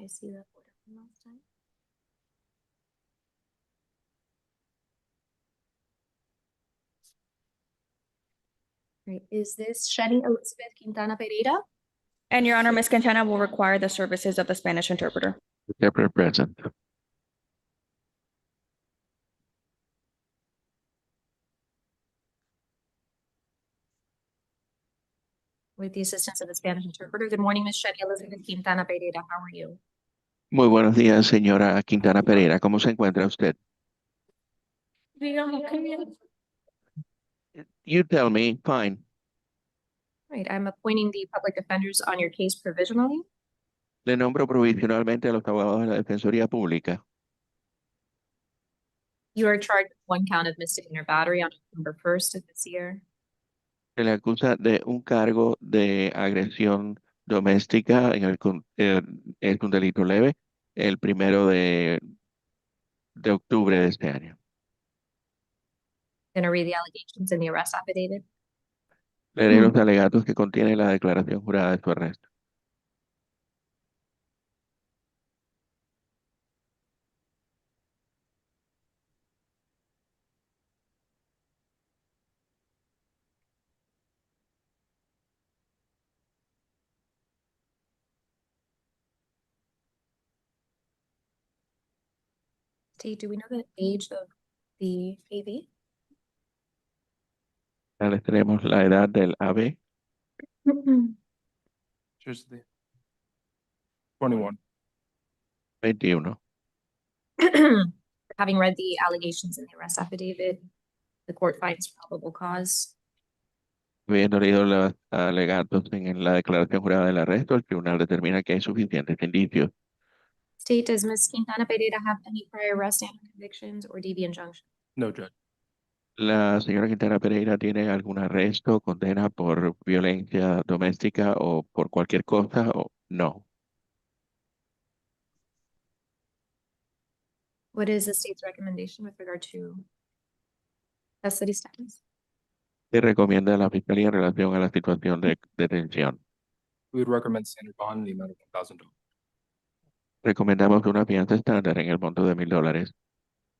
I see that order from last time. Right. Is this Shani Elizabeth Quintana Pereira? And Your Honor, Ms. Quintana will require the services of the Spanish interpreter. Interpreter present. With the assistance of the Spanish interpreter. Good morning, Ms. Shani Elizabeth Quintana Pereira. How are you? Muy buenos días, señora Quintana Pereira. ¿Cómo se encuentra usted? Digamos que bien. You tell me. Fine. Right. I'm appointing the public defenders on your case provisionally. Le nombro provisionalmente a los abogados de la Defensoría Pública. You are charged with one count of misdemeanor battery on October 1st of this year. Se le acusa de un cargo de agresión doméstica es un delito leve el 1 de octubre de este año. Gonna read the allegations in the arrest affidavit. Leeré los alegatos que contiene la declaración jurada de su arresto. Tate, do we know the age of the AV? Ya les tenemos la edad del AB, Just the 21. 21. Having read the allegations in the arrest affidavit, the court finds probable cause. Habiendo leído los alegatos en la declaración jurada del arresto, el tribunal determina que hay suficientes indicios. State, does Ms. Quintana Pereira have any prior arrest and convictions or DV injunction? No, Judge. La señora Quintana Pereira tiene algún arresto, condena por violencia doméstica o por cualquier cosa o no. What is the state's recommendation with regard to custody status? ¿Qué recomienda la fiscalía en relación a la situación de detención? We would recommend standard bond in the amount of $1,000. Recomendamos una fianza estándar en el monto de $1,000.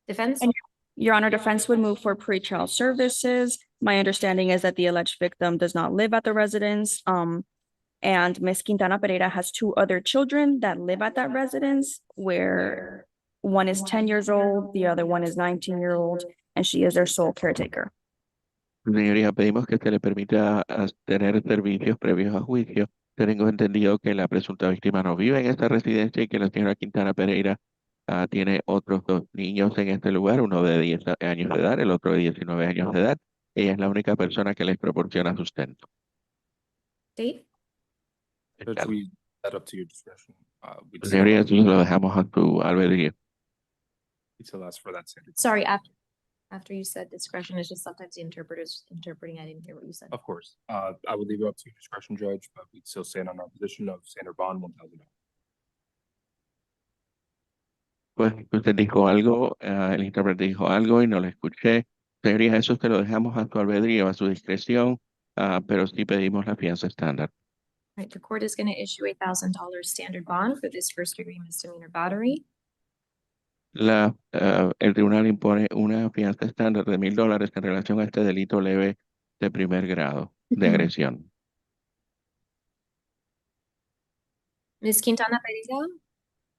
Defense? And Your Honor, defense would move for pretrial services. My understanding is that the alleged victim does not live at the residence. And Ms. Quintana Pereira has two other children that live at that residence, where one is 10 years old, the other one is 19-year-old, and she is their sole caretaker. Señoría, pedimos que se le permita tener servicios previos a juicio. Tengo entendido que la presunta víctima no vive en esta residencia y que la señora Quintana Pereira tiene otros dos niños en este lugar, uno de 10 años de edad, el otro de 19 años de edad. Ella es la única persona que les proporciona sustento. State? Judge, we leave that up to your discretion. We just Señoría, eso lo dejamos a tu albedrío. still ask for that standard. Sorry, after you said discretion, it's just sometimes the interpreter's interpreting. I didn't hear what you said. Of course, I would leave it up to your discretion, Judge, but we'd still stand on our position of standard bond $1,000. Pues usted dijo algo, el intérprete dijo algo y no lo escuché. Señoría, eso te lo dejamos a tu albedrío, a su discreción, pero sí pedimos la fianza estándar. Right, the court is going to issue $1,000 standard bond for this first degree misdemeanor battery. El tribunal impone una fianza estándar de $1,000 en relación a este delito leve de primer grado de agresión. Ms. Quintana Pereira,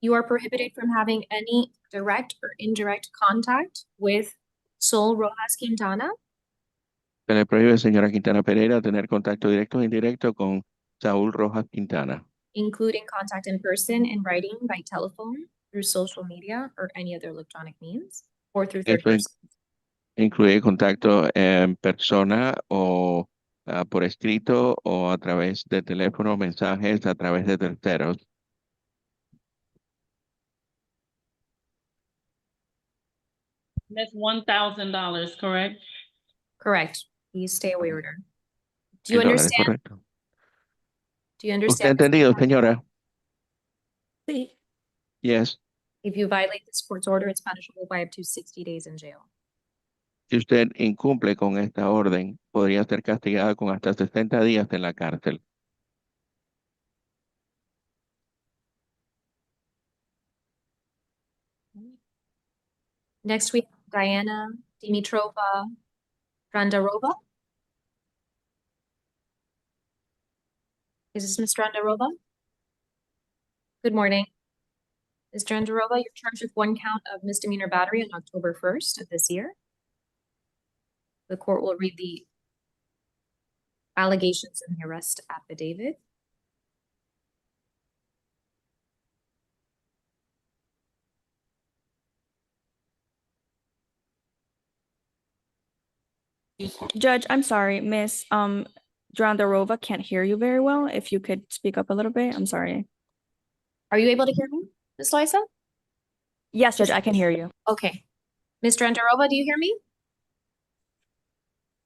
you are prohibited from having any direct or indirect contact with Sol Rojas Quintana, Se le prohíbe, señora Quintana Pereira, tener contacto directo o indirecto con Saúl Rojas Quintana, including contact in person, in writing, by telephone, through social media, or any other electronic means, or through third Esto person. incluye contacto en persona o por escrito o a través de teléfono, mensajes a través de terceros. That's $1,000, correct? Correct. Please stay away order. Do you $1,000, understand? correcto. Do you ¿Usted ha understand? entendido, señora? Sí. Yes. If you violate this court's order, it's punishable by up to 60 days in jail. Si usted incumple con esta orden, podría ser castigada con hasta 60 días en la cárcel. Ms. Quintana Pereira, you are prohibited from having any direct or indirect contact with Sol Rojas Quintana, including contact in person, in writing, by telephone, through social media, or any other electronic means, or through third person. Se le prohíbe, señora Quintana Pereira, tener contacto directo o indirecto con Saúl Rojas Quintana, Next, we have Diana Dimitrova Drandarova. Is this Ms. Drandarova? Good morning. Ms. Drandarova, you're charged with one count of misdemeanor battery on October 1st of this year. The court will read the allegations in the arrest affidavit. Judge, I'm sorry, Miss Drandarova can't hear you very well. If you could speak up a little bit, I'm sorry. Are you able to hear me, Ms. Loisa? Yes, Judge, I can hear you. Okay. Ms. Drandarova, do you hear me?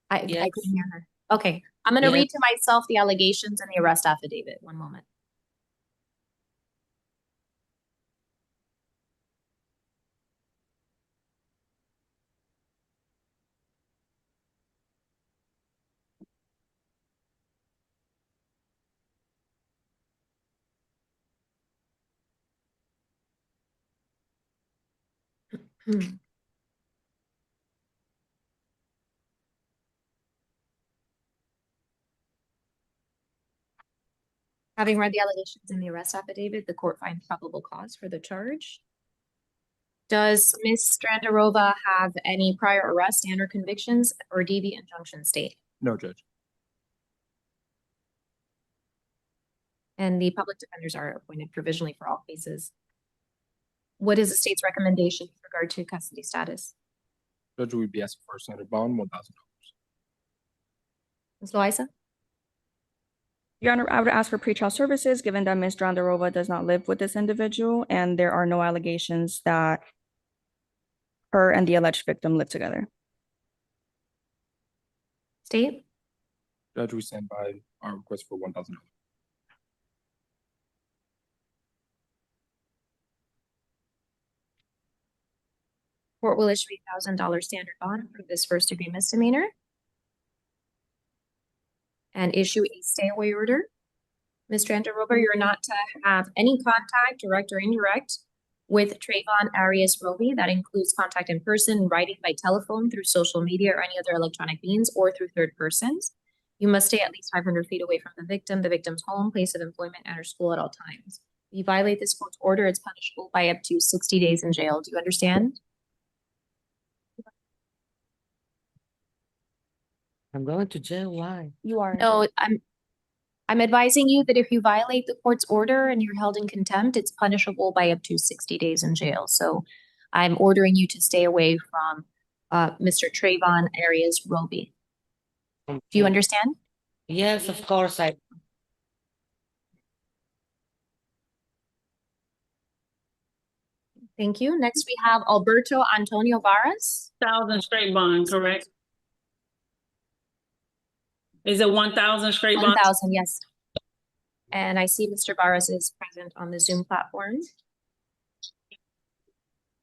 I Yes. couldn't hear her. Okay, I'm gonna Yes. read to myself the allegations in the arrest affidavit. One moment. Having read the allegations in the arrest affidavit, the court finds probable cause for the charge. Does Ms. Drandarova have any prior arrest and or convictions or DV injunction state? No, Judge. And the public defenders are appointed provisionally for all cases. What is the state's recommendation with regard to custody status? Judge, we'd be asking for a standard bond, $1,000. Ms. Loisa? Your Honor, I would ask for pretrial services, given that Ms. Drandarova does not live with this individual and there are no allegations that her and the alleged victim live together. State? Judge, we stand by our request for $1,000. Court will issue $1,000 standard bond for this first degree misdemeanor and issue a stay away order. Ms. Drandarova, you're not to have any contact, direct or indirect, with Trayvon Arias Roby. That includes contact in person, writing by telephone, through social media, or any other electronic means, or through third persons. You must stay at least 500 feet away from the victim's home, place of employment, and or school at all times. If you violate this court's order, it's punishable by up to 60 days in jail. Do you understand? I'm going to jail. Why? You are. No, I'm advising you that if you violate the court's order and you're held in contempt, it's punishable by up to 60 days in jail. So I'm ordering you to stay away from Mr. Trayvon Arias Roby. Do you understand? Yes, of course. Thank you. Next, we have Alberto Antonio Varas. 1,000 straight bond, correct? Is it 1,000 straight bond? 1,000, yes. And I see Mr. Varas is present on the Zoom platform.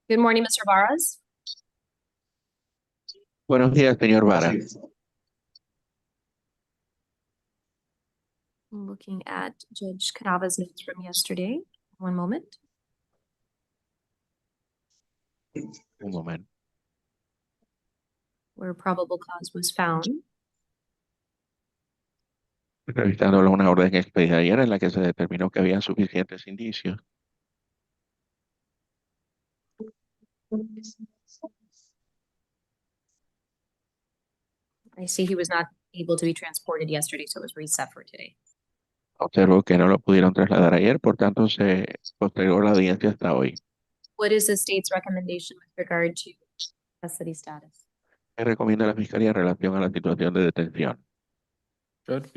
Good morning, Mr. Varas. Buenos días, señor Vara. I'm looking at Judge Canava's notes from yesterday. One moment. Un momento. Where probable cause was found. Revisando una orden expedida ayer en la que se determinó que había suficientes indicios. I see he was not able to be transported yesterday, so it was reset for today. Observo que no lo pudieron trasladar ayer, por tanto se postergó la audiencia hasta hoy. What is the state's recommendation with regard to custody status? ¿Qué recomienda la Fiscalía en relación a la situación de detención? Judge,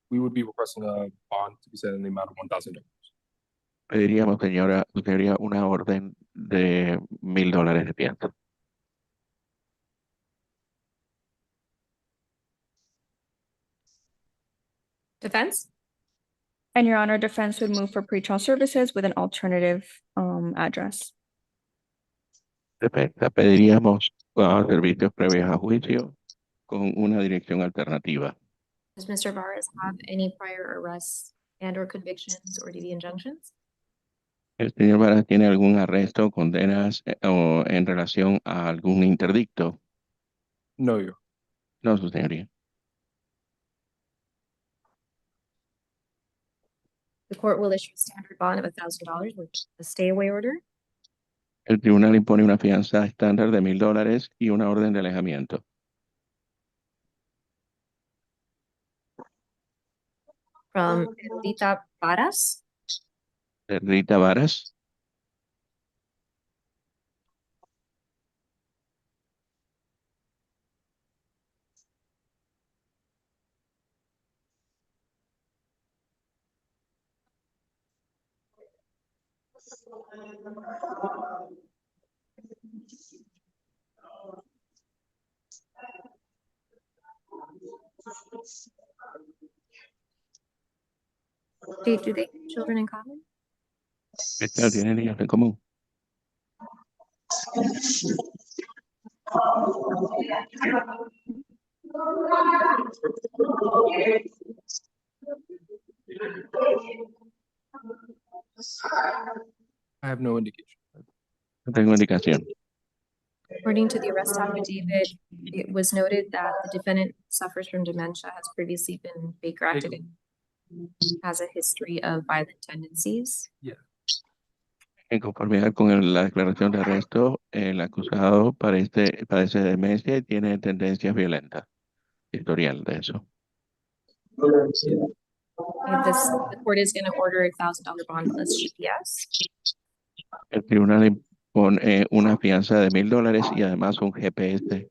we would be requesting a bond to be set in the amount of $1,000. Pediríamos, señoría, una orden de $1,000 de fianza. Defense? And Your Honor, defense would move for pretrial services with an alternative address. Defensa, pediríamos servicios previos a juicio con una dirección alternativa. Does Mr. Varas have any prior arrests and or convictions or DV injunctions? ¿El señor Varas tiene algún arresto, condenas o en relación a algún interdicto? No, Your No, su señoría. The court will issue a standard bond of $1,000 with a stay away order. El tribunal impone una fianza estándar de $1,000 y una orden de alejamiento. From Erudita Varas. De Rita Varas. Do they have children in common? Fiscal, ¿tiene niños en común? I have no indication. No tengo indicación. According to the arrest affidavit, it was noted that the defendant suffers from dementia, has previously been Baker acted and has a history of violent tendencies. En conformidad con la declaración de arresto, el acusado padece demencia y tiene tendencias violentas. Historial de eso. And the court is going to order a $1,000 bond plus GPS. El tribunal impone una fianza de $1,000 y además un GPS.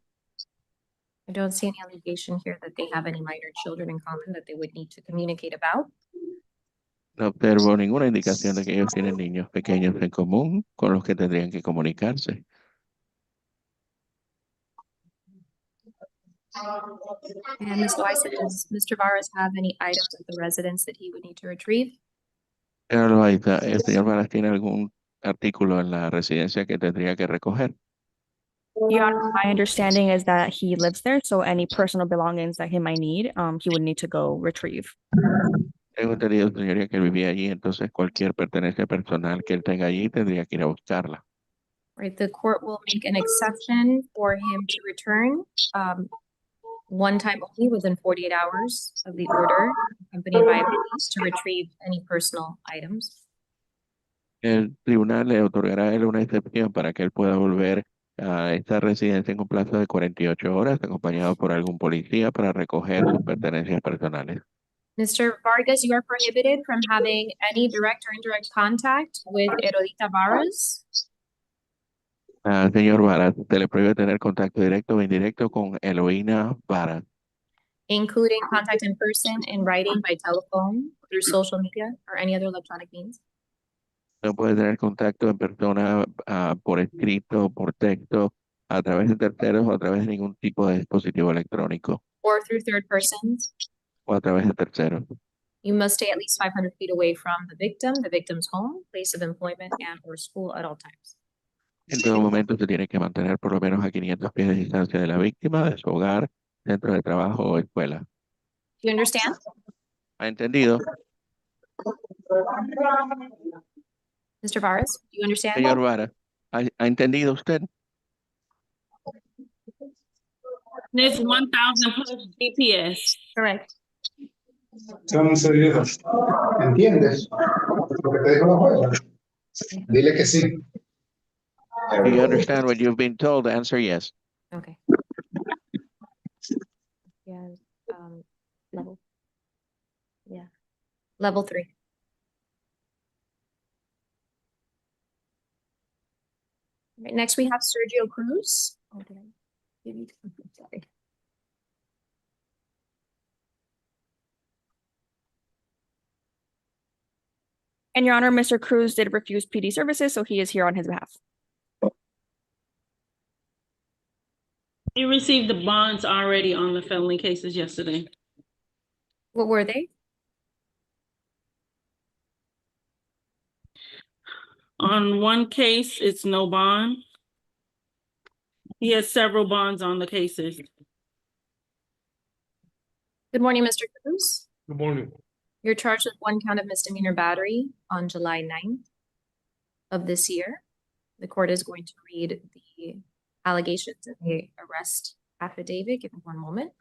I don't see any allegation here that they have any minor children in common that they would need to communicate about. No observo ninguna indicación de que ellos tienen niños pequeños en común con los que tendrían que comunicarse. And Ms. Loaiza, does Mr. Varas have any items at the residence that he would need to retrieve? Señora Loaiza, ¿el señor Varas tiene algún artículo en la residencia que tendría que recoger? Your Honor, my understanding is that he lives there, so any personal belongings that he might need, he would need to go retrieve. Tengo entendido, señoría, que él vivía allí, entonces cualquier pertenencia personal que él tenga allí tendría que ir a buscarla. Right, the court will make an exception for him to return one time only within 48 hours of the order, accompanied by police to retrieve any personal items. El tribunal le otorgará a él una excepción para que él pueda volver a esta residencia en un plazo de 48 horas, acompañado por algún policía para recoger sus pertenencias personales. Mr. Vargas, you are prohibited from having any direct or indirect contact with Erudita Varas. Señor Varas, se le prohíbe tener contacto directo o indirecto con Eloína Varas, Including contact in person, in writing, by telephone, through social media, or any other electronic means. no puede tener contacto en persona por escrito, por texto, a través de terceros o a través de ningún tipo de dispositivo electrónico Or through third persons. o a través de terceros. You must stay at least 500 feet away from the victim's home, place of employment, and or school at all times. En todo momento se tiene que mantener por lo menos a 500 pies de distancia de la víctima, de su hogar, centro de trabajo o escuela. Do you understand? ¿Ha entendido? Mr. Varas, do you understand? Señor Varas, ¿ha entendido usted? It's 1,000 plus GPS. Correct. Son serios. ¿Entiendes lo que te dijo la jueza? Dile que sí. Do you understand what you've been told? Answer yes. Okay. Yeah, level. Yeah. Level 3. Right, next we have Sergio Cruz. Oh, did I give you? Sorry. And Your Honor, Mr. Cruz did refuse PD services, so he is here on his behalf. He received the bonds already on the felony cases yesterday. What were they? On one case, it's no bond. He has several bonds on the cases. Good morning, Mr. Cruz. Good morning. You're charged with 1 count of misdemeanor battery on July 9th. of this year. The court is going to read the allegations in the arrest affidavit. Give me one moment.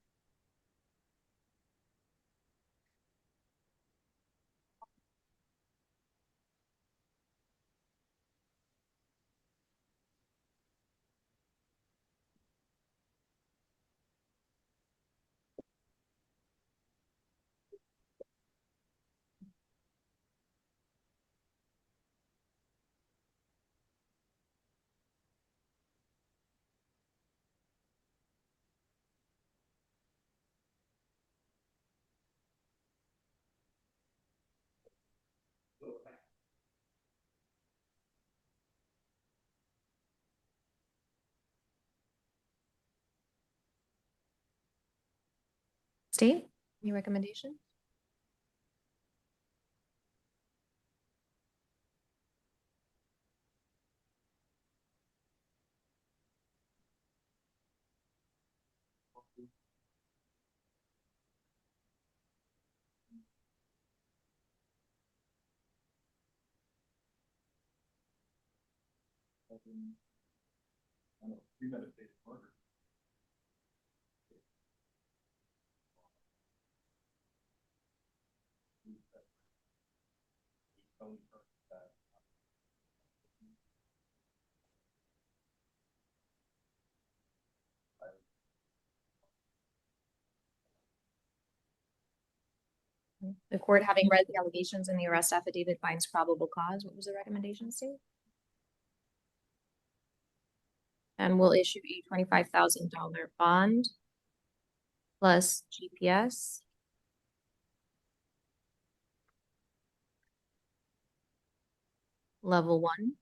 State, any recommendation? The court, having read the allegations in the arrest affidavit, finds probable cause. What was the recommendation, State? And will issue a $25,000 bond plus GPS. Level 1.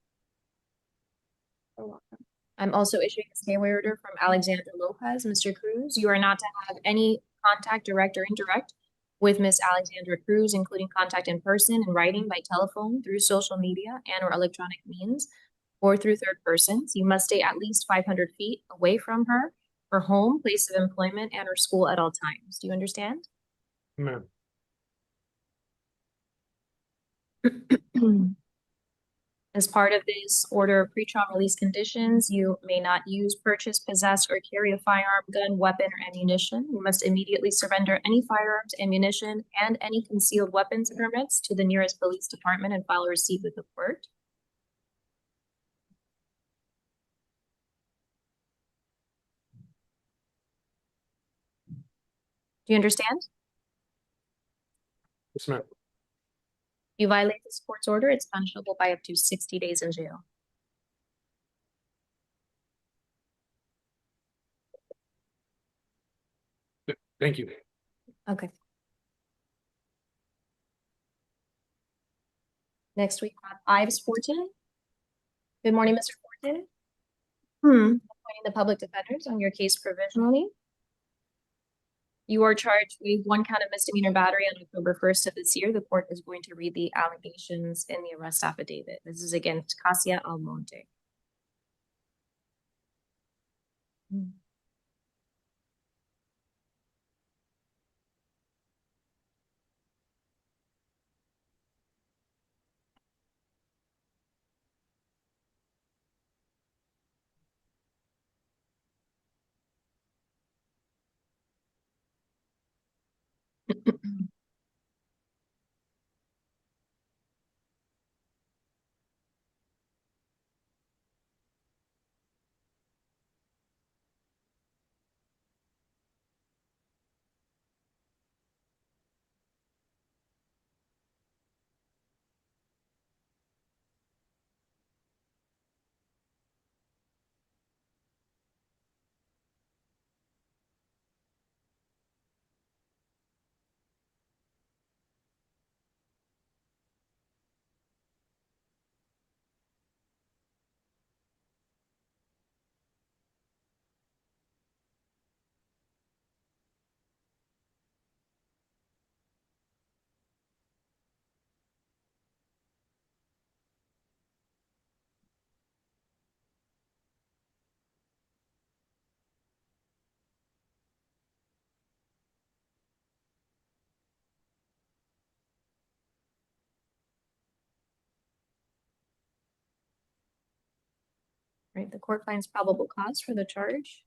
I'm also issuing a stay away order from Alexander Lopez. Mr. Cruz, you are not to have any contact, direct or indirect, with Miss Alexandra Cruz, including contact in person, in writing, by telephone, through social media and or electronic means, or through third persons. You must stay at least 500 feet away from her, her home, place of employment, and her school at all times. Do you understand? Ma'am. As part of this order of pretrial release conditions, you may not use, purchase, possess, or carry a firearm, gun, weapon, or ammunition. You must immediately surrender any firearms, ammunition, and any concealed weapons permits to the nearest police department and file a receipt with the court. Do you understand? Yes, ma'am. If you violate this court's order, it's punishable by up to 60 days in jail. Thank you. Okay. Next we have Ives Fortin. Good morning, Mr. Fortin. Appointing the public defenders on your case provisionally. You are charged with 1 count of misdemeanor battery on October 1st of this year. The court is going to read the allegations in the arrest affidavit. This is against Casia Almonte. Right, the court finds probable cause for the charge.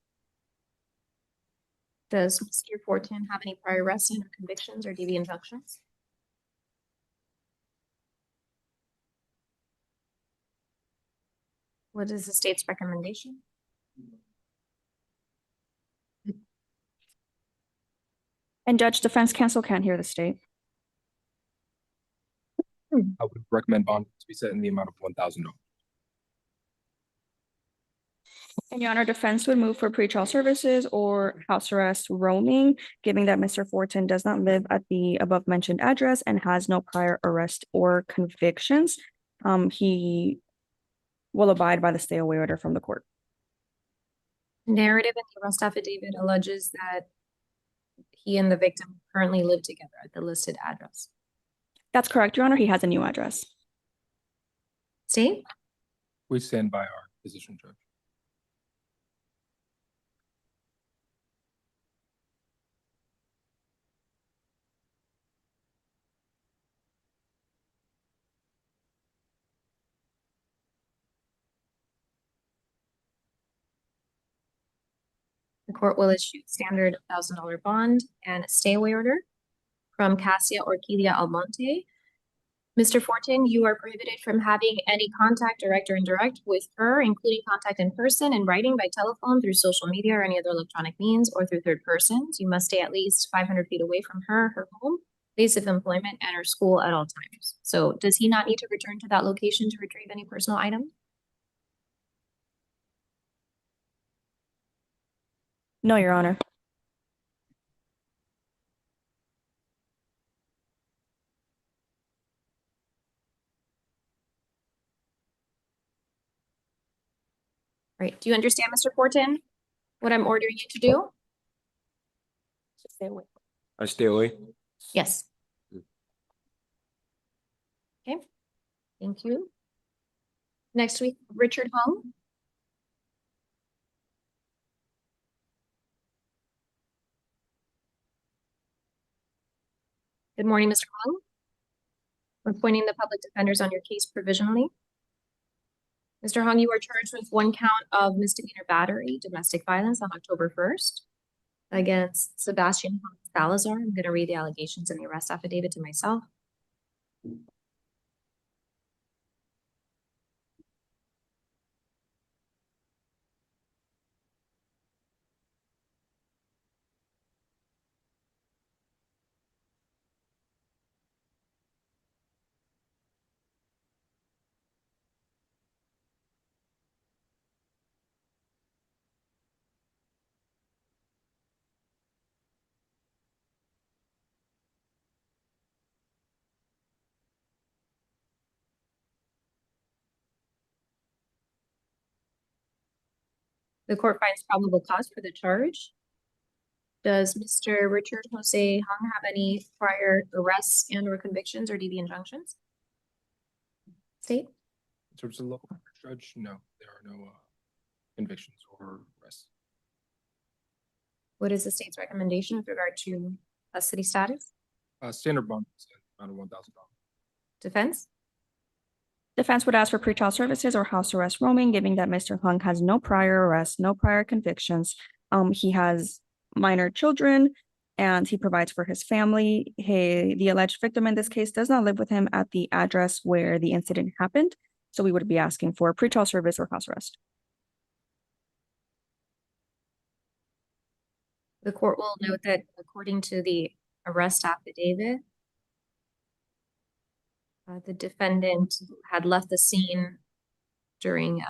Does Mr. Fortin have any prior arrests and convictions or DV injunctions? What is the state's recommendation? And Judge, defense counsel can't hear the state. I would recommend bond to be set in the amount of $1,000. And Your Honor, defense would move for pretrial services or house arrest roaming, given that Mr. Fortin does not live at the above mentioned address and has no prior arrest or convictions. He will abide by the stay away order from the court. Narrative in the arrest affidavit alleges that he and the victim currently live together at the listed address. That's correct, Your Honor. He has a new address. State? We stand by our position, Judge. The court will issue standard $1,000 bond and a stay away order from Cassia Orquídea Almonte. Mr. Fortin, you are prohibited from having any contact, direct or indirect, with her, including contact in person, in writing, by telephone, through social media or any other electronic means, or through third persons. You must stay at least 500 feet away from her home, place of employment, and her school at all times. So does he not need to return to that location to retrieve any personal items? No, Your Honor. Right. Do you understand, Mr. Fortin, what I'm ordering you to do? Stay away. I stay away. Yes. Okay, thank you. Next week, Richard Hung. Good morning, Mr. Hung. We're appointing the public defenders on your case provisionally. Mr. Hung, you are charged with 1 count of misdemeanor battery, domestic violence on October 1st against Sebastian Salazar. I'm going to read the allegations in the arrest affidavit to myself. The court finds probable cause for the charge. Does Mr. Richard Jose Hung have any prior arrests and or convictions or DV injunctions? State? In terms of the local court, Judge, no, there are no convictions or arrests. What is the state's recommendation with regard to custody status? Standard bond is amount of $1,000. Defense? Defense would ask for pretrial services or house arrest roaming, given that Mr. Hung has no prior arrests, no prior convictions. He has minor children and he provides for his family. The alleged victim in this case does not live with him at the address where the incident happened. So we would be asking for pretrial service or house arrest. The court will note that according to the arrest affidavit, the defendant had left the scene during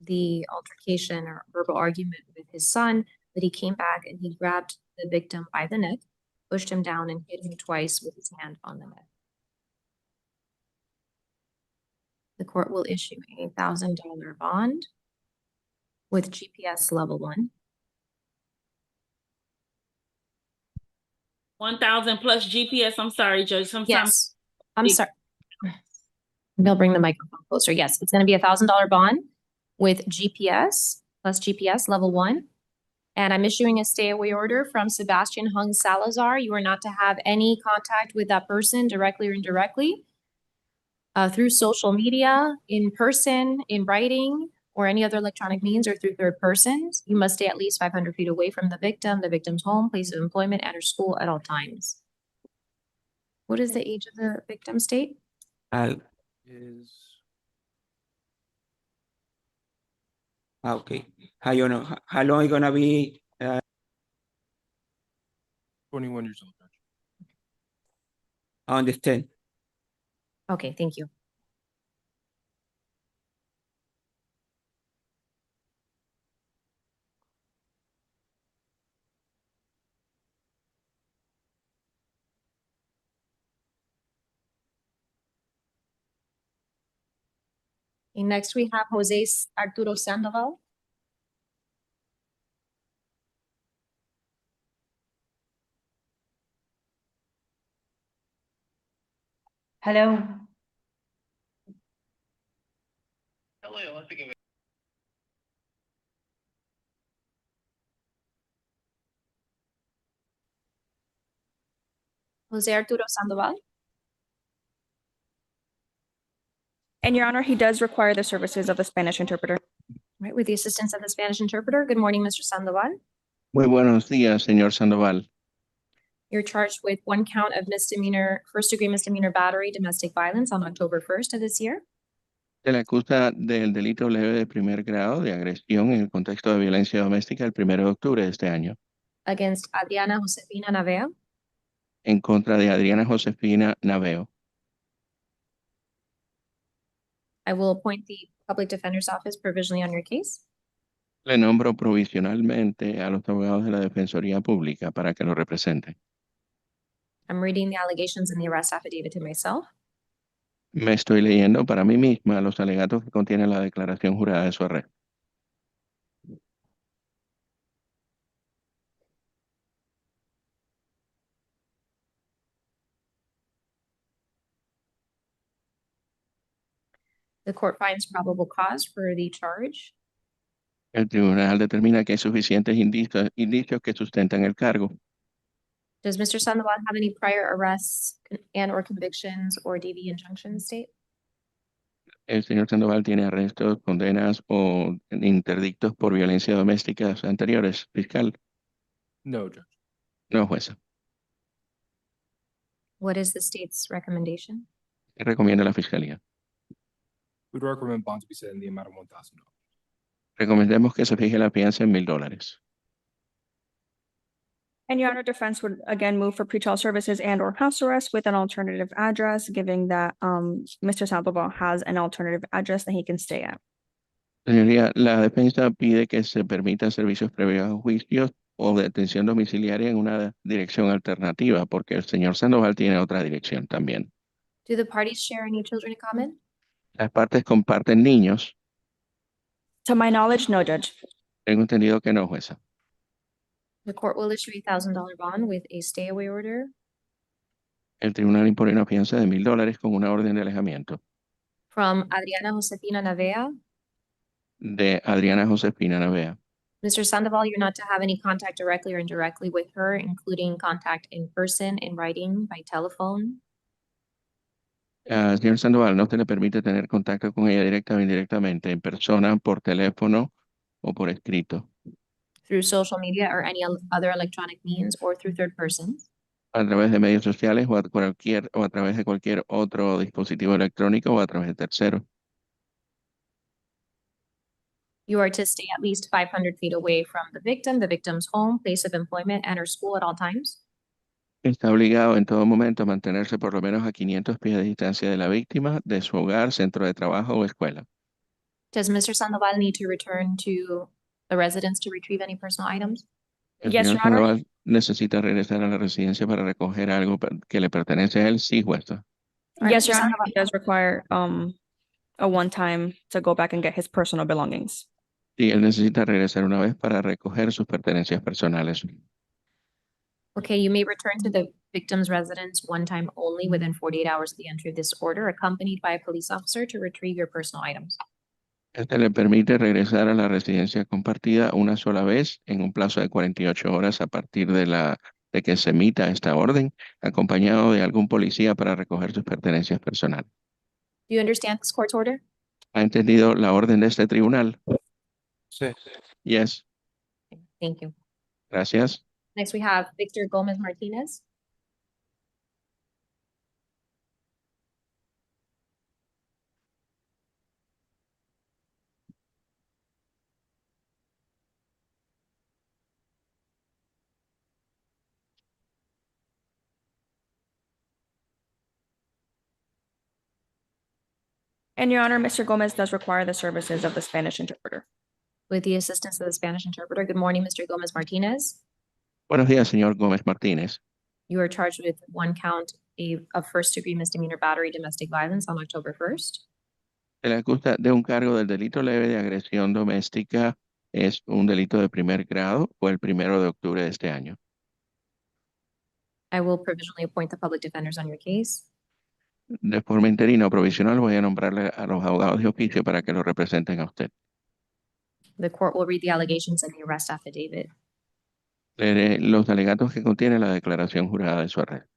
the altercation or verbal argument with his son, but he came back and he grabbed the victim by the neck, pushed him down and hit him twice with his hand on the neck. The court will issue a $1,000 bond with GPS level 1. 1,000 plus GPS. I'm sorry, Judge. Sometimes Yes, I'm sorry. They'll bring the microphone closer. Yes, it's going to be a $1,000 bond with GPS plus GPS level 1. And I'm issuing a stay away order from Sebastian Hung Salazar. You are not to have any contact with that person directly or indirectly through social media, in person, in writing, or any other electronic means, or through third persons. You must stay at least 500 feet away from the victim's home, place of employment, and or school at all times. What is the age of the victim state? Is Okay. How long you gonna be 21 years old, Judge. on this 10? Okay, thank you. And next we have Jose Arturo Sandoval. Hello. Jose Arturo Sandoval. And Your Honor, he does require the services of the Spanish interpreter. Right, with the assistance of the Spanish interpreter. Good morning, Mr. Sandoval. Muy buenos días, señor Sandoval. You're charged with one count of misdemeanor, first-degree misdemeanor battery, domestic violence on October 1st of this year. Se le acusa del delito leve de primer grado de agresión en el contexto de violencia doméstica el 1 de octubre de este año, Against Adriana Josefina Navea. en contra de Adriana Josefina Naveo. I will appoint the Public Defender's Office provisionally on your case. Le nombro provisionalmente a los abogados de la Defensoría Pública para que lo representen. I'm reading the allegations in the arrest affidavit to myself. Me estoy leyendo para mí misma los alegatos que contiene la declaración jurada de su arresto. The court finds probable cause for the charge. El tribunal determina que hay suficientes indicios que sustentan el cargo. Does Mr. Sandoval have any prior arrests and or convictions or DV injunctions state? El señor Sandoval tiene arrestos, condenas o interdictos por violencia doméstica anteriores, fiscal. No, Judge. No, jueza. What is the state's recommendation? ¿Qué recomienda la fiscalía? We'd recommend bonds be set in the amount of $1,000. Recomendemos que se fije la fianza en $1,000. And Your Honor, defense would again move for pretrial services and or house arrest with an alternative address, giving that Mr. Sandoval has an alternative address that he can stay at. Señoría, la defensa pide que se permita servicios previos a juicios o detención domiciliaria en una dirección alternativa, porque el señor Sandoval tiene otra dirección también. Do the parties share any children in common? Las partes comparten niños. To my knowledge, no, Judge. Tengo entendido que no, jueza. The court will issue a $1,000 bond with a stay away order El tribunal impone una fianza de $1,000 con una orden de alejamiento from Adriana Josefina Navea. de Adriana Josefina Navea. Mr. Sandoval, you're not to have any contact directly or indirectly with her, including contact in person, in writing, by telephone. Señor Sandoval, no se le permite tener contacto con ella directa o indirectamente, en persona, por teléfono o por escrito, Through social media or any other electronic means, or through third persons. a través de medios sociales o a través de cualquier otro dispositivo electrónico o a través de terceros. You are to stay at least 500 feet away from the victim's home, place of employment, and or school at all times. Está obligado en todo momento a mantenerse por lo menos a 500 pies de distancia de la víctima, de su hogar, centro de trabajo o escuela. Does Mr. Sandoval need to return to the residence to retrieve any personal items? El Yes, señor Your Honor. Sandoval necesita regresar a la residencia para recoger algo que le pertenece a él, sí, jueza. All right, Yes, Mr. Your Honor, Sandoval. he does require a one-time to go back and get his personal belongings. Sí, él necesita regresar una vez para recoger sus pertenencias personales. Okay, you may return to the victim's residence one time only within 48 hours of the entry of this order, accompanied by a police officer to retrieve your personal items. Este le permite regresar a la residencia compartida una sola vez en un plazo de 48 horas a partir de que se emita esta orden, acompañado de algún policía para recoger sus pertenencias personales. Do you understand this court's order? ¿Ha entendido la orden de este tribunal? Sí. Yes. Thank you. Gracias. Next, we have Victor Gomez Martinez. And Your Honor, Mr. Gomez does require the services of the Spanish interpreter. With the assistance of the Spanish interpreter. Good morning, Mr. Gomez Martinez. Buenos días, señor Gómez Martínez. You are charged with one count of first-degree misdemeanor battery domestic violence on October 1st. Se le acusa de un cargo del delito leve de agresión doméstica. Es un delito de primer grado. Fue el 1 de octubre de este año. I will provisionally appoint the public defenders on your case. De forma interina o provisional voy a nombrarle a los abogados de oficio para que lo representen a usted. The court will read the allegations and the arrest affidavit. Leeré los alegatos que contiene la declaración jurada de su arresto.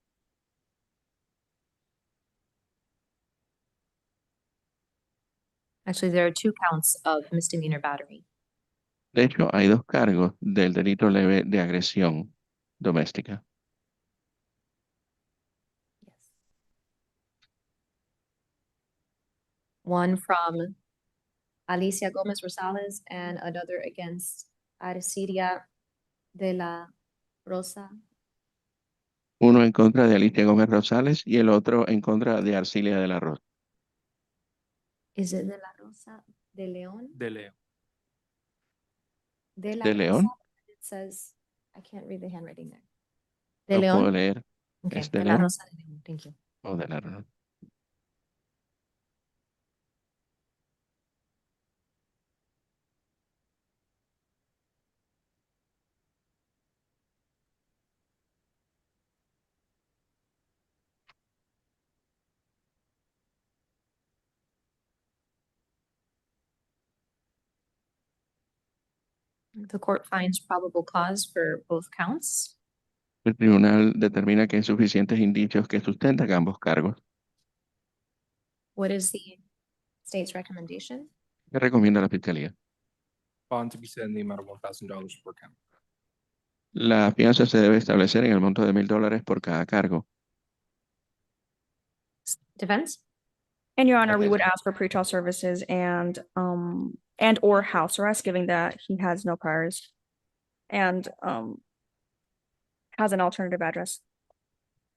Actually, there are two counts of misdemeanor battery. De hecho, hay 2 cargos del delito leve de agresión doméstica. Yes. One from Alicia Gomez Rosales and another against Arcidia de la Rosa. Uno en contra de Alicia Gómez Rosales y el otro en contra de Arcilia de la Rosa. Is it de la Rosa de León? De Leo. De la ¿De Rosa. León? It says, I can't read the handwriting there. De No puedo León? leer. Okay, ¿Es de de la León? Rosa de León. Thank you. O de la Rosa. The court finds probable cause for both counts. El tribunal determina que hay suficientes indicios que sustentan ambos cargos. What is the state's recommendation? ¿Qué recomienda la fiscalía? Bond to be set in the amount of $1,000 per count. La fianza se debe establecer en el monto de $1,000 por cada cargo. Defense? And Your Honor, we Okay. would ask for pretrial services and or house arrest, given that he has no priors and has an alternative address.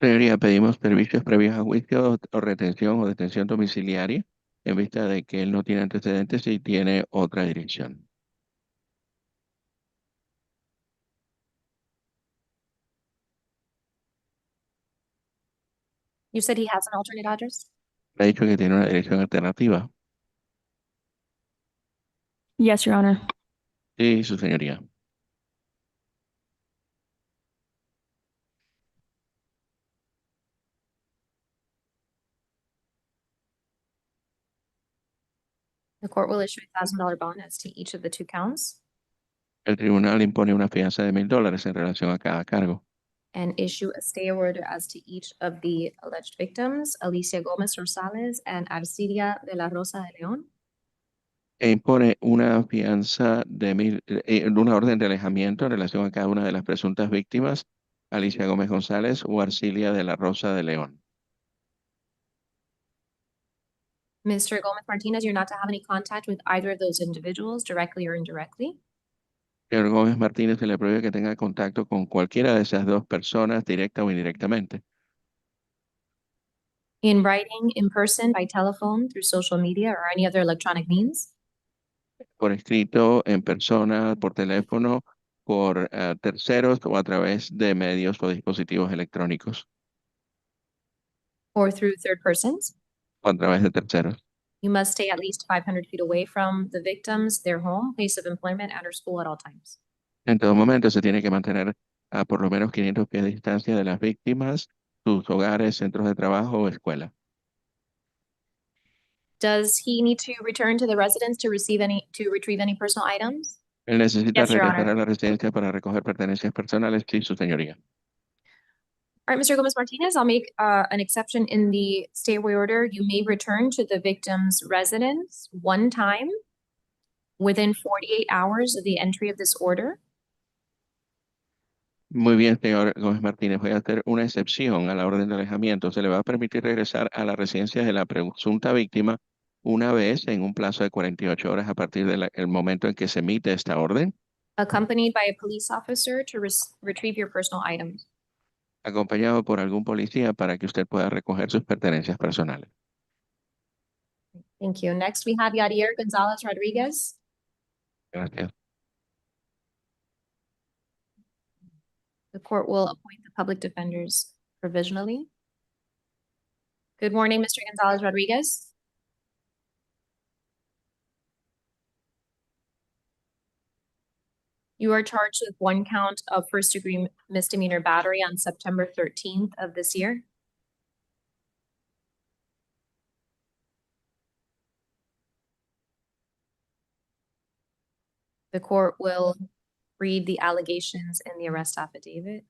Señoría, pedimos servicios previos a juicio o retención o detención domiciliaria en vista de que él no tiene antecedentes y tiene otra dirección. You said he has an alternate address? Ha dicho que tiene una dirección alternativa. Yes, Your Honor. Sí, su señoría. The court will issue a $1,000 bond as to each of the two counts El tribunal impone una fianza de $1,000 en relación a cada cargo. and issue a stay order as to each of the alleged victims, Alicia Gomez Rosales and Arcidia de la Rosa de León. E impone una fianza de una orden de alejamiento en relación a cada una de las presuntas víctimas, Alicia Gómez González o Arcilia de la Rosa de León. Mr. Gomez Martinez, you're not to have any contact with either of those individuals, directly or indirectly. Señor Gómez Martínez, se le prohíbe que tenga contacto con cualquiera de esas 2 personas, directa o indirectamente. In writing, in person, by telephone, through social media, or any other electronic means. Por escrito, en persona, por teléfono, por terceros o a través de medios o dispositivos electrónicos Or through third persons. o a través de terceros. You must stay at least 500 feet away from the victims, their home, place of employment, and or school at all times. En todo momento se tiene que mantener a por lo menos 500 pies de distancia de las víctimas, sus hogares, centros de trabajo o escuela. Does he need to return to the residence to retrieve any personal items? Él necesita Yes, Your regresar Honor. a la residencia para recoger pertenencias personales, sí, su señoría. All right, Mr. Gomez Martinez, I'll make an exception in the stay away order. You may return to the victim's residence one time within 48 hours of the entry of this order. Muy bien, señor Gómez Martínez. Voy a hacer una excepción a la orden de alejamiento. Se le va a permitir regresar a la residencia de la presunta víctima una vez en un plazo de 48 horas a partir del momento en que se emite esta orden, Accompanied by a police officer to retrieve your personal items. acompañado por algún policía para que usted pueda recoger sus pertenencias personales. Thank you. Next, we have Yadier Gonzalez Rodriguez. Gracias. The court will appoint the public defenders provisionally. Good morning, Mr. Gonzalez Rodriguez. You are charged with one count of first-degree misdemeanor battery on September 13th of this year. The court will read the allegations in the arrest affidavit.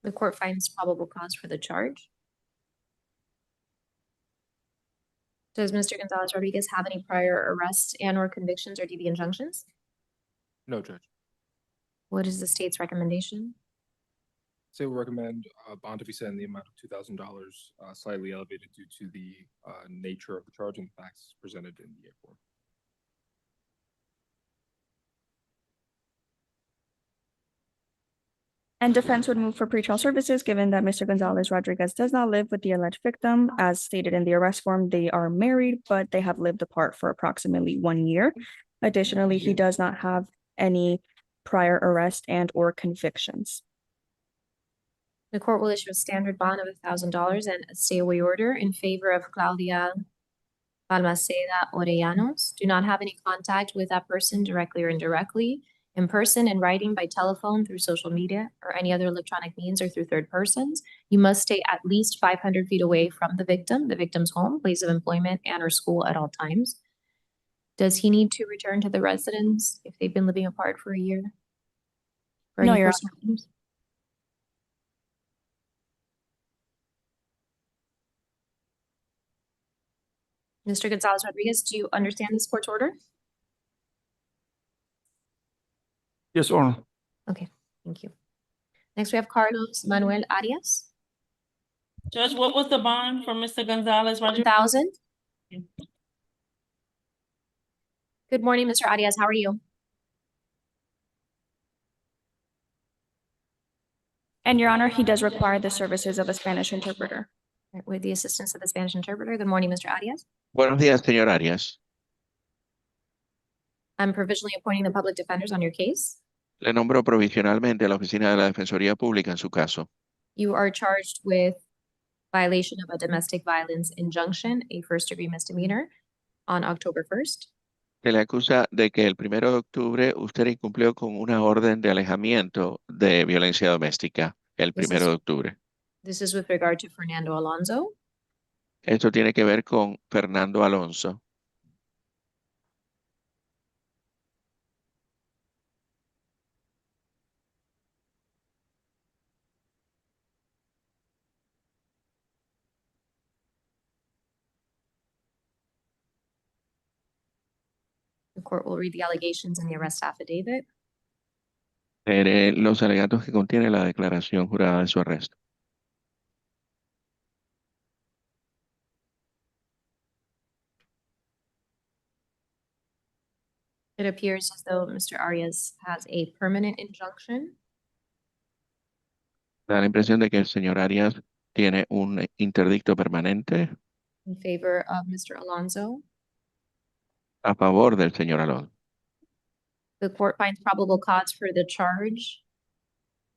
The court finds probable cause for the charge. Does Mr. Gonzalez Rodriguez have any prior arrests and or convictions or DV injunctions? No, Judge. What is the state's recommendation? Say we recommend a bond to be set in the amount of $2,000, slightly elevated due to the nature of the charge and the facts presented in the A4. And defense would move for pretrial services, given that Mr. Gonzalez Rodriguez does not live with the alleged victim. As stated in the arrest form, they are married, but they have lived apart for approximately 1 year. Additionally, he does not have any prior arrest and or convictions. The court will issue a standard bond of $1,000 and a stay away order in favor of Claudia Balmaceda Orellanos. Do not have any contact with that person directly or indirectly, in person, in writing, by telephone, through social media, or any other electronic means, or through third persons. You must stay at least 500 feet away from the victim's home, place of employment, and or school at all times. Does he need to return to the residence if they've been living apart for a year? For No, any Your personal items? Mr. Gonzalez Rodriguez, do you understand this court's order? Yes, Honor. Okay, thank you. Next, we have Carlos Manuel Arias, Judge, what was the bond for Mr. Gonzalez Rodriguez? 1,000. Good morning, Mr. Arias. How are you? And Your Honor, he does require the services of a Spanish interpreter. With the assistance of the Spanish interpreter. Good morning, Mr. Arias. Buenos días, señor Arias. I'm provisionally appointing the public defenders on your case. Le nombro provisionalmente a la Oficina de la Defensoría Pública en su caso. You are charged with violation of a domestic violence injunction, a first-degree misdemeanor, on October 1st. Se le acusa de que el 1 de octubre usted incumplió con una orden de alejamiento de violencia doméstica el 1 de octubre. This is with regard to Fernando Alonso. Esto tiene que ver con Fernando Alonso. The court will read the allegations in the arrest affidavit. Leeré los alegatos que contiene la declaración jurada de su arresto. It appears as though Mr. Arias has a permanent injunction Da la impresión de que el señor Arias tiene un interdicto permanente in favor of Mr. Alonso. a favor del señor Alonso. The court finds probable cause for the charge.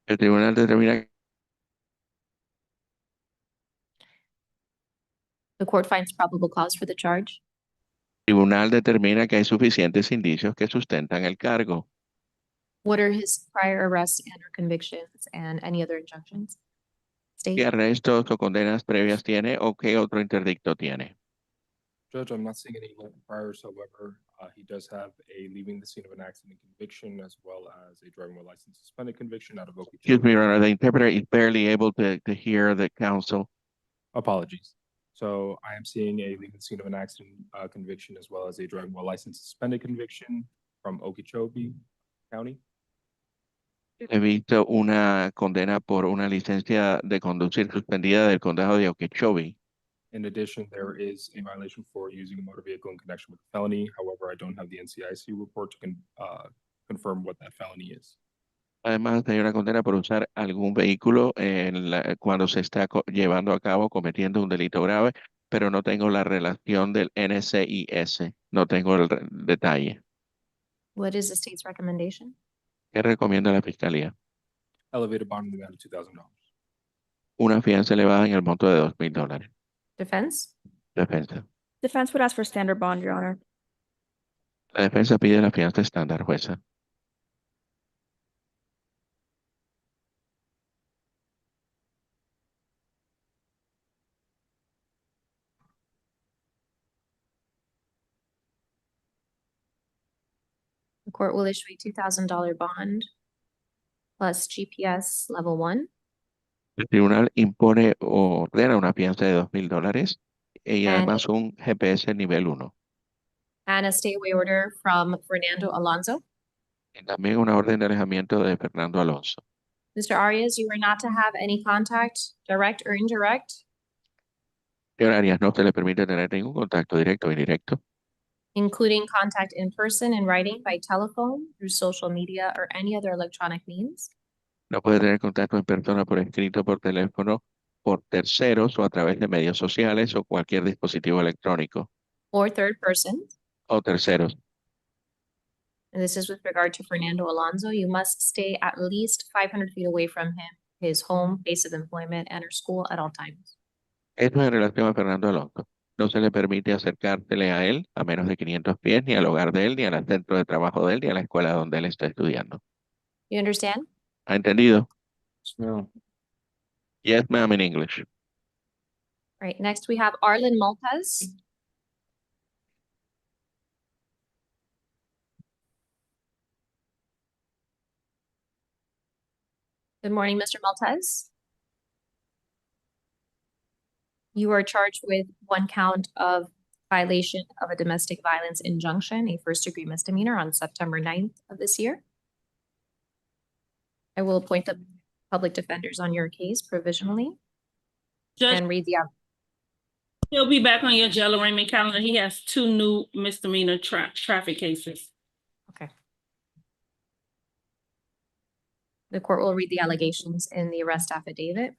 El tribunal determina The court finds probable cause for the charge. tribunal determina que hay suficientes indicios que sustentan el cargo. What are his prior arrests and or convictions and any other injunctions? ¿Qué State. arrestos o condenas previas tiene o qué otro interdicto tiene? Judge, I'm not seeing any priors, however, he does have a leaving the scene of an accident conviction as well as a driving while license suspended conviction out of Excuse me, Okeechobee. Your Honor, the interpreter is barely able to hear the counsel. Apologies. So I am seeing a leaving the scene of an accident conviction as well as a driving while license suspended conviction from Okeechobee County. He visto una condena por una licencia de conducir suspendida del condado de Okeechobee. In addition, there is a violation for using a motor vehicle in connection with a felony. However, I don't have the NCIC report to confirm what that felony is. Además, hay una condena por usar algún vehículo cuando se está llevando a cabo cometiendo un delito grave, pero no tengo la relación del NCIS, no tengo el detalle. What is the state's recommendation? ¿Qué recomienda la fiscalía? Elevated bond in the amount of $2,000. Una fianza elevada en el monto de $2,000. Defense? Defensa. Defense would ask for standard bond, Your Honor. La defensa pide la fianza estándar, jueza. The court will issue a $2,000 bond plus GPS level 1 El tribunal impone o ordena una fianza de $2,000 y And- además un GPS nivel 1. and a stay away order from Fernando Alonso. Y también una orden de alejamiento de Fernando Alonso. Mr. Arias, you are not to have any contact, direct or indirect, Señor Arias, no se le permite tener ningún contacto directo o indirecto, including contact in person and writing by telephone, through social media, or any other electronic means, no puede tener contacto en persona, por escrito, por teléfono, por terceros o a través de medios sociales o cualquier dispositivo electrónico or third person. o terceros. And this is with regard to Fernando Alonso. You must stay at least 500 feet away from him, his home, base of employment, and or school at all times. Esto en relación a Fernando Alonso. No se le permite acercársele a él a menos de 500 pies, ni al hogar de él, ni al centro de trabajo de él, ni a la escuela donde él está estudiando. You understand? ¿Ha entendido? No. Yes, ma'am, in English. All right, next we have Arlen Maltez. Good morning, Mr. Maltez. You are charged with one count of violation of a domestic violence injunction, a first-degree misdemeanor on September 9th of this year. I will appoint the public defenders on your case provisionally Judge, and read the he'll be back on your jail arraignment calendar. He has 2 new misdemeanor traffic cases. Okay. The court will read the allegations in the arrest affidavit.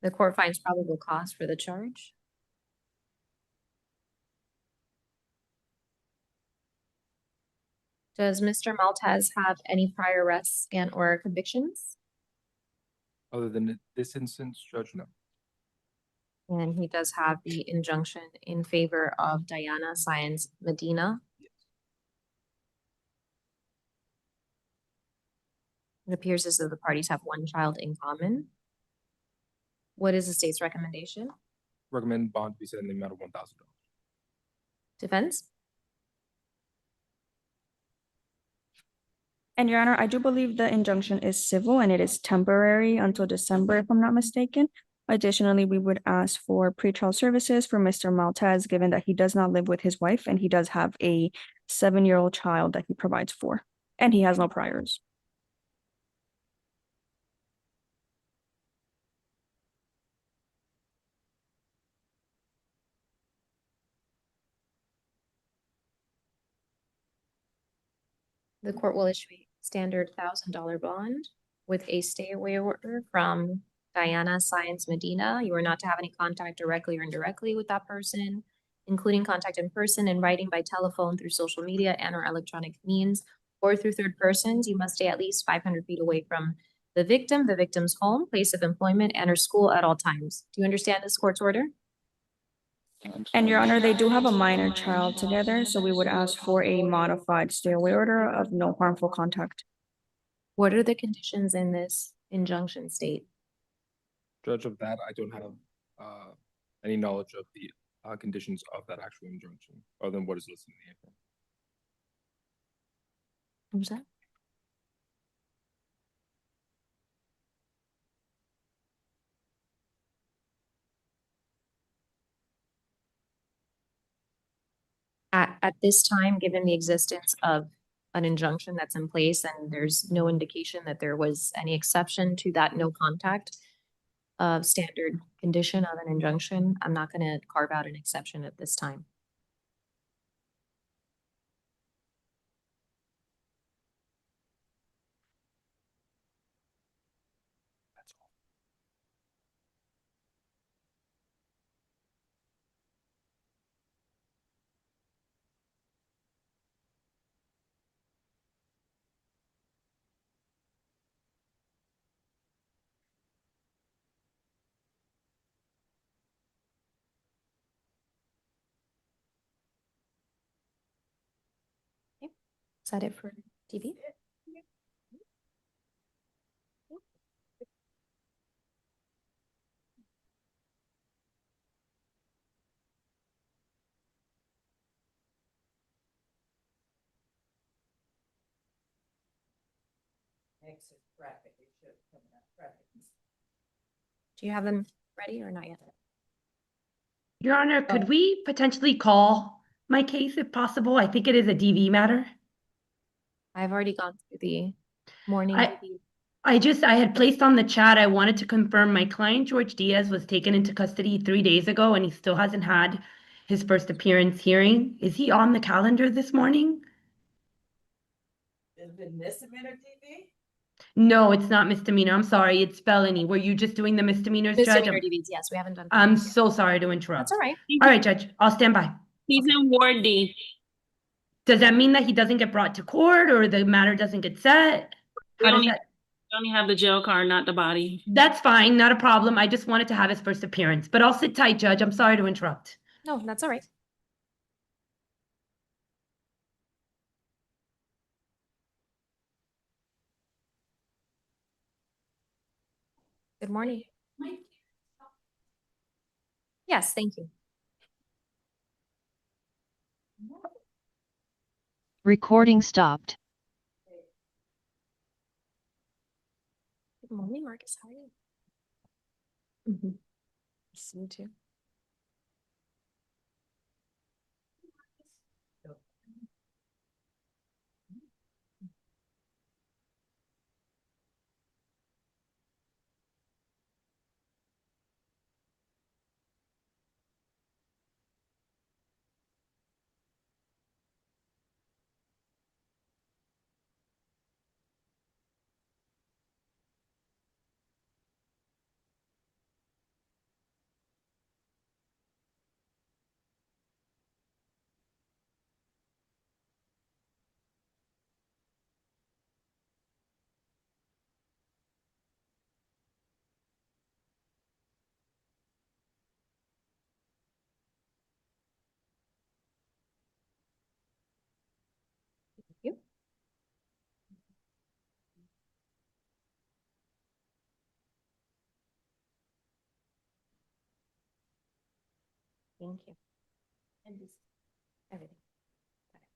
The court finds probable cause for the charge. Does Mr. Maltez have any prior arrests and or convictions? Other than this instance, Judge, no. And he does have the injunction in favor of Diana Science Medina. It appears as though the parties have one child in common. What is the state's recommendation? Recommend bond to be set in the amount of $1,000. Defense? And Your Honor, I do believe the injunction is civil and it is temporary until December, if I'm not mistaken. Additionally, we would ask for pretrial services for Mr. Maltez, given that he does not live with his wife and he does have a 7-year-old child that he provides for, and he has no priors. The court will issue a standard $1,000 bond with a stay away order from Diana Science Medina. You are not to have any contact directly or indirectly with that person, including contact in person, in writing, by telephone, through social media and or electronic means, or through third persons. You must stay at least 500 feet away from the victim's home, place of employment, and or school at all times. Do you understand this court's order? And Your Honor, they do have a minor child together, so we would ask for a modified stay away order of no harmful contact. What are the conditions in this injunction state? Judge, of that, I don't have any knowledge of the conditions of that actual injunction, other than what is listed in the apron. What was that? At this time, given the existence of an injunction that's in place and there's no indication that there was any exception to that no contact standard condition of an injunction, I'm not gonna carve out an exception at this time. Is that it for TV? Do you have them ready or not yet? Your Honor, could we potentially call my case if possible? I think it is a DV matter. I've already gone through the morning I- review. I had placed on the chat, I wanted to confirm my client, George Diaz, was taken into custody 3 days ago and he still hasn't had his first appearance hearing. Is he on the calendar this morning? Is it misdemeanor TV? No, it's not misdemeanor. I'm sorry, it's felony. Were you just doing the misdemeanors, Judge? Misdemeanor DVs, yes, we haven't done. I'm felonies yet. so sorry to interrupt. That's all right. All right, Judge, I'll stand by. He's in Ward D. Does that mean that he doesn't get brought to court or the matter doesn't get set? We How does only, that? we only have the jail card, not the body. That's fine, not a problem. I just wanted to have his first appearance, but I'll sit tight, Judge. I'm sorry to interrupt. No, that's all right. Good morning. Yes, thank you. Recording stopped. Good morning, Marcus. How are you? Mm-hmm. Nice to meet you. Thank you. And just everything. Got it.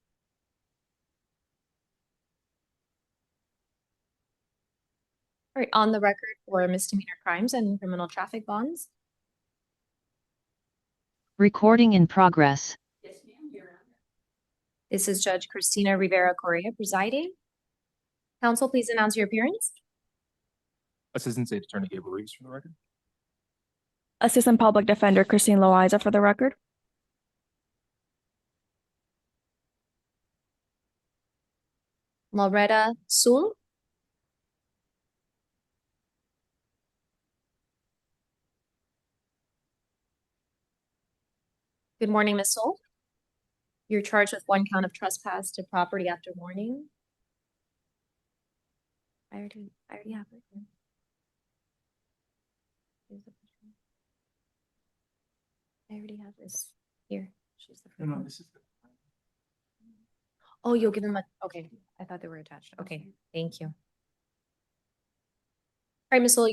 All right, on the record for misdemeanor crimes and criminal traffic bonds. Recording in progress. Yes, ma'am, Your Honor. This is Judge Christina Rivera Correa presiding. Counsel, please announce your appearance. Assistant State Attorney Gabriel Reeves for the record. Assistant Public Defender Christine Loaiza for the record. Loretta Sul. Good morning, Ms. Sul. You're charged with 1 count of trespass to property after warning. I already have it. Here's the picture. I already have this here. She's the first one. This is Oh, you'll give them a, okay. I thought they were attached. Okay, thank you. All right, Ms. Sul,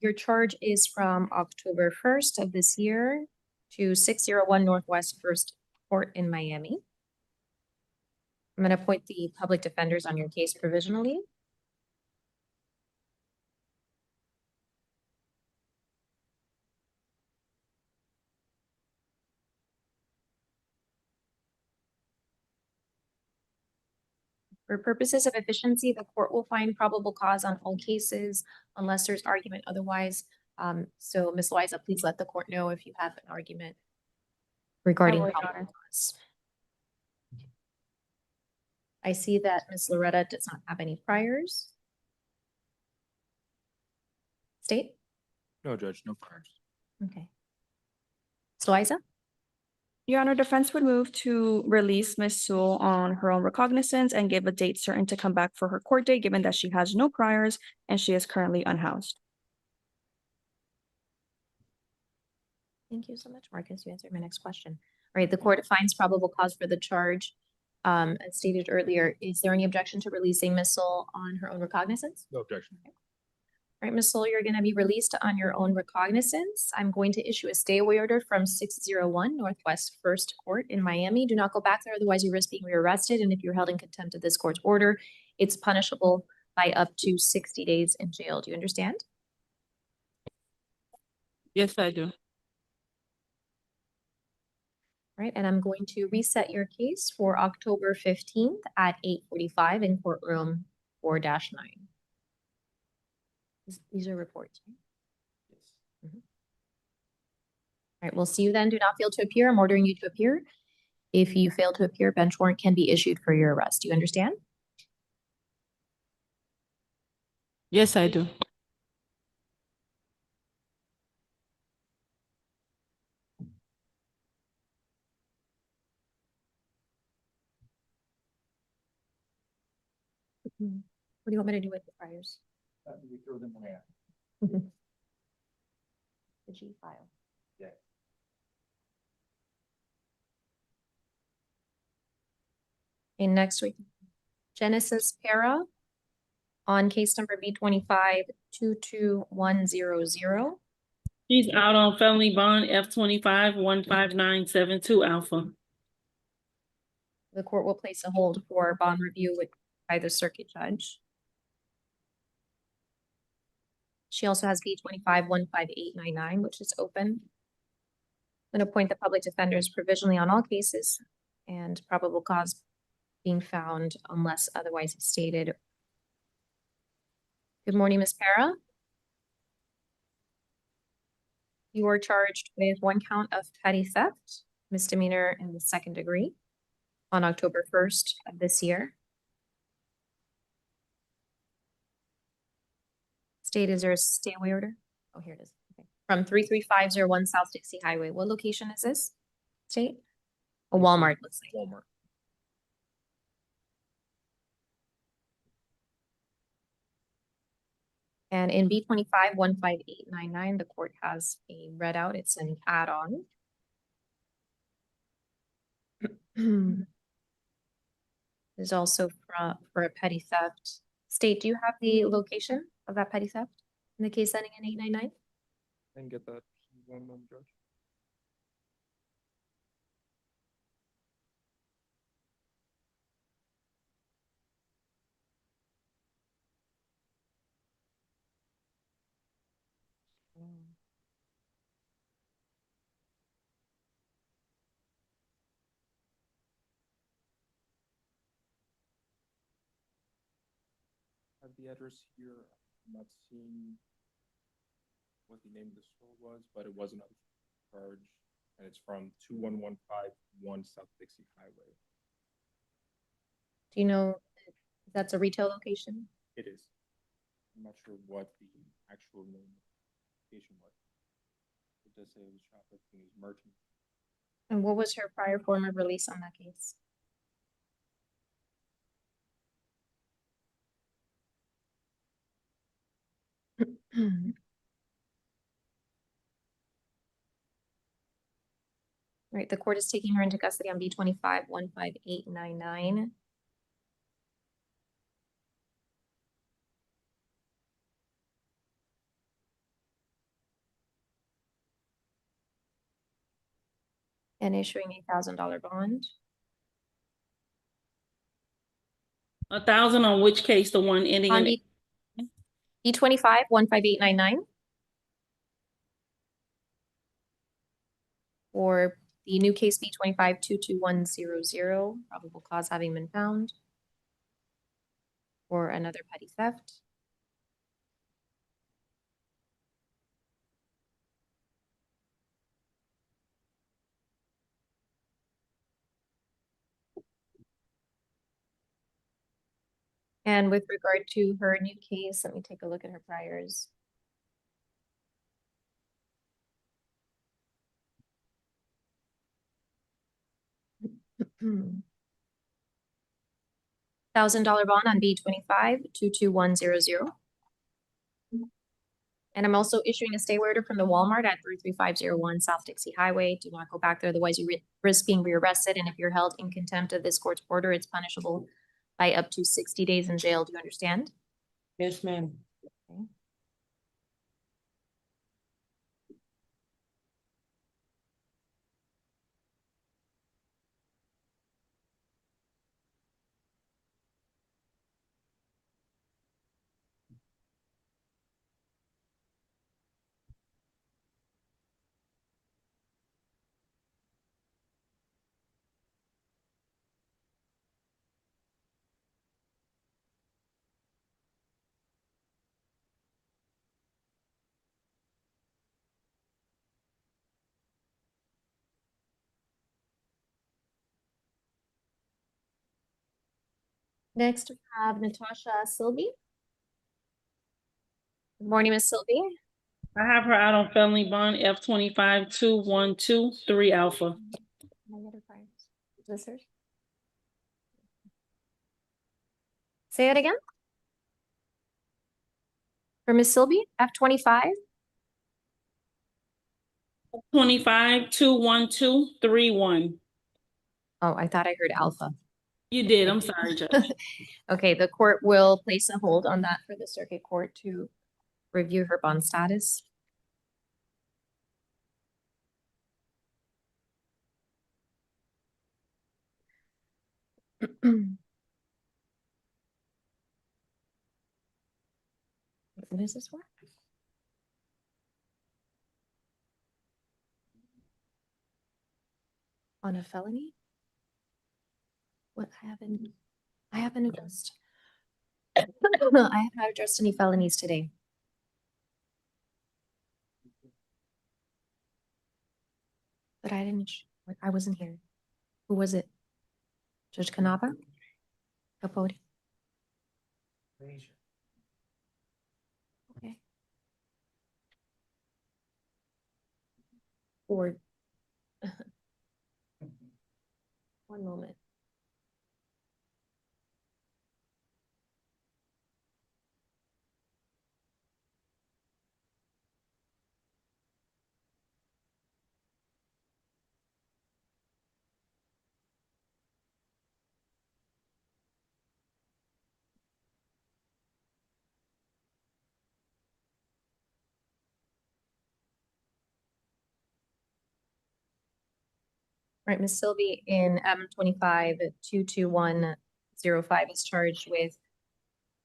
your charge is from October 1st of this year to 601 Northwest First Court in Miami. I'm going to appoint the public defenders on your case provisionally. For purposes of efficiency, the court will find probable cause on all cases unless there's argument otherwise. So Ms. Loaiza, please let the court know if you have an argument regarding I will, Your probable Honor. cause. I see that Ms. Loretta does not have any priors. State? no, Judge, no priors. Okay. Ms. Loaiza? Your Honor, defense would move to release Ms. Sewell on her own recognizance and give a date certain to come back for her court date, given that she has no priors and she is currently unhoused. Thank you so much, Marcus. You answered my next question. All right, the court finds probable cause for the charge. As stated earlier, is there any objection to releasing Ms. Sewell on her own recognizance? No objection. All right, Ms. Sewell, you're going to be released on your own recognizance. I'm going to issue a stay away order from 601 Northwest First Court in Miami. Do not go back there, otherwise you risk being rearrested. And if you're held in contempt of this court's order, it's punishable by up to 60 days in jail. Do you understand? Yes, I do. All right, and I'm going to reset your case for October 15th at 8:45 in courtroom 4-9. These are reports. Right? All right, we'll see you then. Do not fail to appear. I'm ordering you to appear. If you fail to appear, bench warrant can be issued for your arrest. Do you understand? Yes, I do. What do you want me to do with the priors? We throw them away. The G file. Yeah. Okay, next week, Genesis Para on case number B25-22100. She's out on felony bond F25 15972 alpha. The court will place a hold for bond review by the circuit judge. She also has B25-15899, which is open. I'm going to appoint the public defenders provisionally on all cases and probable cause being found unless otherwise stated. Good morning, Ms. Para. You are charged with 1 count of petty theft, misdemeanor in the 2nd degree on October 1st of this year. State, is there a stay away order? Oh, here it is. Okay. From 33501 South Dixie Highway. What location is this? State? A Walmart, looks like. Walmart. And in B25-15899, the court has a readout. It's an add-on. There's also for a petty theft. State, do you have the location of that petty theft in the case ending in 899? And get that. One moment, Judge. have the address here. I'm not seeing what the name of the store was, but it was another charge, and it's from 21151 South Dixie Highway. Do you know if that's a retail location? It is. I'm not sure what the actual name of the location was. It does say it was shoplifting as merchant. And what was her prior form of release on that case? Right, the court is taking her into custody on B25-15899. And issuing $1,000 bond. 1,000 on which case? The one ending On in B25-15899. Or the new case B25-22100, probable cause having been found. Or another petty theft. And with regard to her new case, let me take a look at her priors. $1,000 bond on B25-22100. And I'm also issuing a stay order from the Walmart at 3501 South Dixie Highway. Do not go back there, otherwise you risk being rearrested. And if you're held in contempt of this court's order, it's punishable by up to 60 days in jail. Do you understand? Yes, ma'am. Okay. Next, we have Natasha Silby. Good morning, Ms. Silby. I have her out on felony bond F25-212-3 alpha. Can I get her priors? Is this hers? Say it again. For Ms. Silby, F25. 25-212-31. Oh, I thought I heard alpha. You did. I'm sorry, Judge. Okay, the court will place a hold on that for the circuit court to review her bond status. What is this for? On a felony? What I haven't addressed. I have not addressed any felonies today. But I didn't, I wasn't here. Who was it? Judge Canava? Capote? Okay. Or one moment. Right, Ms. Sylvie in M25-22105 is charged with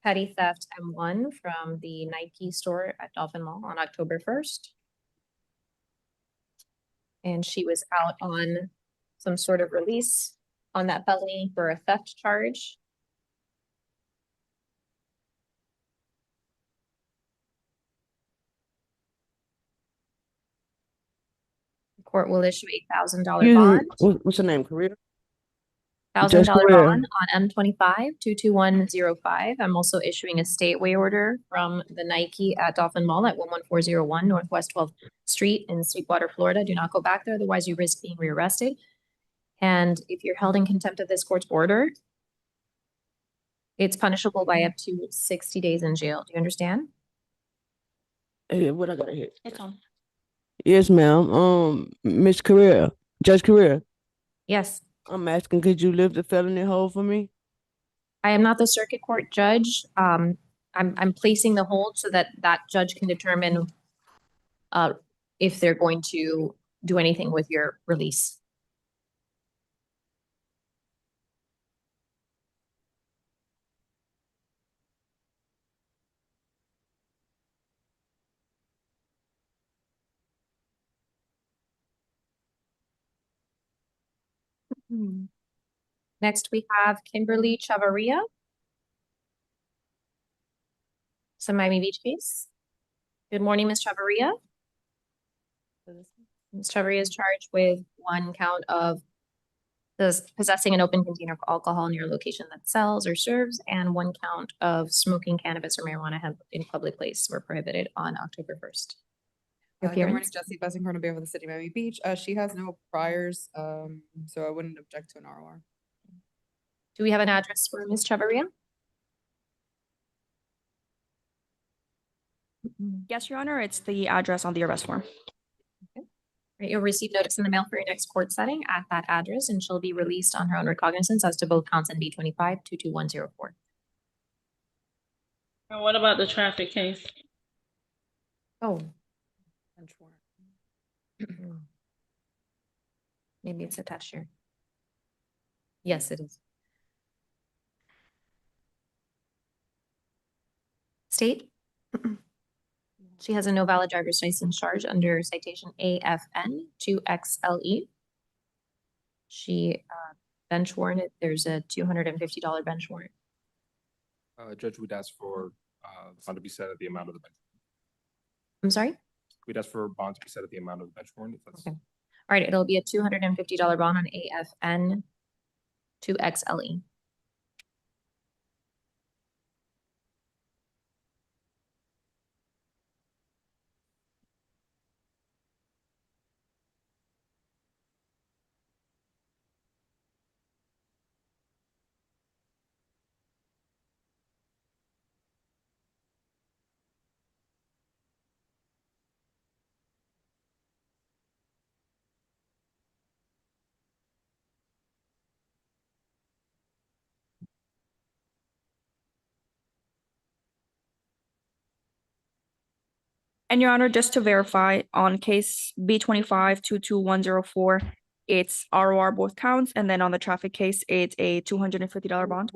petty theft M1 from the Nike store at Dolphin Mall on October 1st. And she was out on some sort of release on that felony for a theft charge. Court will issue $8,000 Excuse me, bond. what's her name, Karina? $1,000 Korea. bond on M25-22105. I'm also issuing a stay-away order from the Nike at Dolphin Mall at 11401 Northwest 12th Street in Sweetwater, Florida. Do not go back there, otherwise you risk being rearrested. And if you're held in contempt of this court's order, it's punishable by up to 60 days in jail. Do you understand? Hey, what I gotta hit? It's on. Yes, ma'am. Miss Career, Judge Career, Yes. I'm asking, could you lift the felony hold for me? I am not the circuit court judge. I'm placing the hold so that that judge can determine if they're going to do anything with your release. Next, we have Kimberly Chavarria. It's a Miami Beach case. Good morning, Ms. Chavarria. Ms. Chavarria is charged with one count of possessing an open container of alcohol near a location that sells or serves, and one count of smoking cannabis or marijuana hemp in public place were prohibited on October 1st. Your Good morning, appearance? Jesse Bessing, Corona Bear with the City of Miami Beach. She has no priors, so I wouldn't object to an ROR. Do we have an address for Ms. Chavarria? Yes, Your Honor, it's the address on the arrest form. Right, you'll receive notice in the mail for your next court setting at that address, and she'll be released on her own recognizance as to both counts in B25-22104. And what about the traffic case? Oh. Maybe it's attached here. Yes, it is. State? She has a no valid driver's license charge under citation AFN 2XLE. She bench warranted. There's a $250 bench warrant. Judge, we'd ask for bond to be set at the amount of the bench. I'm sorry? We'd ask for bond to be set at the amount of the bench warrant. If that's Okay. All right, it'll be a $250 bond on AFN 2XLE. And Your Honor, just to verify, on case B25-22104, it's ROR both counts, and then on the traffic case, it's a $250 bond.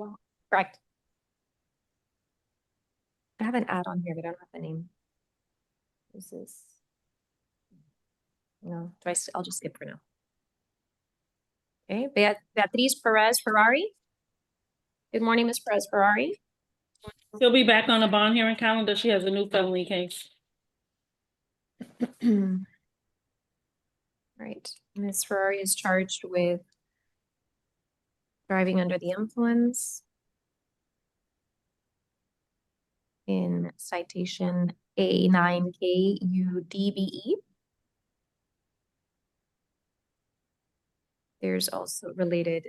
Correct. I have an ad on here, but I don't have the name. This is. No, I'll just skip for now. Okay, Beatriz Perez Ferrari. Good morning, Ms. Perez Ferrari. She'll be back on the bond hearing calendar. She has a new felony case. Right, Ms. Ferrari is charged with driving under the influence in citation A9KUDBE. There's also related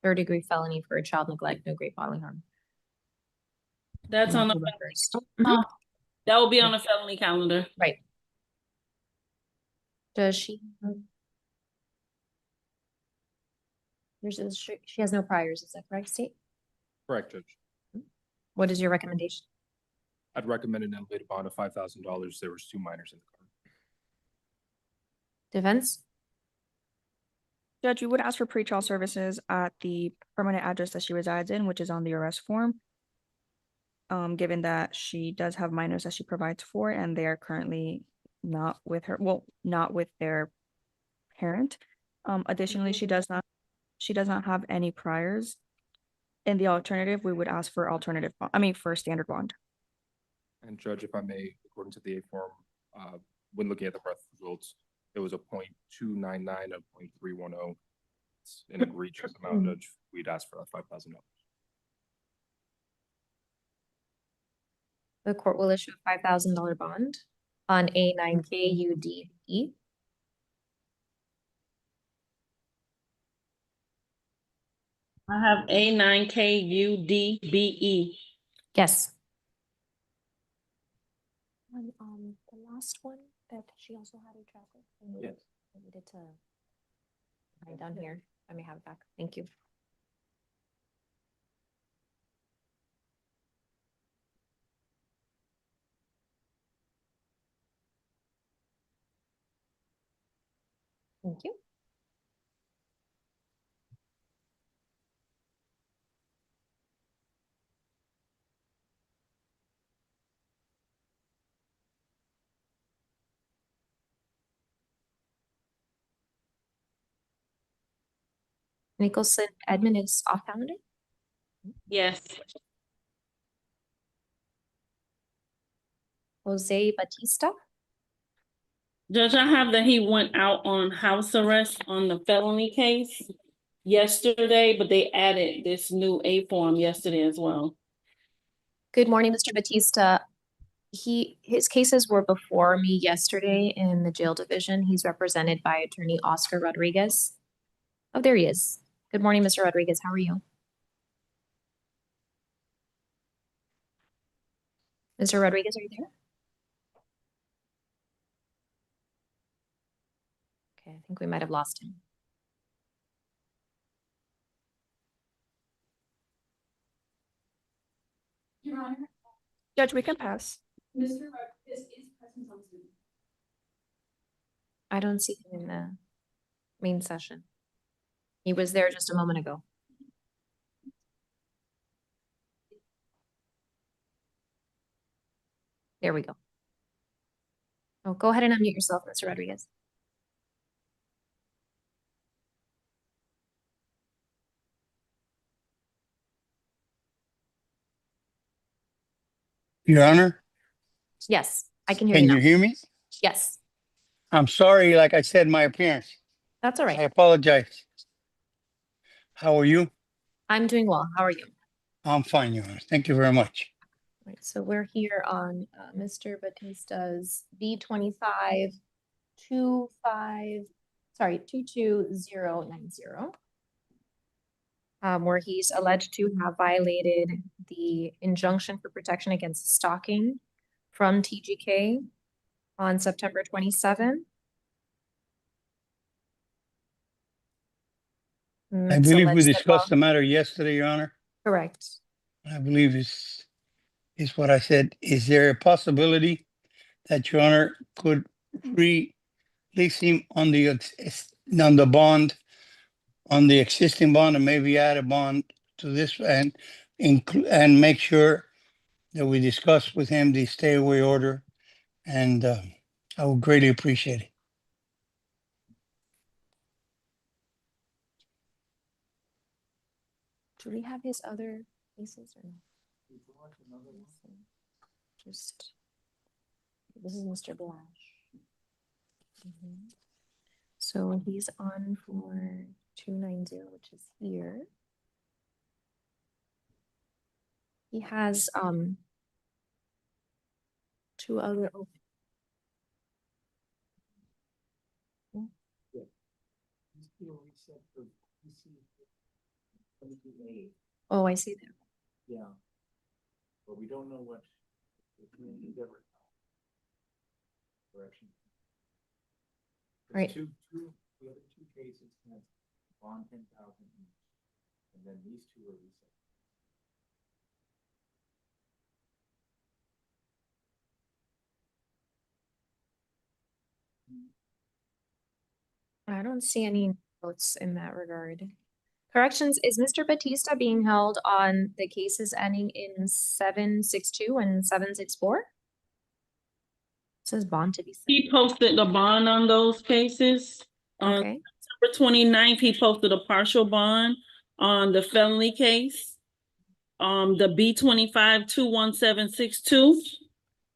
third-degree felony for child neglect, no great bodily harm. That's on the first. that will be on the felony calendar. Right. Does she? She has no priors, is that correct, State? correct, Judge. What is your recommendation? I'd recommend an elevated bond of $5,000. There was 2 minors in the car. Defense? Judge, we would ask for pretrial services at the permanent address that she resides in, which is on the arrest form. Given that she does have minors that she provides for, and they are currently not with her, well, not with their parent. Additionally, she does not have any priors. In the alternative, we would ask for for standard bond. And Judge, if I may, according to the A form, when looking at the breath results, it was a 0.299 of 0.310. It's an egregious amount of, we'd asked for $5,000. The court will issue a $5,000 bond on A9KUDE. I have A9KUDBE. Yes. The last one that she also had a traffic. Yes. I needed to write down here. I may have it back. Thank you. Thank you. Nicholson Edmund is off calendar. Yes. Jose Batista. Judge, I have that he went out on house arrest on the felony case yesterday, but they added this new A form yesterday as well. Good morning, Mr. Batista. His cases were before me yesterday in the jail division. He's represented by attorney Oscar Rodriguez. Oh, there he is. Good morning, Mr. Rodriguez. How are you? Mr. Rodriguez, are you there? Okay, I think we might have lost him. Your Honor. Judge, we can pass. Mr. Rodriguez is present on Zoom. I don't see him in the main session. He was there just a moment ago. There we go. Oh, go ahead and unmute yourself, Mr. Rodriguez. Your Honor, Yes, I can hear can you you now. hear me? Yes, I'm sorry, like I said, my appearance. that's all I right. apologize. How are you? I'm doing well. How are you? I'm fine, Your Honor. Thank you very much. Right, so we're here on Mr. Batista's B25 22090. Where he's alleged to have violated the injunction for protection against stalking from TGK on September 27. I believe we discussed the matter yesterday, Your Honor. Correct. I believe is what I said. Is there a possibility that Your Honor could release him on the bond, on the existing bond, and maybe add a bond to this and make sure that we discuss with him the stay away order, and I would greatly appreciate it. Do we have his other cases or no? Just, this is Mr. Blash. So he's on for 290, which is here. He has two other Oh, I see that. Yeah. But we don't know what correction. Right. The other two cases have bond 10,000 each, and then these two are reset. I don't see any notes in that regard. Corrections, is Mr. Batista being held on the cases ending in 762 and 764? It says bond to be set. He posted the bond on those cases. On Okay. September 29th, he posted a partial bond on the felony case. The B25-21762,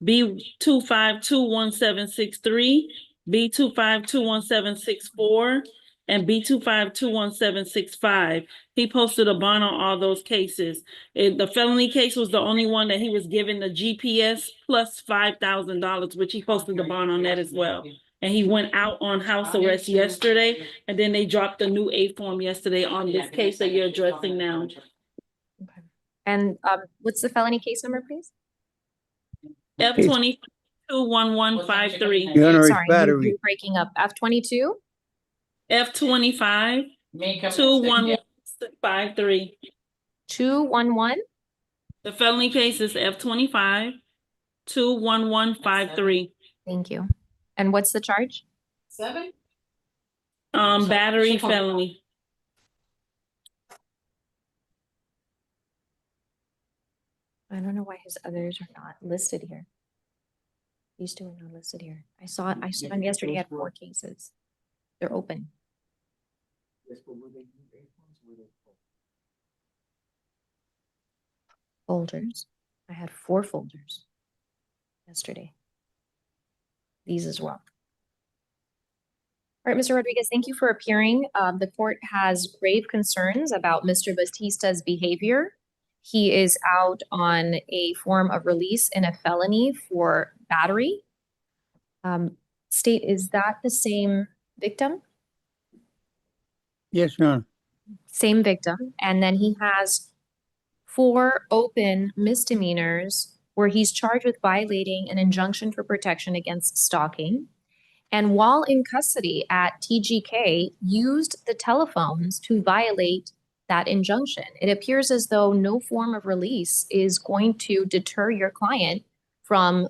B25-21763, B25-21764, and B25-21765. He posted a bond on all those cases. The felony case was the only one that he was given the GPS plus $5,000, which he posted the bond on that as well. And he went out on house arrest yesterday, and then they dropped the new A form yesterday on this case that you're addressing now. And what's the felony case number, please? F221153. Your Honor, it's Sorry, battery. you're breaking up. F22? F25-21153. 211? The felony case is F25-21153. Thank you. And what's the charge? 7? Battery felony. I don't know why his others are not listed here. These two are not listed here. I saw him yesterday, he had 4 cases. They're open. Folders. I had 4 folders yesterday. These as well. All right, Mr. Rodriguez, thank you for appearing. The court has grave concerns about Mr. Batista's behavior. He is out on a form of release in a felony for battery. State, is that the same victim? Yes, Your Honor. Same victim. And then he has 4 open misdemeanors where he's charged with violating an injunction for protection against stalking. And while in custody at TGK, used the telephones to violate that injunction. It appears as though no form of release is going to deter your client from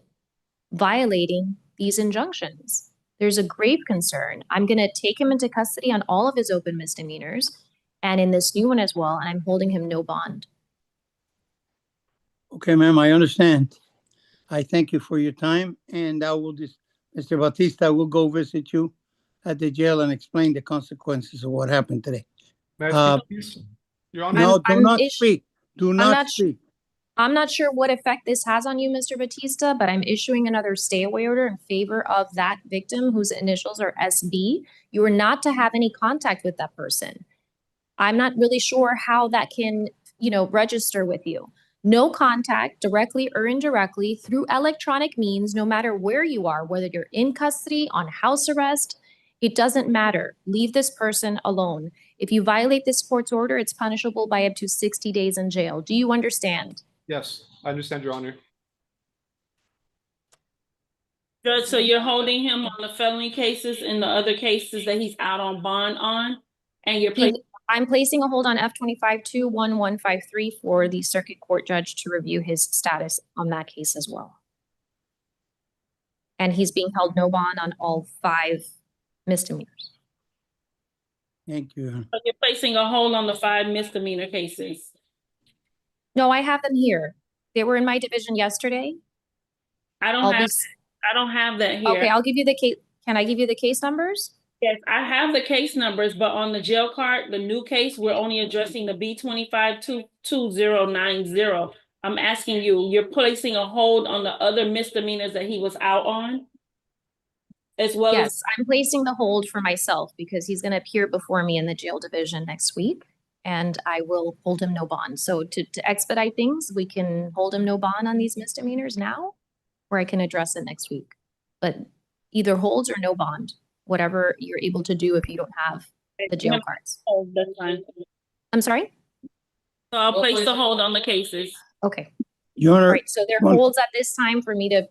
violating these injunctions. There's a grave concern. I'm going to take him into custody on all of his open misdemeanors and in this new one as well, and I'm holding him no bond. Okay, ma'am, I understand. I thank you for your time, and I will just, Mr. Batista, will go visit you at the jail and explain the consequences of what happened today. May I speak, please? Your Honor? No, do not speak. Do not speak. I'm not sure what effect this has on you, Mr. Batista, but I'm issuing another stay away order in favor of that victim whose initials are SB. You are not to have any contact with that person. I'm not really sure how that can, register with you. No contact, directly or indirectly, through electronic means, no matter where you are, whether you're in custody, on house arrest, it doesn't matter. Leave this person alone. If you violate this court's order, it's punishable by up to 60 days in jail. Do you understand? Yes, I understand, Your Honor. Judge, so you're holding him on the felony cases and the other cases that he's out on bond on? And I'm placing a hold on F25-21153 for the circuit court judge to review his status on that case as well. And he's being held no bond on all 5 misdemeanors. Thank you. So you're placing a hold on the 5 misdemeanor cases? No, I have them here. They were in my division yesterday. I don't have that here. Okay, I'll give you the case. Can I give you the case numbers? Yes, I have the case numbers, but on the jail card, the new case, we're only addressing the B25-22090. I'm asking you, you're placing a hold on the other misdemeanors that he was out on? As well as. Yes, I'm placing the hold for myself because he's going to appear before me in the jail division next week, and I will hold him no bond. So to expedite things, we can hold him no bond on these misdemeanors now, or I can address it next week. But either holds or no bond, whatever you're able to do if you don't have the jail cards. Oh, that's fine. I'm sorry? So I'll place the hold on the cases. Okay. Your Honor. All right, so there are holds at this time for me to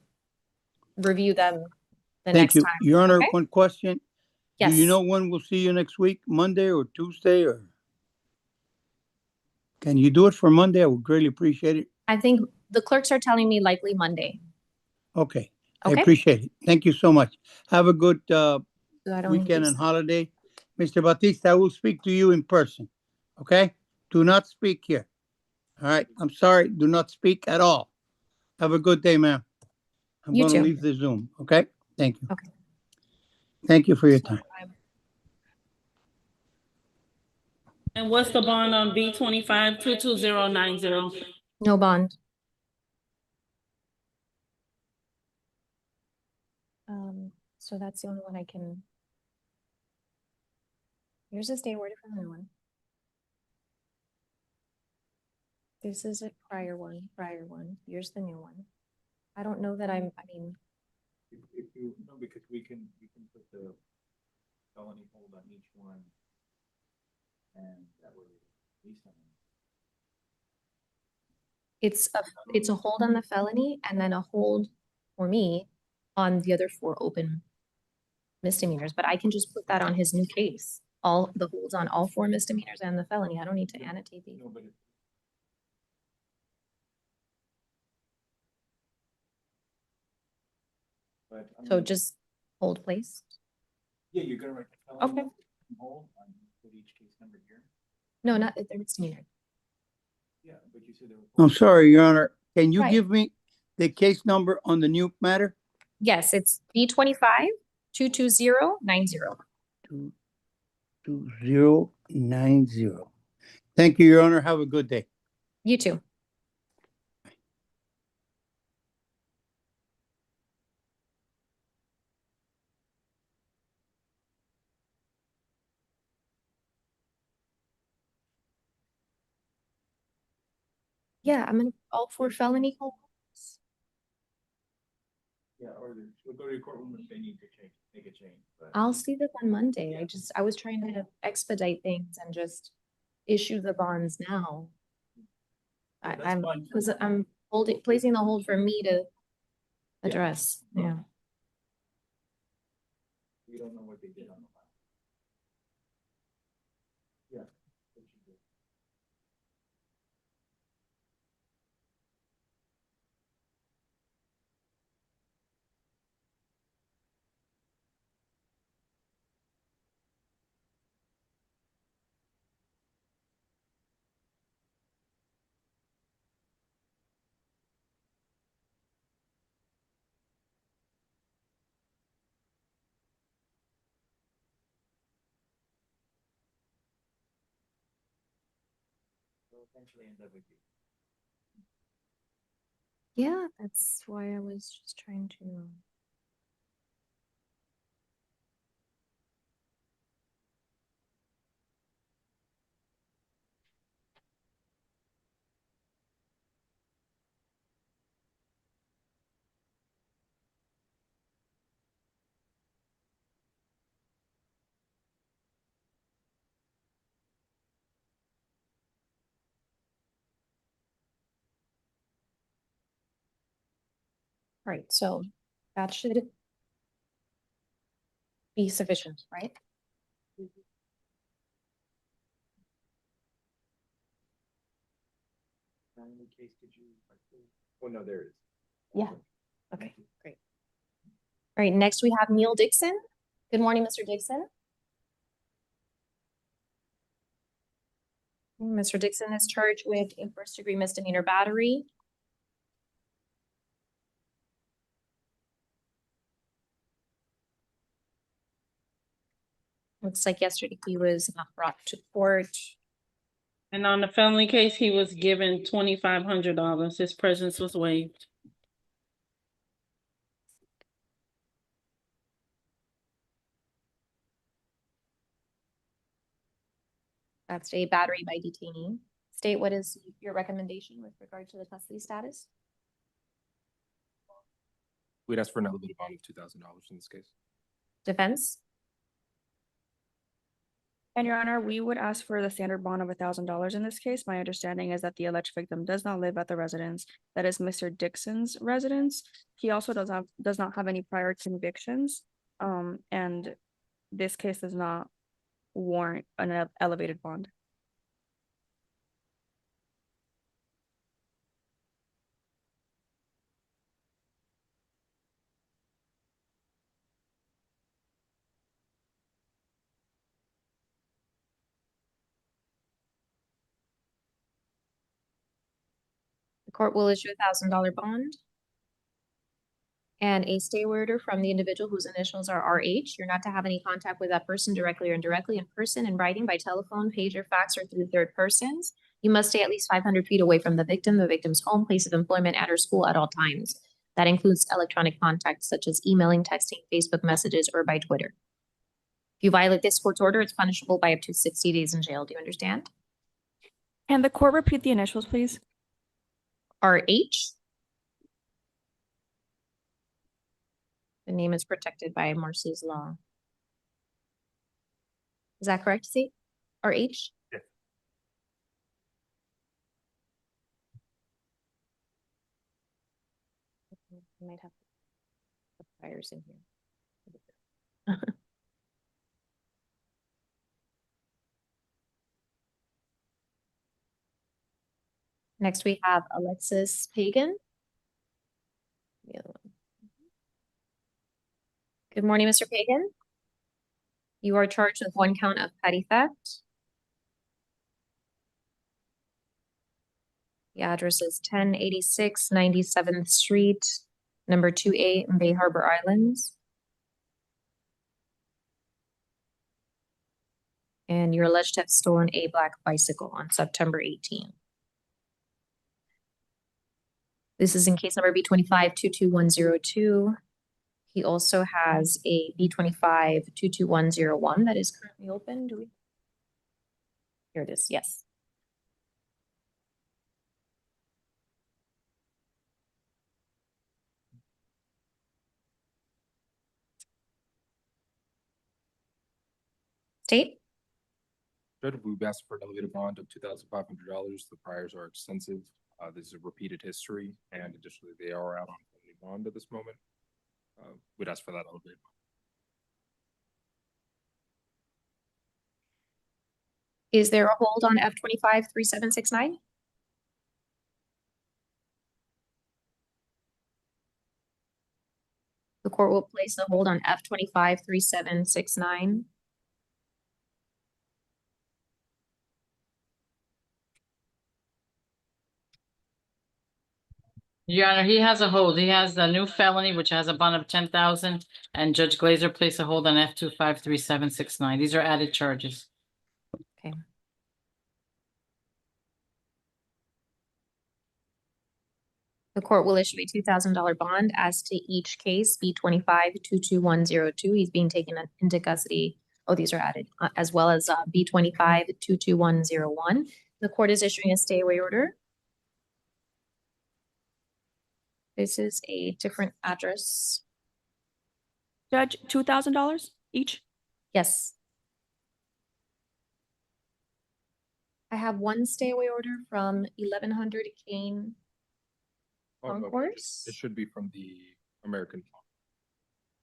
review them the next time. Thank you. Your Honor, okay? one question. Yes. Do you know when we'll see you next week? Monday or Tuesday? Or can you do it for Monday? I would greatly appreciate it. I think the clerks are telling me likely Monday. Okay. Okay. I appreciate it. Thank you so much. Have a good weekend and holiday. Mr. Batista, I will speak to you in person. Okay? Do not speak here. All right? I'm sorry. Do not speak at all. Have a good day, ma'am. I'm going to leave the Zoom. Okay? Thank you. Okay. Thank you for your time. And what's the bond on B25-22090? No bond. So that's the only one I can. Here's a stay order from the new one. This is a prior one. Here's the new one. I don't know that I mean, If you, no, because we can put the felony hold on each one. And that way, at least on. it's a hold on the felony and then a hold for me on the other 4 open misdemeanors, but I can just put that on his new case. All the holds on all 4 misdemeanors and the felony. I don't need to annotate these. No, but I So mean, just hold place. yeah, you're gonna write the felony. Okay. Hold on, put each case number here. No, not the misdemeanor. Yeah, but you said there were. I'm sorry, Your Honor. Can you Right. give me the case number on the new matter? Yes, it's B25-22090. 22090. Thank you, Your Honor. Have a good day. You too. Yeah, I'm gonna all 4 felony holds. Yeah, or we'll go to the courtroom if they need to make a change, but. I'll see them on Monday. I was trying to expedite things and just issue the bonds now. Yeah, that's I'm, fine. because I'm placing the hold for me to address, yeah. We don't know what they did on the file. Yeah. what you did. So eventually end up with you. Yeah, that's why I was just trying to. Right, so that should be sufficient, right? How many case did you? Oh, no, there it is. Yeah. Okay, great. All right, next we have Neil Dixon. Good morning, Mr. Dixon. Mr. Dixon is charged with a first-degree misdemeanor battery. Looks like yesterday he was not brought to court. And on the felony case, he was given $2,500. His presence was waived. That's a battery by detainee. State, what is your recommendation with regard to the custody status? We'd ask for an elevated bond of $2,000 in this case. Defense? And Your Honor, we would ask for the standard bond of $1,000 in this case. My understanding is that the alleged victim does not live at the residence. That is Mr. Dixon's residence. He also does not have any prior convictions. And this case does not warrant an elevated bond. The court will issue $1,000 bond and a stay order from the individual whose initials are RH. You're not to have any contact with that person directly or indirectly, in person, in writing, by telephone, pager, fax, or through third persons. You must stay at least 500 feet away from the victim's home, place of employment, and or school at all times. That includes electronic contacts such as emailing, texting, Facebook messages, or by Twitter. If you violate this court's order, it's punishable by up to 60 days in jail. Do you understand? Can the court repeat the initials, please? RH. The name is protected by Marcy's law. Is that correct, C? RH? Yes. I might have the priors in here. Next, we have Alexis Pagan. The other one. Good morning, Mr. Pagan. You are charged with 1 count of petty theft. The address is 1086 97th Street, number 2A in Bay Harbor Islands. And you're alleged to have stolen a black bicycle on September 18th. This is in case number B25-22102. He also has a B25-22101 that is currently open. Do we? Here it is, yes. State? Judge, we've asked for an elevated bond of $2,500. The priors are extensive. This is a repeated history, and additionally, they are out on felony bond at this moment. We'd ask for that elevated bond. Is there a hold on F25-3769? The court will place a hold on F25-3769. Your Honor, he has a hold. He has a new felony, which has a bond of 10,000, and Judge Glazer placed a hold on F25-3769. These are added charges. Okay. The court will issue a $2,000 bond as to each case, B25-22102. He's being taken into custody. Oh, these are added, as well as B25-22101. The court is issuing a stay away order. This is a different address. Judge, $2,000 each? Yes. I have one stay away order from 1100 Kane Oh, no, Concourse. it should be from the American.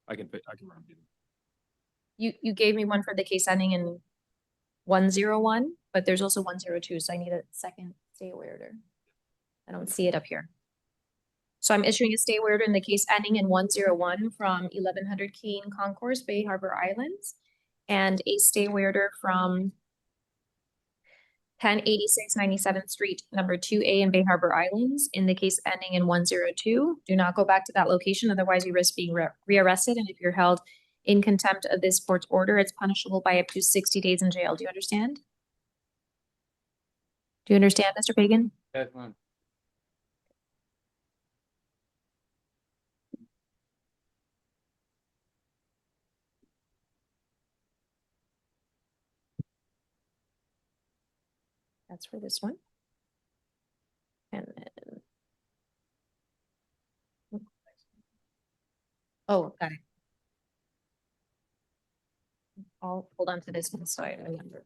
I can run it. You gave me one for the case ending in 101, but there's also 102, so I need a second stay away order. I don't see it up here. So I'm issuing a stay away order in the case ending in 101 from 1100 Kane Concourse, Bay Harbor Islands, and a stay away order from 1086 97th Street, number 2A in Bay Harbor Islands, in the case ending in 102. Do not go back to that location, otherwise you risk being rearrested, and if you're held in contempt of this court's order, it's punishable by up to 60 days in jail. Do you understand? Do you understand, Mr. Pagan? Yes, ma'am. That's for this one. And then. Oh, got it. I'll hold on to this one so I remember.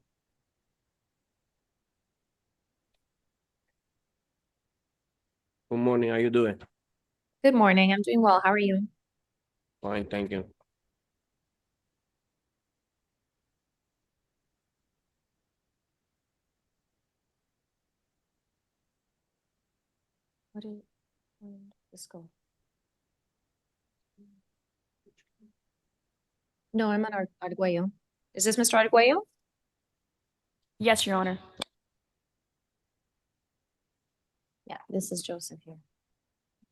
Good morning, how you doing? Good morning, I'm doing well. How are you? Fine, thank you. What did this go? No, I'm on Arguello. Is this Mr. Arguello? Yes, Your Honor. Yeah, this is Joseph here.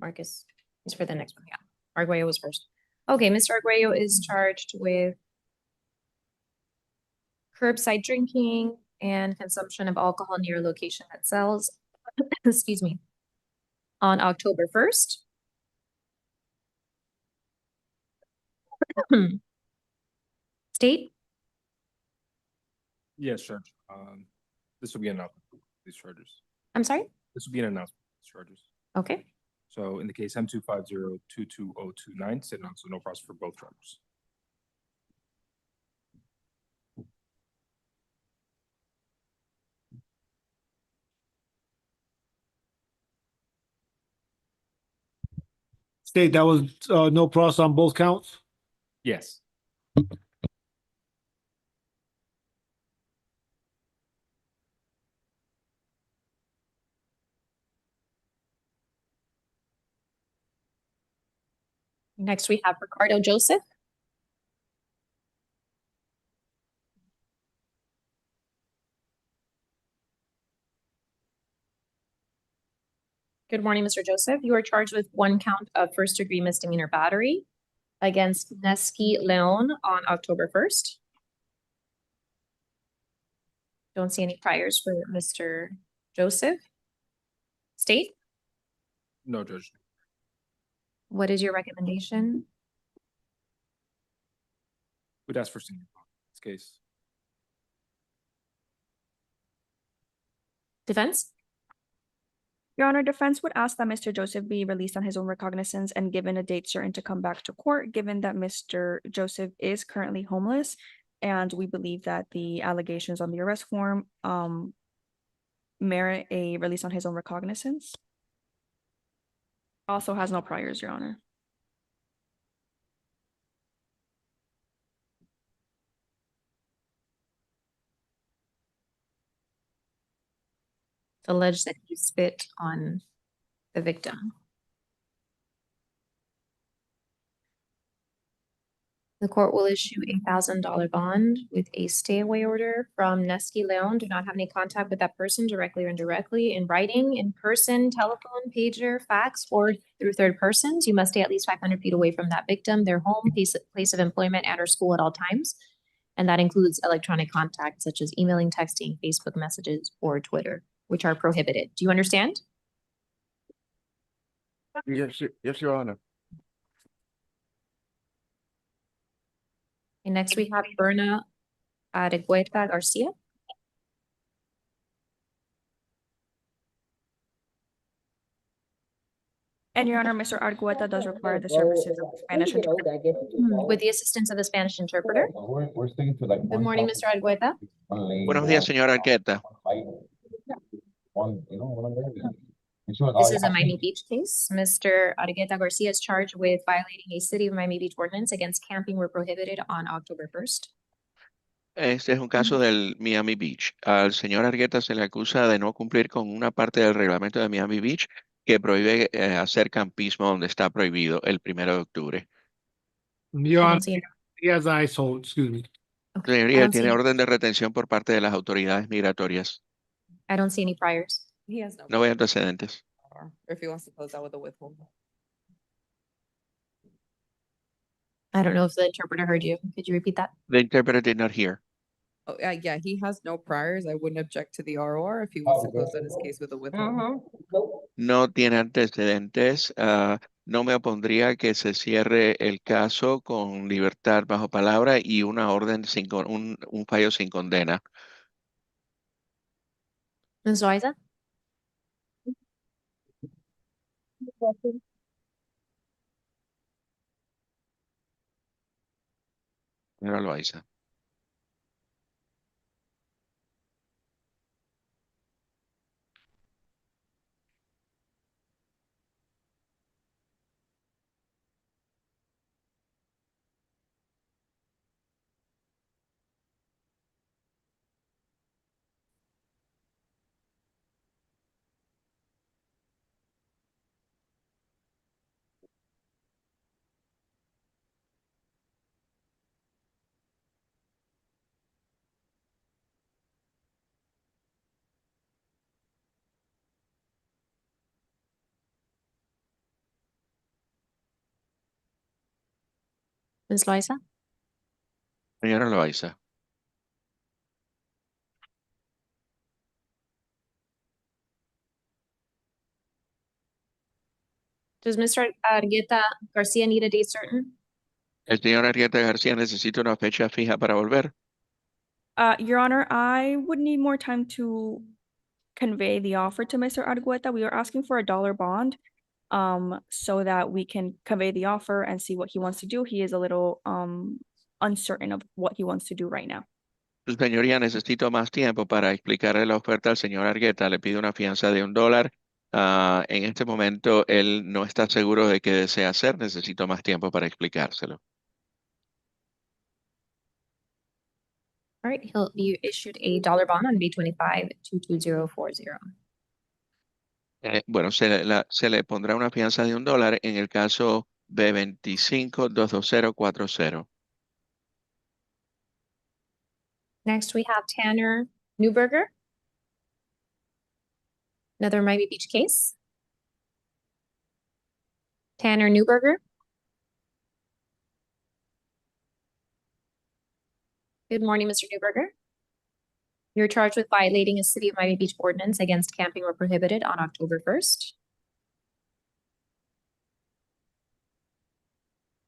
Marcus is for the next one. Yeah, Arguello was first. Okay, Mr. Arguello is charged with curbside drinking and consumption of alcohol near a location that sells, excuse me, on October 1st. State? Yes, Judge. This will be an announcement of these charges. I'm sorry? This will be an announcement of these charges. Okay. So in the case M250-22029, sit down, so no process for both charges. State that was no process on both counts. Yes. Next, we have Ricardo Joseph. Good morning, Mr. Joseph. You are charged with one count of first-degree misdemeanor battery against Nesky Leon on October 1st. Don't see any priors for Mr. Joseph. State, No, Judge. what is your recommendation? We'd ask for senior bond in this case. Defense? Your Honor, defense would ask that Mr. Joseph be released on his own recognizance and given a date certain to come back to court, given that Mr. Joseph is currently homeless. And we believe that the allegations on the arrest form merit a release on his own recognizance. Also has no priors, Your Honor. It's alleged that he spit on the victim. The court will issue $1,000 bond with a stay away order from Nesky Leon. Do not have any contact with that person directly or indirectly in writing, in person, telephone, pager, fax, or through third persons. You must stay at least 500 feet away from that victim, their home, place of employment, and or school at all times. And that includes electronic contact such as emailing, texting, Facebook messages, or Twitter, which are prohibited. Do you understand? Yes, Your Honor. And next we have Berna Aregueta Garcia. And Your Honor, Mr. Argueta does require the services of a Spanish interpreter. With the assistance of the Spanish interpreter. Good morning, Mr. Argueta. Buenos días, señora Arqueta. This is a Miami Beach case. Mr. Argueta Garcia is charged with violating a City of Miami Beach ordinance against camping where prohibited on October 1st. Este es un caso del Miami Beach. Al señor Argueta se le acusa de no cumplir con una parte del reglamento de Miami Beach que prohíbe hacer campismo donde está prohibido el 1 de octubre. Your Honor, he has ICE hold, excuse me. Señoría, tiene orden de retención por parte de las autoridades migratorias. I don't see any priors. He has no. No hay antecedentes. Or if he wants to close out with a withhold. I don't know if the interpreter heard you. Could you repeat that? The interpreter did not hear. Oh, yeah, he has no priors. I wouldn't object to the ROR if he wants to close out his case with a withhold. No tiene antecedentes. No me opondría que se cierre el caso con libertad bajo palabra y una orden sin un fallo sin condena. Ms. Loaiza? Señora Loaiza. Ms. Loaiza? Señora Loaiza. Does Mr. Argueta Garcia need a date certain? El señor Arrieta García necesita una fecha fija para volver. Your Honor, I would need more time to convey the offer to Mr. Argueta. We are asking for a dollar bond, so that we can convey the offer and see what he wants to do. He is a little, uncertain of what he wants to do right now. Su señoría, necesito más tiempo para explicarle la oferta al señor Argueta. Le pido una fianza de $1. En este momento, él no está seguro de qué desea hacer. Necesito más tiempo para explicárselo. All right, he'll be issued a dollar bond on B25 22040. Bueno, se le pondrá una fianza de $1 en el caso B25 22040. Next, we have Tanner Newberger. Another Miami Beach case. Tanner Newberger. Good morning, Mr. Newberger. You're charged with violating a City of Miami Beach ordinance against camping where prohibited on October 1st.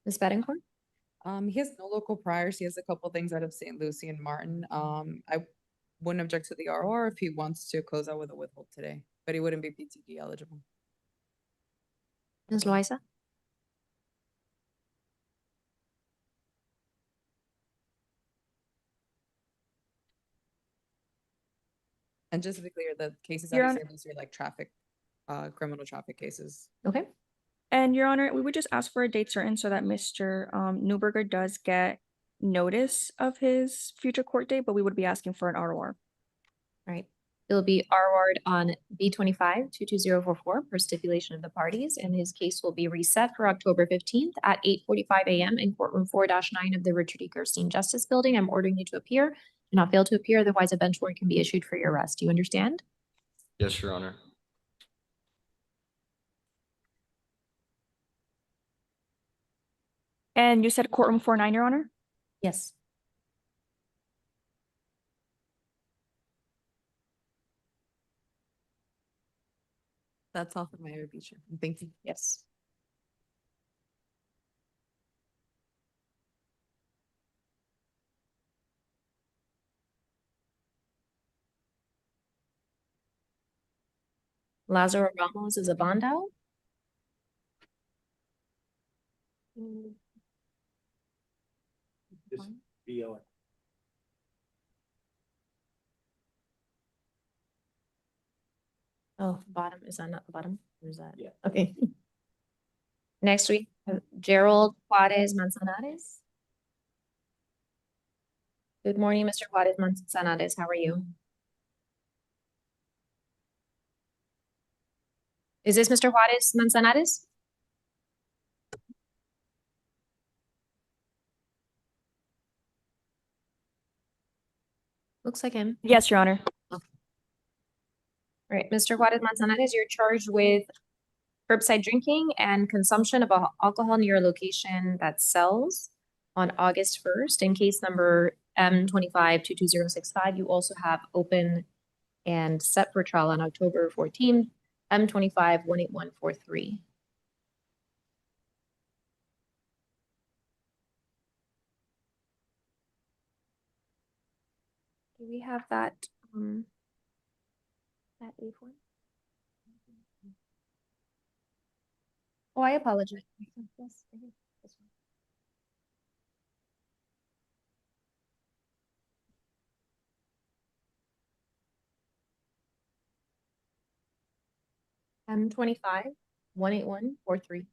Ms. Bettencourt? He has no local priors. He has a couple things out of St. Lucie and Martin. I wouldn't object to the ROR if he wants to close out with a withhold today, but he wouldn't be PTD eligible. Ms. Loaiza? And just to be clear, the cases Your out of Honor- St. Lucie are like traffic, criminal traffic cases. Okay. And Your Honor, we would just ask for a date certain so that Mr. Newberger does get notice of his future court date, but we would be asking for an ROR. Right. It'll be ROR'd on B25 22044 per stipulation of the parties, and his case will be reset for October 15th at 8:45 a.m. in courtroom 4-9 of the Richard E. Gerstein Justice Building. I'm ordering you to appear. Do not fail to appear, otherwise a bench warrant can be issued for your arrest. Do you understand? Yes, Your Honor. And you said courtroom 4-9, Your Honor? Yes. That's all for my beach. Thank you. Yes. Lazaro Ramos is a bond out. Oh, bottom, is that not the bottom? Or is that? Yeah. Okay. Next we have Gerald Juarez Manzanares. Good morning, Mr. Juarez Manzanares. How are you? Is this Mr. Juarez Manzanares? Looks like him. Yes, Your Honor. All right, Mr. Juarez Manzanares, you're charged with curbside drinking and consumption of alcohol near a location that sells on August 1st. In case number M25 22065, you also have open and set for trial on October 14th, M25 18143. Do we have that A4? Oh, I apologize. Yes, I think this one. M25 18143.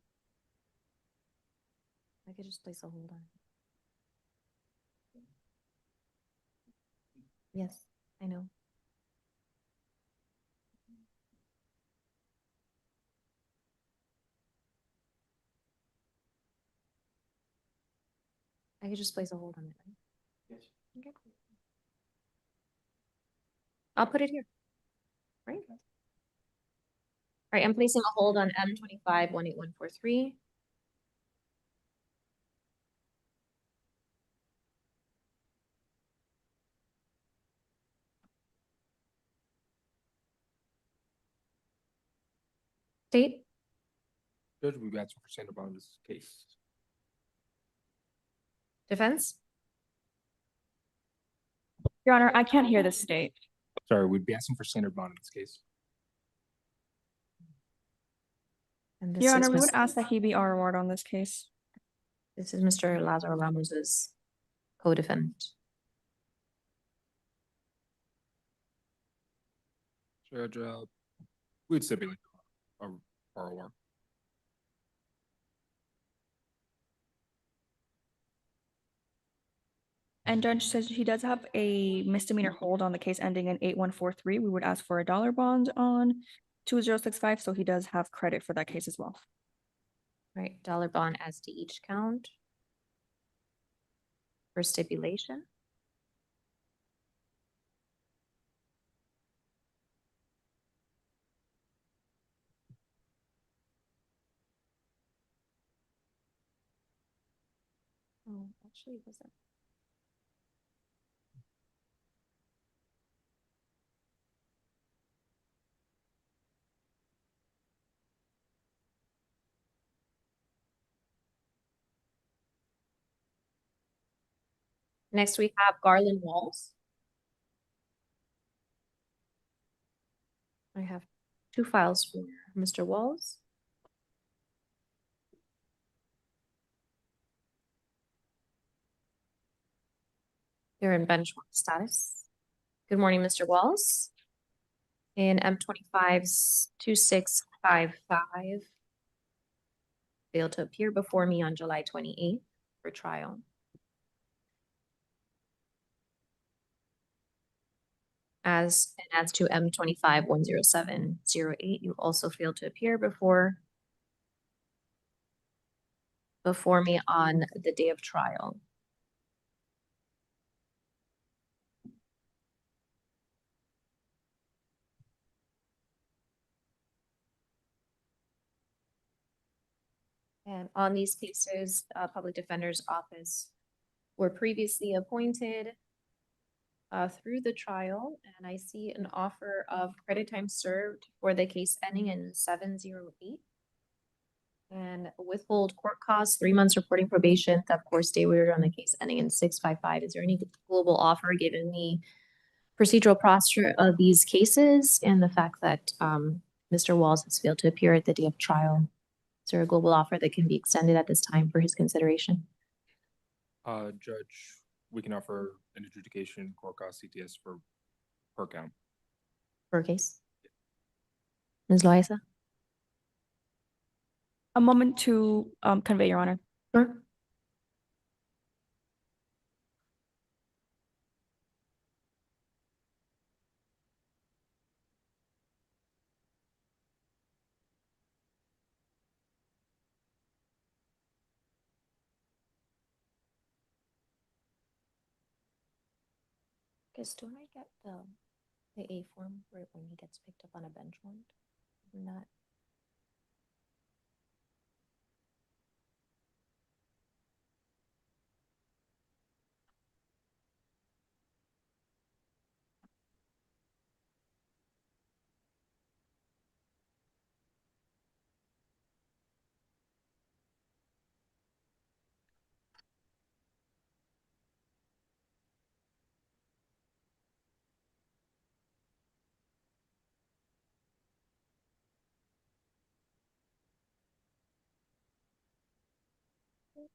I could just place a hold on. Yes, I know. I could just place a hold on it, right? Yes. Okay. I'll put it here. Right? All right, I'm placing a hold on M25 18143. Date? Judge, we've got to present about this case. Defense? Your Honor, I can't hear the state. Sorry, we'd be asking for standard bond in this case. And this Your is Honor, we would Mis- ask that he be ROR'd on this case. This is Mr. Lazaro Ramos's co-defendant. Judge, we'd stipulate a ROR. And Judge says he does have a misdemeanor hold on the case ending in 8143. We would ask for a dollar bond on 2065, so he does have credit for that case as well. Right, dollar bond as to each count. For stipulation. Oh, actually, was that? Next, we have Garland Walls. I have two files for Mr. Walls. They're in bench warrant status. Good morning, Mr. Walls. In M25's 2655. Failed to appear before me on July 28th for trial. As to M25-10708, you also failed to appear before me on the day of trial. And on these cases, Public Defender's Office were previously appointed through the trial, and I see an offer of credit time served for the case ending in 708. And withhold court costs, 3 months reporting probation, of course, stay order on the case ending in 655. Is there any global offer given the procedural posture of these cases and the fact that Mr. Walls has failed to appear at the day of trial? Is there a global offer that can be extended at this time for his consideration? Judge, we can offer an adjudication court cost CTS for per count. Per case? Ms. Loaiza? A moment to convey, Your Honor. Sure. Because don't I get the A form for it when he gets picked up on a bench warrant? Not.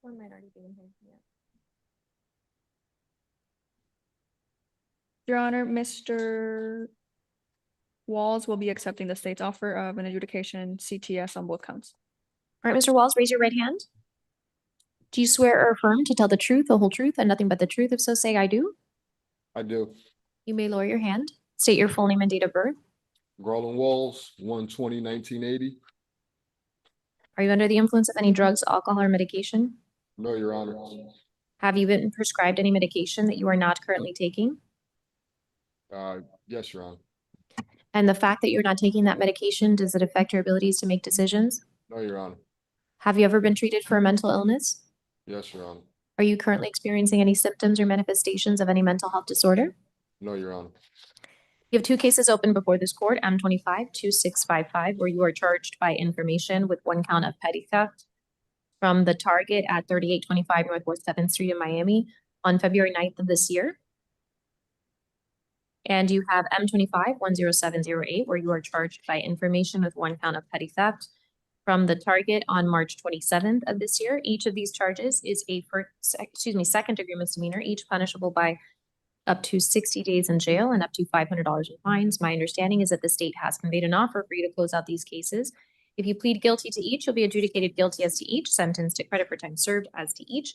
One might already be in here. Yeah. Your Honor, Mr. Walls will be accepting the state's offer of an adjudication CTS on both counts. All right, Mr. Walls, raise your right hand. Do you swear or affirm to tell the truth, the whole truth, and nothing but the truth? If so, say I do. I do. You may lower your hand. State your full name and date of birth. Garland Walls, 1/20/1980. Are you under the influence of any drugs, alcohol, or medication? No, Your Honor. Have you been prescribed any medication that you are not currently taking? Yes, Your Honor. And the fact that you're not taking that medication, does it affect your abilities to make decisions? No, Your Honor. Have you ever been treated for a mental illness? Yes, Your Honor. Are you currently experiencing any symptoms or manifestations of any mental health disorder? No, Your Honor. You have two cases open before this court, M25-2655, where you are charged by information with one count of petty theft from the Target at 3825 Northwest 7th Street in Miami on February 9th of this year. And you have M25-10708, where you are charged by information with 1 count of petty theft from the Target on March 27th of this year. Each of these charges is a second degree misdemeanor, each punishable by up to 60 days in jail and up to $500 in fines. My understanding is that the state has conveyed an offer for you to close out these cases. If you plead guilty to each, you'll be adjudicated guilty as to each, sentenced to credit for time served as to each,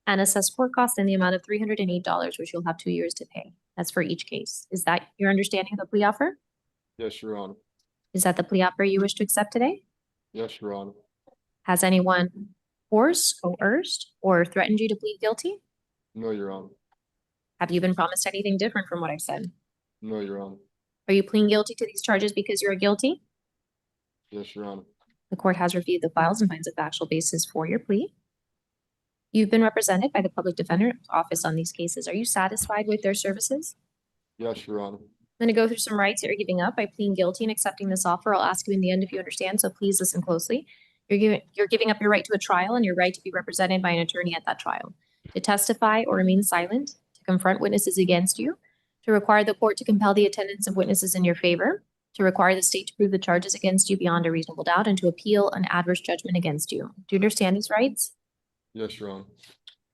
and assessed court costs in the amount of $308, which you'll have 2 years to pay. That's for each case. Is that your understanding of the plea offer? Yes, Your Honor. Is that the plea offer you wish to accept today? Yes, Your Honor. Has anyone forced, coerced, or threatened you to plead guilty? No, Your Honor. Have you been promised anything different from what I've said? No, Your Honor. Are you pleading guilty to these charges because you're guilty? Yes, Your Honor. The court has reviewed the files and finds a factual basis for your plea. You've been represented by the public defender's office on these cases. Are you satisfied with their services? Yes, Your Honor. I'm going to go through some rights that you're giving up by pleading guilty and accepting this offer. I'll ask you in the end if you understand, so please listen closely. You're giving up your right to a trial and your right to be represented by an attorney at that trial, to testify or remain silent, to confront witnesses against you, to require the court to compel the attendance of witnesses in your favor, to require the state to prove the charges against you beyond a reasonable doubt, and to appeal an adverse judgment against you. Do you understand these rights? Yes, Your Honor.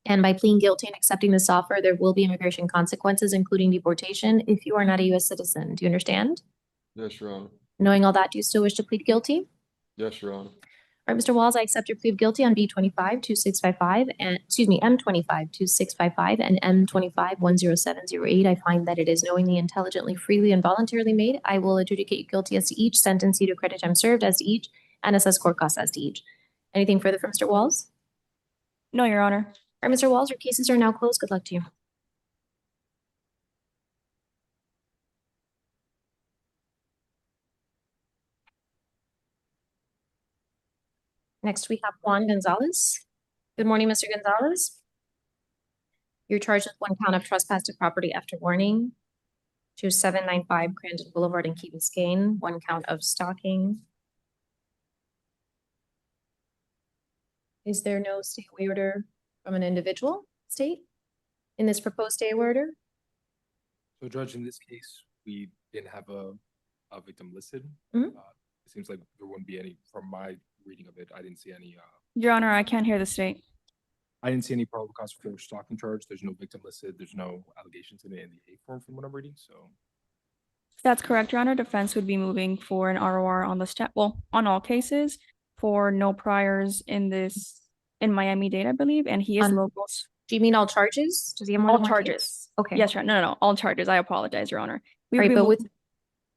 And by pleading guilty and accepting this offer, there will be immigration consequences, including deportation, if you are not a U.S. citizen. Do you understand? Yes, Your Honor. Knowing all that, do you still wish to plead guilty? Yes, Your Honor. All right, Mr. Walls, I accept your plea of guilty on M25-2655 and M25-10708. I find that it is knowingly, intelligently, freely, and voluntarily made. I will adjudicate you guilty as to each, sentence you to credit time served as to each, and assess court costs as to each. Anything further from Mr. Walls? No, Your Honor. All right, Mr. Walls, your cases are now closed. Good luck to you. Next, we have Juan Gonzalez. Good morning, Mr. Gonzalez. You're charged with 1 count of trespass to property after warning to 795 Crandon Boulevard in Key Biscayne, 1 count of stalking. Is there no stay away order from an individual state in this proposed stay away order? So Judge, in this case, we didn't have a victim listed. Mhm. It seems like there wouldn't be any, from my reading of it, I didn't see any, Your Honor, I can't hear the state. I didn't see any probable cause for stalking charge. There's no victim listed. There's no allegations in the A form from what I'm reading, so. That's correct, Your Honor. Defense would be moving for an ROR on the on all cases for no priors in Miami-Dade, I believe, and he is On- local. Do you mean all charges? Does he have more All than one case? charges. Okay. Yes, Your Honor. No, all charges. I apologize, Your Honor. We Right, would be but moving-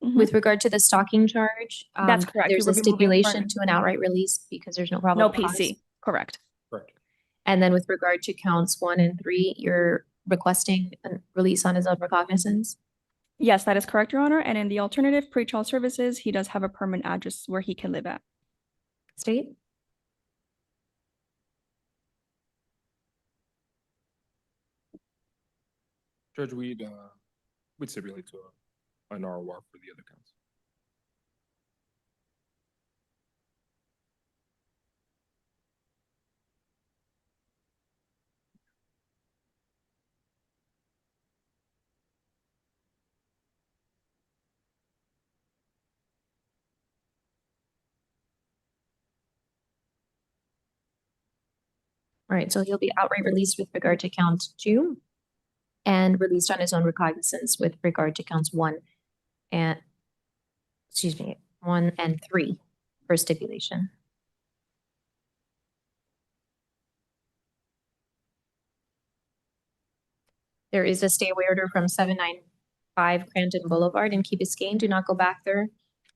Mhm. with regard to the stalking charge, That's correct. there's We a would be moving for stipulation to an outright release because there's no probable no cause. PC. Correct. Correct. And then with regard to counts 1 and 3, you're requesting a release on his own recognizance. Yes, that is correct, Your Honor. And in the alternative pretrial services, he does have a permanent address where he can live at. State? Judge, we'd stipulate to an ROR for the other counts. All right, so he'll be outright released with regard to count 2 and released on his own recognizance with regard to counts 1 and 3 for stipulation. There is a stay away order from 795 Cranton Boulevard in Key Biscayne. Do not go back there,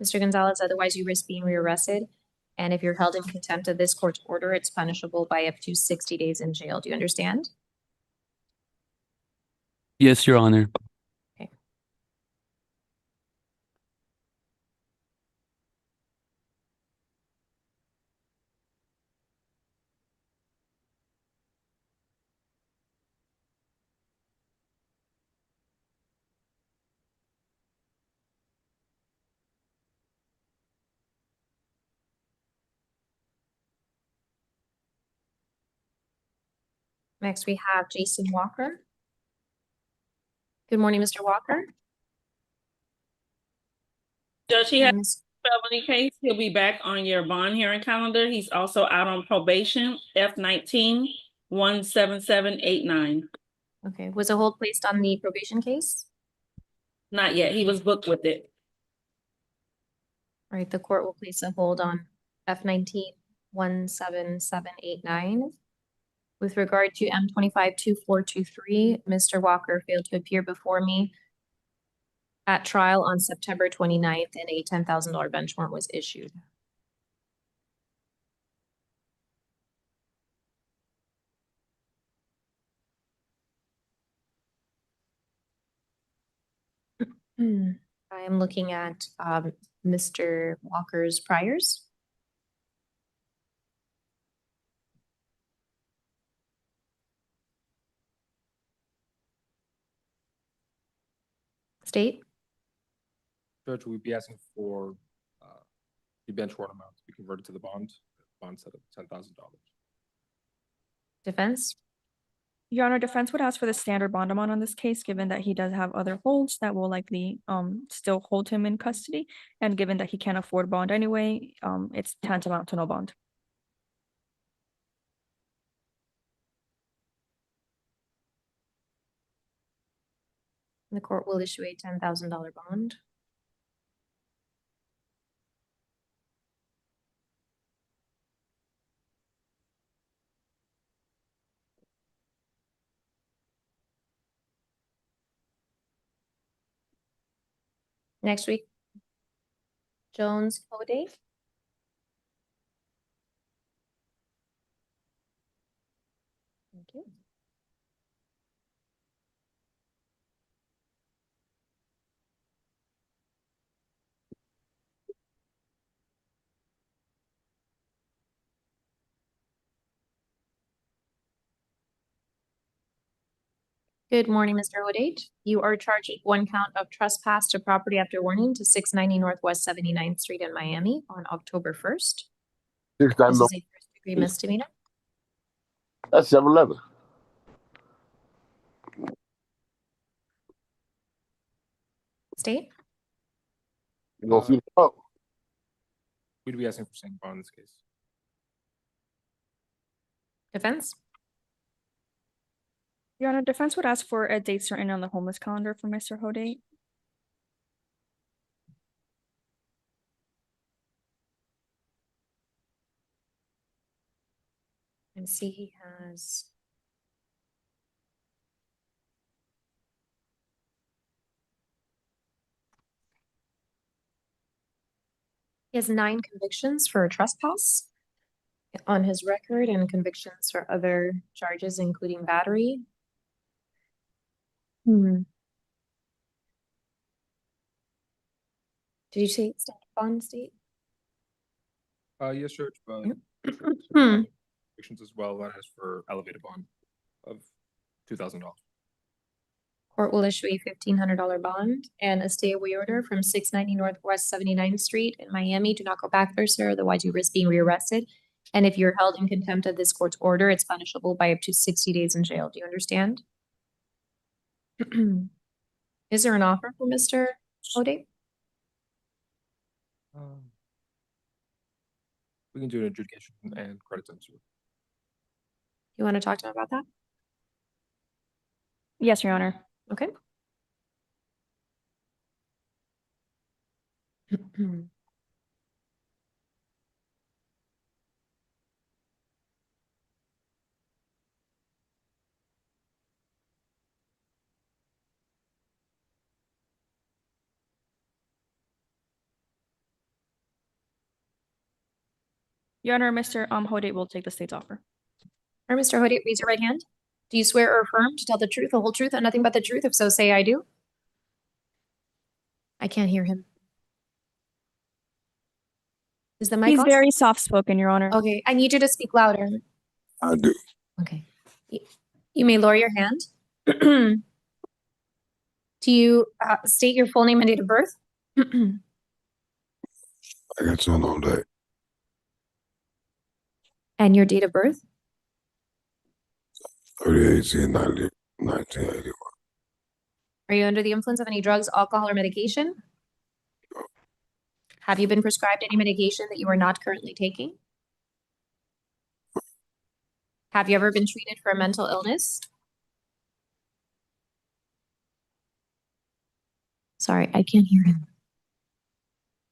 Mr. Gonzalez, otherwise you risk being rearrested. And if you're held in contempt of this court's order, it's punishable by up to 60 days in jail. Do you understand? Yes, Your Honor. Okay. Next, we have Jason Walker. Good morning, Mr. Walker. Judge, he has And a Ms. felony case. He'll be back on your bond hearing calendar. He's also out on probation, F19-17789. Okay, was a hold placed on the probation case? Not yet. He was booked with it. All right, the court will place a hold on F19-17789. With regard to M25-2423, Mr. Walker failed to appear before me at trial on September 29th, and a $10,000 bench warrant was issued. I am looking at Mr. Walker's priors. State, Judge, we'd be asking for the bench warrant amount to be converted to the bond set of $10,000. defense, Your Honor, defense would ask for the standard bond amount on this case, given that he does have other holds that will likely still hold him in custody. And given that he can't afford bond anyway, it's tantamount to no bond. the court will issue a $10,000 bond. Next week, Jones Holiday. Thank you. Good morning, Mr. Hodate. You are charged with one count of trespass to property after warning to 690 Northwest 79th Street in Miami on October 1st. This is a first-degree misdemeanor. That's 7-Eleven. State, You gonna feed it up? We'd be asking for same bond in this case. defense, Your Honor, defense would ask for a date certain on the homeless calendar for Mr. Hodate. and see he has. He has 9 convictions for trespass on his record and convictions for other charges, including battery. Did you say standard bond, State? Yes, Judge, but Hmm. convictions as well. That is for elevated bond of $2,000. Court will issue a $1,500 bond and a stay away order from 690 Northwest 79th Street in Miami. Do not go back there, sir, otherwise you risk being rearrested. And if you're held in contempt of this court's order, it's punishable by up to 60 days in jail. Do you understand? Is there an offer for Mr. Hodate? We can do an adjudication and credit censure. You want to talk to him about that? Yes, Your Honor. Okay. Your Honor, Mr. Hodate will take the state's offer. All right, Mr. Hodate, raise your right hand. Do you swear or affirm to tell the truth, the whole truth, and nothing but the truth? If so, say I do. I can't hear him. Is the mic He's on? very soft-spoken, Your Honor. Okay, I need you to speak louder. I do. Okay. You may lower your hand. Do you state your full name and date of birth? I got you all day. And your date of birth? 1981. Are you under the influence of any drugs, alcohol, or medication? Have you been prescribed any medication that you are not currently taking? Have you ever been treated for a mental illness? Sorry, I can't hear him.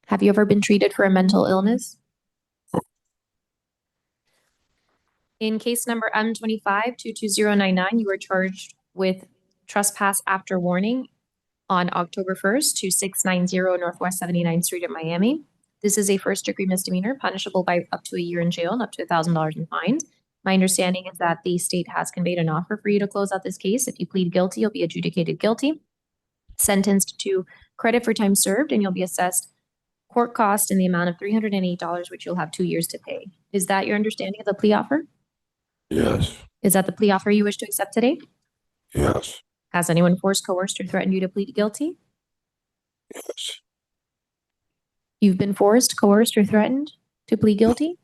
Have you ever been treated for a mental illness? In case number M25-22099, you were charged with trespass after warning on October 1st to 690 Northwest 79th Street in Miami. This is a first-degree misdemeanor punishable by up to a year in jail and up to $1,000 in fines. My understanding is that the state has conveyed an offer for you to close out this case. If you plead guilty, you'll be adjudicated guilty, sentenced to credit for time served, and you'll be assessed court cost in the amount of $308, which you'll have 2 years to pay. Is that your understanding of the plea offer? Yes. Is that the plea offer you wish to accept today? Yes. Has anyone forced, coerced, or threatened you to plead guilty? Yes. You've been forced, coerced, or threatened to plead guilty?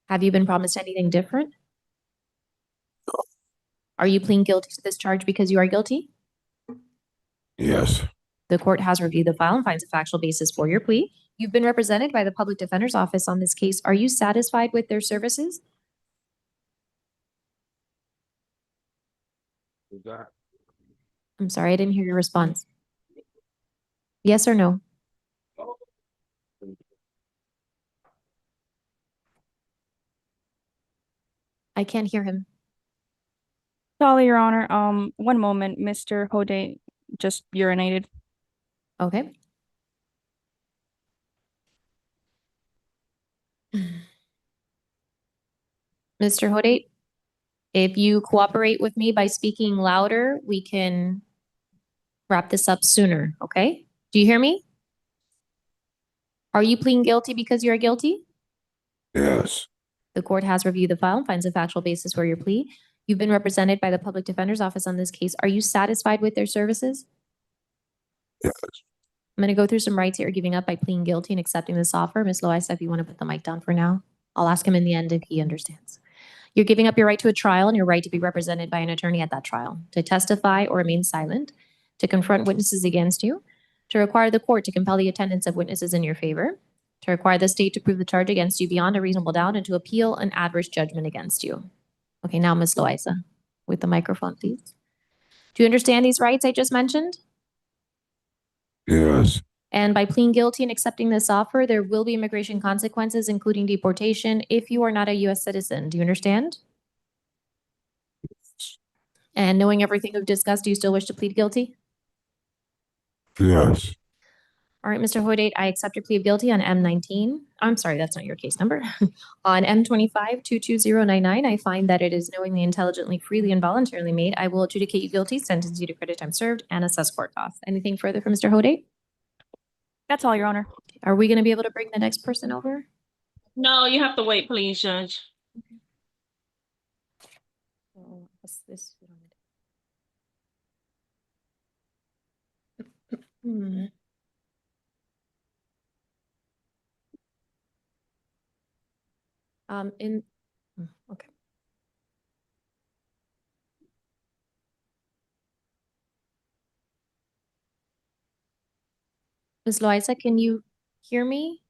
Have you been promised anything different? Are you pleading guilty to this charge because you are guilty? Yes. The court has reviewed the file and finds a factual basis for your plea. You've been represented by the Public Defender's Office on this case. Are you satisfied with their services? Who's that? I'm sorry, I didn't hear your response. Yes or no? I can't hear him. Sorry, Your Honor. One moment. Mr. Hode just urinated. Okay. Mr. Hode, if you cooperate with me by speaking louder, we can wrap this up sooner, okay? Do you hear me? Are you pleading guilty because you are guilty? Yes. The court has reviewed the file and finds a factual basis for your plea. You've been represented by the Public Defender's Office on this case. Are you satisfied with their services? Yes. I'm going to go through some rights that you're giving up by pleading guilty and accepting this offer. Ms. Loaiza, if you want to put the mic down for now, I'll ask him in the end if he understands. You're giving up your right to a trial and your right to be represented by an attorney at that trial, to testify or remain silent, to confront witnesses against you, to require the court to compel the attendance of witnesses in your favor, to require the state to prove the charge against you beyond a reasonable doubt, and to appeal an adverse judgment against you. Okay, now Ms. Loaiza, with the microphone, please. Do you understand these rights I just mentioned? Yes. And by pleading guilty and accepting this offer, there will be immigration consequences, including deportation, if you are not a U.S. citizen. Do you understand? And knowing everything we've discussed, do you still wish to plead guilty? Yes. All right, Mr. Hoydate, I accept your plea of guilty on M19. I'm sorry, that's not your case number. On M25-22099, I find that it is knowingly, intelligently, freely, and voluntarily made. I will adjudicate you guilty, sentence you to credit time served, and assess court costs. Anything further from Mr. Hoydate? That's all, Your Honor. Are we going to be able to bring the next person over? No, you have to wait, please, Judge. Oh, what's this? Okay. Ms. Loaiza, can you hear me?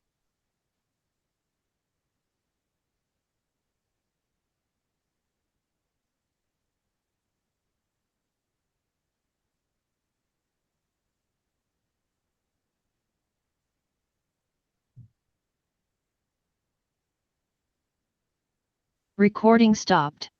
Recording stopped.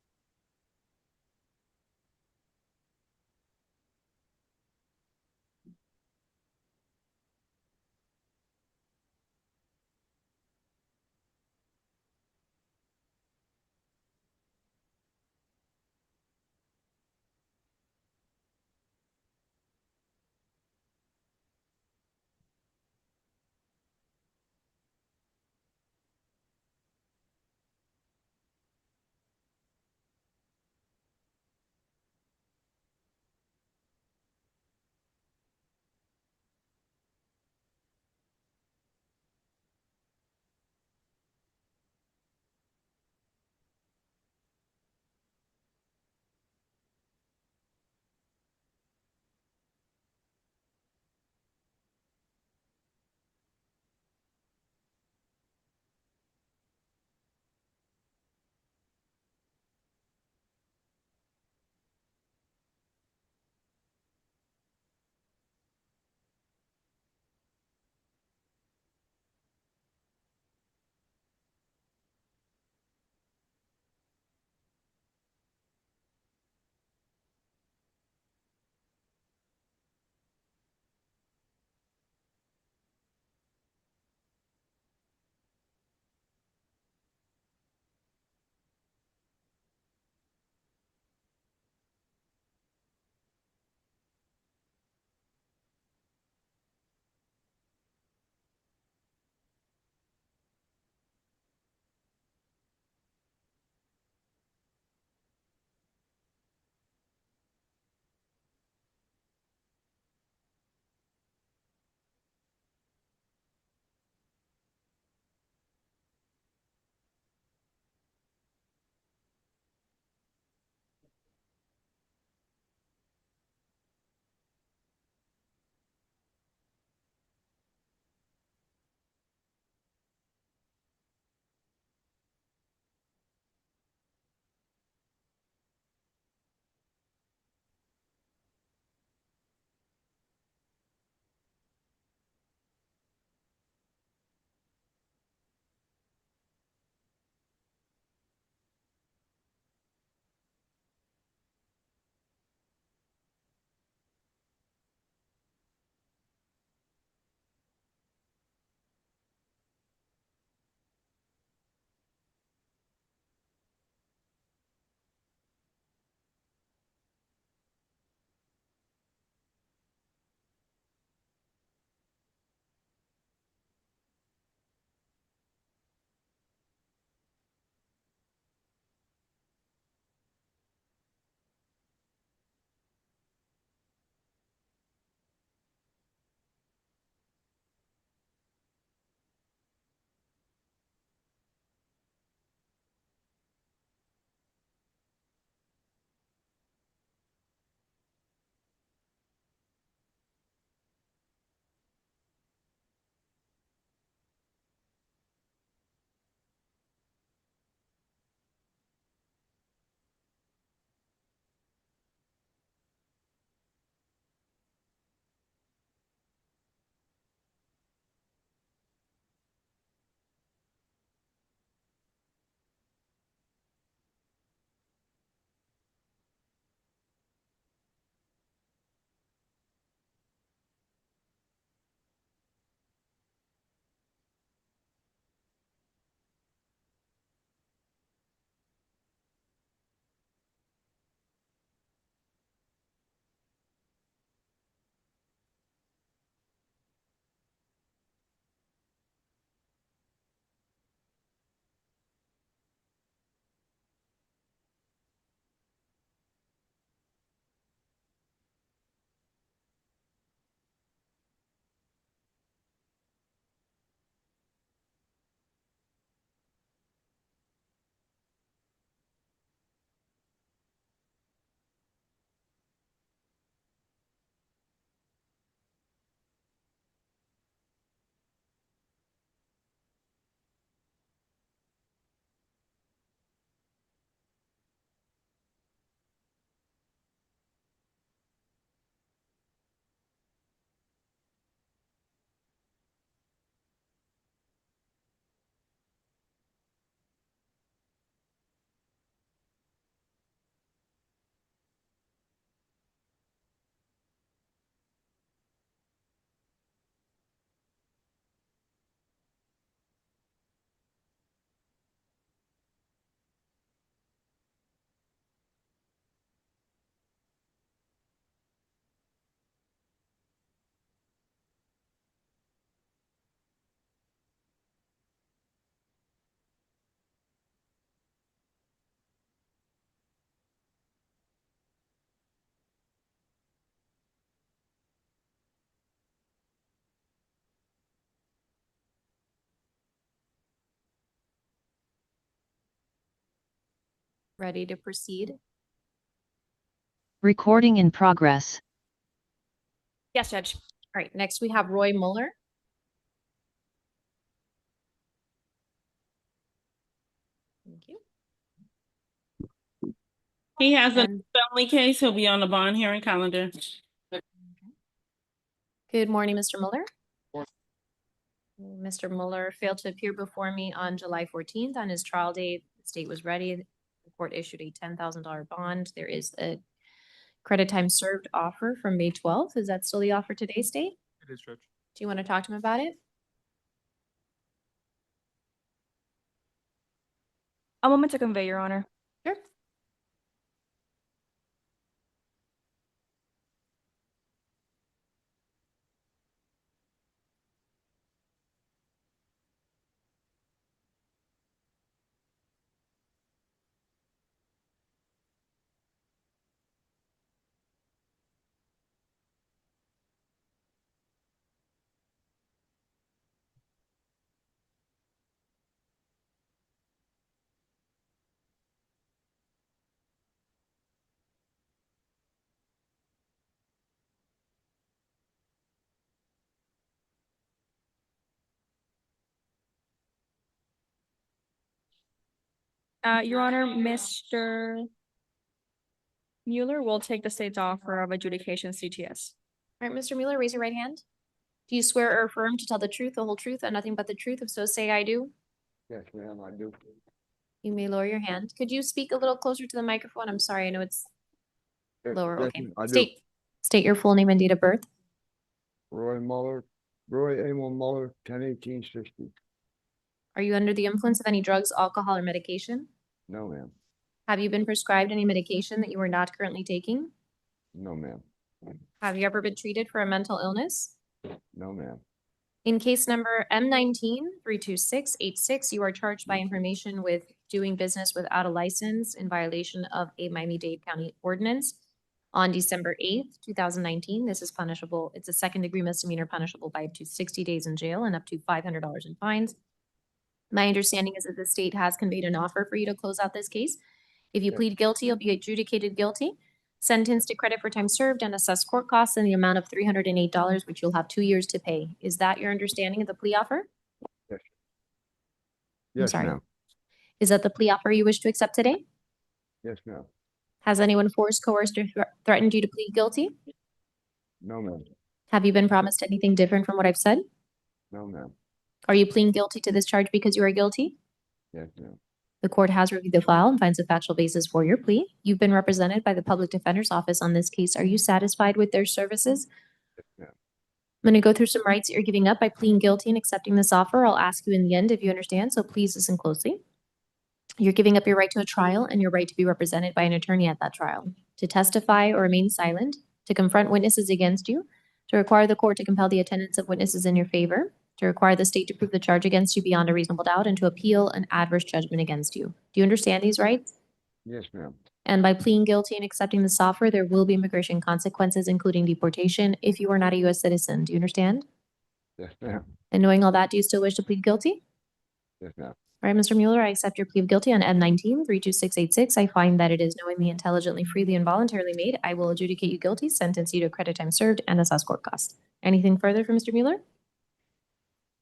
Ready to proceed? Recording in progress. Yes, Judge. All right, next we have Roy Muller. Thank you. He has a And- felony case. He'll be on the bond hearing calendar. Good morning, Mr. Muller. Mr. Muller failed to appear before me on July 14th. On his trial date, the state was ready. The court issued a $10,000 bond. There is a credit time served offer from May 12th. Is that still the offer today, state? It is, Judge. Do you want to talk to him about it? A moment to convey, Your Honor. Sure. Your Honor, Mr. Mueller will take the state's offer of adjudication CTS. All right, Mr. Mueller, raise your right hand. Do you swear or affirm to tell the truth, the whole truth, and nothing but the truth? If so, say I do. Yes, ma'am, I do. You may lower your hand. Could you speak a little closer to the microphone? I'm sorry, I know it's lower. Yes, Okay. ma'am, I do. State your full name and date of birth. Roy Muller, Roy Amon Muller, 10/18/60. Are you under the influence of any drugs, alcohol, or medication? No, ma'am. Have you been prescribed any medication that you are not currently taking? No, ma'am. Have you ever been treated for a mental illness? No, ma'am. In case number M19-32686, you are charged by information with doing business without a license in violation of a Miami-Dade County ordinance on December 8th, 2019. This is punishable. It's a second-degree misdemeanor punishable by up to 60 days in jail and up to $500 in fines. My understanding is that the state has conveyed an offer for you to close out this case. If you Yes. plead guilty, you'll be adjudicated guilty, sentenced to credit for time served, and assessed court costs in the amount of $308, which you'll have 2 years to pay. Is that your understanding of the plea offer? Yes. Yes, sorry. ma'am. Is that the plea offer you wish to accept today? Yes, ma'am. Has anyone forced, coerced, or threatened you to plead guilty? No, ma'am. Have you been promised anything different from what I've said? No, ma'am. Are you pleading guilty to this charge because you are guilty? Yes, ma'am. The court has reviewed the file and finds a factual basis for your plea. You've been represented by the Public Defender's Office on this case. Are you satisfied with their services? Yes, ma'am. I'm going to go through some rights that you're giving up by pleading guilty and accepting this offer. I'll ask you in the end if you understand, so please listen closely. You're giving up your right to a trial and your right to be represented by an attorney at that trial, to testify or remain silent, to confront witnesses against you, to require the court to compel the attendance of witnesses in your favor, to require the state to prove the charge against you beyond a reasonable doubt, and to appeal an adverse judgment against you. Do you understand these rights? Yes, ma'am. And by pleading guilty and accepting this offer, there will be immigration consequences, including deportation, if you are not a U.S. citizen. Do you understand? Yes, ma'am. And knowing all that, do you still wish to plead guilty? Yes, ma'am. All right, Mr. Mueller, I accept your plea of guilty on M19-32686. I find that it is knowingly, intelligently, freely, and voluntarily made. I will adjudicate you guilty, sentence you to credit time served, and assess court costs. Anything further from Mr. Mueller?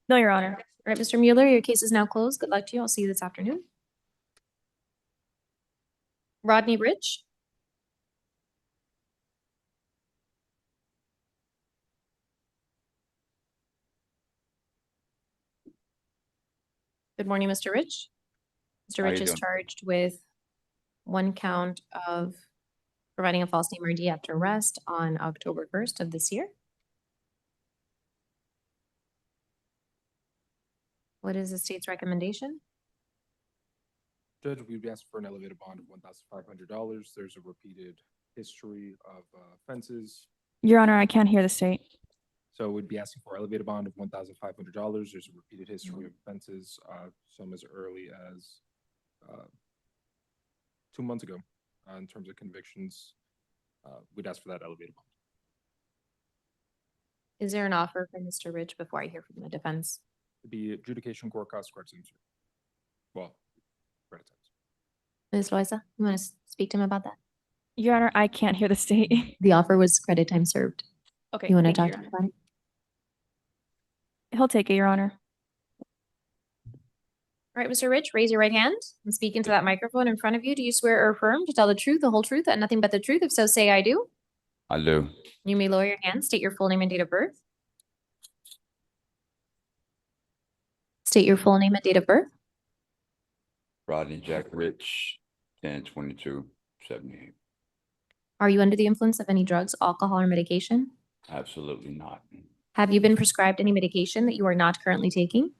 No, Your Honor. All right, Mr. Mueller, your case is now closed. Good luck to you. I'll see you this afternoon. Rodney Rich. Good morning, Mr. Rich. Mr. How Rich you is doing? charged with one count of providing a false name or ID after arrest on October 1st of this year. What is the state's recommendation? Judge, we'd be asking for an elevated bond of $1,500. There's a repeated history of offenses. Your Honor, I can't hear the state. So we'd be asking for an elevated bond of $1,500. There's a repeated history of offenses, some as early as 2 months ago. In terms of convictions, we'd ask for that elevated bond. Is there an offer for Mr. Rich before I hear from the defense? It'd be adjudication, court costs, credit times. Well, credit times. Ms. Loaiza, you want to speak to him about that? Your Honor, I can't hear the state. The offer was credit time served. Okay, You want to thank talk you, to Your him Honor. about it? He'll take it, Your Honor. All right, Mr. Rich, raise your right hand and speak into that microphone in front of you. Do you swear or affirm to tell the truth, the whole truth, and nothing but the truth? If so, say I do. I do. You may lower your hand, state your full name and date of birth. State your full name and date of birth. Rodney Jack Rich, 10/22/78. Are you under the influence of any drugs, alcohol, or medication? Absolutely not. Have you been prescribed any medication that you are not currently taking?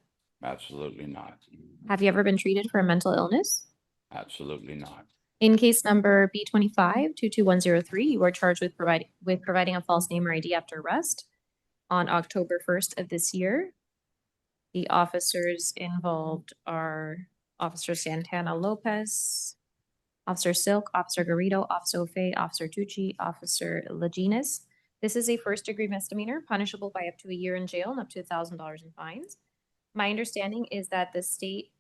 Absolutely not. Have you ever been treated for a mental illness? Absolutely not. In case number B25-22103, you are charged with providing a false name or ID after arrest on October 1st of this year. The officers involved are Officer Santana Lopez, Officer Silk, Officer Garrido, Officer Ofe, Officer Tucci, Officer Laginas. This is a first-degree misdemeanor, punishable by up to a year in jail and up to $1,000 in fines. My understanding is that the state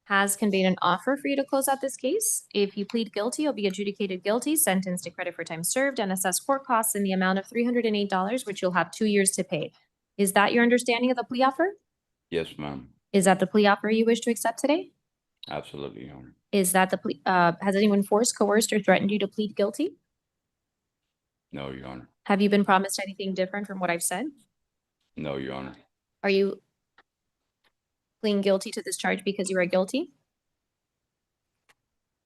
has conveyed an offer for you to close out this case. If you plead guilty, you'll be adjudicated guilty, sentenced to credit for time served, and assessed court costs in the amount of $308, which you'll have 2 years to pay. Is that your understanding of the plea offer? Yes, ma'am. Is that the plea offer you wish to accept today? Absolutely, Your Honor. Is that the plea, has anyone forced, coerced, or threatened you to plead guilty? No, Your Honor. Have you been promised anything different from what I've said? No, Your Honor. Are you pleading guilty to this charge because you are guilty?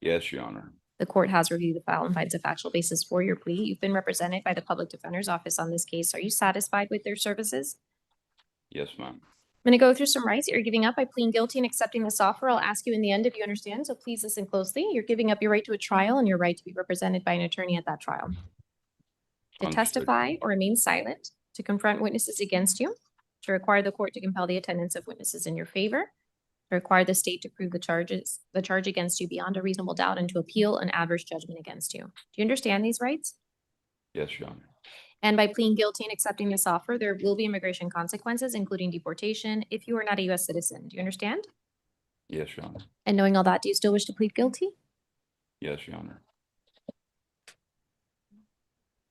Yes, Your Honor. The court has reviewed the file and finds a factual basis for your plea. You've been represented by the Public Defender's Office on this case. Are you satisfied with their services? Yes, ma'am. I'm going to go through some rights that you're giving up by pleading guilty and accepting this offer. I'll ask you in the end if you understand, so please listen closely. You're giving up your right to a trial and your right to be represented by an attorney at that trial. To Understood. testify or remain silent, to confront witnesses against you, to require the court to compel the attendance of witnesses in your favor, to require the state to prove the charge against you beyond a reasonable doubt, and to appeal an adverse judgment against you. Do you understand these rights? Yes, Your Honor. And by pleading guilty and accepting this offer, there will be immigration consequences, including deportation, if you are not a U.S. citizen. Do you understand? Yes, Your Honor. And knowing all that, do you still wish to plead guilty? Yes, Your Honor.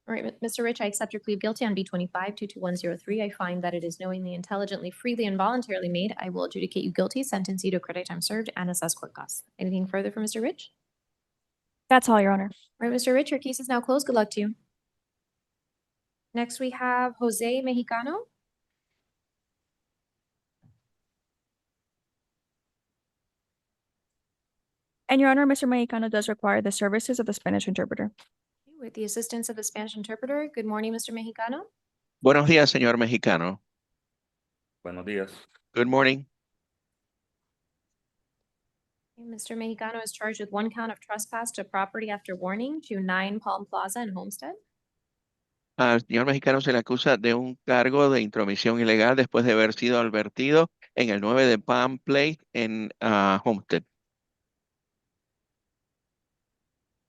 All right, Mr. Rich, I accept your plea of guilty on B25-22103. I find that it is knowingly, intelligently, freely, and voluntarily made. I will adjudicate you guilty, sentence you to credit time served, and assess court costs. Anything further from Mr. Rich? That's all, Your Honor. All right, Mr. Rich, your case is now closed. Good luck to you. Next, we have Jose Mexicano. And Your Honor, Mr. Mexicano does require the services of the Spanish interpreter. With the assistance of the Spanish interpreter. Good morning, Mr. Mexicano. Buenos días, señor mexicano. Buenos días. Good morning. Mr. Mexicano is charged with 1 count of trespass to property after warning to 9 Palm Plaza in Homestead. Al señor mexicano se le acusa de un cargo de intromisión ilegal después de haber sido advertido en el 9 de Palm Place en Homestead.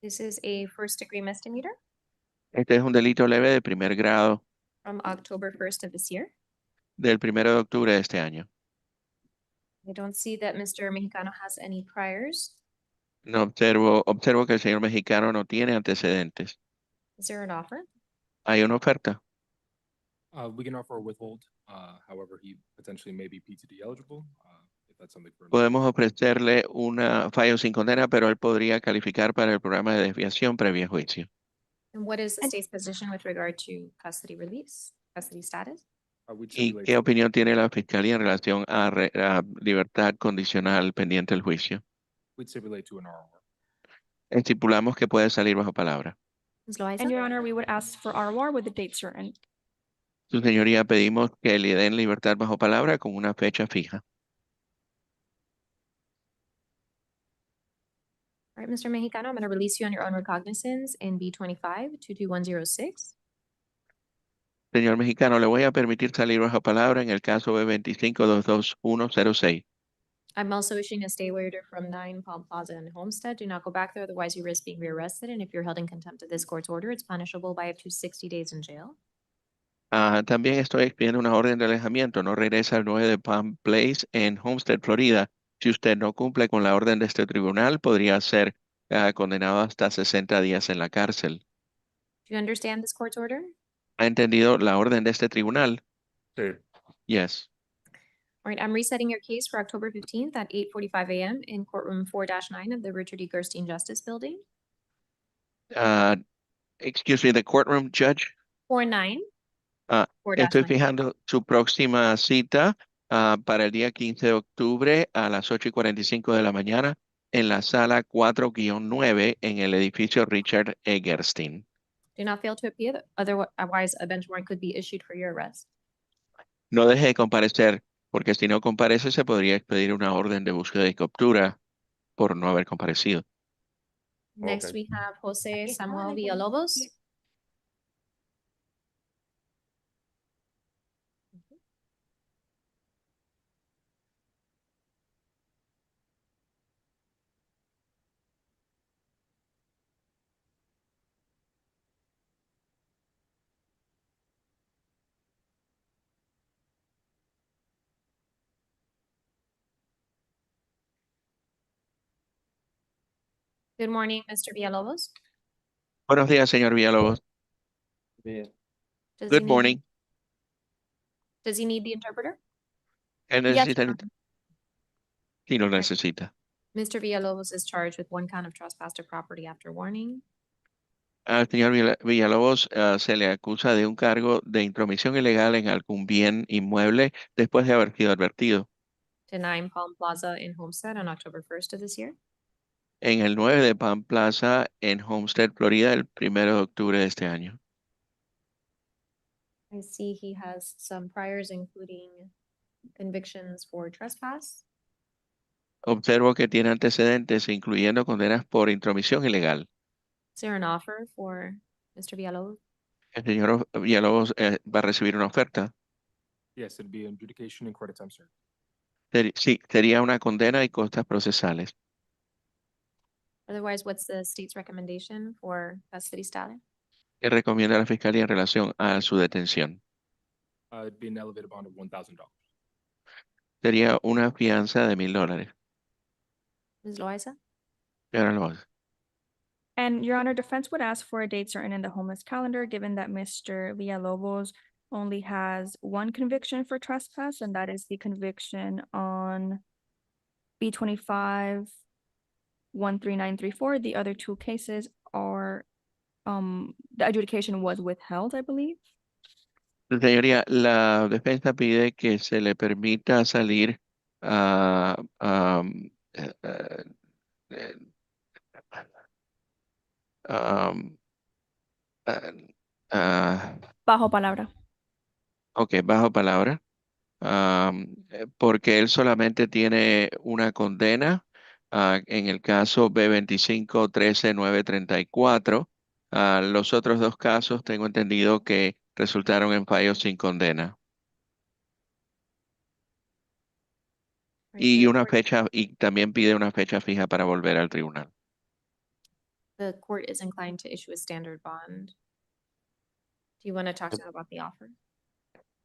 This is a first-degree misdemeanor Este es un delito leve de primer grado from October 1st of this year. del 1 de octubre de este año. I don't see that Mr. Mexicano has any priors. No observo que el señor mexicano no tiene antecedentes. Is there an offer? Hay una oferta. We can offer a withhold. However, he potentially may be PTD eligible. If that's something for Podemos ofrecerle una fallo sin condena, pero él podría calificar para el programa de desviación previo juicio. And what is the state's position with regard to custody release, custody status? ¿Y qué opinión tiene la fiscalía en relación a libertad condicional pendiente del juicio? We'd stipulate to an ROR. Estipulamos que puede salir bajo palabra. And Your Honor, we would ask for ROR with the date certain. Su señoría, pedimos que le den libertad bajo palabra con una fecha fija. All right, Mr. Mexicano, I'm going to release you on your own recognizance in B25-22106. Señor mexicano, le voy a permitir salir bajo palabra en el caso B25-22106. I'm also issuing a stay order from 9 Palm Plaza in Homestead. Do not go back there, otherwise you risk being rearrested. And if you're held in contempt of this court's order, it's punishable by up to 60 days in jail. También estoy expidiendo una orden de alejamiento. No regresa al 9 de Palm Place en Homestead, Florida, Si usted no cumple con la orden de este tribunal, podría ser condenado hasta 60 días en la cárcel. Do you understand this court's order? ¿Ha entendido la orden de este tribunal? Sí. Yes. All right, I'm resetting your case for October 15th at 8:45 a.m. in courtroom 4-9 of the Richard E. Gerstein Justice Building. Excuse me, the courtroom judge. 4-9. Ah, 4-9. estoy fijando su próxima cita para el día 15 de octubre a las 8:45 de la mañana en la sala 4-9 en el edificio Richard E. Gerstein. Do not fail to appear, otherwise a bench warrant could be issued for your arrest. No deje de comparecer, porque si no comparece se podría expedir una orden de búsqueda y captura por no haber comparecido. Next, we have Jose Samuel Villalobos. Good morning, Mr. Villalobos. Buenos días, señor Villalobos. Does he Good need- morning. Does he need the interpreter? ¿Qué necesita? Sí, lo necesita. Mr. Villalobos is charged with one count of trespass to property after warning. Al señor Villalobos se le acusa de un cargo de intromisión ilegal en algún bien inmueble después de haber sido advertido. To 9 Palm Plaza in Homestead on October 1st of this year. En el 9 de Palm Plaza en Homestead, Florida, el 1 de octubre de este año. I see he has some priors, including convictions for trespass. Observo que tiene antecedentes, incluyendo condenas por intromisión ilegal. Is there an offer for Mr. Villalobos? El señor Villalobos va a recibir una oferta. Yes, it'd be an adjudication and credit time served. Sí, sería una condena y costas procesales. Otherwise, what's the state's recommendation for custody status? ¿Qué recomienda la Fiscalía en relación a su detención? It'd be an elevated bond of $1,000. Sería una fianza de $1,000. Ms. Loaiza? Señora Loaiza. And Your Honor, defense would ask for a date certain in the homeless calendar, given that Mr. Villalobos only has one conviction for trespass, and that is the conviction on B25 13934. The other two cases are, the adjudication was withheld, I believe. Señoría, la defensa pide que se le permita salir a Bajo palabra. ok, bajo palabra, porque él solamente tiene una condena en el caso B25 13934. Los otros dos casos tengo entendido que resultaron en fallos sin condena. Y una fecha, y también pide una fecha fija para volver al tribunal. The court is inclined to issue a standard bond. Do you want to talk to him about the offer?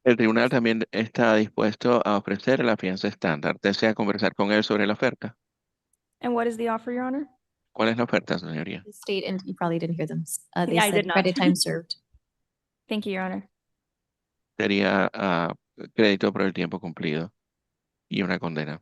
El tribunal también está dispuesto a ofrecer la fianza estándar. ¿Desea conversar con él sobre la oferta? And what is the offer, Your Honor? ¿Cuál es la oferta, señoría? The state, and you probably didn't hear them. They Yeah, I said did not. credit time served. Thank you, Your Honor. Sería crédito por el tiempo cumplido y una condena.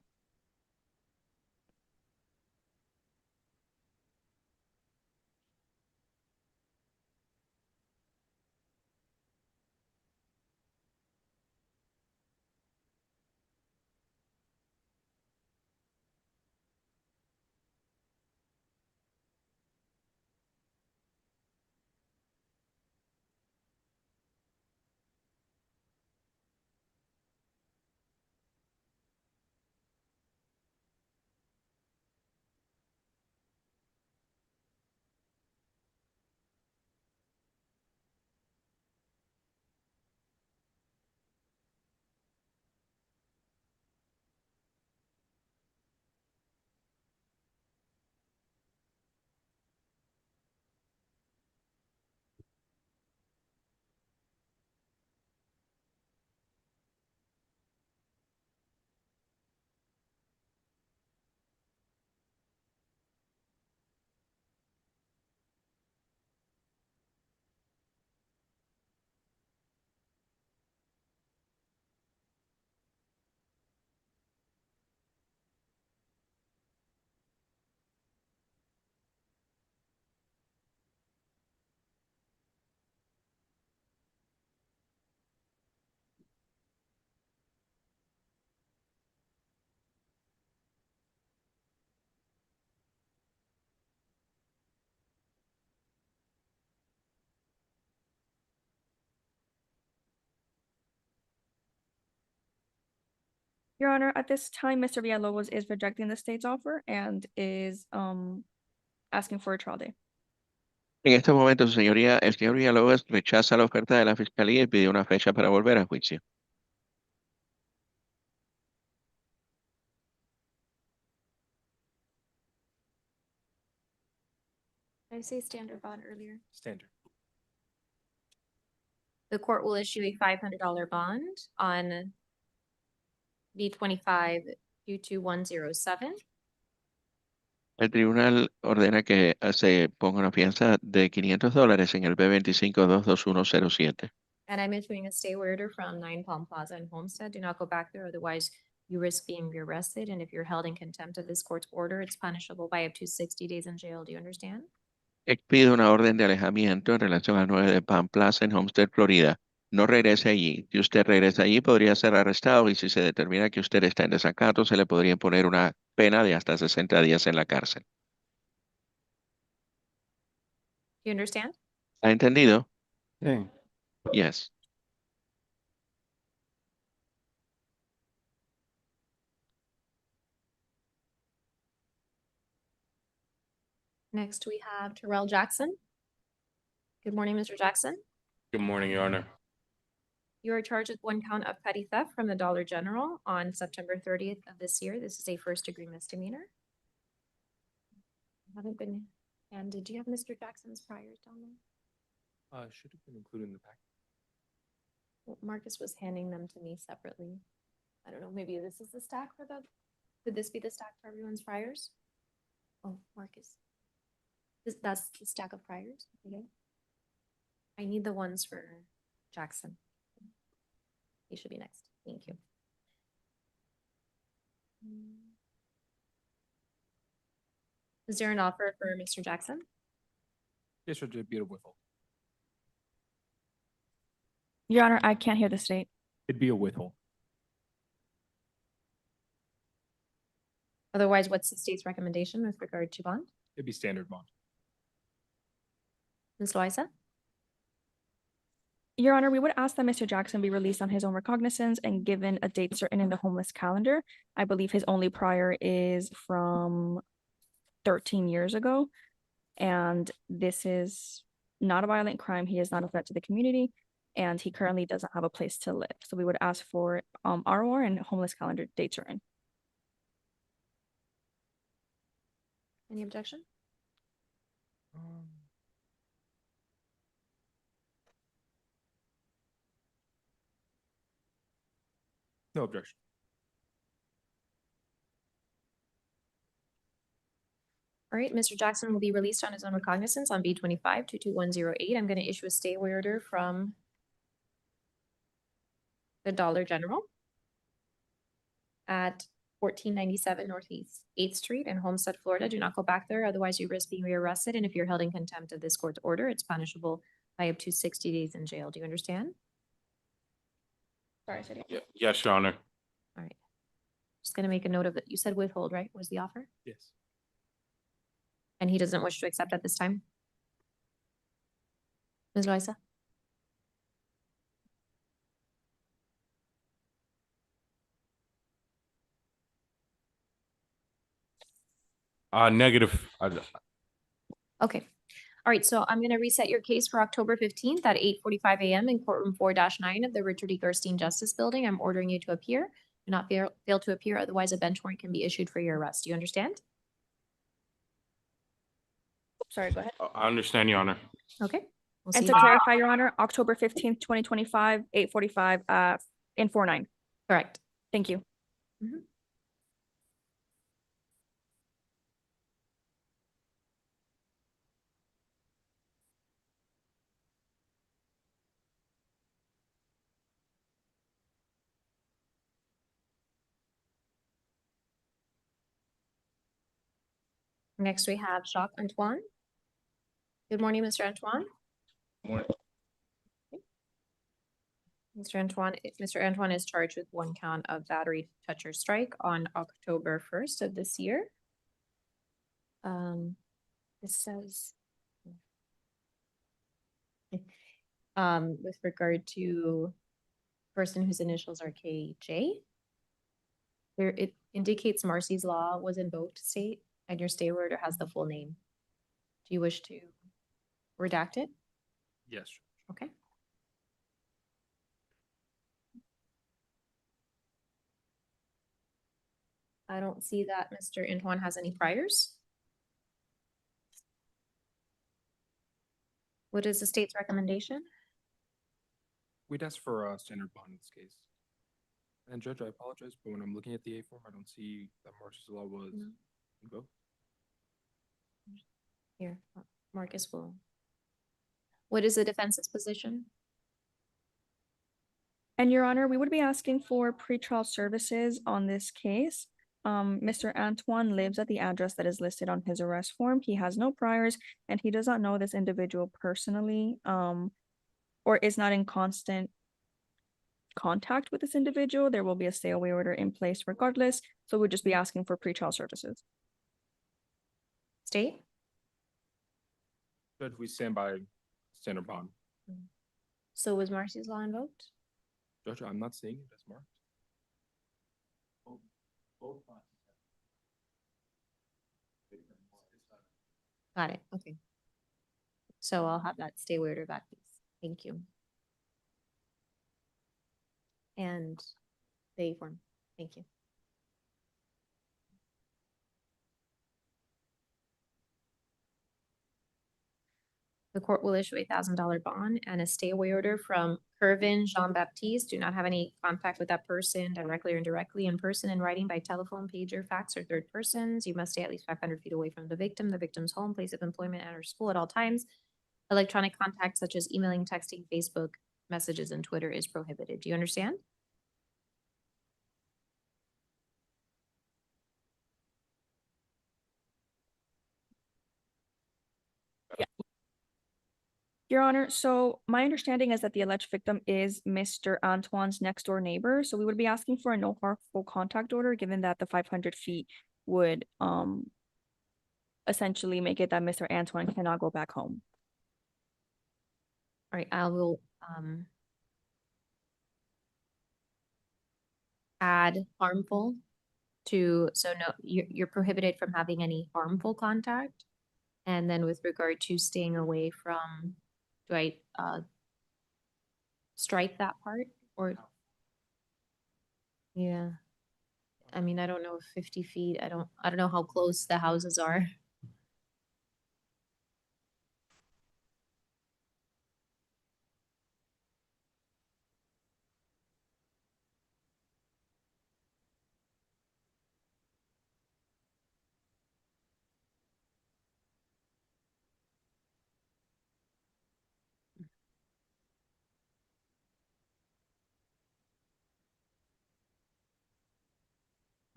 Your Honor, at this time, Mr. Villalobos is rejecting the state's offer and is asking for a trial day. En estos momentos, su señoría, el señor Villalobos rechaza la oferta de la fiscalía y pide una fecha para volver a juicio. Did I say standard bond earlier? Standard. The court will issue a $500 bond on B25 22107. El tribunal ordena que se ponga una fianza de $500 en el B25-22107. And I'm issuing a stay order from 9 Palm Plaza and Homestead. Do not go back there, otherwise you risk being rearrested. And if you're held in contempt of this court's order, it's punishable by up to 60 days in jail. Do you understand? Expide una orden de alejamiento en relación al 9 de Palm Plaza en Homestead, Florida. No regrese allí. Si usted regresa allí, podría ser arrestado y si se determina que usted está en desacato, se le podría imponer una pena de hasta 60 días en la cárcel. Do you understand? ¿Ha entendido? Sí. Yes. Next, we have Terrell Jackson. Good morning, Mr. Jackson. Good morning, Your Honor. You are charged with 1 count of petty theft from the Dollar General on September 30th of this year. This is a first-degree misdemeanor. Haven't been handed. Do you have Mr. Jackson's priors down there? Should have been included in the packet. Well, Marcus was handing them to me separately. I don't know, maybe this is the stack for the, could this be the stack for everyone's priors? Oh, Marcus. That's the stack of priors, okay? I need the ones for Jackson. He should be next, thank you. Is there an offer for Mr. Jackson? Yes, sir, it'd be a withhold. Your Honor, I can't hear the state. It'd be a withhold. Otherwise, what's the state's recommendation with regard to bond? It'd be standard bond. Ms. Loaiza? Your Honor, we would ask that Mr. Jackson be released on his own recognizance and given a date certain in the homeless calendar. I believe his only prior is from 13 years ago. And this is not a violent crime. He is not a threat to the community. And he currently doesn't have a place to live. So we would ask for ROR and homeless calendar date certain. Any objection? No objection. All right, Mr. Jackson will be released on his own recognizance on B25 22108. I'm going to issue a stay order from the Dollar General at 1497 Northeast 8th Street in Homestead, Florida. Do not go back there, otherwise you risk being rearrested. And if you're held in contempt of this court's order, it's punishable by up to 60 days in jail. Do you understand? Sorry, I said it. Yes, Your Honor. All right. Just going to make a note of it. You said withhold, right? Was the offer? Yes. And he doesn't wish to accept at this time? Ms. Loaiza? Negative. Okay. All right, so I'm going to reset your case for October 15th at 8:45 a.m. in courtroom 4-9 of the Richard E. Gerstein Justice Building. I'm ordering you to appear. Do not fail to appear, otherwise a bench warrant can be issued for your arrest. Do you understand? Sorry, go ahead. I understand, Your Honor. Okay. We'll And see to you. clarify, Your Honor, October 15th, 2025, 8:45 in 4-9. Correct. Thank you. Next, we have Jacques Antoine. Good morning, Mr. Antoine. Morning. Mr. Antoine is charged with 1 count of battery toucher strike on October 1st of this year. This says with regard to person whose initials are KJ. There, it indicates Marcy's law was invoked, state, and your stay order has the full name. Do you wish to redact it? Yes. Okay. I don't see that Mr. Antoine has any priors. What is the state's recommendation? We'd ask for a standard bond in this case. And Judge, I apologize, but when I'm looking at the A form, I don't see that Marcy's law was No. invoked. Here, Marcus will. What is the defense's position? And Your Honor, we would be asking for pretrial services on this case. Mr. Antoine lives at the address that is listed on his arrest form. He has no priors and he does not know this individual personally, or is not in constant contact with this individual. There will be a stay away order in place regardless. So we'll just be asking for pretrial services. State? Judge, we stand by standard bond. So was Marcy's law invoked? Judge, I'm not seeing it as marked. Got it, okay. So I'll have that stay order back, please. Thank you. And the A form, thank you. The court will issue $1,000 bond and a stay away order from Kervin Jean-Baptiste. Do not have any contact with that person directly or indirectly, in person, in writing, by telephone, pager, fax, or third persons. You must stay at least 500 feet away from the victim's home, place of employment, and or school at all times. Electronic contact such as emailing, texting, Facebook messages, and Twitter is prohibited. Do you understand? Your Honor, so my understanding is that the alleged victim is Mr. Antoine's next door neighbor. So we would be asking for a no harmful contact order, given that the 500 feet would essentially make it that Mr. Antoine cannot go back home. All right, I will add harmful to, so no, you're prohibited from having any harmful contact. And then with regard to staying away from, do I strike that part or? Yeah. I mean, I don't know if 50 feet, I don't know how close the houses are.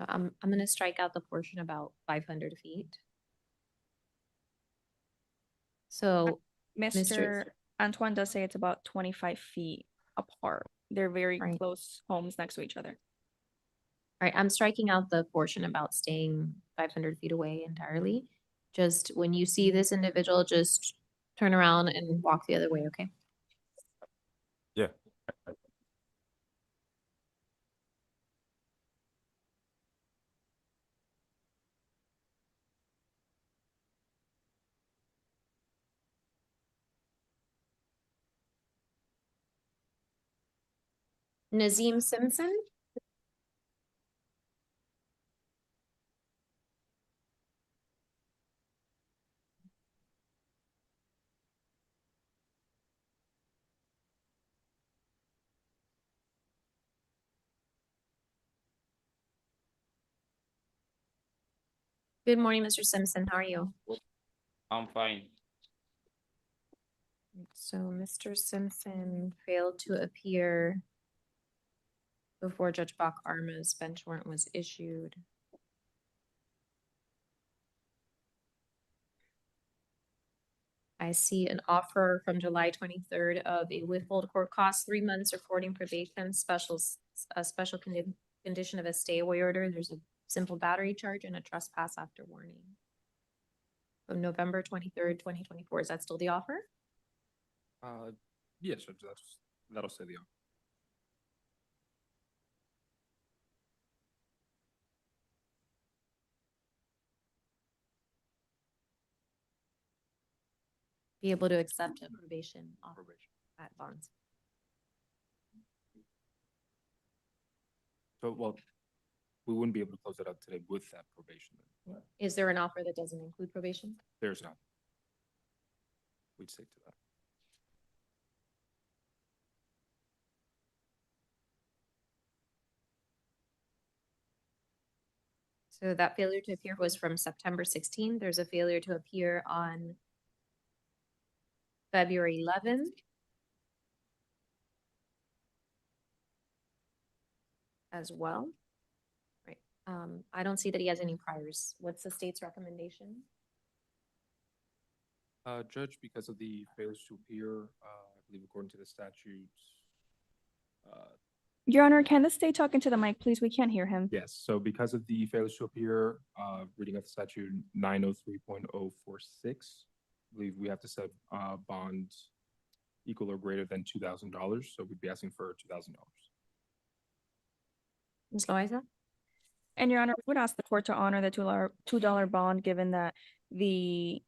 I'm gonna strike out the portion about 500 feet. So Mr. Antoine does say it's about 25 feet apart. They're very Right. close homes next to each other. All right, I'm striking out the portion about staying 500 feet away entirely. Just when you see this individual, just turn around and walk the other way, okay? Yeah. Nazim Simpson? Good morning, Mr. Simpson. How are you? I'm fine. So Mr. Simpson failed to appear before Judge Bach Arma's bench warrant was issued. I see an offer from July 23rd of a withhold court cost, 3 months reporting probation, a special condition of a stay away order. There's a simple battery charge and a trespass after warning. From November 23rd, 2024. Is that still the offer? Yes, Judge, that'll say the offer. be able to accept a probation offer at bonds. So, well, we wouldn't be able to close it out today with that probation. Then. Is there an offer that doesn't include probation? There's not. We'd stick to that. So that failure to appear was from September 16th. There's a failure to appear on February 11th. As well. Right. I don't see that he has any priors. What's the state's recommendation? Judge, because of the failures to appear, I believe according to the statutes. Your Honor, can the state talk into the mic, please? We can't hear him. Yes, so because of the failures to appear, reading of the statute 903.046, I believe we have to set bond equal or greater than $2,000. So we'd be asking for $2,000. Ms. Loaiza? And Your Honor, we would ask the court to honor the $2 bond, given that the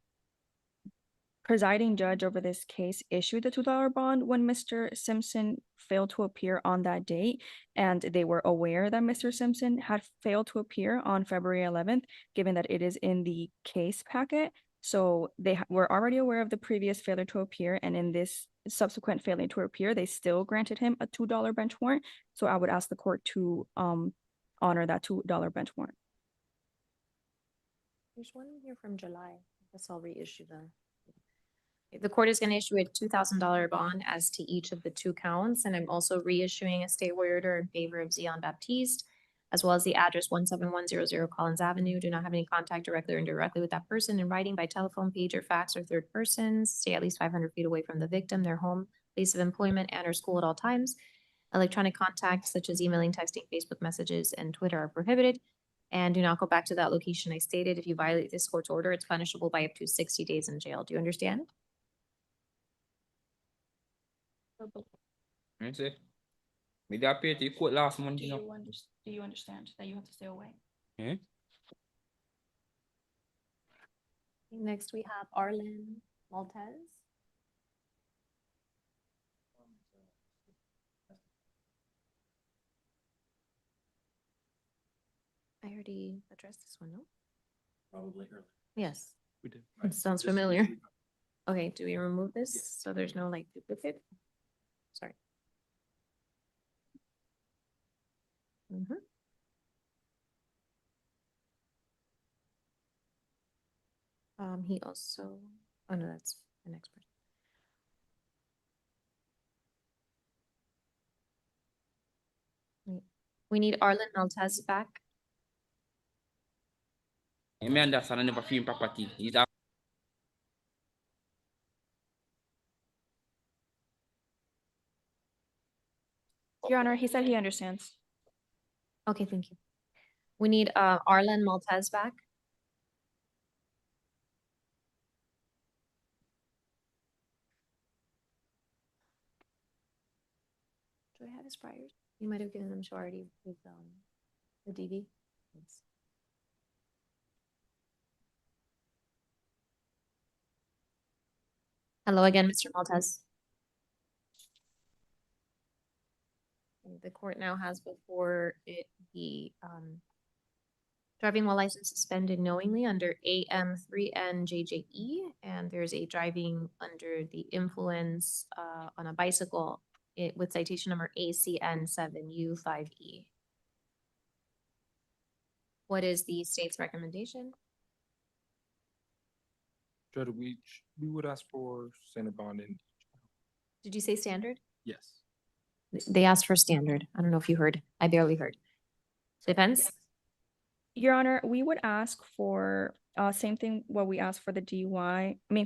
presiding judge over this case issued the $2 bond when Mr. Simpson failed to appear on that date, and they were aware that Mr. Simpson had failed to appear on February 11th, given that it is in the case packet. So they were already aware of the previous failure to appear, and in this subsequent failure to appear, they still granted him a $2 bench warrant. So I would ask the court to honor that $2 bench warrant. There's one here from July. I guess I'll reissue the court is going to issue a $2,000 bond as to each of the 2 counts, and I'm also reissuing a stay order in favor of Zion Baptiste, as well as the address 17100 Collins Avenue. Do not have any contact directly or indirectly with that person in writing by telephone, page, or fax, or third persons. Stay at least 500 feet away from the victim, their home, place of employment, and or school at all times. Electronic contact such as emailing, texting, Facebook messages, and Twitter are prohibited. And do not go back to that location I stated. If you violate this court's order, it's punishable by up to 60 days in jail. Do you understand? Me da appear to court last month, Do you know. you understand that you have to stay away? Yeah. Next, we have Arlen Maltez. I already addressed this one, no? Probably earlier. Yes. We did. It sounds familiar. Okay, do we remove this so there's no like duplicate? Sorry. He also, oh no, that's the next person. We need Arlen Maltez back. I understand I never feel property. He's a Your Honor, he said he understands. Okay, thank you. We need Arlen Maltez back. Do I have his priors? You might have given them to already with the DV. Thanks. Hello again, Mr. Maltez. The court now has before it the driving while license suspended knowingly under AM3NJJE, and there's a driving under the influence on a bicycle with citation number ACN7U5E. What is the state's recommendation? Judge, we would ask for standard bond in. Did you say standard? Yes. They asked for standard. I don't know if you heard. I barely heard. Defense? Your Honor, we would ask for same thing what we asked for the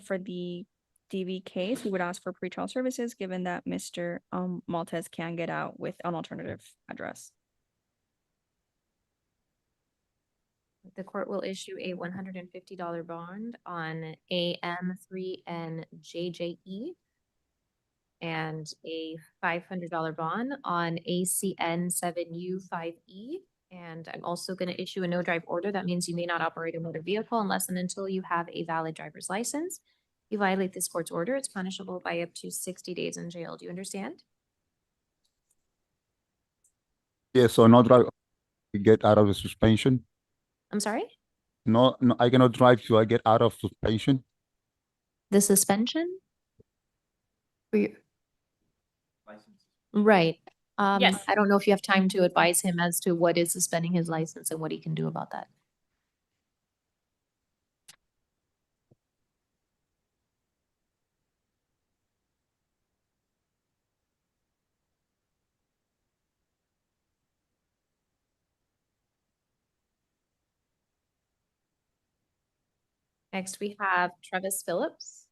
for the DV case. We would ask for pretrial services given that Mr. Maltez can get out with an alternative address. The court will issue a $150 bond on AM3NJJE and a $500 bond on ACN7U5E. And I'm also going to issue a no drive order. That means you may not operate a motor vehicle unless and until you have a valid driver's license. You violate this court's order, it's punishable by up to 60 days in jail. Do you understand? Yeah, so no drive get out of the suspension. I'm sorry? No, I cannot drive till I get out of suspension. The suspension? For your- Right. Yes. I don't know if you have time to advise him as to what is suspending his license and what he can do about that. Next, we have Travis Phillips.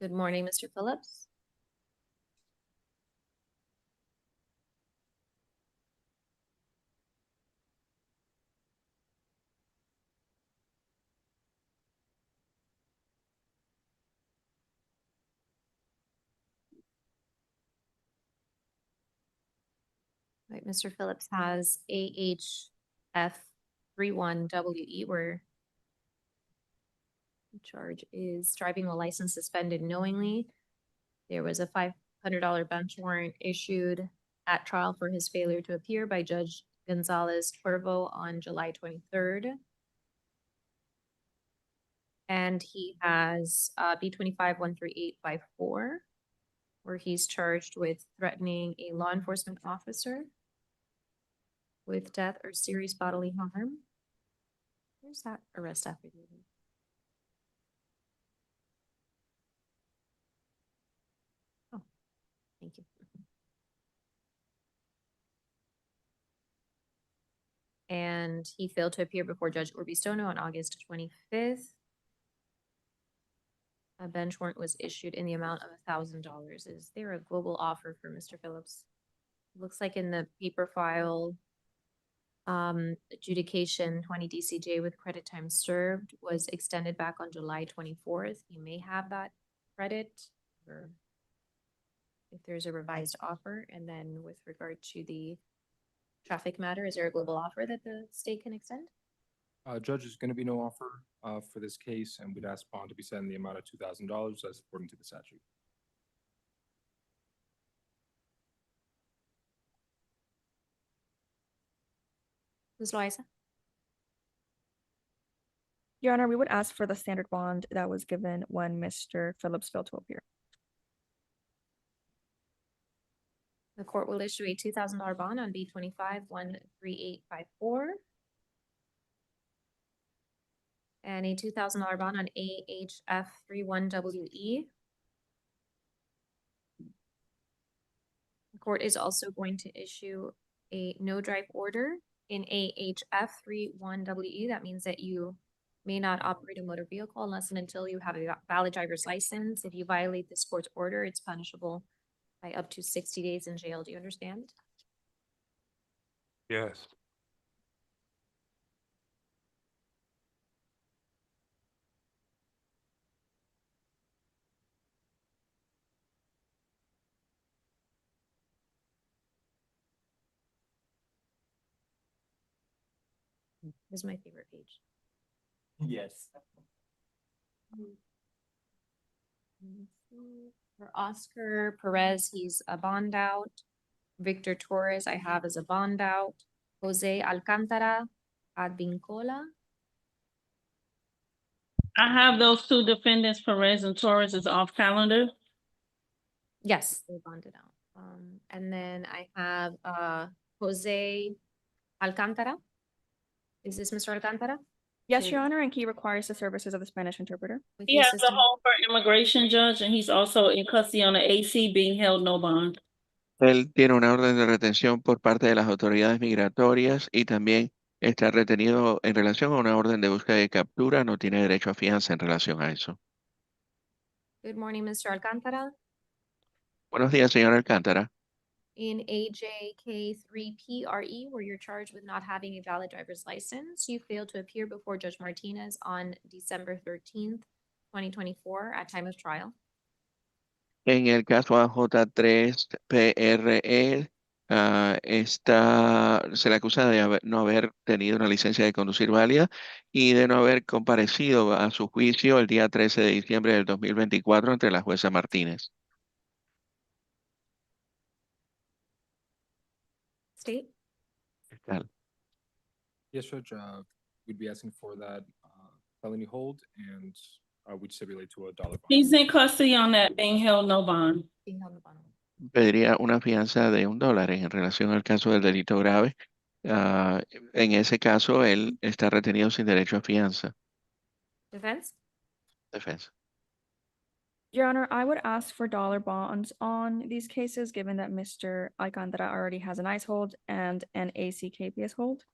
Good morning, Mr. Phillips. Right, Mr. Phillips has AHF 31WE where the charge is driving while license suspended knowingly. There was a $500 bench warrant issued at trial for his failure to appear by Judge Gonzalez Cuervo on July 23rd. And he has B25-13854, where he's charged with threatening a law enforcement officer with death or serious bodily harm. Where's that arrest affidavit? Oh, thank you. And he failed to appear before Judge Orbistono on August 25th. A bench warrant was issued in the amount of $1,000. Is there a global offer for Mr. Phillips? Looks like in the paper file, adjudication 20 DCJ with credit time served was extended back on July 24th. You may have that credit or if there's a revised offer. And then with regard to the traffic matter, is there a global offer that the state can extend? Judge, there's going to be no offer for this case, and we'd ask bond to be set in the amount of $2,000 as according to the statute. Ms. Loaiza? Your Honor, we would ask for the standard bond that was given when Mr. Phillips failed to appear. The court will issue a $2,000 bond on B25-13854 and a $2,000 bond on AHF 31WE. The court is also going to issue a no drive order in AHF 31WE. That means that you may not operate a motor vehicle unless and until you have a valid driver's license. If you violate this court's order, it's punishable by up to 60 days in jail. Do you understand? Yes. This is my favorite page. Yes. For Oscar Perez, he's a bond out. Victor Torres, I have as a bond out. Jose Alcantara, Advincola. I have those two defendants, Perez and Torres, is off calendar. Yes, they bonded out. And then I have Jose Alcantara. Is this Mr. Alcantara? Yes, Your Honor, and he requires the services of the Spanish interpreter. With He the has a assistant. home for immigration judge, and he's also in custody on the AC being held no bond. Él tiene una orden de retención por parte de las autoridades migratorias y también está retenido en relación a una orden de búsqueda y captura. No tiene derecho a fianza en relación a eso. Good morning, Mr. Alcantara. Buenos días, señor Alcántara. In AJK3PRE, where you're charged with not having a valid driver's license, you failed to appear before Judge Martinez on December 13th, 2024 at time of trial. En el caso AJ3PRE, se le acusa de no haber tenido una licencia de conducir válida y de no haber comparecido a su juicio el día 13 de diciembre del 2024 ante la jueza Martínez. State? Tal. Yes, Judge, we'd be asking for that felony hold and we'd stipulate to $1 bond. He's in custody on that being held no bond. Being held no bond. Pediría una fianza de $1 en relación al caso del delito grave. En ese caso, él está retenido sin derecho a fianza. Defense? Defensa. Your Honor, I would ask for dollar bonds on these cases, given that Mr. Alcantara already has an ICE hold and an ACKPS hold.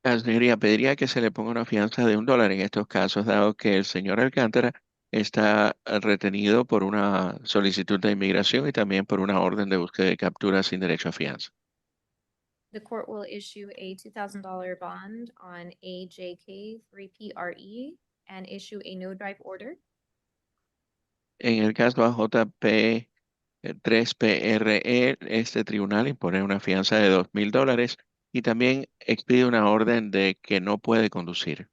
La señoría pediría que se le ponga una fianza de $1 en estos casos, dado que el señor Alcántara está retenido por una solicitud de inmigración y también por una orden de búsqueda y captura sin derecho a fianza. The court will issue a $2,000 bond on AJK 3PRE and issue a no drive order. En el caso AJP 3PRE, este tribunal impone una fianza de $2,000 y también expide una orden de que no puede conducir.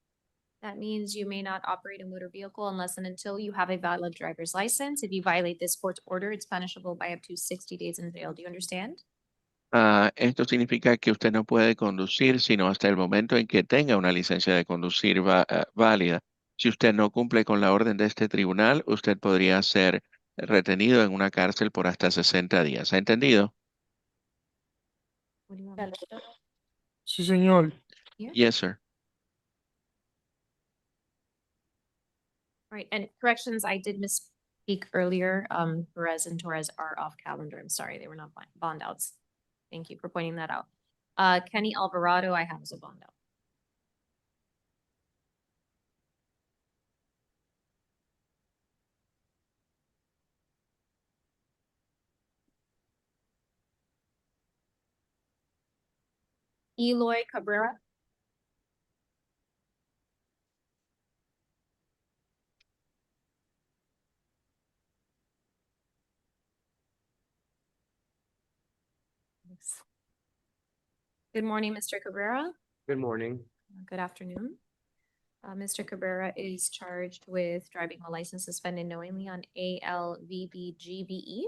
That means you may not operate a motor vehicle unless and until you have a valid driver's license. If you violate this court's order, it's punishable by up to 60 days in jail. Do you understand? Esto significa que usted no puede conducir sino hasta el momento en que tenga una licencia de conducir válida. Si usted no cumple con la orden de este tribunal, usted podría ser retenido en una cárcel por hasta 60 días. ¿Ha entendido? What do you want me to do? Sí, señor. Yeah. Yes, sir. Right, and corrections, I did misspeak earlier. Perez and Torres are off calendar. I'm sorry, they were not bond outs. Thank you for pointing that out. Kenny Alvarado, I have as a bond out. Eloy Cabrera. Good morning, Mr. Cabrera. Good morning. Good afternoon. Mr. Cabrera is charged with driving while license suspended knowingly on ALVBGBE.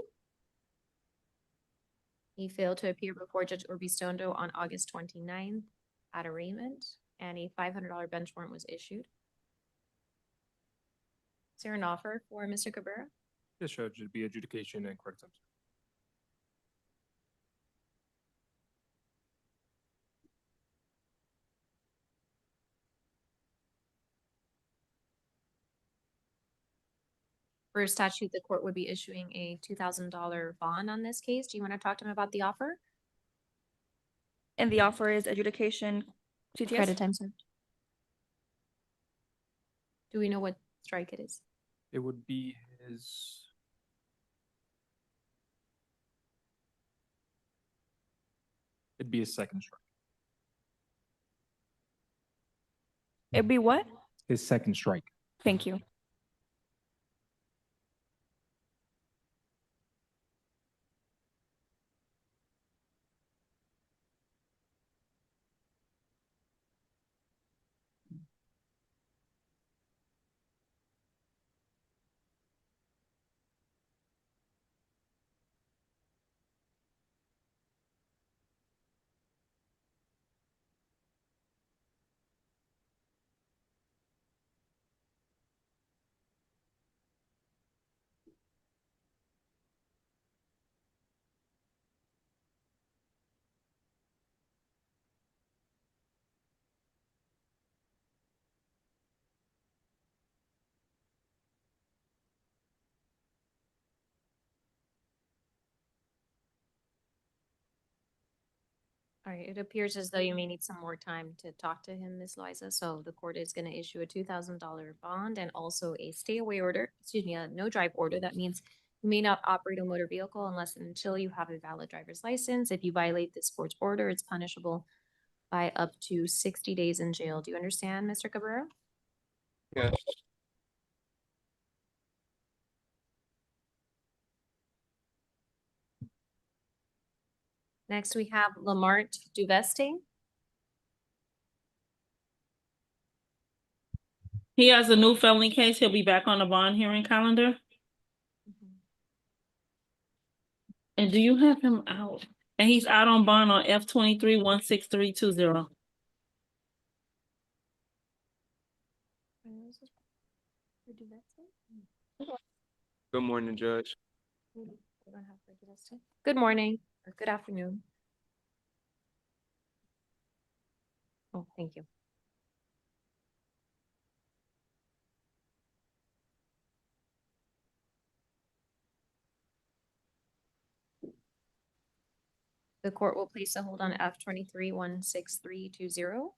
He failed to appear before Judge Orbistondo on August 29th at arraignment, and a $500 bench warrant was issued. Is there an offer for Mr. Cabrera? Yes, Judge, it'd be adjudication and correct sentence. For statute, the court would be issuing a $2,000 bond on this case. Do you want to talk to him about the offer? And the offer is adjudication Credit TTS. time served. Do we know what strike it is? It would be his. It'd be his second strike. It'd be what? His second strike. Thank you. All right, it appears as though you may need some more time to talk to him, Ms. Liza. So the court is going to issue a $2,000 bond and also a stay away order, excuse me, a no drive order. That means you may not operate a motor vehicle unless and until you have a valid driver's license. If you violate this court's order, it's punishable by up to 60 days in jail. Do you understand, Mr. Cabrera? Yes. Next, we have Lamart Duveste. He has a new felony case. He'll be back on the bond hearing calendar. And do you have him out? And he's out on bond on F-23-16320. Good morning, Judge. Good morning, or good afternoon. Oh, thank you. The court will place a hold on F-23-16320.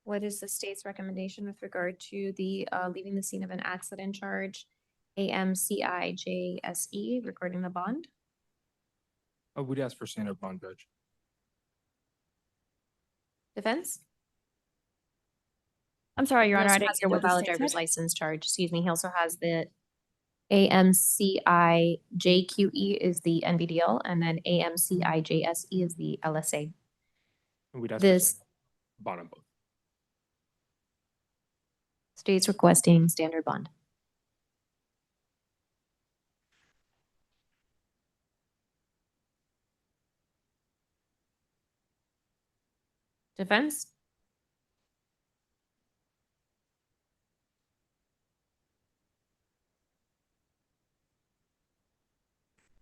What is the state's recommendation with regard to the leaving the scene of an accident charge, AMCIJSE, recording the bond? We'd ask for standard bond, Judge. Defense? I'm sorry, Your He Honor, I also didn't has hear a what the valid state driver's said. license charge. Excuse me. He also has the AMCIJQE is the NVDL, and then AMCIJSE is the LSA. And we'd ask This for bond on both. state's requesting standard bond. Defense?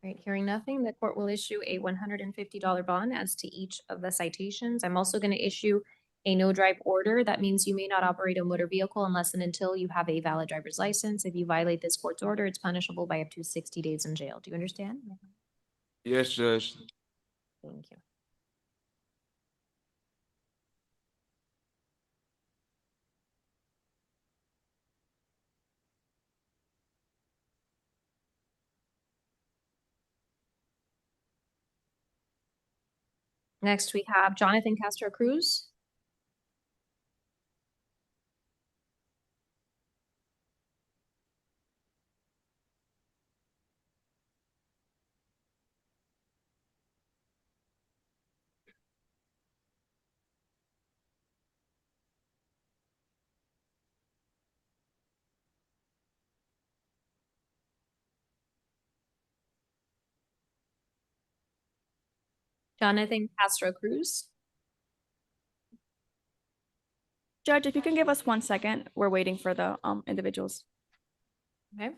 Right, hearing nothing, the court will issue a $150 bond as to each of the citations. I'm also going to issue a no drive order. That means you may not operate a motor vehicle unless and until you have a valid driver's license. If you violate this court's order, it's punishable by up to 60 days in jail. Do you understand? Yes, Judge. Thank you. Next, we have Jonathan Castro Cruz. Jonathan Castro Cruz. Judge, if you can give us 1 second, we're waiting for the individuals. Okay.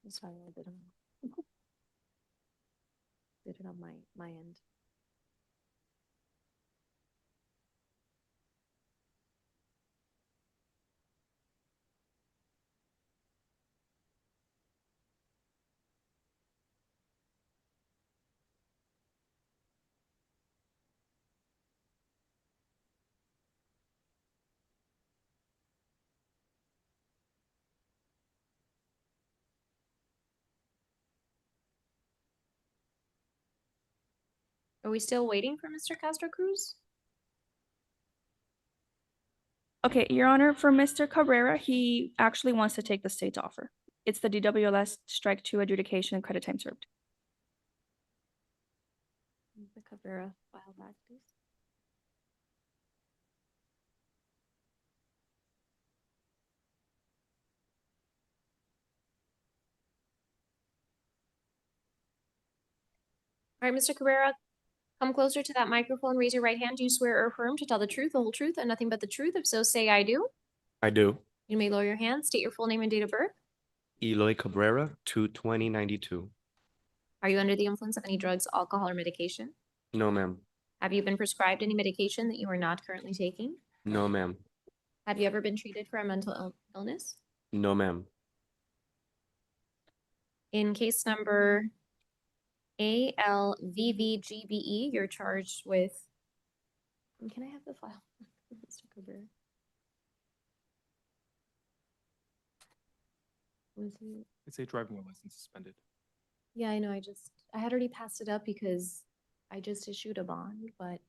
Sorry, I did it on my end. Are we still waiting for Mr. Castro Cruz? Okay, Your Honor, for Mr. Cabrera, he actually wants to take the state's offer. It's the DWLS strike 2 adjudication credit time served. The Cabrera file back, please. All right, Mr. Cabrera, come closer to that microphone, raise your right hand. Do you swear or affirm to tell the truth, the whole truth, and nothing but the truth? If so, say I do. I do. You may lower your hand, state your full name and date of birth. Eloy Cabrera, 2/20/92. Are you under the influence of any drugs, alcohol, or medication? No, ma'am. Have you been prescribed any medication that you are not currently taking? No, ma'am. Have you ever been treated for a mental illness? No, ma'am. In case number ALVVGBE, you're charged with. Can I have the file, Mr. Cabrera? It's a driving while license suspended. Yeah, I know, I had already passed it up because I just issued a bond, but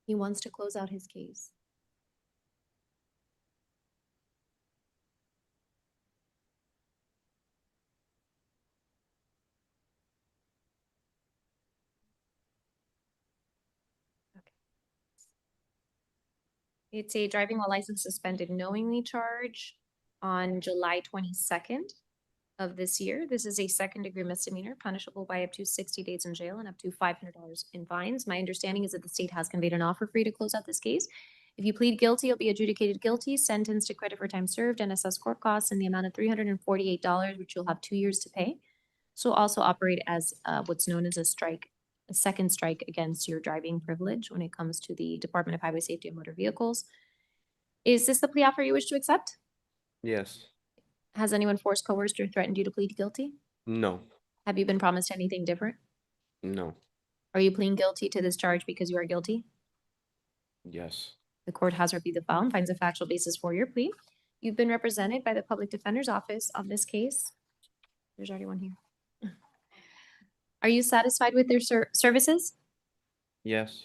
he wants to close out his case. It's a driving while license suspended knowingly charge on July 22nd of this year. This is a second degree misdemeanor punishable by up to 60 days in jail and up to $500 in fines. My understanding is that the state has conveyed an offer for you to close out this case. If you plead guilty, you'll be adjudicated guilty, sentenced to credit for time served, and assessed court costs in the amount of $348, which you'll have 2 years to pay. So also operate as what's known as a second strike against your driving privilege when it comes to the Department of Highway Safety and Motor Vehicles. Is this the plea offer you wish to accept? Yes. Has anyone forced, coerced, or threatened you to plead guilty? No. Have you been promised anything different? No. Are you pleading guilty to this charge because you are guilty? Yes. The court has reviewed the file and finds a factual basis for your plea. You've been represented by the Public Defender's Office on this case. There's already one here. Are you satisfied with their services? Yes.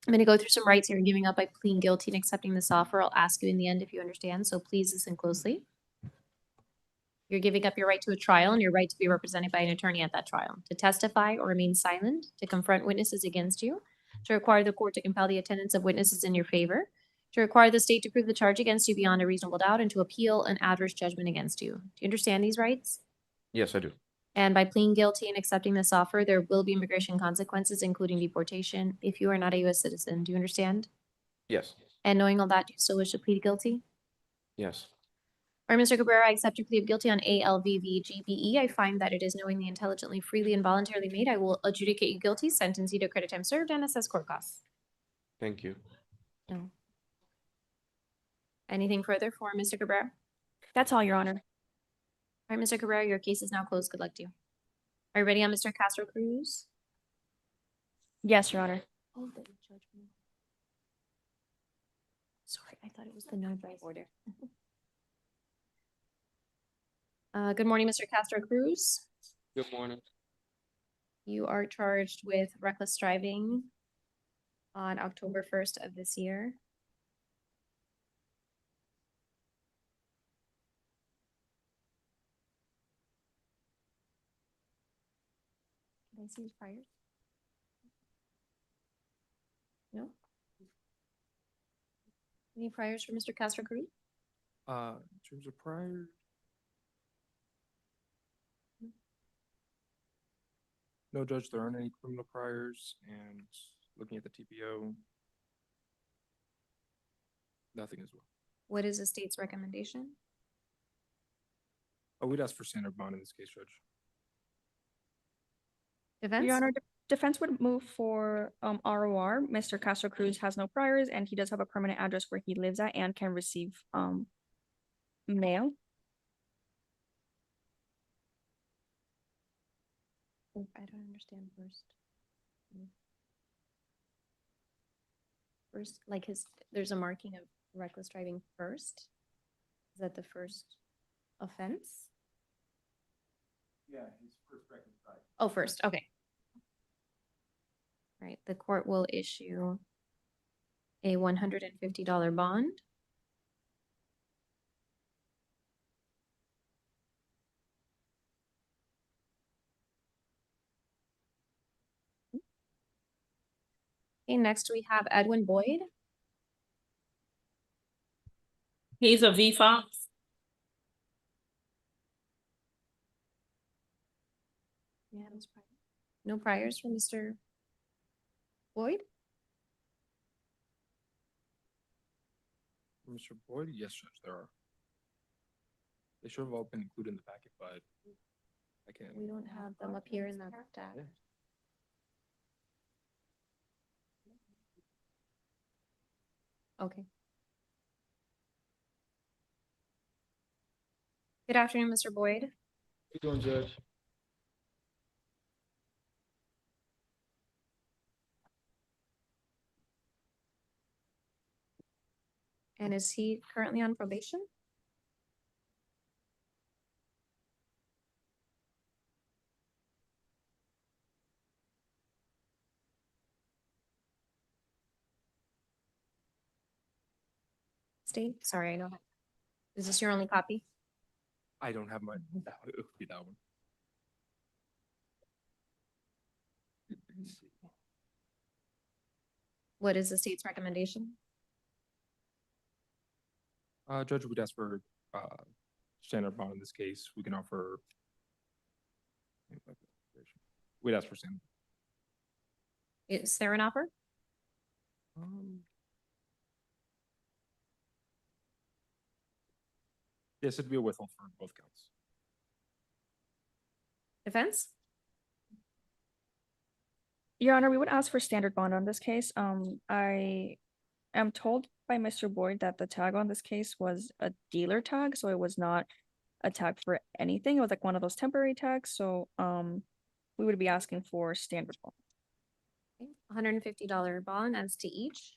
I'm going to go through some rights you're giving up by pleading guilty and accepting this offer. I'll ask you in the end if you understand, so please listen closely. You're giving up your right to a trial and your right to be represented by an attorney at that trial, to testify or remain silent, to confront witnesses against you, to require the court to compel the attendance of witnesses in your favor, to require the state to prove the charge against you beyond a reasonable doubt, and to appeal an adverse judgment against you. Do you understand these rights? Yes, I do. And by pleading guilty and accepting this offer, there will be immigration consequences, including deportation, if you are not a U.S. citizen. Do you understand? Yes. And knowing all that, do you still wish to plead guilty? Yes. All right, Mr. Cabrera, I accept your plea of guilty on ALVVGBE. I find that it is knowingly, intelligently, freely, and voluntarily made. I will adjudicate you guilty, sentence you to credit time served, and assess court costs. Thank you. No. Anything further for Mr. Cabrera? That's all, Your Honor. All right, Mr. Cabrera, your case is now closed. Good luck to you. Are you ready on Mr. Castro Cruz? Yes, Your Honor. Oh, the judgment. Sorry, I thought it was the no drive order. Good morning, Mr. Castro Cruz. Good morning. You are charged with reckless driving on October 1st of this year. Can I see his priors? No? Any priors for Mr. Castro Cruz? In terms of prior. No, Judge, there aren't any criminal priors, and looking at the TPO, nothing as well. What is the state's recommendation? Oh, we'd ask for standard bond in this case, Judge. Defense? Your Honor, defense would move for ROR. Mr. Castro Cruz has no priors, and he does have a permanent address where he lives at and can receive mail. Oh, I don't understand first. First, like there's a marking of reckless driving first. Is that the first offense? Yeah, his first reckless drive. Oh, first, okay. Right, the court will issue a $150 bond. Okay, next we have Edwin Boyd. He's a VFOX. Yeah, no priors for Mr. Boyd? Mr. Boyd, yes, Judge, there are. They should have all been included in the packet, but I can't. We don't have them up here in the stack. Okay. Good afternoon, Mr. Boyd. How you doing, Judge? And is he currently on probation? State, sorry, I know. Is this your only copy? I don't have my, it would be that one. What is the state's recommendation? Judge would ask for, standard bond in this case. We can offer. We'd ask for standard. Is there an offer? Yes, it'd be a withhold for both counts. Defense? Your Honor, we would ask for standard bond on this case. I am told by Mr. Boyd that the tag on this case was a dealer tag, so it was not a tag for anything. It was like one of those temporary tags, so we would be asking for standard bond. $150 bond as to each.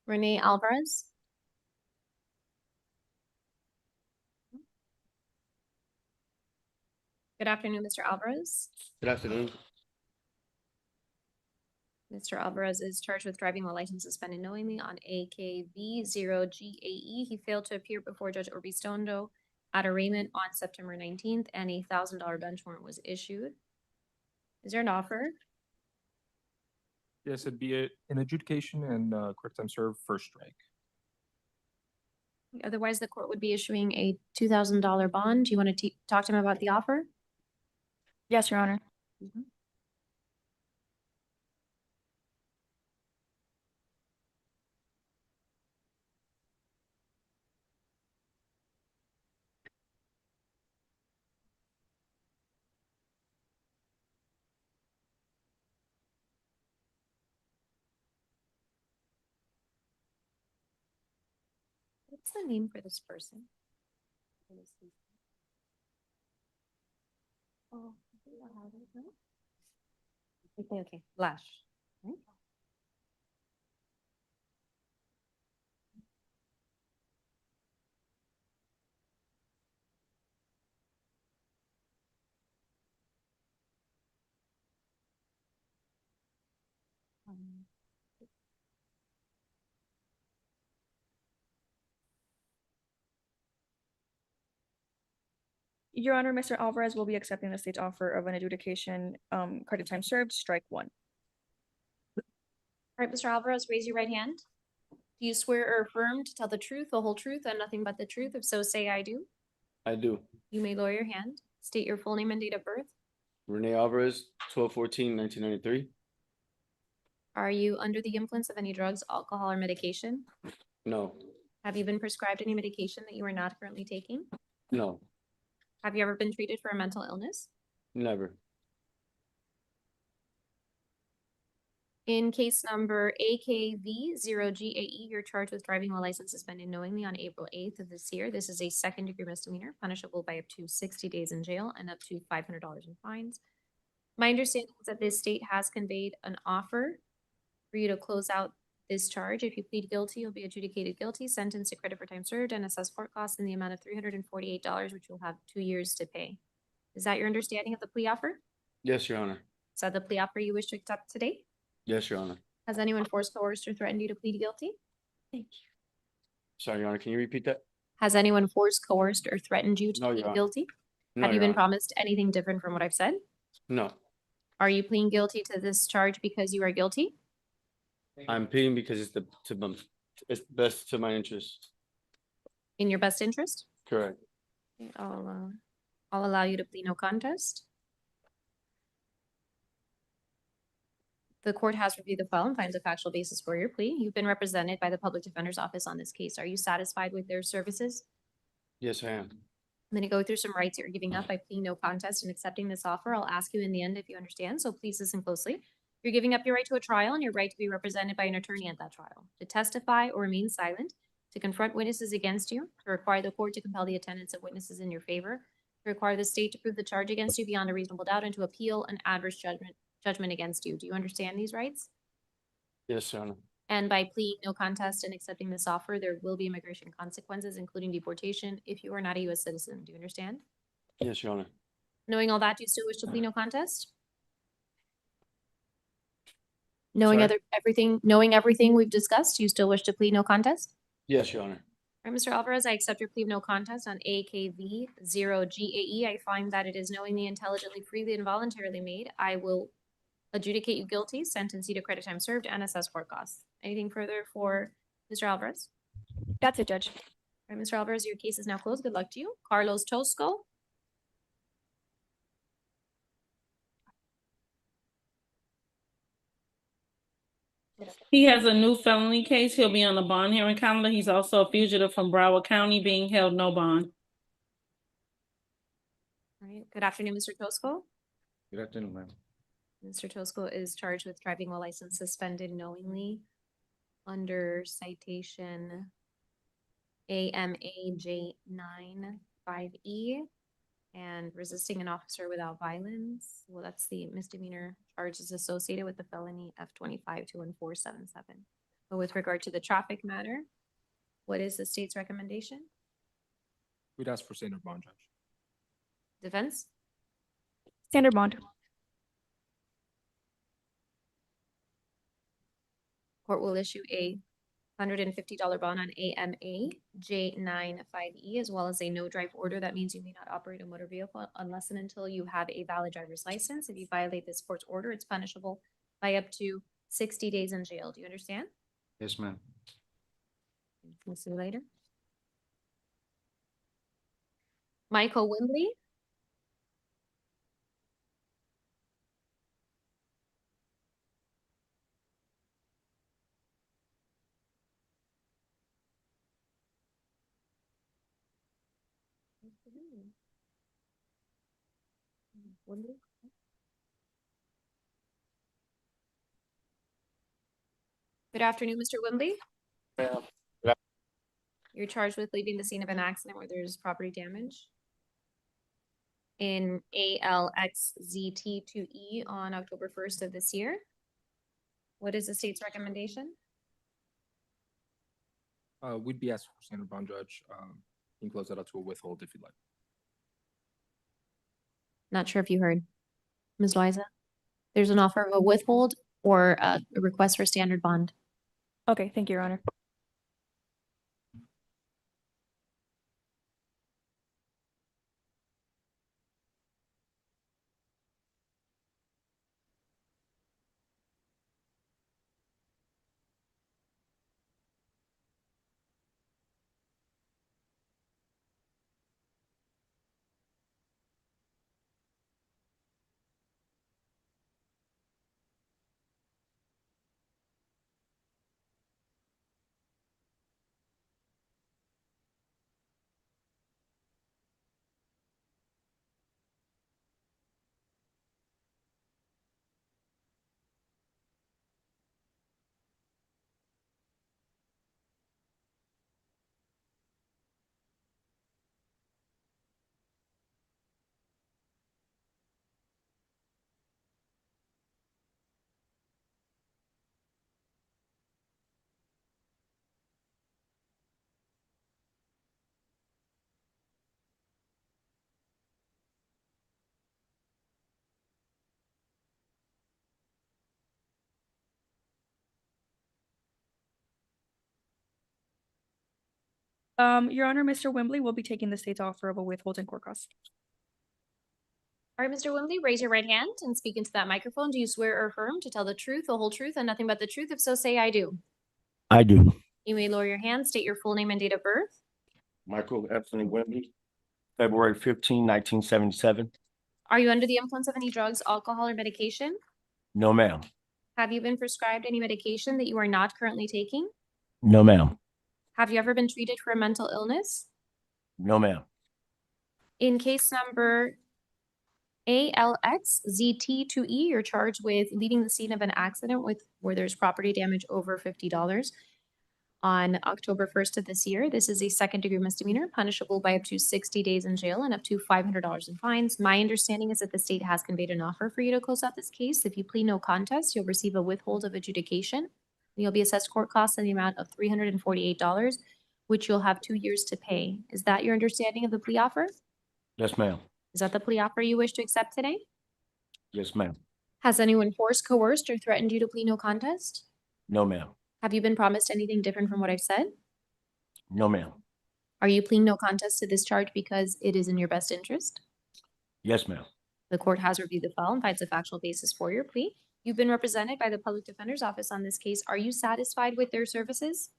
Renee Alvarez. Good afternoon, Mr. Alvarez. Good afternoon. Mr. Alvarez is charged with driving while license suspended knowingly on AKV 0GAE. He failed to appear before Judge Orbistondo at arraignment on September 19th, and a $1,000 bench warrant was issued. Is there an offer? Yes, it'd be an adjudication and quick time serve, first strike. Otherwise, the court would be issuing a $2,000 bond. Do you want to talk to him about the offer? Yes, Your Honor. What's the name for this person? Oh, okay, Lash. Right? Your Honor, Mr. Alvarez will be accepting the state's offer of an adjudication, credit time served, strike one. All right, Mr. Alvarez, raise your right hand. Do you swear or affirm to tell the truth, the whole truth, and nothing but the truth? If so, say I do. I do. You may lower your hand. State your full name and date of birth. Renee Alvarez, 12/14/1993. Are you under the influence of any drugs, alcohol, or medication? No. Have you been prescribed any medication that you are not currently taking? No. Have you ever been treated for a mental illness? Never. In case number AKV 0GAE, you're charged with driving while license suspended knowingly on April 8th of this year. This is a second-degree misdemeanor, punishable by up to 60 days in jail and up to $500 in fines. My understanding is that this state has conveyed an offer for you to close out this charge. If you plead guilty, you'll be adjudicated guilty, sentenced to credit for time served, and assessed court costs in the amount of $348, which you'll have 2 years to pay. Is that your understanding of the plea offer? Yes, Your Honor. Is that the plea offer you wish to accept today? Yes, Your Honor. Has anyone forced, coerced, or threatened you to plead guilty? Thank you. Sorry, Your Honor, can you repeat that? Has anyone forced, coerced, or threatened you to No, Your plead Honor. guilty? No, Have you Your been Honor. promised anything different from what I've said? No. Are you pleading guilty to this charge because you are guilty? I'm pleading because it's best to my interest. In your best interest? Correct. Okay, I'll allow you to plead no contest. The court has reviewed the file and finds a factual basis for your plea. You've been represented by the Public Defender's Office on this case. Are you satisfied with their services? Yes, I am. I'm going to go through some rights you're giving up by pleading no contest and accepting this offer. I'll ask you in the end if you understand, so please listen closely. You're giving up your right to a trial and your right to be represented by an attorney at that trial, to testify or remain silent, to confront witnesses against you, to require the court to compel the attendance of witnesses in your favor, to require the state to prove the charge against you beyond a reasonable doubt, and to appeal an adverse judgment against you. Do you understand these rights? Yes, Your Honor. And by pleading no contest and accepting this offer, there will be immigration consequences, including deportation, if you are not a U.S. citizen. Do you understand? Yes, Your Honor. Knowing all that, do you still wish to plead no contest? Sorry? Knowing everything we've discussed, do you still wish to plead no contest? Yes, Your Honor. All right, Mr. Alvarez, I accept your plea of no contest on AKV 0GAE. I find that it is knowingly, intelligently, freely, and voluntarily made. I will adjudicate you guilty, sentence you to credit time served, and assess court costs. Anything further for Mr. Alvarez? That's it, Judge. All right, Mr. Alvarez, your case is now closed. Good luck to you. Carlos Tosco. He has a new felony case. He'll be on the bond hearing calendar. He's also a fugitive from Broward County being held no bond. All right, good afternoon, Mr. Tosco. Good afternoon, ma'am. Mr. Tosco is charged with driving while license suspended knowingly under citation AMAJ95E and resisting an officer without violence. Well, that's the misdemeanor charges associated with the felony F25-21477. But with regard to the traffic matter, what is the state's recommendation? We'd ask for standard bond, Judge. Defense? Standard bond. Court will issue a $150 bond on AMA J95E, as well as a no drive order. That means you may not operate a motor vehicle unless and until you have a valid driver's license. If you violate this court's order, it's punishable by up to 60 days in jail. Do you understand? Yes, ma'am. We'll see you later. Michael Wimbley. Wimbley. Good afternoon, Mr. Wimbley. You're charged with leaving the scene of an accident where there's property damage in ALXZT2E on October 1st of this year. What is the state's recommendation? We'd be asking for standard bond, Judge. You can close that out to a withhold if you'd like. Not sure if you heard, Ms. Loiza. There's an offer of a withhold or a request for standard bond. Okay, thank you, Your Honor. Your Honor, Mr. Wimbley will be taking the state's offer of a withhold and court costs. All right, Mr. Wimbley, raise your right hand and speak into that microphone. Do you swear or affirm to tell the truth, the whole truth, and nothing but the truth? If so, say I do. I do. You may lower your hand, state your full name and date of birth. Michael Anthony Wimbley, February 15, 1977. Are you under the influence of any drugs, alcohol, or medication? No, ma'am. Have you been prescribed any medication that you are not currently taking? No, ma'am. Have you ever been treated for a mental illness? No, ma'am. In case number ALXZT2E, you're charged with leaving the scene of an accident where there's property damage over $50 on October 1st of this year. This is a second-degree misdemeanor, punishable by up to 60 days in jail and up to $500 in fines. My understanding is that the state has conveyed an offer for you to close out this case. If you plead no contest, you'll receive a withhold of adjudication You'll be assessed court costs in the amount of $348, which you'll have 2 years to pay. Is that your understanding of the plea offer? Yes, ma'am. Is that the plea offer you wish to accept today? Yes, ma'am. Has anyone forced, coerced, or threatened you to plead no contest? No, ma'am. Have you been promised anything different from what I've said? No, ma'am. Are you pleading no contest to this charge because it is in your best interest? Yes, ma'am. The court has reviewed the file and finds a factual basis for your plea. You've been represented by the Public Defender's Office on this case. Are you satisfied with their services?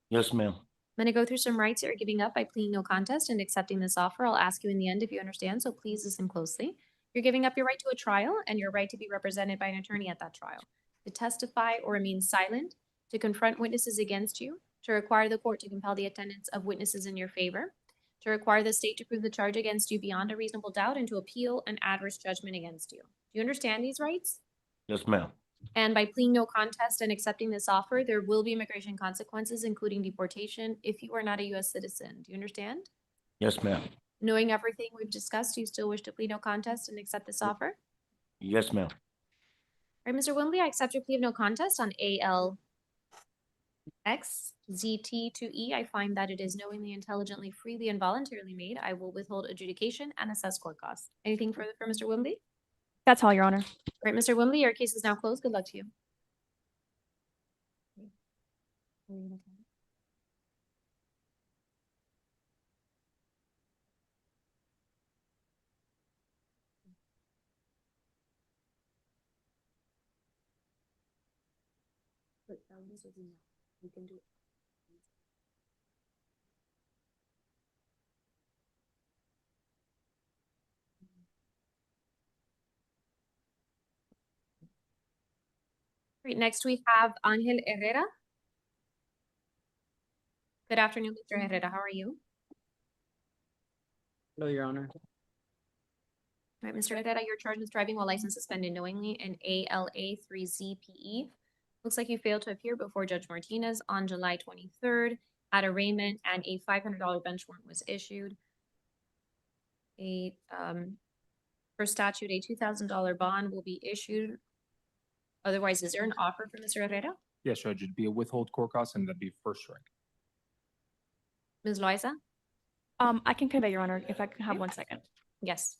Yes, ma'am. I'm going to go through some rights that you're giving up by pleading no contest and accepting this offer. I'll ask you in the end if you understand, so please listen closely. You're giving up your right to a trial and your right to be represented by an attorney at that trial, to testify or remain silent, to confront witnesses against you, to require the court to compel the attendance of witnesses in your favor, to require the state to prove the charge against you beyond a reasonable doubt, and to appeal an adverse judgment against you. Do you understand these rights? Yes, ma'am. And by pleading no contest and accepting this offer, there will be immigration consequences, including deportation, if you are not a U.S. citizen. Do you understand? Yes, ma'am. Knowing everything we've discussed, do you still wish to plead no contest and accept this offer? Yes, ma'am. All right, Mr. Wembley, I accept your plea of no contest on ALXZT to E. I find that it is knowingly, intelligently, freely, and voluntarily made. I will withhold adjudication and assess court costs. Anything further for Mr. Wembley? That's all, Your Honor. All right, Mr. Wembley, your case is now closed. Good luck to you. Great. Next, we have Angel Herrera. Good afternoon, Mr. Herrera. How are you? Hello, Your Honor. All right, Mr. Herrera, you're charged with driving while license suspended knowingly in ALA3ZPE. Looks like you failed to appear before Judge Martinez on July 23rd at arraignment, and a $500 bench warrant was issued. Per statute, a $2,000 bond will be issued. Otherwise, is there an offer for Mr. Herrera? Yes, Judge, it'd be a withhold court cost and that'd be first strike. Ms. Loaiza? I can convey, Your Honor, if I can have 1 second. Yes.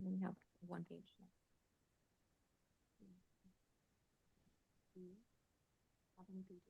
We have 1 page left. How many pages?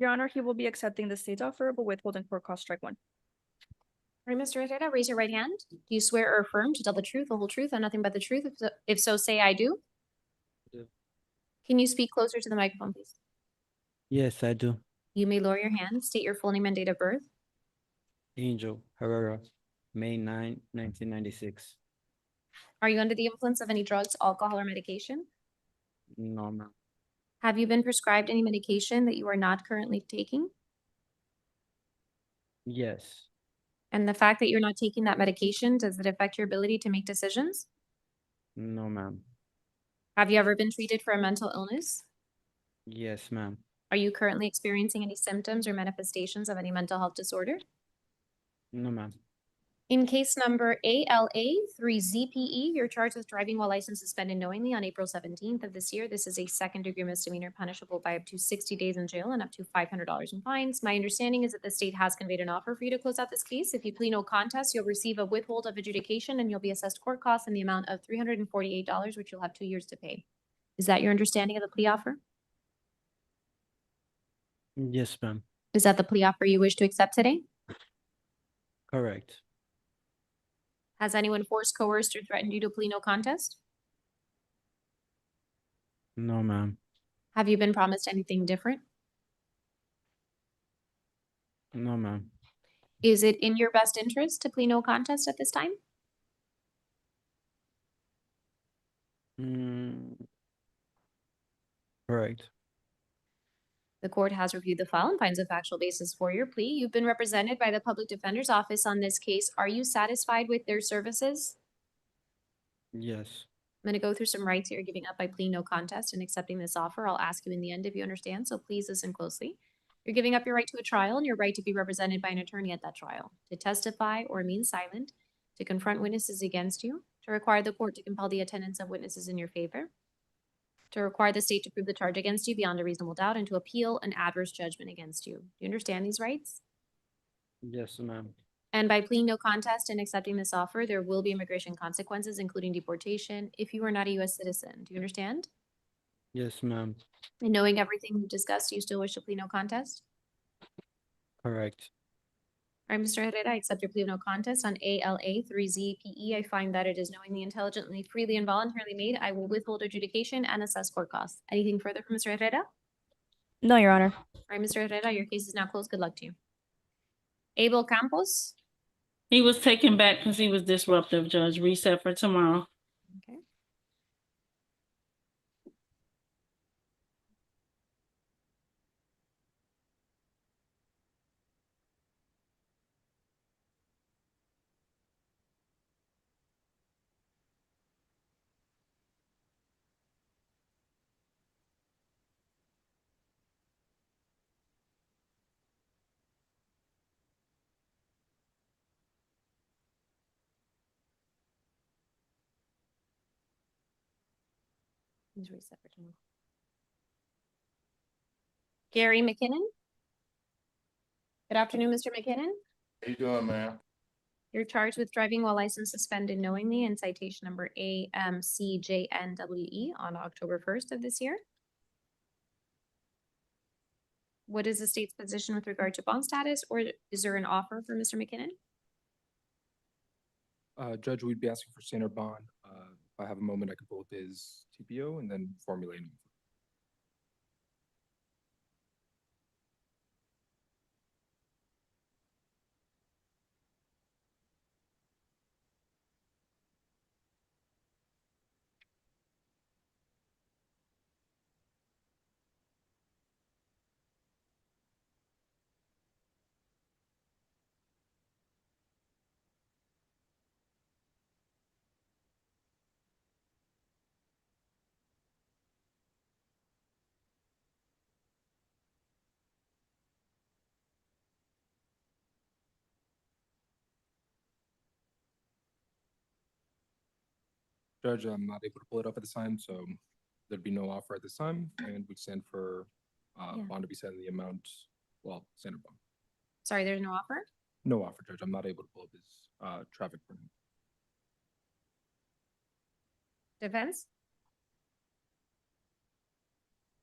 Your Honor, he will be accepting the state's offer, but withholding court cost strike one. All right, Mr. Herrera, raise your right hand. Do you swear or affirm to tell the truth, the whole truth, and nothing but the truth? If so, say I do. Do. Can you speak closer to the microphone, please? Yes, I do. You may lower your hand, state your full name and date of birth. Angel Herrera, May 9, 1996. Are you under the influence of any drugs, alcohol, or medication? No, ma'am. Have you been prescribed any medication that you are not currently taking? Yes. And the fact that you're not taking that medication, does it affect your ability to make decisions? No, ma'am. Have you ever been treated for a mental illness? Yes, ma'am. Are you currently experiencing any symptoms or manifestations of any mental health disorder? No, ma'am. In case number ALA3ZPE, you're charged with driving while license suspended knowingly on April 17th of this year. This is a second-degree misdemeanor punishable by up to 60 days in jail and up to $500 in fines. My understanding is that the state has conveyed an offer for you to close out this case. If you plead no contest, you'll receive a withhold of adjudication and you'll be assessed court costs in the amount of $348, which you'll have 2 years to pay. Is that your understanding of the plea offer? Yes, ma'am. Is that the plea offer you wish to accept today? Correct. Has anyone forced, coerced, or threatened you to plead no contest? No, ma'am. Have you been promised anything different? No, ma'am. Is it in your best interest to plead no contest at this time? Correct. The court has reviewed the file and finds a factual basis for your plea. You've been represented by the Public Defender's Office on this case. Are you satisfied with their services? Yes. I'm going to go through some rights you're giving up by pleading no contest and accepting this offer. I'll ask you in the end if you understand, so please listen closely. You're giving up your right to a trial and your right to be represented by an attorney at that trial, to testify or remain silent, to confront witnesses against you, to require the court to compel the attendance of witnesses in your favor, to require the state to prove the charge against you beyond a reasonable doubt, and to appeal an adverse judgment against you. Do you understand these rights? Yes, ma'am. And by pleading no contest and accepting this offer, there will be immigration consequences, including deportation, if you are not a U.S. citizen. Do you understand? Yes, ma'am. And knowing everything we've discussed, do you still wish to plead no contest? Correct. All right, Mr. Herrera, I accept your plea of no contest on ALA3ZPE. I find that it is knowingly, intelligently, freely, and voluntarily made. I will withhold adjudication and assess court costs. Anything further from Mr. Herrera? No, Your Honor. All right, Mr. Herrera, your case is now closed. Good luck to you. Abel Campos? He was taken back because he was disruptive, Judge. Reset for tomorrow. Okay. Please reset for tomorrow. Gary McKinnon? Good afternoon, Mr. McKinnon. How you doing, man? You're charged with driving while license suspended knowingly in citation number AMCJNWE on October 1st of this year. What is the state's position with regard to bond status, or is there an offer for Mr. McKinnon? Judge, we'd be asking for standard bond. If I have a moment, I can pull up his TPO and then formulate an offer. Judge, I'm not able to pull it up at this time, so there'd be no offer at this time, and we'd stand for Yeah. bond to be set in the amount, well, standard bond. Sorry, there's no offer? No offer, Judge. I'm not able to pull up his traffic permit. Defense?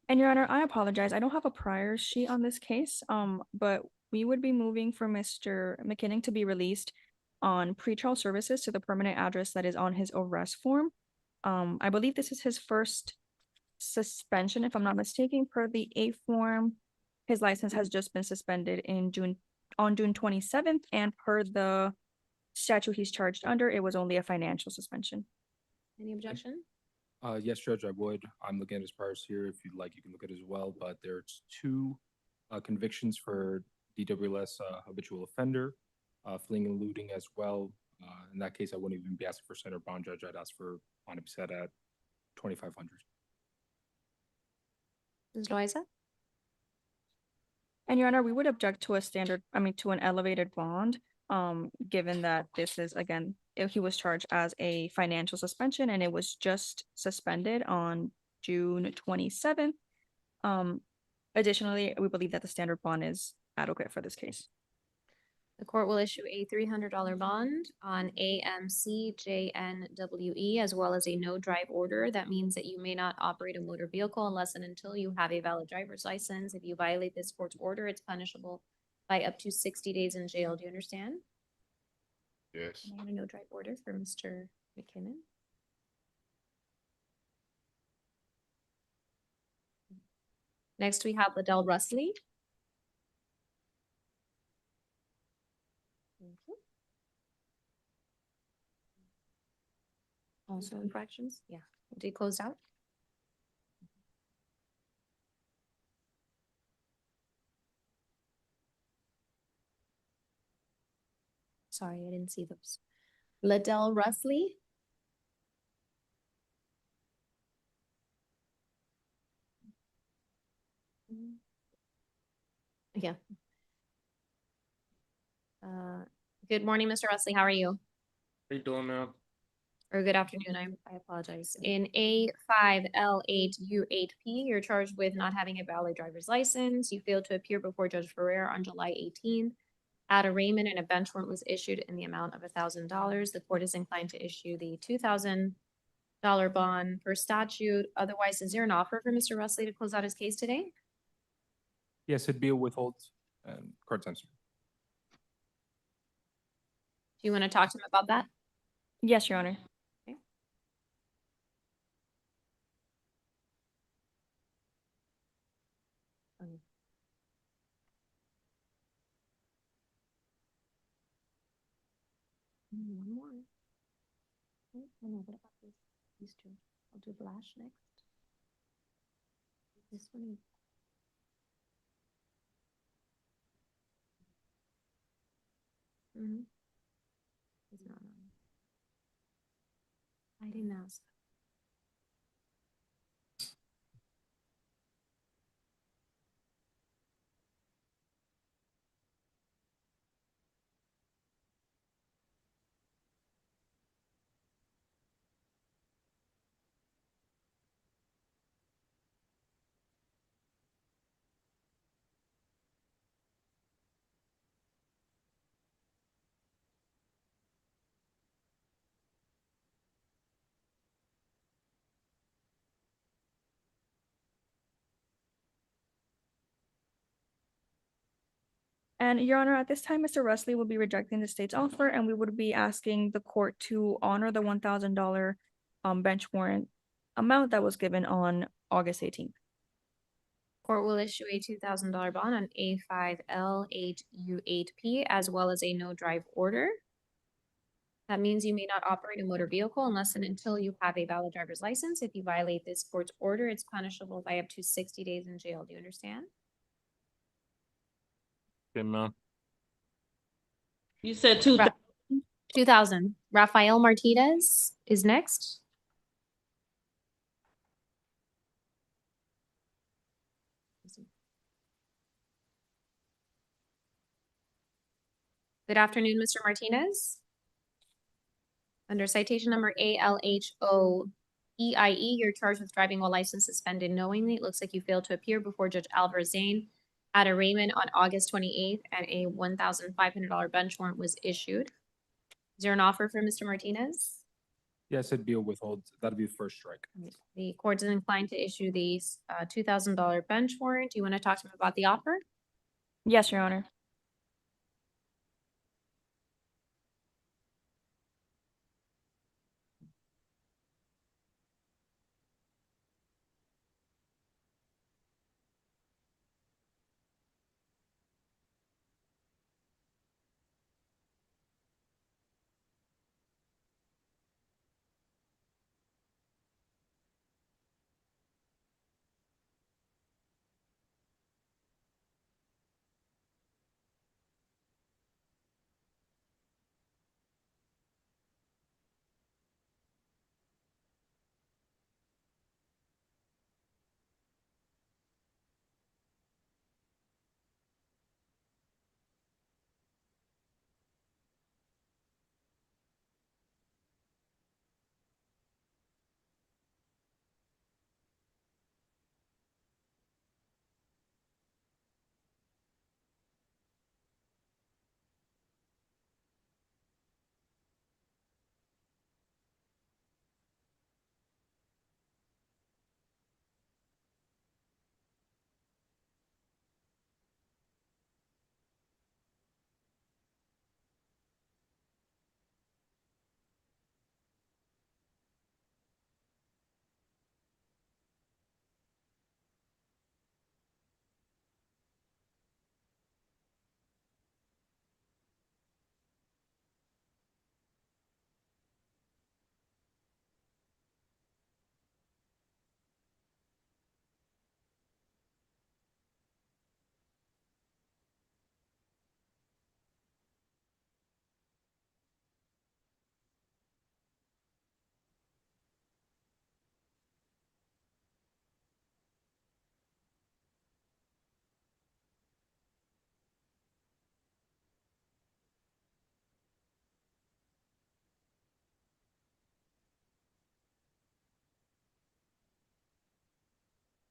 And Your Honor, I apologize. I don't have a prior sheet on this case, but we would be moving for Mr. McKinnon to be released on pretrial services to the permanent address that is on his arrest form. I believe this is his first suspension, if I'm not mistaken, per the A form. His license has just been suspended on June 27th, and per the statute he's charged under, it was only a financial suspension. Any objection? Yes, Judge, I would. I'm looking at his priors here. If you'd like, you can look at it as well, but there's two convictions for DWS habitual offender, fleeing and looting as well. In that case, I wouldn't even be asking for standard bond, Judge. I'd ask for bond to be set at $2,500. Ms. Loaiza? And Your Honor, we would object to to an elevated bond, given that this is, again, he was charged as a financial suspension and it was just suspended on June 27th. Additionally, we believe that the standard bond is adequate for this case. The court will issue a $300 bond on AMCJNWE as well as a no drive order. That means that you may not operate a motor vehicle unless and until you have a valid driver's license. If you violate this court's order, it's punishable by up to 60 days in jail. Do you understand? Yes. Can I have a no drive order for Mr. McKinnon? Next, we have Liddell Rusley. Thank you. Also infractions? Yeah. Did closed out? Sorry, I didn't see those. Liddell Rusley. Yeah. Good morning, Mr. Rusley. How are you? How you doing, ma'am? Or good afternoon, I apologize. In A5L8U8P, you're charged with not having a valid driver's license. You failed to appear before Judge Ferrer on July 18th. At arraignment, and a bench warrant was issued in the amount of $1,000. The court is inclined to issue the $2,000 bond per statute. Otherwise, is there an offer for Mr. Rusley to close out his case today? Yes, it'd be a withhold and court's answer. Do you want to talk to him about that? Yes, Your Honor. Okay. One more. Oh, no, what about these two? I'll do Blash next. This one. It's not on. I didn't ask. And Your Honor, at this time, Mr. Rusley will be rejecting the state's offer, and we would be asking the court to honor the $1,000 bench warrant amount that was given on August 18th. Court will issue a $2,000 bond on A5L8U8P as well as a no drive order. That means you may not operate a motor vehicle unless and until you have a valid driver's license. If you violate this court's order, it's punishable by up to 60 days in jail. Do you understand? Okay, ma'am. You said 2,000. 2,000. Rafael Martinez is next. Good afternoon, Mr. Martinez. Under citation number ALHOEIE, you're charged with driving while license suspended knowingly. It looks like you failed to appear before Judge Alvarez-Zane at arraignment on August 28th, and a $1,500 bench warrant was issued. Is there an offer for Mr. Martinez? Yes, it'd be a withhold. That'd be the first strike. The court is inclined to issue the $2,000 bench warrant. Do you want to talk to him about the offer? Yes, Your Honor.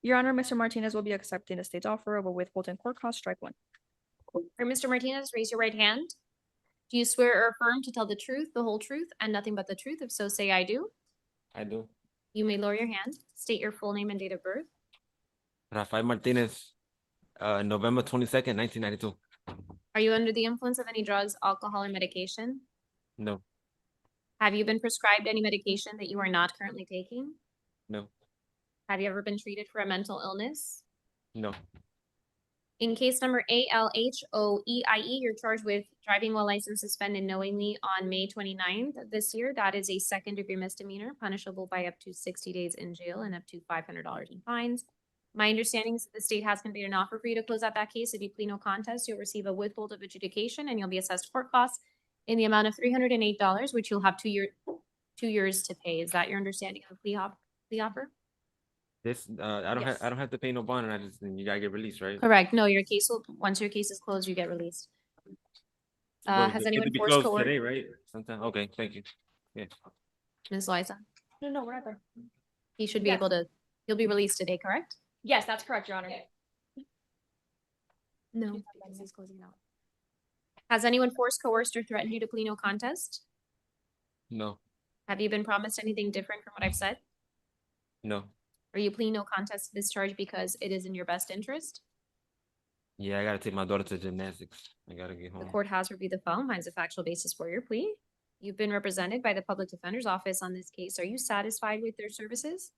Your Honor, Mr. Martinez will be accepting the state's offer of a withholding court cost, strike one. All right, Mr. Martinez, raise your right hand. Do you swear or affirm to tell the truth, the whole truth, and nothing but the truth? If so, say I do. I do. You may lower your hand. State your full name and date of birth. Rafael Martinez, November 22nd, 1992. Are you under the influence of any drugs, alcohol, or medication? No, Have you been prescribed any medication that you are not currently taking? no, Have you ever been treated for a mental illness? no. In case number ALHOEIE, you're charged with driving while license suspended knowingly on May 29th of this year. That is a second-degree misdemeanor, punishable by up to 60 days in jail and up to $500 in fines. My understanding is that the state has conveyed an offer for you to close out that case. If you plead no contest, you'll receive a withhold of adjudication and you'll be assessed court costs in the amount of $308, which you'll have 2 years to pay. Is that your understanding of the plea offer? This I don't have to pay no bond, and you gotta get released, right? Correct. No, your case will, once your case is closed, you get released. Well, Has it anyone could be forced closed coerced? today, right? Sometime. Okay, thank you. Yeah. Ms. Liza? No, we're not there. He should be Yes. able to, he'll be released today, correct? Yes, that's correct, Your Honor. No. He's closing out. Has anyone forced, coerced, or threatened you to plead no contest? No, Have you been promised anything different from what I've said? no. Are you pleading no contest to this charge because it is in your best interest? Yeah, I gotta take my daughter to gymnastics. I gotta get The home. court has reviewed the file and finds a factual basis for your plea. You've been represented by the public defender's office on this case. Are you satisfied with their services?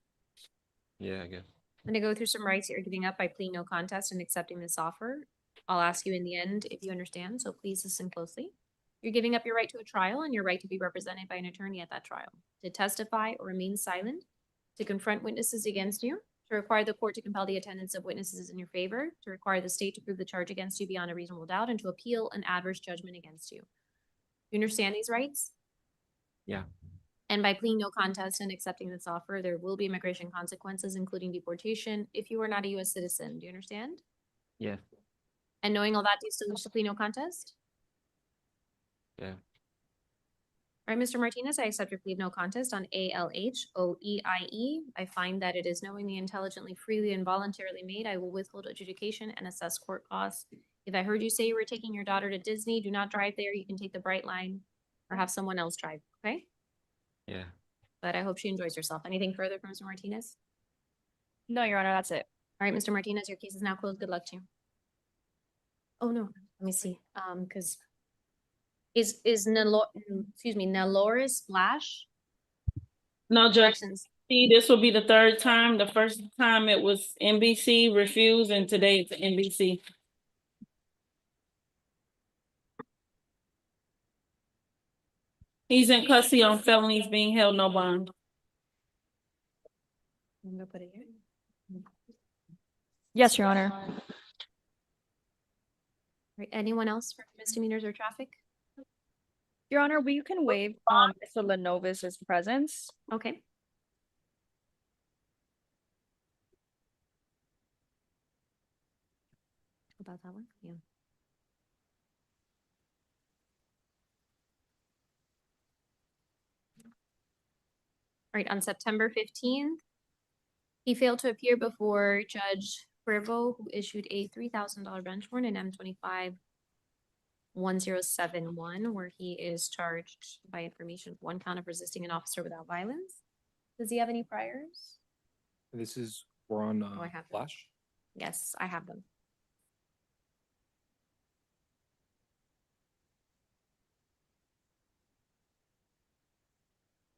Yeah, I guess. I'm gonna go through some rights that you're giving up by pleading no contest and accepting this offer. I'll ask you in the end if you understand, so please listen closely. You're giving up your right to a trial and your right to be represented by an attorney at that trial, to testify or remain silent, to confront witnesses against you, to require the court to compel the attendance of witnesses in your favor, to require the state to prove the charge against you beyond a reasonable doubt, and to appeal an adverse judgment against you. You understand these rights? Yeah. And by pleading no contest and accepting this offer, there will be immigration consequences, including deportation, if you are not a U.S. citizen. Do you understand? Yeah. And knowing all that, do you still wish to plead no contest? Yeah. All right, Mr. Martinez, I accept your plea of no contest on ALHOEIE. I find that it is knowingly, intelligently, freely, and voluntarily made. I will withhold adjudication and assess court costs. If I heard you say you were taking your daughter to Disney, do not drive there. You can take the Bright Line or have someone else drive, okay? Yeah. but I hope she enjoys herself. Anything further from Mr. Martinez? No, Your Honor, that's it. All right, Mr. Martinez, your case is now closed. Good luck to you. Oh, no, let me see, because Neloris Splash? No, Judge, Corrections. see, this will be the third time. The first time it was NBC refused, and today it's NBC. He's in custody on felonies being held no bond. I'm gonna put it here. Yes, Your Honor. Right, anyone else for misdemeanors or traffic? Your Honor, we can waive Mr. Lenovis's presence. Okay. About that one, yeah. All right, on September 15th, he failed to appear before Judge Cuervo, who issued a $3,000 bench warrant in M25-1071, where he is charged by information of 1 count of resisting an officer without violence. Does he have any priors? This is, we're on, I have them. Flash. Yes, I have them.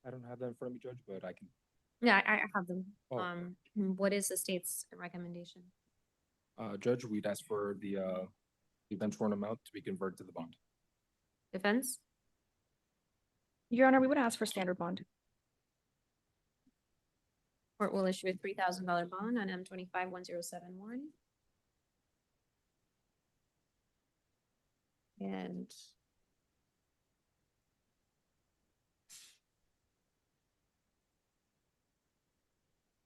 I don't have that in front of me, Judge, but I can. Yeah, I have them. Oh. What is the state's recommendation? Judge, we'd ask for the bench warrant amount to be converted to the bond. Defense? Your Honor, we would ask for standard bond. Court will issue a $3,000 bond on M25-1071. And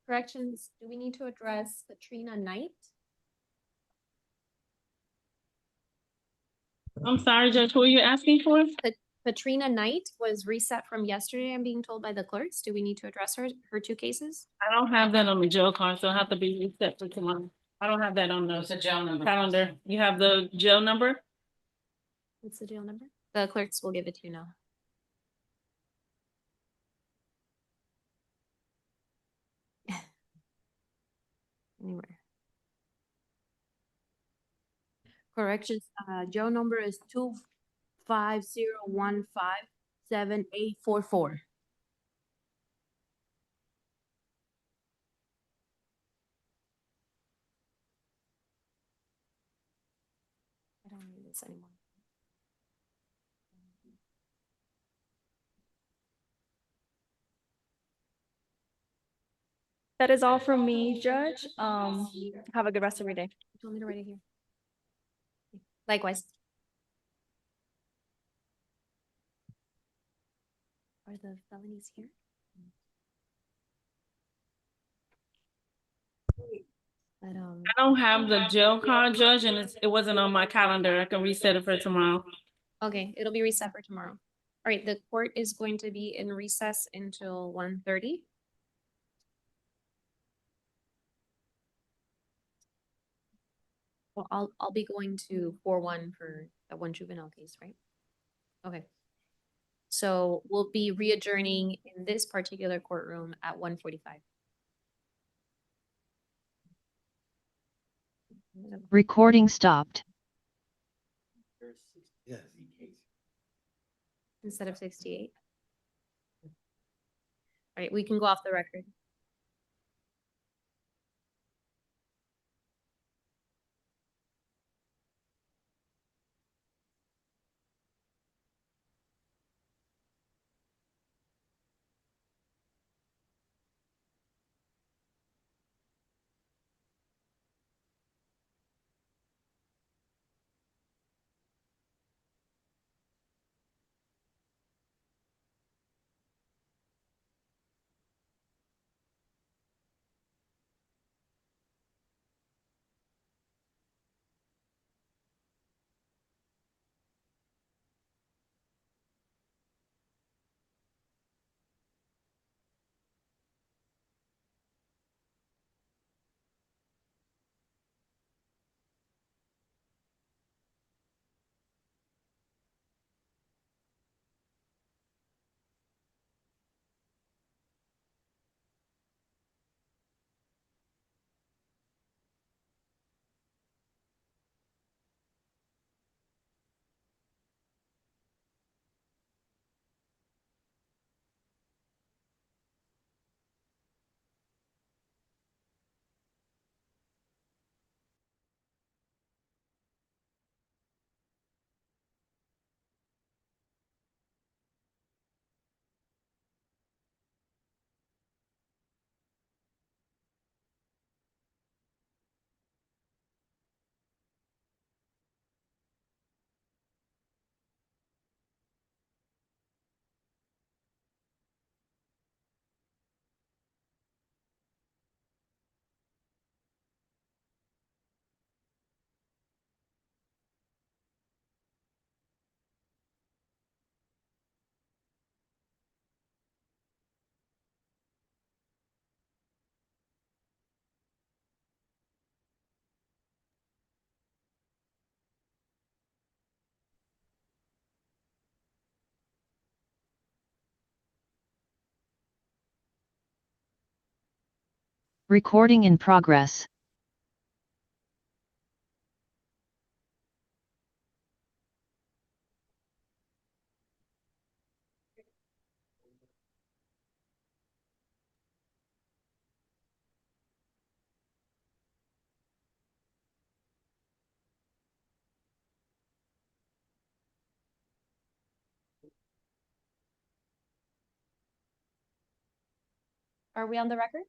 corrections, do we need to address Katrina Knight? I'm sorry, Judge, who are you asking for? Katrina Knight was reset from yesterday, I'm being told by the clerks. Do we need to address her 2 cases? I don't have that on the jail card, so it'll have to be reset for tomorrow. I don't have that on What's the the jail number? calendar. You have the jail number? What's the jail number? The clerks will give it to you now. Anywhere. Corrections, jail number is 250157844. I don't need this anymore. That is all from me, Judge. Have a good rest of your day. You told me to write it here. Likewise. Are the felonies here? But, I don't have the jail card, Judge, and it wasn't on my calendar. I can reset it for tomorrow. okay, it'll be reset for tomorrow. All right, the court is going to be in recess until 1:30. Well, I'll be going to 4-1 for that one juvenile case, right? Okay. So we'll be re-adjourning in this particular courtroom at 1:45. Recording stopped. Instead of 68. All right, we can go off the record. Recording in progress. Are we on the record?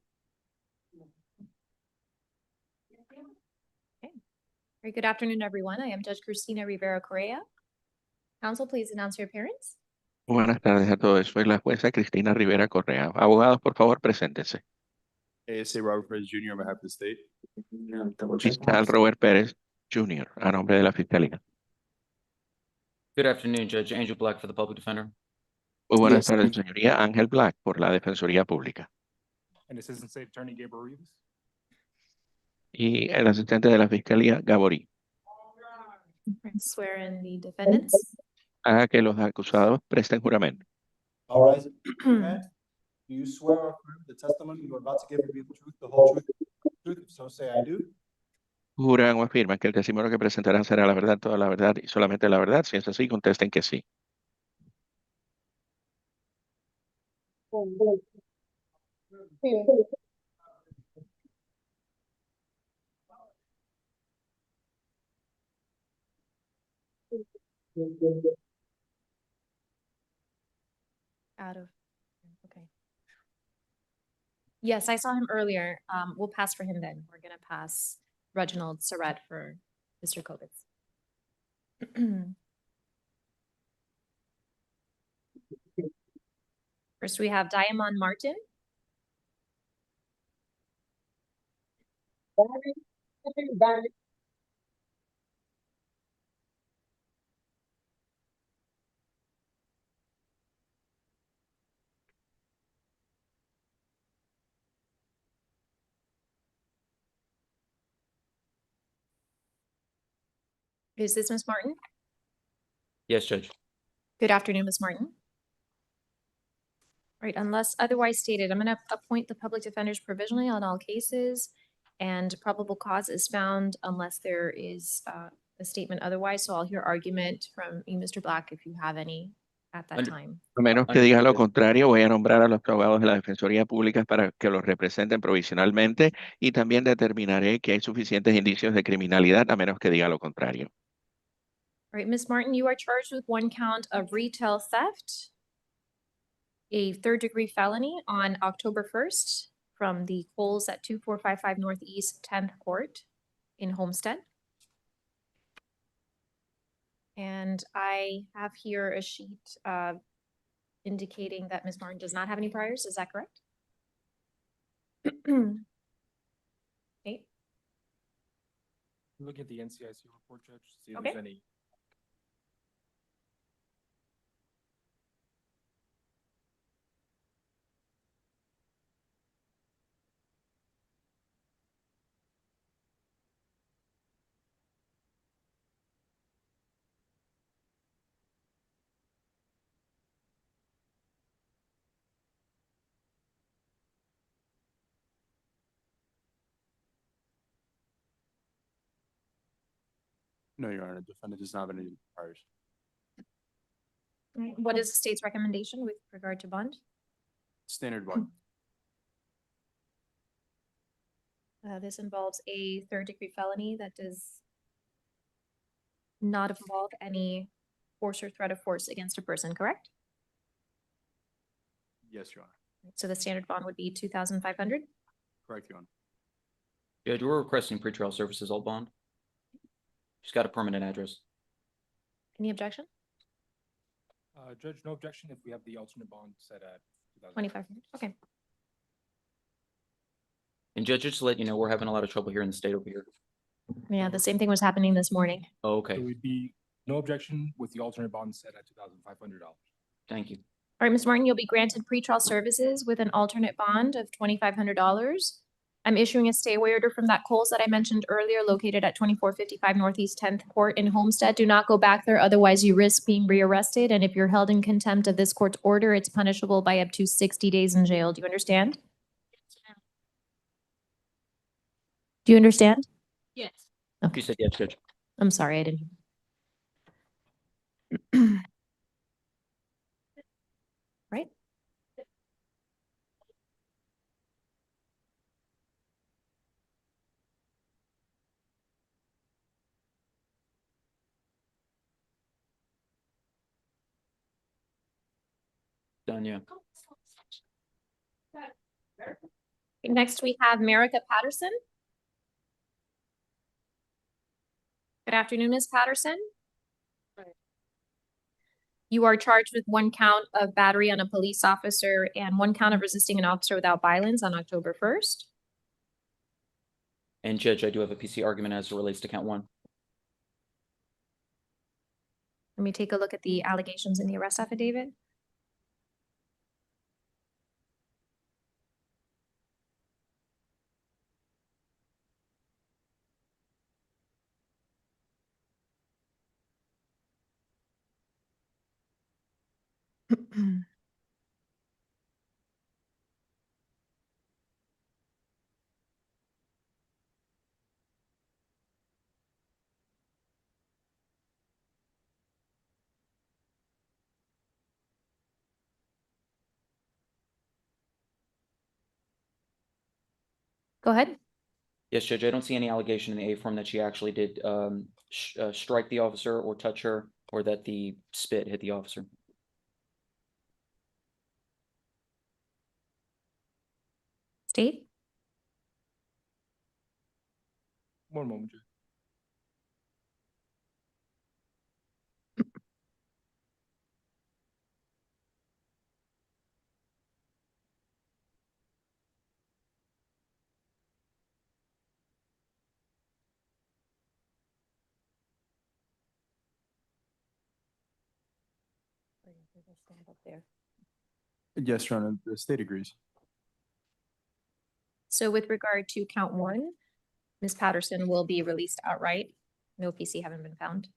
Okay. Very good afternoon, everyone. I am Judge Cristina Rivera Correa. Counsel, please announce your appearance. Buenas tardes a todos. Soy la jueza Cristina Rivera Correa. Abogados, por favor, preséntense. ASA Robert Perez Jr. on behalf of the state. Fiscal Robert Pérez Jr., a nombre de la Fiscalía. Good afternoon, Judge Angel Black for the Public Defender. Muy buenas Yes. tardes, señoría. Ángel Black, por la Defensoría Pública. And Assistant State Attorney Gabriel Rivas. Y el asistente de la Fiscalía, Gaborí. Swear in the defendants. Haga que los acusados presten juramento. All right. Do you swear or affirm the testimony you are about to give will be the truth, the whole truth, the truth? If so say I do. Juran o afirman que el testimonio que presentarán será la verdad, toda la verdad y solamente la verdad. Si es así, contesten que sí. Out of, okay. Yes, I saw him earlier. We'll pass for him then. We're gonna pass Reginald Surratt for Mr. Kovitz. First, we have Diamond Martin. Is this Ms. Martin? Yes, Judge. Good afternoon, Ms. Martin. Right, unless otherwise stated, I'm gonna appoint the public defenders provisionally on all cases, and probable cause is found unless there is a statement otherwise. So I'll hear argument from you, Mr. Black, if you have any at that time. A menos que diga lo contrario, voy a nombrar a los abogados de la Defensoría Pública para que los representen provisionalmente y también determinaré que hay suficientes indicios de criminalidad a menos que diga lo contrario. All right, Ms. Martin, you are charged with one count of retail theft, a third-degree felony on October 1st from the Coles at 2455 Northeast 10th Court in Homestead. And I have here a sheet indicating that Ms. Martin does not have any priors. Is that correct? Okay. Look at the NCIC report, Judge, see if Okay. there's any. No, Your Honor, defendant does not have any priors. What is the state's recommendation with regard to bond? Standard one. This involves a third-degree felony that does not involve any force or threat of force against a person, correct? Yes, Your Honor. So the standard bond would be 2,500. Correct, Your Honor. Judge, we're requesting pretrial services all bond. She's got a permanent address. Any objection? Judge, no objection if we have the alternate bond set at 2,500. Okay. And Judge, just to let you know, we're having a lot of trouble here in the state over here. Yeah, the same thing was happening this morning. Oh, okay. There would be no objection with the alternate bond set at $2,500. Thank you. All right, Ms. Martin, you'll be granted pretrial services with an alternate bond of $2,500. I'm issuing a stay away order from that Coles that I mentioned earlier, located at 2455 Northeast 10th Court in Homestead. Do not go back there, otherwise you risk being rearrested. And if you're held in contempt of this court's order, it's punishable by up to 60 days in jail. Do you understand? Do you understand? Yes. You said yes, Judge. I'm sorry, I didn't. Right? Done, yeah. Next, we have Merica Patterson. Good afternoon, Ms. Patterson. You are charged with 1 count of battery on a police officer and 1 count of resisting an officer without violence on October 1st. And Judge, I do have a PC argument as it relates to count 1. Let me take a look at the allegations in the arrest affidavit. Go ahead. Yes, Judge, I don't see any allegation in the A form that she actually did strike the officer or touch her, or that the spit hit the officer. State? One moment, Judge. Yes, Your Honor, the state agrees. So with regard to count 1, Ms. Patterson will be released outright. No PC having been found.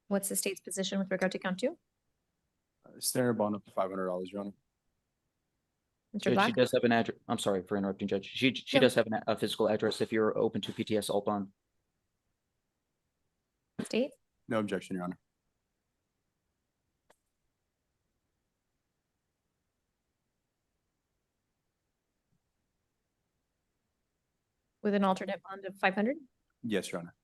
What's the state's position with regard to count 2? Standard bond up to $500, Your Honor. Mr. Judge, Black? she does have an address. I'm sorry for interrupting, Judge. She No. does have a physical address if you're open to PTS alt bond. State? No objection, Your Honor. With an alternate bond of 500? Yes, Your Honor.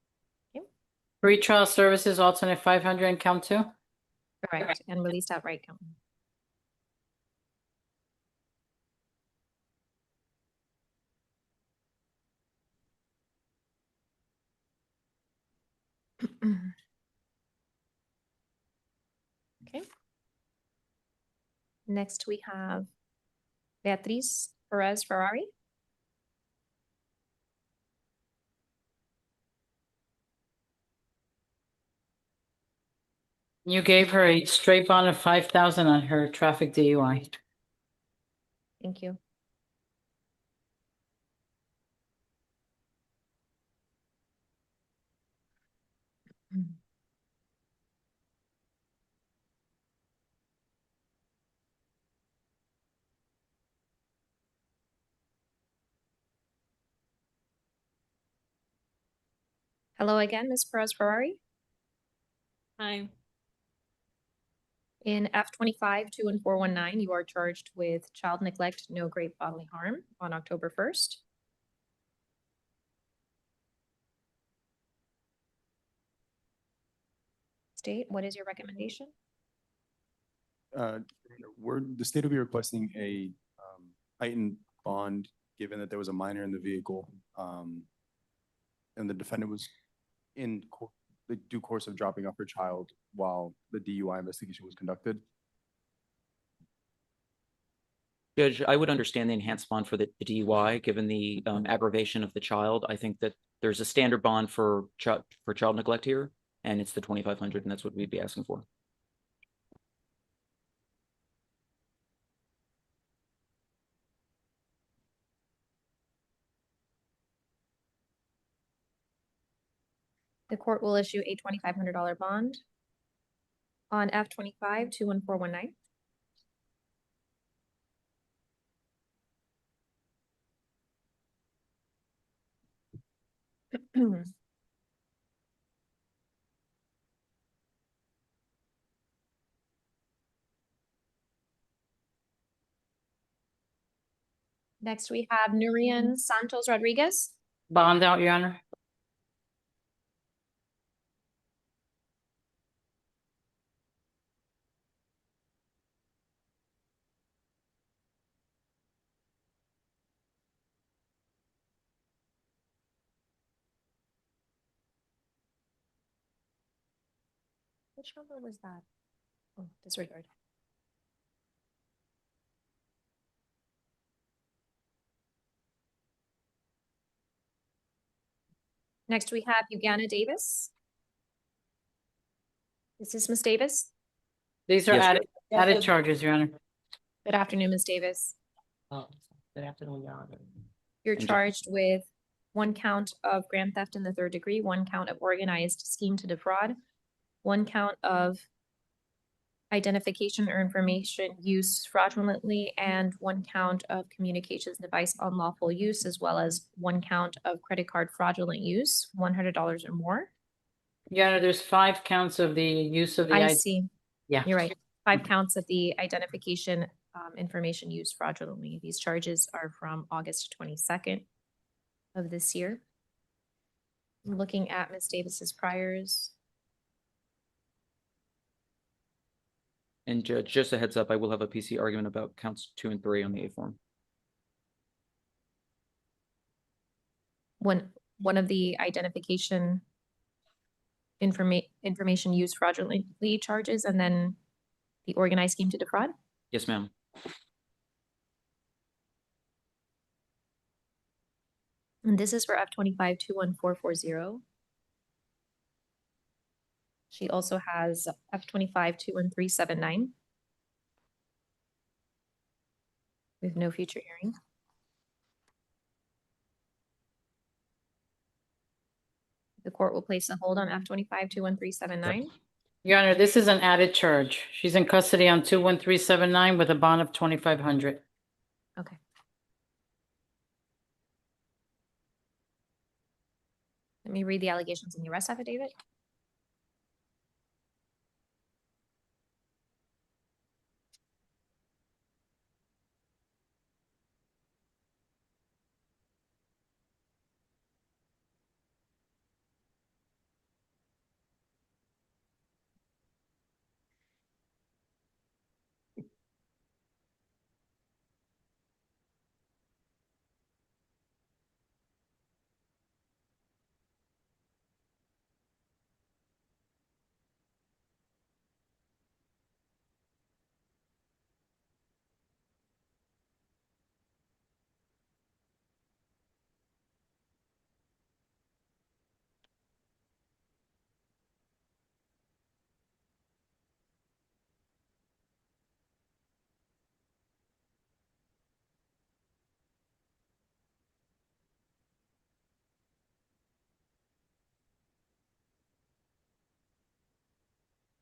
Pretrial services alternate 500 and count 2. Correct, and released outright count 1. Okay. Next, we have Beatriz Perez Ferrari. You gave her a straight bond of 5,000 on her traffic DUI. Thank you. Hello again, Ms. Perez Ferrari. Hi. In F25 21419, you are charged with child neglect, no great bodily harm on October 1st. State, what is your recommendation? The state will be requesting a heightened bond, given that there was a minor in the vehicle, and the defendant was in the due course of dropping off her child while the DUI investigation was conducted. Judge, I would understand the enhanced bond for the DUI, given the aggravation of the child. I think that there's a standard bond for child neglect here, and it's the 2,500, and that's what we'd be asking for. The court will issue a $2,500 bond on F25 21419. Next, we have Nurian Santos Rodriguez. Bond out, Your Honor. Which number was that? Oh, disregard. Next, we have Ugana Davis. Is this Ms. Davis? These are Yes. added charges, Your Honor. Good afternoon, Ms. Davis. Good afternoon, Your Honor. You're And ju- charged with 1 count of grand theft in the 3rd degree, 1 count of organized scheme to defraud, 1 count of identification or information use fraudulently, and 1 count of communications device unlawful use, as well as 1 count of credit card fraudulent use, $100 or more. Your Honor, there's 5 counts of the use of the. I see. Yeah. You're right. 5 counts of the identification information used fraudulently. These charges are from August 22nd of this year. I'm looking at Ms. Davis's priors. And Judge, just a heads up, I will have a PC argument about counts 2 and 3 on the A form. One of the identification information used fraudulently charges, and then the organized scheme to defraud. Yes, ma'am. And this is for F25-21440. She also has F25-21379 with no future hearing. The court will place a hold on F25-21379. Your Honor, this is an added charge. She's in custody on 21379 with a bond of 2,500. Okay. Let me read the allegations in the arrest affidavit.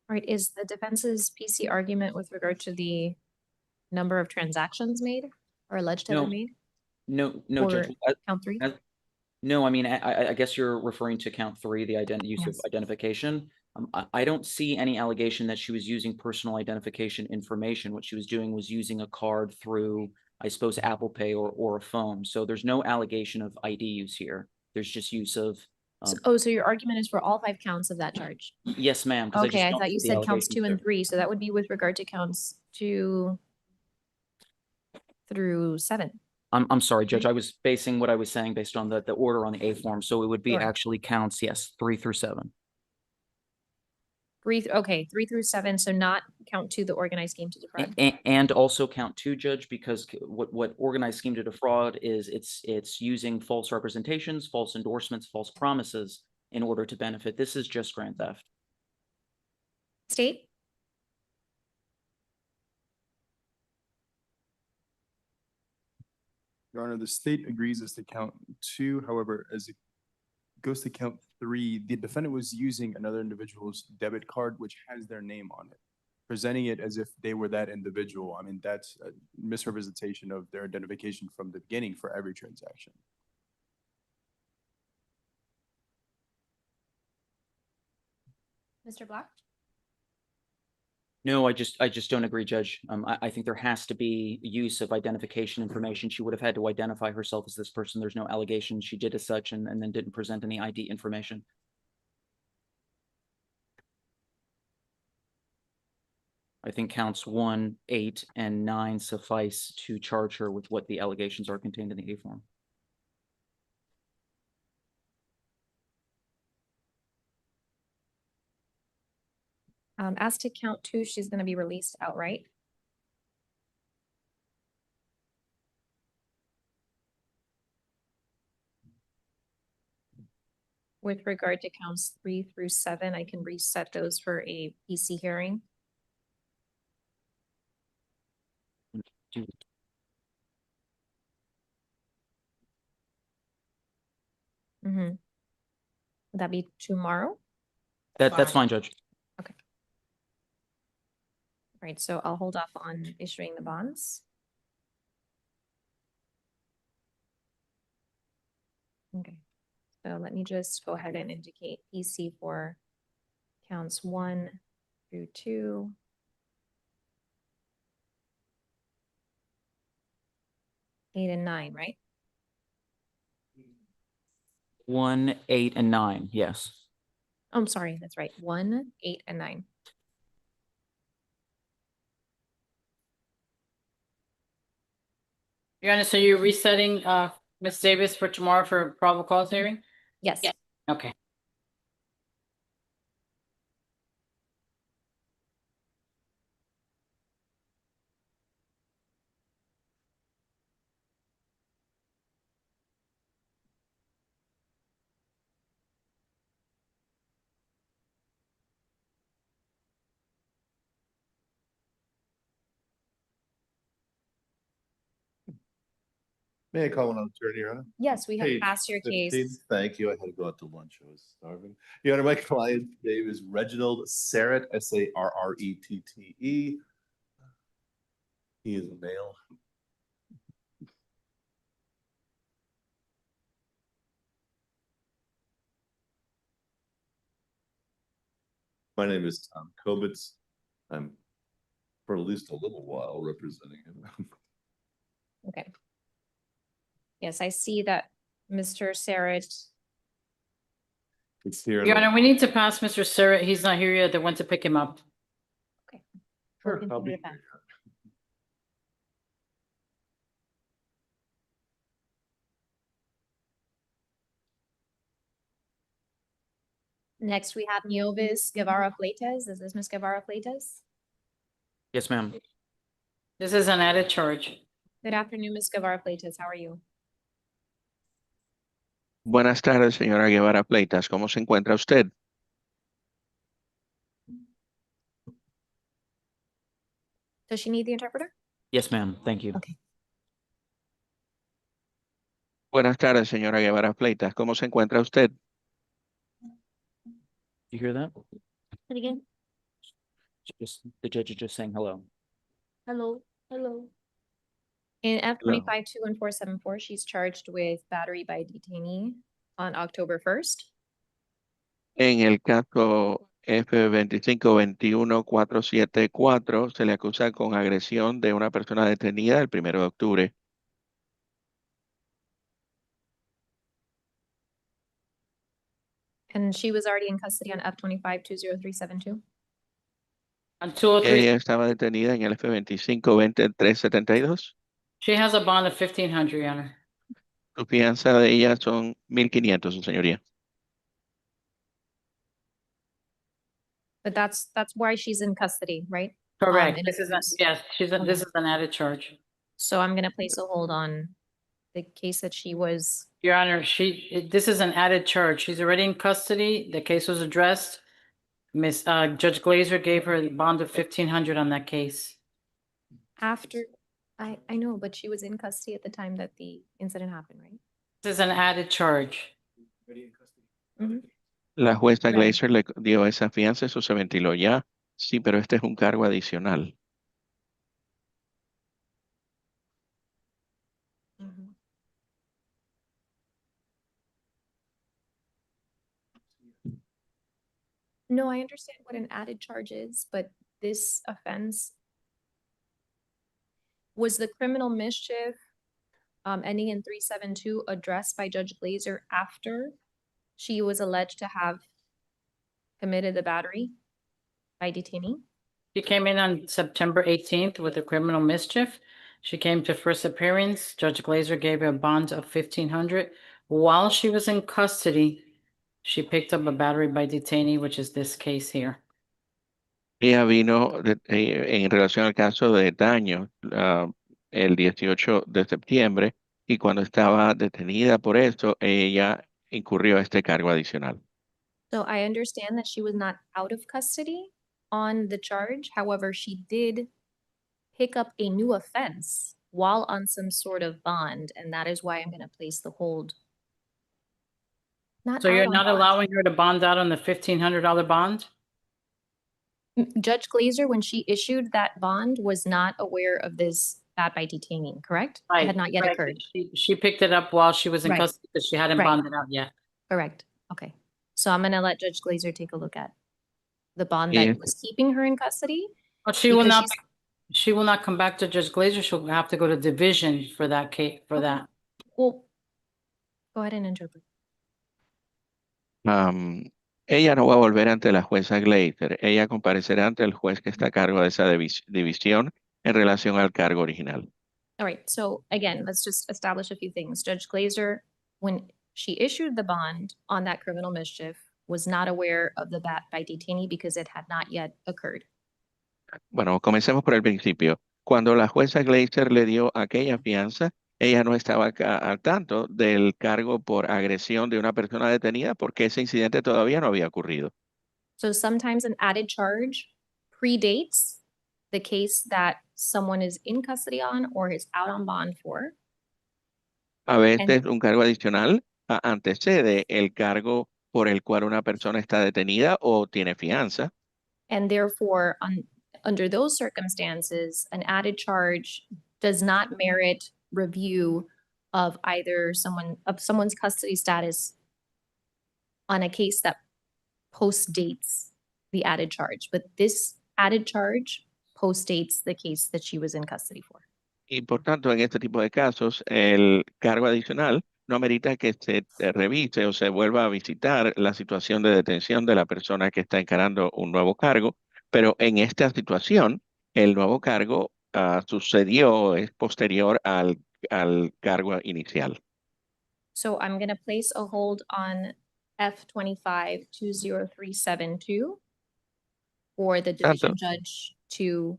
All right, is the defense's PC argument with regard to the number of transactions made or alleged to have been made? No, Or Judge. count 3? No, I mean, I guess you're referring to count 3, the use of Yes. identification. I don't see any allegation that she was using personal identification information. What she was doing was using a card through, I suppose, Apple Pay or a phone. So there's no allegation of ID use here. There's just use of. So your argument is for all 5 counts of that charge? Yes, ma'am. 'Cause Okay, I don't thought you see the said counts allegations 2 and there. 3, so that would be with regard to counts 2 through 7. I'm sorry, Judge. I was basing what I was saying based on the order on the A form. So it would be Sure. actually counts, yes, 3 through 7. 3 through 7, so not count 2, the organized scheme to defraud. And also count 2, Judge, because what organized scheme to defraud is, it's using false representations, false endorsements, false promises in order to benefit. This is just grand theft. State? Your Honor, the state agrees as to count 2. However, as it goes to count 3, the defendant was using another individual's debit card, which has their name on it, presenting it as if they were that individual. I mean, that's a misrepresentation of their identification from the beginning for every transaction. Mr. Black? No, I just don't agree, Judge. I think there has to be use of identification information. She would have had to identify herself as this person. There's no allegation she did as such and then didn't present any ID information. I think counts 1, 8, and 9 suffice to charge her with what the allegations are contained in the A form. As to count 2, she's gonna be released outright. With regard to counts 3 through 7, I can reset those for a PC hearing. Would that be tomorrow? That's fine, Judge. Right, so I'll hold off on issuing the bonds. Okay, so let me just go ahead and indicate PC for counts 1 through 2. Eight and 9, right? 1, 8, and 9. Yes. Oh, I'm sorry, that's right. 1, 8, and 9. Your Honor, so you're resetting, Ms. Davis for tomorrow for probable cause hearing? Yes. Okay. May I call an attorney, Your Honor? Yes, we have Page passed your 15. case. Thank you. I had to go out to lunch. I was starving. Your Honor, my client's name is Reginald Sarrett, Sarrette. He is a male. My name is Tom Kobitz. I'm for at least a little while representing him. Okay. Yes, I see that Mr. Sarrett. It's here. Your Honor, we need to pass Mr. Surratt. He's not here yet. They went to pick him up. Sure, I'll be Continue with that. Next, we have Nieves Guevara Fleites. Is this Ms. Guevara Fleites? Yes, ma'am. This is an added charge. Good afternoon, Ms. Guevara Fleites. How are you? Buenas tardes, señora Guevara Pleitas. ¿Cómo se encuentra usted? Does she need the interpreter? Yes, ma'am. Thank you. Okay. Buenas tardes, señora Guevara Pleitas. ¿Cómo se encuentra usted? You hear that? And again. Just the judge is just saying hello. Hello. Hello. In F25 21474, she's charged with battery by detainee on October 1st. En el caso F2521474 se le acusa con agresión de una persona detenida el 1 de octubre. And she was already in custody on F25 20372. On 203, Ella estaba detenida en el F252372. she has a bond of 1,500, Your Honor. Su fianza de ella son 1,500, su señoría. But that's why she's in custody, right? Correct. in This is, abuse. yes, this Okay. is an added charge. So I'm gonna place a hold on the case that she was. Your Honor, this is an added charge. She's already in custody. The case was addressed. Judge GLAZER gave her a bond of 1,500 on that case. After, I know, but she was in custody at the time that the incident happened, right? This is an added charge. La jueza Right. Glazer le dio esa fianza, eso se ventiló ya. Sí, pero este es un cargo adicional. No, I understand what an added charge is, but this offense was the criminal mischief ending in 372 addressed by Judge Glazer after she was alleged to have committed the battery by detainee? She came in on September 18th with a criminal mischief. She came to first appearance. Judge Glazer gave her a bond of 1,500. While she was in custody, she picked up a battery by detainee, which is this case here. Ella vino en relación al caso de daño el 18 de septiembre y cuando estaba detenida por eso, ella incurrió este cargo adicional. So I understand that she was not out of custody on the charge. However, she did pick up a new offense while on some sort of bond, and that is why I'm going to place the hold. Not So out you're on not bond. allowing her to bond out on the $1,500 bond? Judge Glazer, when she issued that bond, was not aware of this bat by detaining, correct? It had not yet Right. occurred. She picked it up while she was in Right. custody because she hadn't Right. bonded out yet. Correct. Okay. So I'm going to let Judge Glazer take a look at the bond Yeah. that was keeping her in custody. But she will because not, she will not come back to Judge Glazer. She'll have to go to division for that case, for that. Well, go ahead and interpret. Ella no va a volver ante la jueza Glazer, ella comparecerá ante el juez que está a cargo de esa división en relación al cargo original. All right. So again, let's just establish a few things. Judge Glazer, when she issued the bond on that criminal mischief, was not aware of the bat by detainee because it had not yet occurred. Bueno, comencemos por el principio. Cuando la jueza Glazer le dio aquella fianza, ella no estaba al tanto del cargo por agresión de una persona detenida porque ese incidente todavía no había ocurrido. So sometimes an added charge predates the case that someone is in custody on or is out on bond for. A veces un cargo adicional antecede el cargo por el cual una persona está detenida o tiene fianza. And therefore, under those circumstances, an added charge does not merit review of either someone's custody status on a case that postdates the added charge. But this added charge postdates the case that she was in custody for. Y por tanto, en este tipo de casos, el cargo adicional no amerita que se revise o se vuelva a visitar la situación de detención de la persona que está encarando un nuevo cargo, pero en esta situación, el nuevo cargo sucedió, es posterior al cargo inicial. So I'm going to place a hold on F25-20372 for the division judge to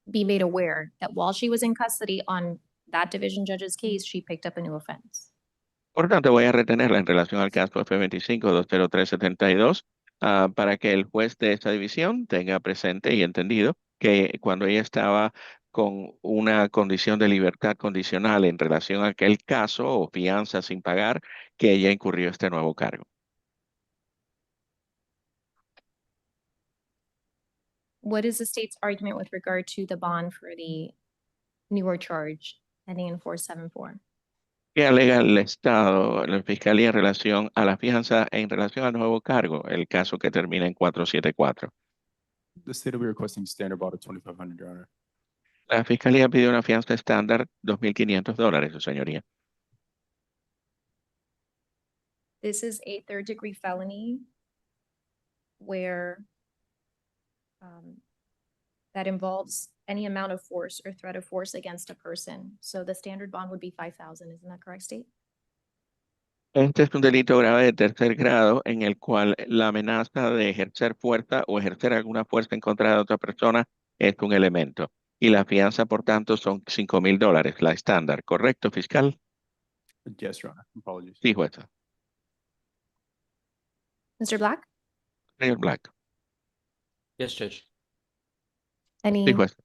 be made aware that while she was in custody on that division judge's case, she picked up a new offense. Por tanto, voy a retenerla en relación al caso F25-20372 para que el juez de esa división tenga presente y entendido que cuando ella estaba con una condición de libertad condicional en relación a aquel caso o fianza sin pagar, que ella incurrió este nuevo cargo. What is the state's argument with regard to the bond for the newer charge ending in 474? ¿Qué alega el Estado, la Fiscalía en relación a la fianza en relación al nuevo cargo, el caso que termina en 474? The state will be requesting standard bond of 2,500, Your Honor. La Fiscalía pidió una fianza estándar $2,500, su señoría. This is a third-degree felony where that involves any amount of force or threat of force against a person. So the standard bond would be 5,000. Isn't that correct, State? Este es un delito grave de tercer grado en el cual la amenaza de ejercer fuerza o ejercer alguna fuerza en contra de otra persona es un elemento. Y la fianza, por tanto, son $5,000, la estándar. ¿Correcto, fiscal? Yes, Your Honor. Apologies. Sí, jueza. Mr. Black? Señor Black. Yes, Judge. Any Sí, jueza.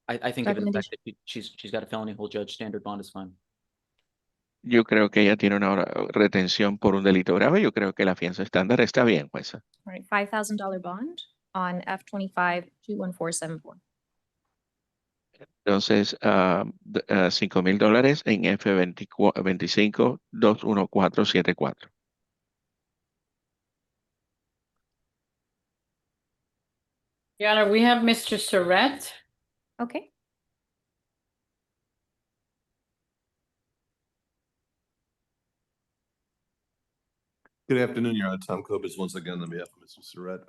I think given the fact that she's got a felony hold, Judge, standard bond is fine. Yo creo que ella tiene una retención por un delito grave. Yo creo que la fianza estándar está bien, jueza. All right, $5,000 bond on F25-21474. Entonces, $5,000 en F25-21474. Your Honor, we have Mr. Surratt. Okay. Good afternoon, Your Honor. Tom Kobitz once again on behalf of Mr. Surratt.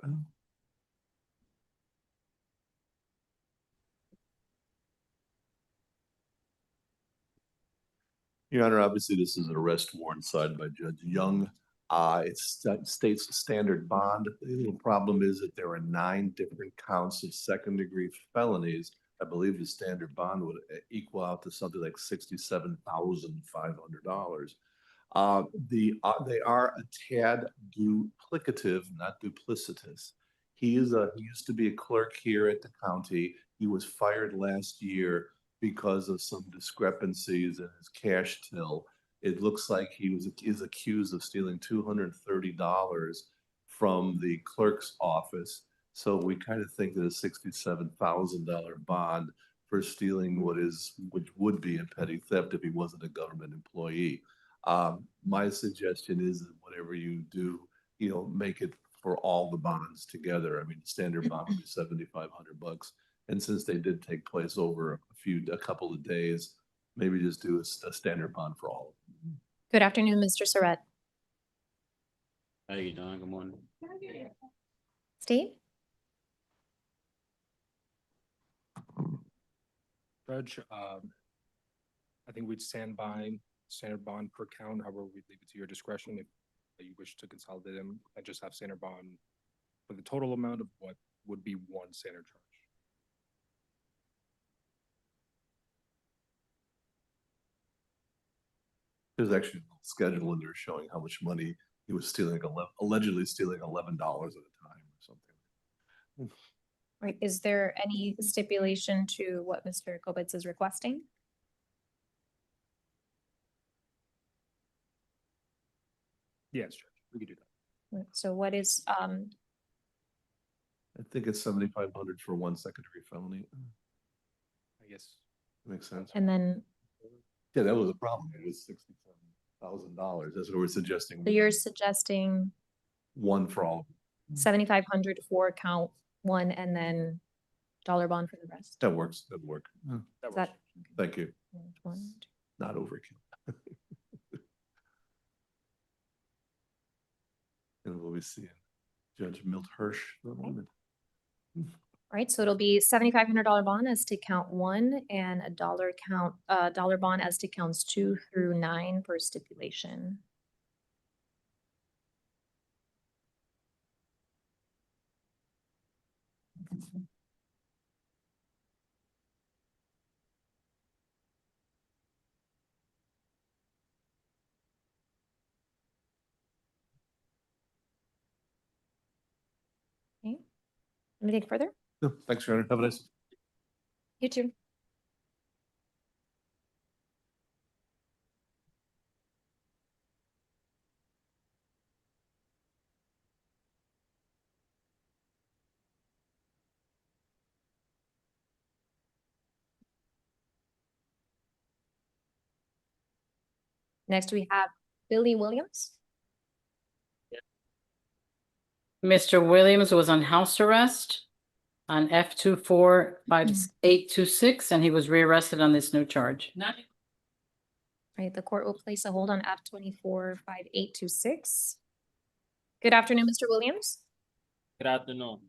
Your Honor, obviously this is an arrest warrant signed by Judge Young. It states a standard bond. The little problem is that there are 9 different counts of second-degree felonies. I believe the standard bond would equal out to something like $67,500. They are a tad duplicative, not duplicitous. He used to be a clerk here at the county. He was fired last year because of some discrepancies in his cash till. It looks like he is accused of stealing $230 from the clerk's office. So we kind of think that a $67,000 bond for stealing which would be a petty theft if he wasn't a government employee. My suggestion is that whatever you do, make it for all the bonds together. I mean, the standard bond would be $7,500. And since they did take place over a couple of days, maybe just do a standard bond for all of them. Good afternoon, Mr. Surratt. How you doing? Good morning. State? Judge, I think we'd stand by standard bond per count. However, we'd leave it to your discretion if you wish to consolidate them and just have standard bond for the total amount of what would be one standard charge. There's actually a schedule in there showing how much money he was stealing, allegedly stealing $11 at a time or something. Right. Is there any stipulation to what Mr. Kobitz is requesting? Yes, Judge, we could do that. So what is, I think it's $7,500 for one second-degree felony. I guess. Makes sense. and then, Yeah, that was a problem. It was $67,000. That's what we're suggesting. so you're suggesting One for all. 7,500 for count 1 and then dollar bond for the rest? That works. That'd work. Is that Thank you. 1? Not overkill. And we'll be seeing Judge Milt Hirsch for a moment. Right, so it'll be $7,500 bond as to count 1 and a dollar bond as to counts 2 through 9 per stipulation. Okay, anything further? No, thanks, Your Honor. Have a nice. You too. Next, we have Billy Williams. Mr. Williams was on house arrest on F2452826, and he was rearrested on this new charge. Right, the court will place a hold on F245826. Good afternoon, Mr. Williams. Good afternoon.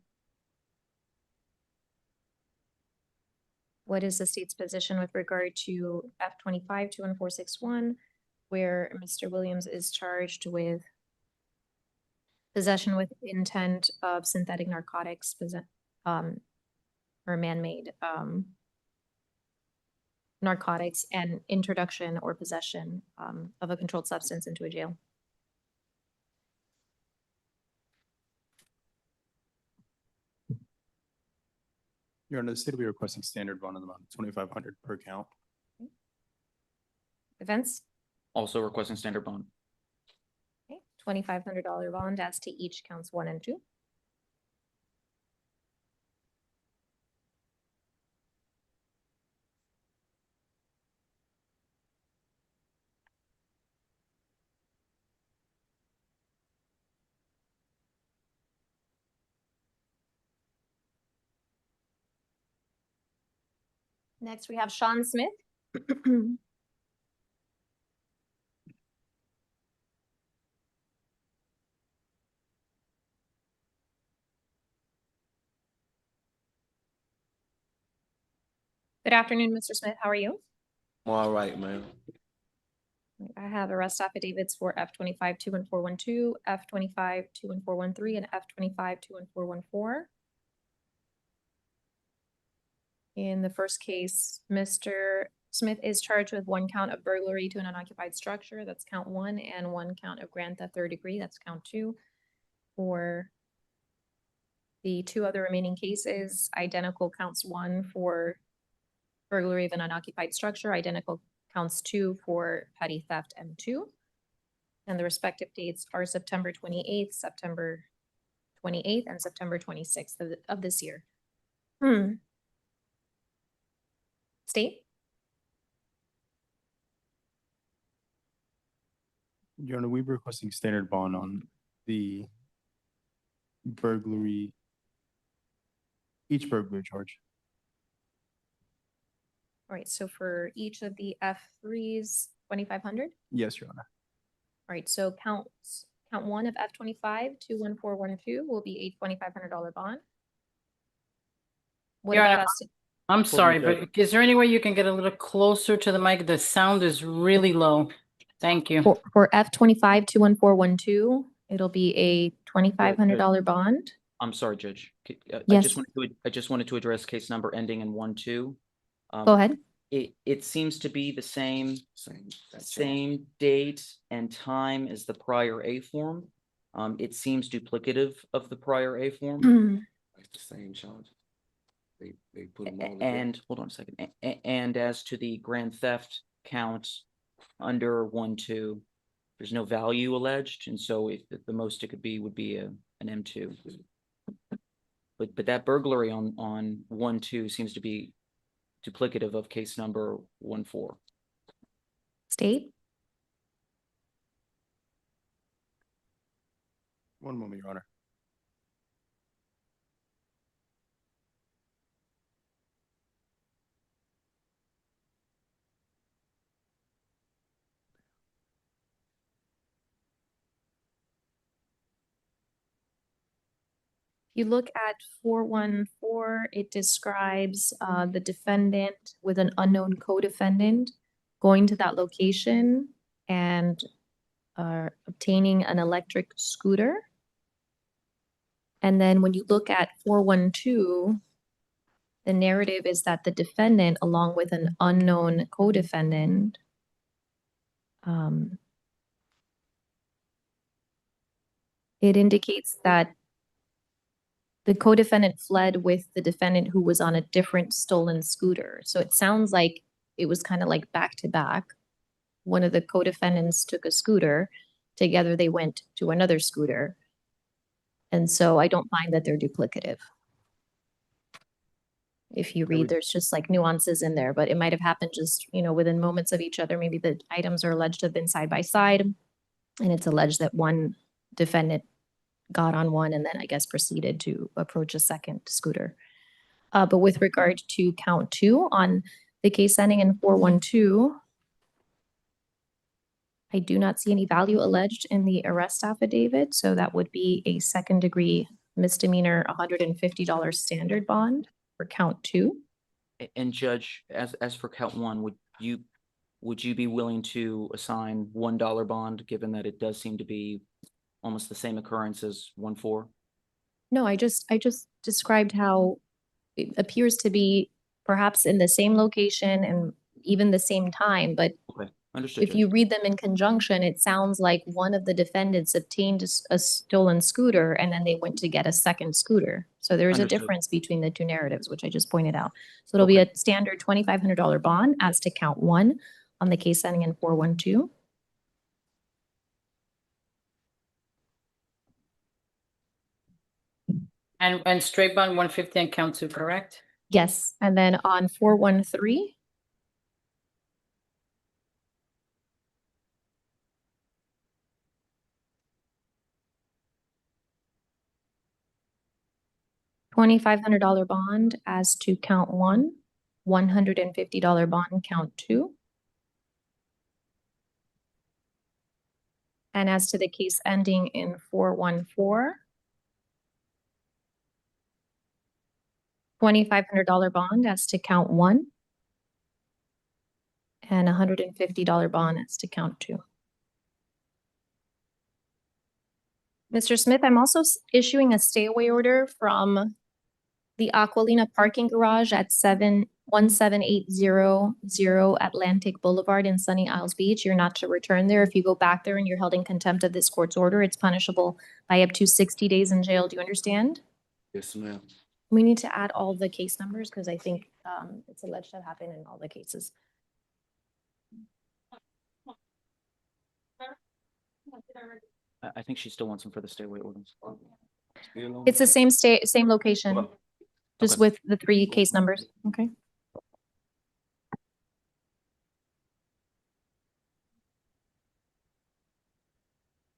What is the state's position with regard to F25-21461, where Mr. Williams is charged with possession with intent of synthetic narcotics, or man-made narcotics, and introduction or possession of a controlled substance into a jail? Your Honor, the state will be requesting standard bond in the amount of $2,500 per count. Defense? Also requesting standard bond. Okay, $2,500 bond as to each counts 1 and 2. Next, we have Sean Smith. Good afternoon, Mr. Smith. How are you? All right, man. I have arrest affidavits for F-25 21412, F-25 21413, and F-25 21414. In the first case, Mr. Smith is charged with 1 count of burglary to an unoccupied structure, that's count 1, and 1 count of grand theft 3rd degree, that's count 2. For the 2 other remaining cases, identical counts 1 for burglary of an unoccupied structure, identical counts 2 for petty theft M2. And the respective dates are September 28th, September 28th, and September 26th of this year. State? Your Honor, we were requesting standard bond on the burglary, each burglary charge. All right, so for each of the F3s, 2,500? Yes, Your Honor. All right, so count 1 of F-25 21412 will be a $2,500 bond. What Your about Honor, us? I'm sorry, but is there any way you can get a little closer to the mic? The sound is really low. Thank you. For F-25 21412, it'll be a $2,500 bond. I'm sorry, Judge. I Yes. just wanted to address case number ending in 12. Go ahead. It seems to be the same date and time as the prior A form. It seems duplicative of the prior A form. It's the same charge. They put them all together. And hold on a second. And as to the grand theft count under 12, there's no value alleged, and so if the most it could be would be an M2. But that burglary on 12 seems to be duplicative of case number 14. State? One moment, Your Honor. You look at 414, it describes the defendant with an unknown co-defendant going to that location and obtaining an electric scooter. And then when you look at 412, the narrative is that the defendant, along with an unknown co-defendant, it indicates that the co-defendant fled with the defendant who was on a different stolen scooter. So it sounds like it was kind of like back to back. One of the co-defendants took a scooter. Together they went to another scooter. And so I don't find that they're duplicative. If you read, there's just like nuances in there, but it might have happened just, within moments of each other. Maybe the items are alleged to have been side by side, and it's alleged that one defendant got on one and then I guess proceeded to approach a second scooter. But with regard to count 2 on the case ending in 412, I do not see any value alleged in the arrest affidavit. So that would be a 2nd degree misdemeanor $150 standard bond for count 2. And Judge, as for count 1, would you be willing to assign $1 bond, given that it does seem to be almost the same occurrence as 14? No, I just described how it appears to be perhaps in the same location and even the same time, but Okay, understood. if you read them in conjunction, it sounds like one of the defendants obtained a stolen scooter and then they went to get a second scooter. So there is a Understood. difference between the 2 narratives, which I just pointed out. So it'll be a standard $2,500 bond as to count 1 on the case ending in 412. And straight bond 150 and count 2, correct? Yes, and then on 413, $2,500 bond as to count 1 $150 bond, count 2. And as to the case ending in 414, $2,500 bond as to count 1. And $150 bond as to count 2. Mr. Smith, I'm also issuing a stay away order from the Aqualina parking garage at 17800 Atlantic Boulevard in Sunny Isles Beach. You're not to return there. If you go back there and you're held in contempt of this court's order, it's punishable by up to 60 days in jail. Do you understand? Yes, ma'am. We need to add all the case numbers because I think it's alleged to happen in all the cases. I think she still wants them for the stay away ordinance. It's the same same location, just Okay. with the 3 case numbers. Okay.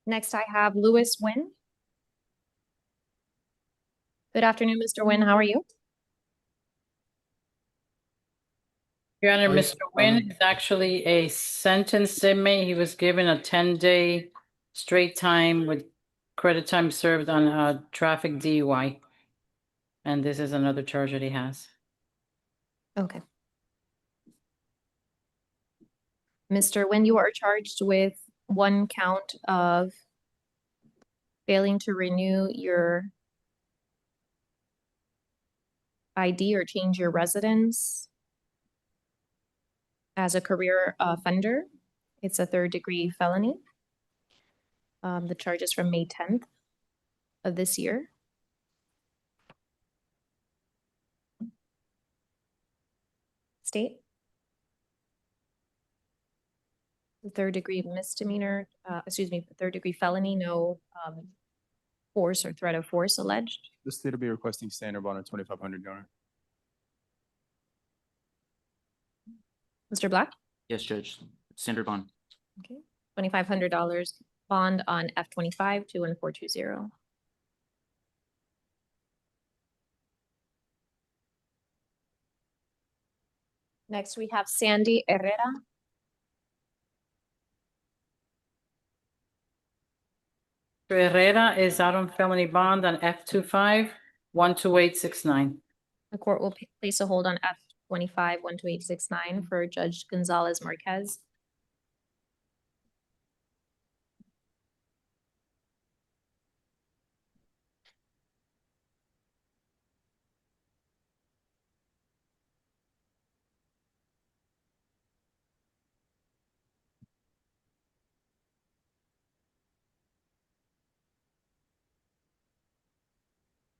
Next, I have Lewis Wynn. Good afternoon, Mr. Wynn. How are you? Your Honor, Mr. Nguyen is actually a sentenced inmate. He was given a 10-day straight time with credit time served on a traffic DUI. And this is another charge that he has. Okay. Mr. Wynn, you are charged with 1 count of failing to renew your ID or change your residence as a career offender. It's a 3rd-degree felony. The charge is from May 10th of this year. State. The 3rd-degree misdemeanor, excuse me, 3rd-degree felony, no force or threat of force alleged. The state will be requesting standard bond of 2,500, Your Honor. Mr. Black? Yes, Judge. Standard bond. Okay. $2,500 bond on F-25 21420. Next, we have Sandy Herrera. Herrera is out on felony bond on F-25 12869. The court will place a hold on F-25 12869 for Judge Gonzalez Marquez.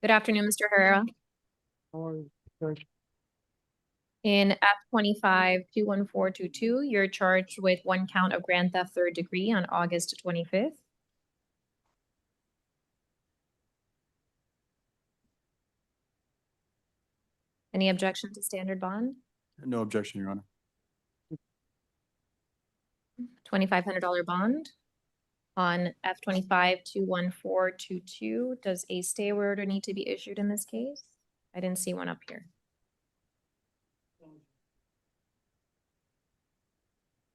Good afternoon, Mr. Herrera. In F-25 21422, you're charged with 1 count of grand theft 3rd degree on August 25th. Any objection to standard bond? No objection, Your Honor. $2,500 bond on F-25 21422. Does a stay away order need to be issued in this case? I didn't see one up here.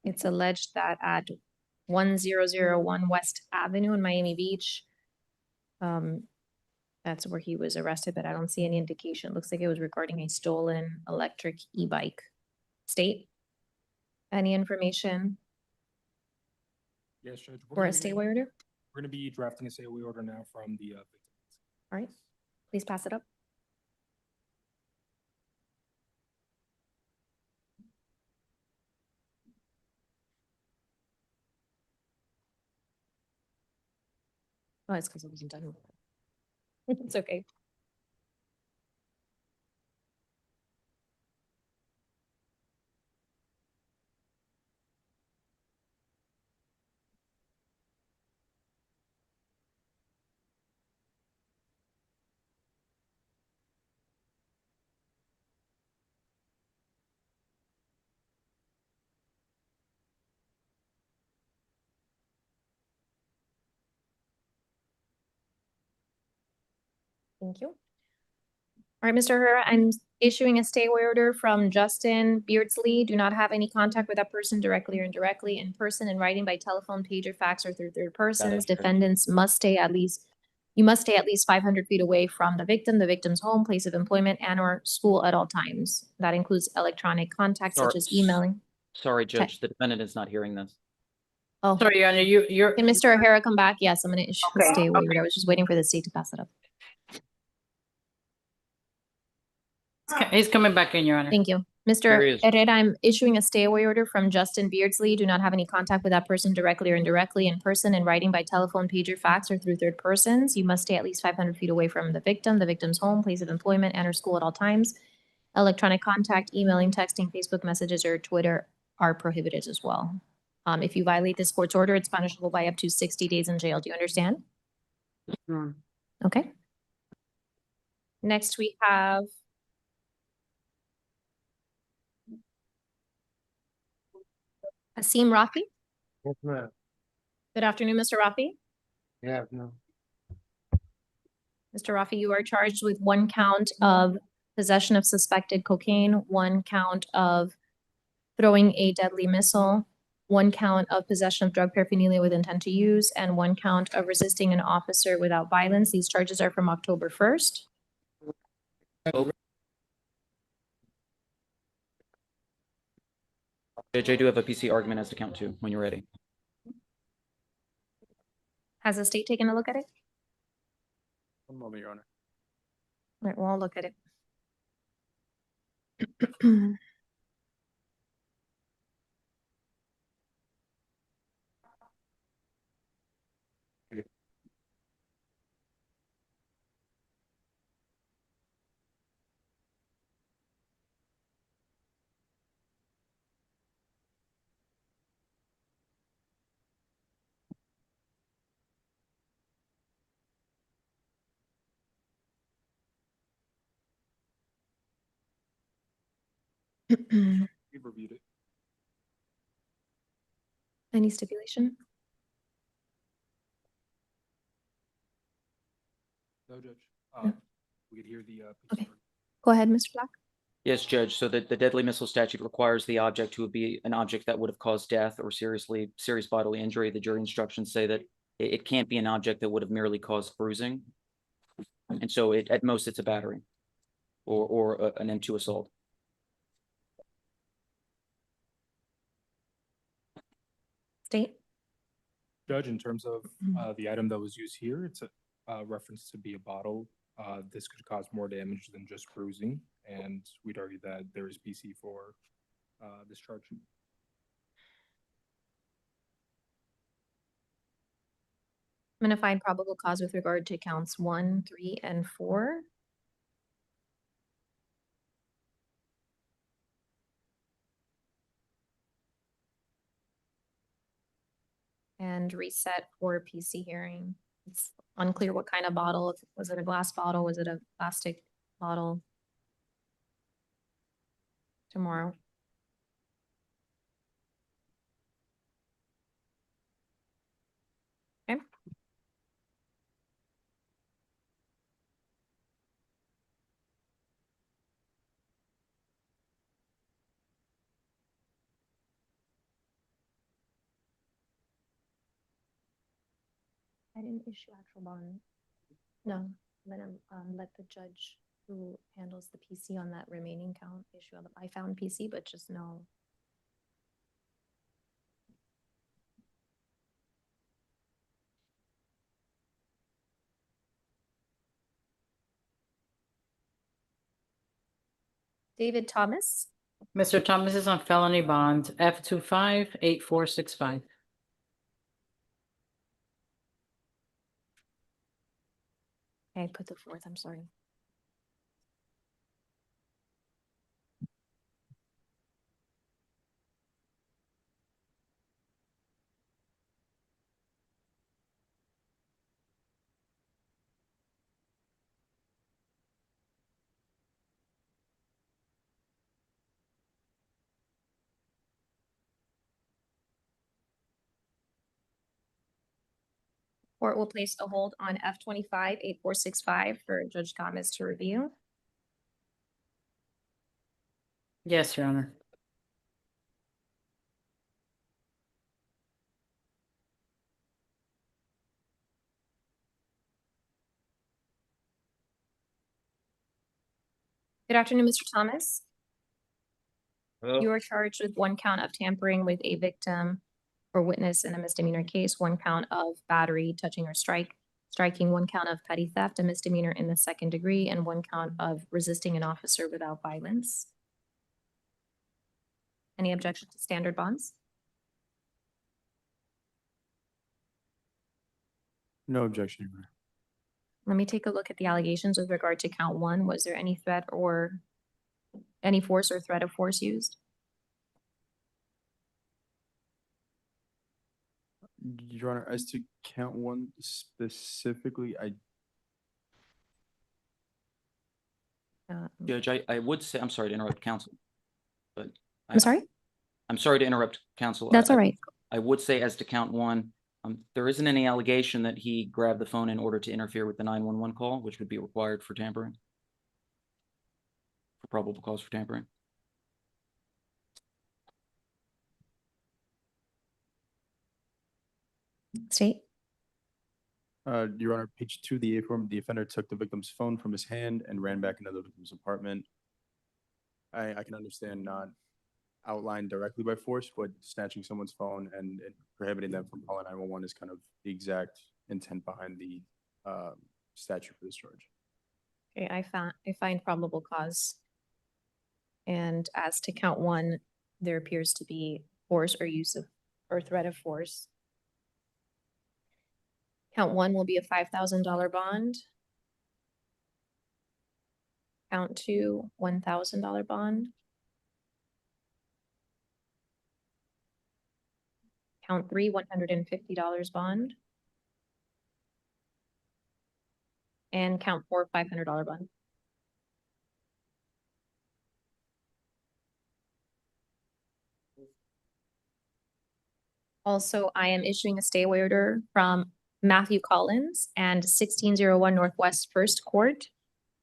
It's alleged that at 1001 West Avenue in Miami Beach, that's where he was arrested, but I don't see any indication. It looks like it was regarding a stolen electric e-bike. State, any information Yes, Judge. for a stay away order? We're going to be drafting a stay away order now from the victim. All right, please pass it up. Oh, it's because it wasn't done. It's okay. Thank you. All right, Mr. Herrera, I'm Issuing a stay order from Justin Beardsley. Do not have any contact with that person directly or indirectly, in person, in writing, by telephone, pager, fax, or through third persons. Defendants must stay at least, you must stay at least 500 feet away from the victim's home, place of employment, and or school at all times. That includes electronic contact such as emailing. Sorry, Judge, the defendant is not hearing this. Oh, Sorry, Your Honor, you're. can Mr. O'Hara come back? Yes, I'm gonna issue a Okay, stay waiver. okay. I was just waiting for the state to pass it up. He's coming back in, Your Honor. Thank you. Here Mr. he is. Herrera, I'm issuing a stay away order from Justin Beardsley. Do not have any contact with that person directly or indirectly, in person, in writing, by telephone, pager, fax, or through third persons. You must stay at least 500 feet away from the victim's home, place of employment, and or school at all times. Electronic contact, emailing, texting, Facebook messages, or Twitter are prohibited as well. If you violate this court's order, it's punishable by up to 60 days in jail. Do you understand? Okay. Next, we have Asim Rafi. Yes, ma'am. Good afternoon, Mr. Rafi. Yeah, no. Mr. Rafi, you are charged with 1 count of possession of suspected cocaine, 1 count of throwing a deadly missile, 1 count of possession of drug paraphernalia with intent to use, and 1 count of resisting an officer without violence. These charges are from October 1st. Judge, I do have a PC argument as to count 2 when you're ready. Has the state taken a look at it? One moment, Your Honor. All right, we'll all look at it. We've reviewed it. Any stipulation? No, Judge. No. We could hear the. Okay. Go ahead, Mr. Black. Yes, Judge. So the deadly missile statute requires the object to be an object that would have caused death or serious bodily injury. The jury instructions say that it can't be an object that would have merely caused bruising. And so at most it's a battery or an M2 assault. State. Judge, in terms of the item that was used here, it's a reference to be a bottle. This could cause more damage than just bruising, and we'd argue that there is PC for this charge. I'm gonna find probable cause with regard to counts 1, 3, and 4. And reset for PC hearing. It's unclear what kind of bottle. Was it a glass bottle? Was it a plastic bottle? Tomorrow. Okay. I didn't issue actual bond. No, I'm gonna let the judge who handles the PC on that remaining count issue. I found PC, but just no. David Thomas. Mr. Thomas is on felony bond, F258465. I put the 4th, I'm sorry. Court will place a hold on F258465 for Judge Thomas to review. Yes, Your Honor. Good afternoon, Mr. Thomas. You are charged with one count of tampering with a victim or witness in a misdemeanor case, one count of battery, touching or striking, one count of petty theft, a misdemeanor in the second degree, and one count of resisting an officer without violence. Any objection to standard bonds? No objection, Your Honor. Let me take a look at the allegations with regard to count one. Was there any threat or any force or threat of force used? Your Honor, as to count one specifically, Judge, I would say, I'm sorry to interrupt counsel, but. I'm sorry? I'm sorry to interrupt counsel. That's all right. I would say as to count one, there isn't any allegation that he grabbed the phone in order to interfere with the 911 call, which would be required for tampering. For probable cause for tampering. State. Your Honor, page 2 of the A form, the offender took the victim's phone from his hand and ran back into the victim's apartment. I can understand not outlined directly by force, but snatching someone's phone and prohibiting them from calling 911 is kind of the exact intent behind the statute for this charge. Okay, I find probable cause. And as to count one, there appears to be force or use of or threat of force. Count one will be a $5,000 bond. Count two, $1,000 bond. Count three, $150 bond. And count four, $500 bond. Also, I am issuing a stay order from Matthew Collins and 1601 Northwest First Court,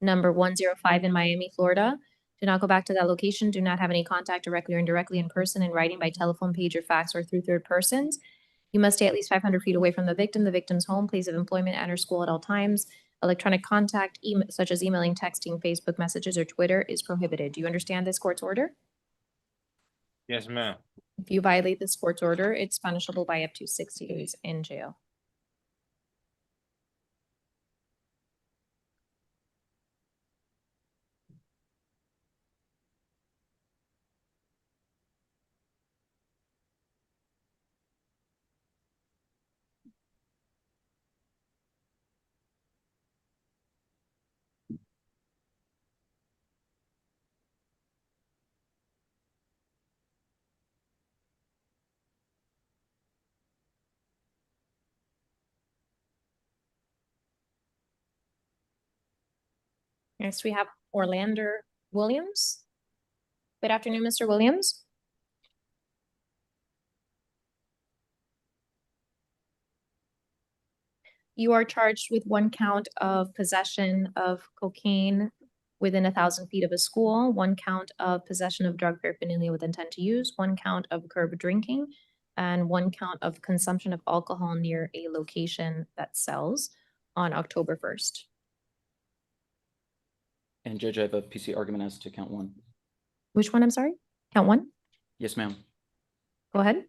number 105 in Miami, Florida. Do not go back to that location. Do not have any contact directly or indirectly in person, in writing, by telephone, page, or fax, or through third persons. You must stay at least 500 feet away from the victim's home, place of employment, and or school at all times. Electronic contact, such as emailing, texting, Facebook messages, or Twitter, is prohibited. Do you understand this court's order? Yes, ma'am. If you violate this court's order, it's punishable by up to 60 days in jail. Next, we have Orlando Williams. Good afternoon, Mr. Williams. You are charged with one count of possession of cocaine within 1,000 feet of a school, one count of possession of drug paraphernalia with intent to use, one count of curb drinking, and one count of consumption of alcohol near a location that sells on October 1st. And Judge, I have a PC argument as to count one. Which one, I'm sorry? Count one? Yes, ma'am. Go ahead.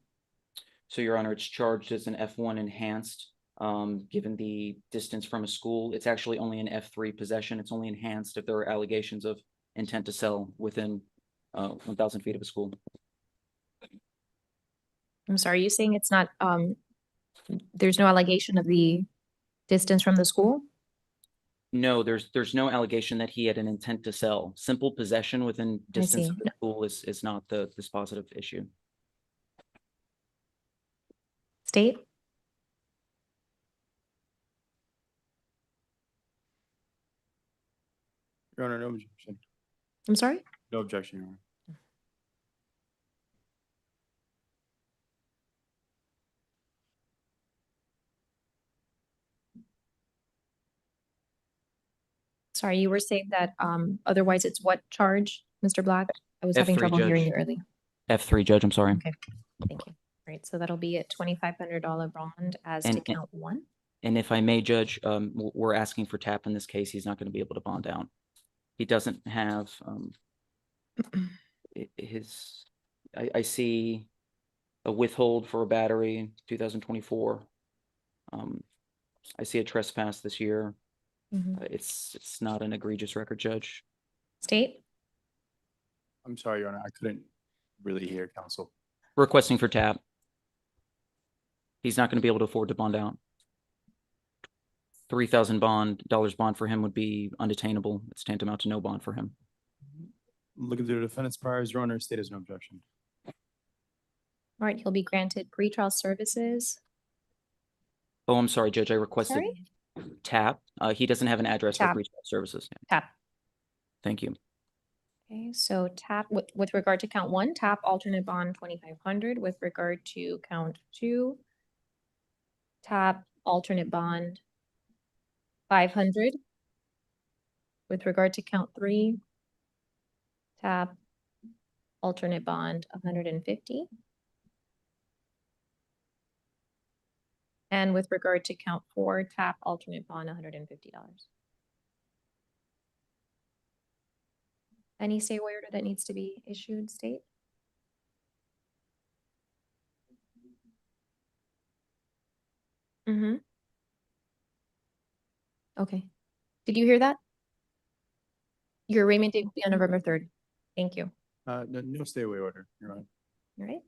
So, Your Honor, it's charged as an F1 enhanced, given the distance from a school. It's actually only an F3 possession. It's only enhanced if there are allegations of intent to sell within 1,000 feet of a school. I'm sorry, you're saying it's not, there's no allegation of the distance from the school? No, there's no allegation that he had an intent to sell. Simple possession within distance see. of the school is not the dispositive issue. State? Your Honor, no objection. I'm sorry? No objection, Your Honor. Sorry, you were saying that otherwise it's what charge, Mr. Black? I was having F3, trouble hearing Judge. you early. F3, Judge, I'm sorry. Okay, thank you. All right, so that'll be a $2,500 bond as to And- count one. And if I may, Judge, we're asking for TAP in this case. He's not going to be able to bond out. He doesn't have I see a withhold for a battery, 2024. I see a trespass this year. It's not an egregious record, Judge. State? I'm sorry, Your Honor, I couldn't really hear counsel. Requesting for TAP. He's not going to be able to afford to bond out. $3,000 bond for him would be unattainable. It's tantamount to no bond for him. Looking through the defendant's priors, Your Honor, state has no objection. All right, he'll be granted pretrial services. Oh, I'm sorry, Judge. I requested TAP. He doesn't have an address for TAP. pretrial services. TAP. Thank you. Okay, so TAP, with regard to count one, TAP alternate bond 2,500. With regard to count two, TAP alternate bond 500. With regard to count three, TAP alternate bond 150. And with regard to count four, TAP alternate bond $150. Any stay away order that needs to be issued, State? Okay. Did you hear that? Your arraignment date will be on November 3rd. Thank you. No stay away order, Your Honor. All right.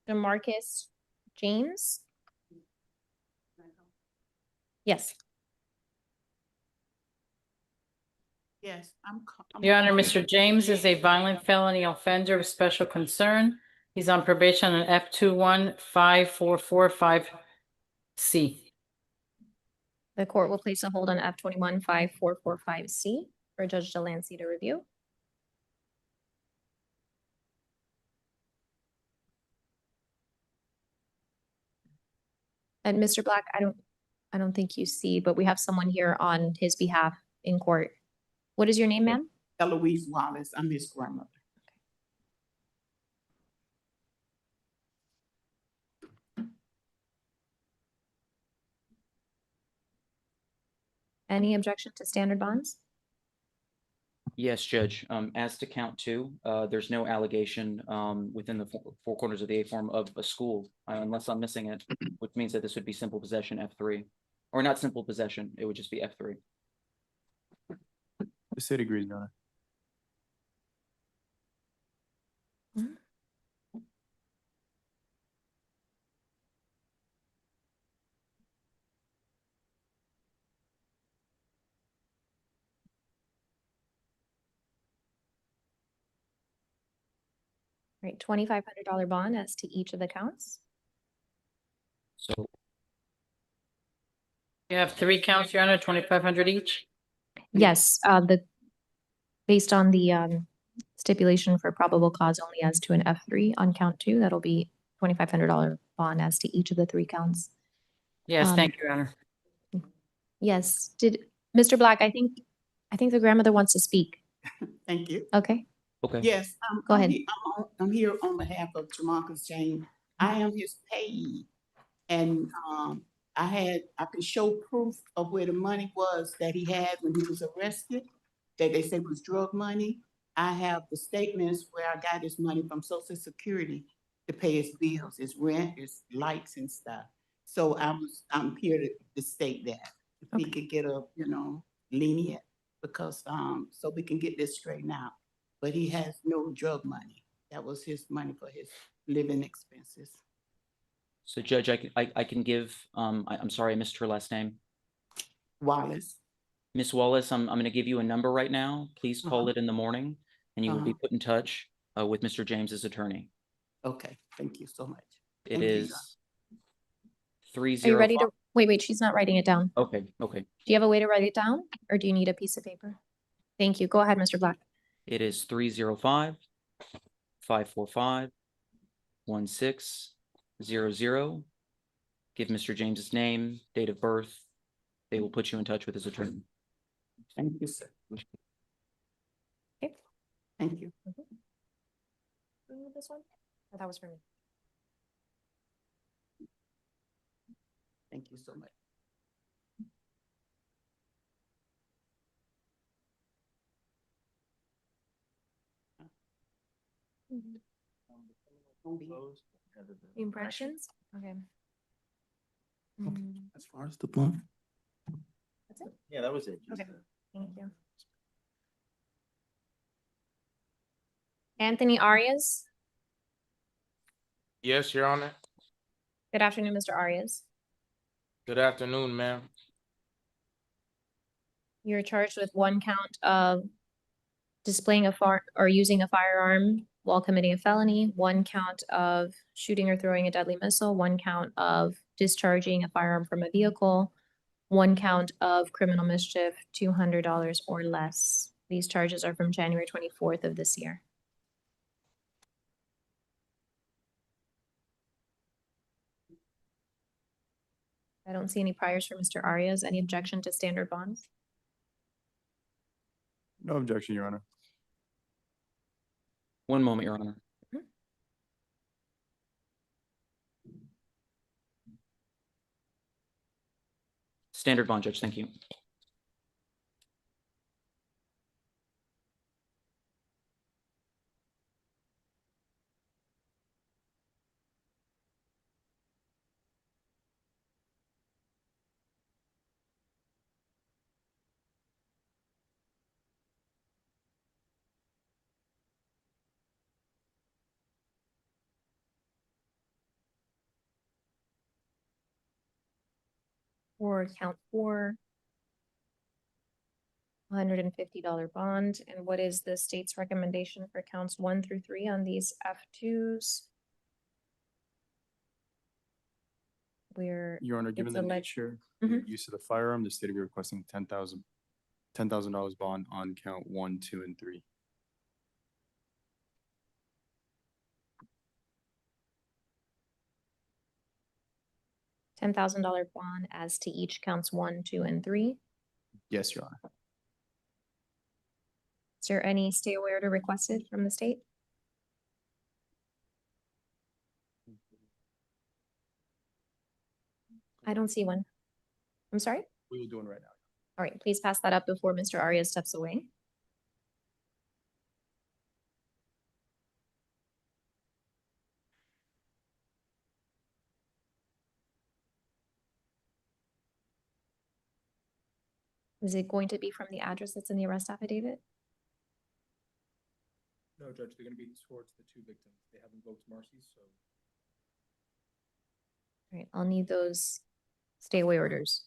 DeMarcus James? Yes. Yes, Your Honor, Mr. James is a violent felony offender of special concern. He's on probation on F215445C. The court will place a hold on F215445C for Judge Delancey to review. And Mr. Black, I don't think you see, but we have someone here on his behalf in court. What is your name, ma'am? Eloise Wallace. I'm his grandmother. Any objection to standard bonds? Yes, Judge. As to count two, there's no allegation within the four corners of the A form of a school, unless I'm missing it, which means that this would be simple possession F3, or not simple possession. It would just be F3. The state agrees, Your Honor. Right, $2,500 bond as to each of the counts. So You have three counts, Your Honor, 2,500 each? Yes, based on the stipulation for probable cause only as to an F3 on count two, that'll be $2,500 bond as to each of the three counts. Yes, thank you, Your Honor. Yes, Mr. Black, I think the grandmother wants to speak. Thank you. Okay. Okay. Yes. Go ahead. I'm here on behalf of Jamarcus James. I am his payee. And I can show proof of where the money was that he had when he was arrested, that they said was drug money. I have the statements where I got his money from Social Security to pay his bills, his rent, his lights and stuff. So I'm here to state that. If we could get a, lenient, because so we can get this straightened out. But he has no drug money. That was his money for his living expenses. So Judge, I can give, I'm sorry, I missed her last name. Wallace. Miss Wallace, I'm gonna give you a number right now. Please call Uh-huh. it in the morning and you will be Uh-huh. put in touch with Mr. James's attorney. Okay, thank you so much. It Thank you, is Are you ready 305. to, wait, she's not writing it down. Okay, okay. Do you have a way to write it down or do you need a piece of paper? Thank you. Go ahead, Mr. Black. It is 305-545-1600. Give Mr. James's name, date of birth. They will put you in touch with his attorney. Thank you, sir. Okay. Thank you. This one? Oh, that was for me. Thank you so much. Impressions? Okay. As far as the blunt. That's it? Yeah, that was it. Okay, thank you. Anthony Arias. Yes, Your Honor. Good afternoon, Mr. Arias. Good afternoon, ma'am. You're charged with one count of displaying or using a firearm while committing a felony, one count of shooting or throwing a deadly missile, one count of discharging a firearm from a vehicle, one count of criminal mischief, $200 or less. These charges are from January 24th of this year. I don't see any priors for Mr. Arias. Any objection to standard bonds? No objection, Your Honor. One moment, Your Honor. Standard bond, Judge, thank you. For count 4, $150 bond. And what is the state's recommendation for counts 1 through 3 on these F2s? Where Your Honor, given it's the alleged. nature, Mhm. the use of the firearm, the state will be requesting $10,000 bond on count 1, 2, and 3. $10,000 bond as to each counts 1, 2, and 3. Yes, Your Honor. Is there any stay away order requested from the state? I don't see one. I'm sorry? We will do one right now. All right, please pass that up before Mr. Arias steps away. Is it going to be from the address that's in the arrest affidavit? No, Judge, they're gonna be towards the 2 victims. They haven't invoked mercy, so. All right, I'll need those stay away orders.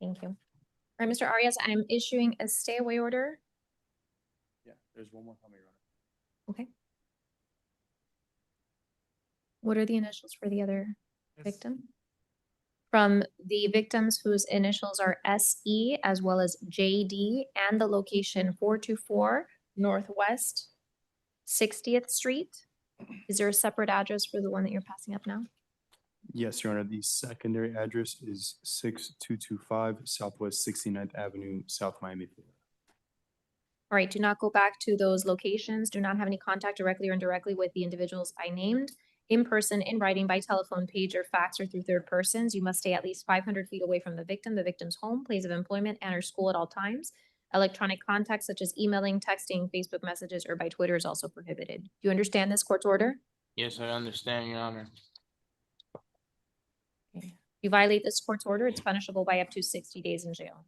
Thank you. All right, Mr. Arias, I'm issuing a stay away order. Yeah, there's one more coming, Your Honor. Okay. What are the initials for the other victim? From the victims whose initials are SE as well as JD and the location 424 Northwest 60th Street. Is there a separate address for the one that you're passing up now? Yes, Your Honor, the secondary address is 6225 Southwest 69th Avenue, South Miami, Florida. All right, do not go back to those locations. Do not have any contact directly or indirectly with the individuals I named. In person, in writing, by telephone, page, or fax, or through third persons. You must stay at least 500 feet away from the victim's home, place of employment, and or school at all times. Electronic contact such as emailing, texting, Facebook messages, or by Twitter is also prohibited. Do you understand this court's order? Yes, I understand, Your Honor. If you violate this court's order, it's punishable by up to 60 days in jail.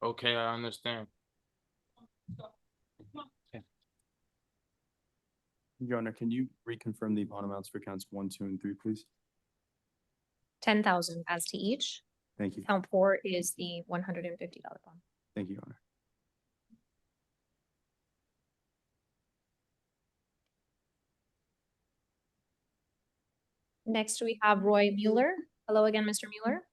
Okay, I understand. Your Honor, can you reconfirm the bond amounts for counts 1, 2, and 3, please? 10,000 as to each. Thank you. Count 4 is the $150 bond. Thank you, Your Honor. Next, we have Roy Mueller. Hello again, Mr. Mueller.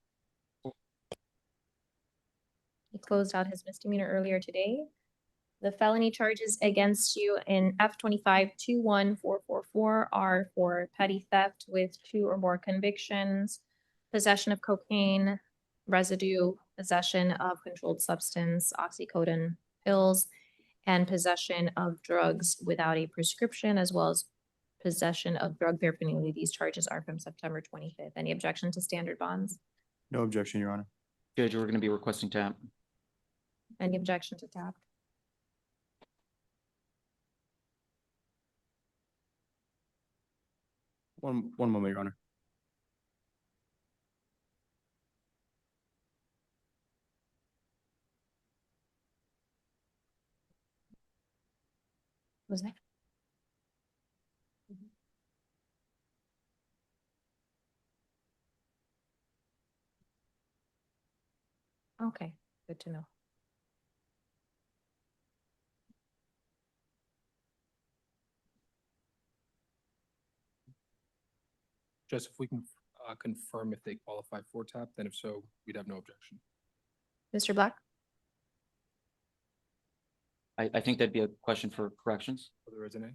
He closed out his misdemeanor earlier today. The felony charges against you in F25-21444 are for petty theft with 2 or more convictions, possession of cocaine, residue, possession of controlled substance, oxycodone pills, and possession of drugs without a prescription, as well as possession of drug paraphernalia. These charges are from September 25th. Any objection to standard bonds? No objection, Your Honor. Judge, we're going to be requesting tap. Any objection to tap? One moment, Your Honor. Was that? Okay, good to know. Just if we can confirm if they qualify for tap, then if so, we'd have no objection. Mr. Black? I think that'd be a question for corrections. For the resident.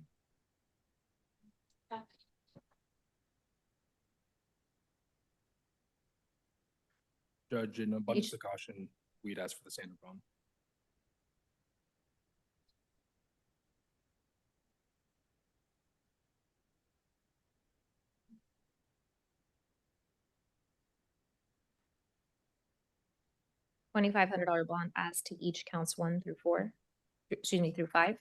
Judge, in abundance of caution, we'd ask for the standard bond. $2,500 bond as to each counts 1 through 4. Excuse me, through 5.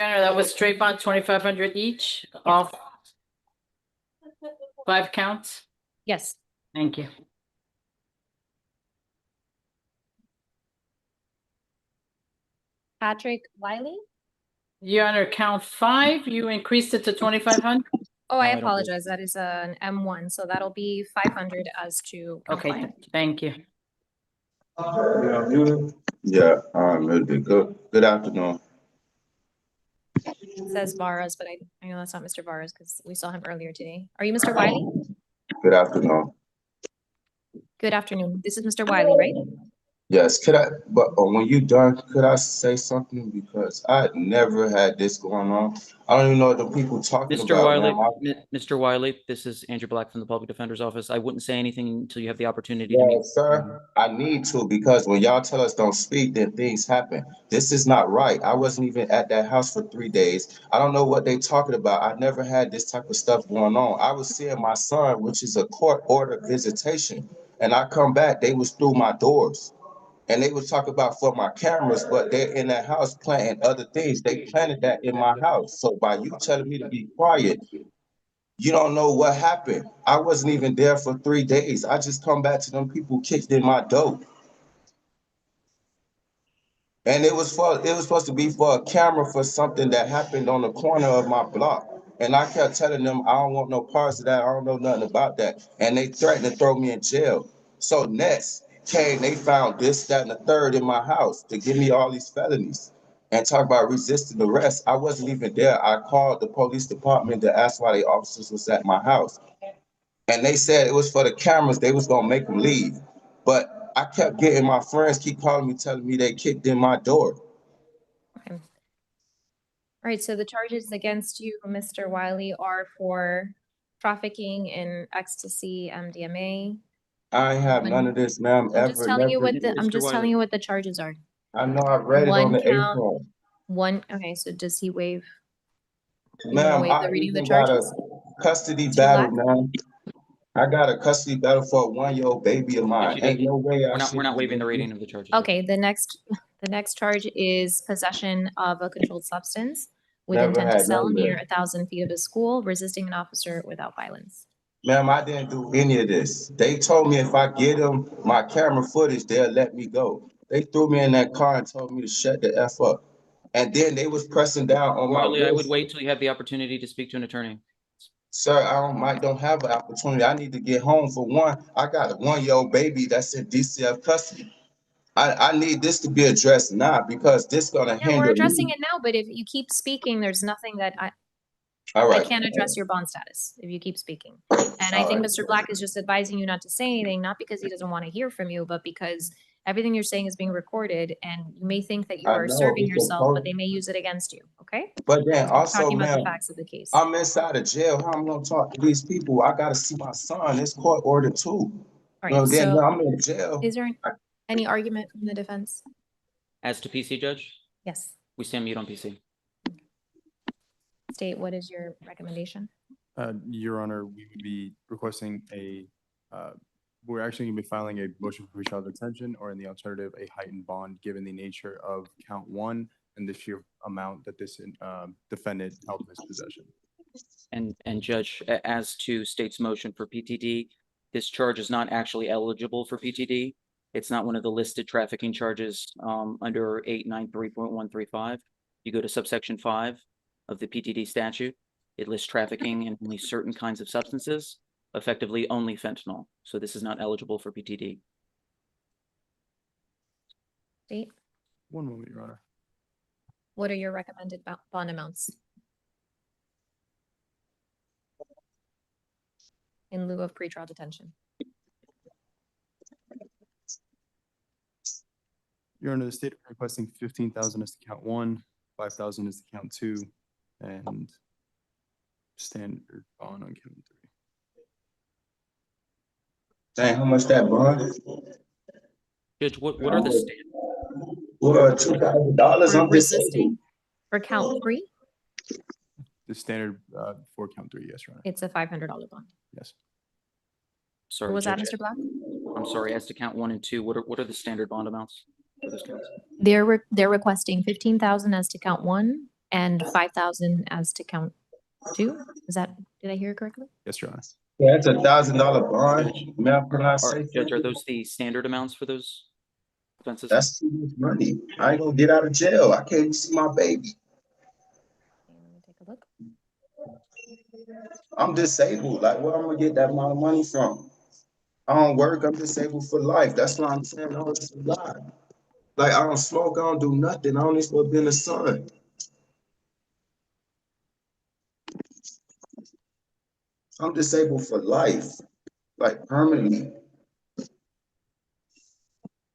Your Honor, that was straight bond 2,500 each, off 5 counts. Yes. Thank you. Patrick Wiley? Your Honor, count 5, you increased it to 2,500? Oh, I apologize. That is an M1, so that'll be 500 as to. Okay, thank you. Yeah, it'll be good. Good afternoon. It says Varas, but I know that's not Mr. Varas because we saw him earlier today. Are you Mr. Wiley? Good afternoon. Good afternoon. This is Mr. Wiley, right? Yes, but when you done, could I say something? Because I never had this going on. I don't even know what the people talking Mr. about. Wiley, Mr. Wiley, this is Andrew Black from the Public Defender's Office. I wouldn't say anything until you have the opportunity to meet. Sir, I need to, because when y'all tell us don't speak, then things happen. This is not right. I wasn't even at that house for 3 days. I don't know what they talking about. I never had this type of stuff going on. I was seeing my son, which is a court order visitation, and I come back, they was through my doors. And they was talking about for my cameras, but they're in that house planting other things. They planted that in my house. So by you telling me to be quiet, you don't know what happened. I wasn't even there for 3 days. I just come back to them people kicked in my door. And it was supposed to be for a camera for something that happened on the corner of my block. And I kept telling them I don't want no parts of that. I don't know nothing about that. And they threatened to throw me in jail. So next came, they found this, that, and the third in my house to give me all these felonies and talk about resisting arrest. I wasn't even there. I called the police department to ask why the officers was at my house. And they said it was for the cameras, they was gonna make them leave. But I kept getting my friends keep calling me, telling me they kicked in my door. Okay. All right, so the charges against you, Mr. Wiley, are for trafficking in ecstasy, MDMA. I ain't have none of this, ma'am, I'm just ever, telling you never. what I'm just telling you what the charges are. I know I read it on One the count, A-form. okay, so does he waive? You wanna Ma'am, waive I the reading of the even got a charges? custody Mr. battle, Black? ma'am. I got a custody battle for a 1-year-old baby of mine. Ain't no way I We're not waiving the should. reading of the charges. Okay, the next charge is possession of a controlled substance with Never intent to had sell none of near this. 1,000 feet of a school, resisting an officer without violence. Ma'am, I didn't do any of this. They told me if I get them my camera footage, they'll let me go. They threw me in that car and told me to shut the F up. And then they was pressing down on my Wiley, I would wrist. wait till you have the opportunity to speak to an attorney. Sir, I don't have an opportunity. I need to get home for one. I got a 1-year-old baby that's in DCF custody. I need this to be addressed now because this gonna Yeah, we're hinder addressing me. it now, but if you keep speaking, there's nothing that All I right. can't address your bond status if you keep speaking. And I All think right. Mr. Black is just advising you not to say anything, not because he doesn't want to hear from you, but because everything you're saying is being recorded and you may think that you I are know serving it's yourself, but supposed, they may use it against you, okay? but then So we're also, talking about the man, facts of the case. I'm inside of jail. How I'm gonna talk to these people? I gotta see my son. It's court order too. All You know, right, then so I'm in jail. is there any argument from the defense? As to PC, Judge, Yes. we stand mute on PC. State, what is your recommendation? Your Honor, we would be requesting we're actually gonna be filing a motion for pretrial detention, or in the alternative, a heightened bond, given the nature of count 1 and the sheer amount that this defendant held in his possession. And Judge, as to state's motion for PTD, this charge is not actually eligible for PTD. It's not one of the listed trafficking charges under 893.135. You go to subsection 5 of the PTD statute. It lists trafficking in only certain kinds of substances, effectively only fentanyl. So this is not eligible for PTD. State, One moment, Your Honor. what are your recommended bond amounts? In lieu of pretrial detention. Your Honor, the state is requesting 15,000 as to count 1, 5,000 as to count 2, and standard bond on count 3. Dang, how much that bond? Judge, what are the standard? Well, $2,000. For I'm resisting for count 3, The standard for count 3, yes, Your Honor. it's a $500 bond. Yes. Sorry, What was that, Judge. Mr. Black? I'm sorry, as to count 1 and 2, what are the standard bond amounts for those counts? They're requesting 15,000 as to count 1 and 5,000 as to count 2. Did I hear it correctly? Yes, Your Honor. Yeah, it's $1,000 bond. Ma'am, can I All say right, Judge, are something? those the standard amounts for those offenses? That's too much money. I ain't gonna get out of jail. I can't even see my baby. Okay, let me take a look. I'm disabled. Like, where I'm gonna get that amount of money from? I don't work. I'm disabled for life. That's why I'm saying all this a lie. Like, I don't smoke. I don't do nothing. I only supposed to be in the sun. I'm disabled for life, like permanently.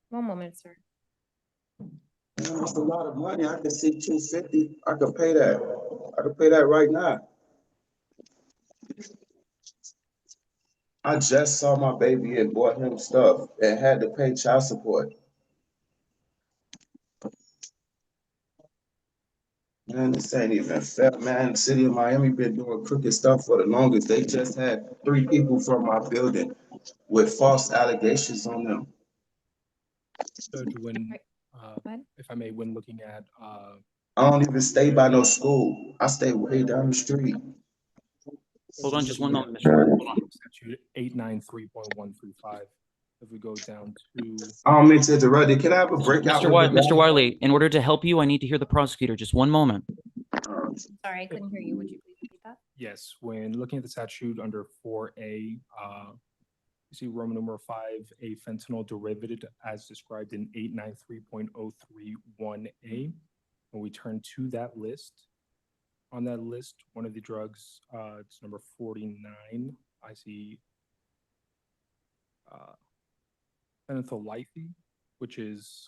One moment, sir. That's a lot of money. I can see 250. I could pay that. I could pay that right now. I just saw my baby and bought him stuff and had to pay child support. Man, this ain't even fair, man. The city of Miami been doing crooked stuff for the longest. They just had 3 people from my building with false allegations on them. Judge, when, if I may, when looking at I don't even stay by no school. I stay way down the street. Hold on just one moment, Mr. Wiley. Statute 893.135. If we go down to I don't mean to interrupt you. Can I have a breakout? Mr. Wiley, in order to help you, I need to hear the prosecutor. Just one moment. Sorry, I couldn't hear you. Would you please repeat that? yes, when looking at the statute under 4A, you see Roman numeral 5, a fentanyl derivative as described in 893.031A. When we turn to that list, on that list, one of the drugs, it's number 49. I see Felipe, which is,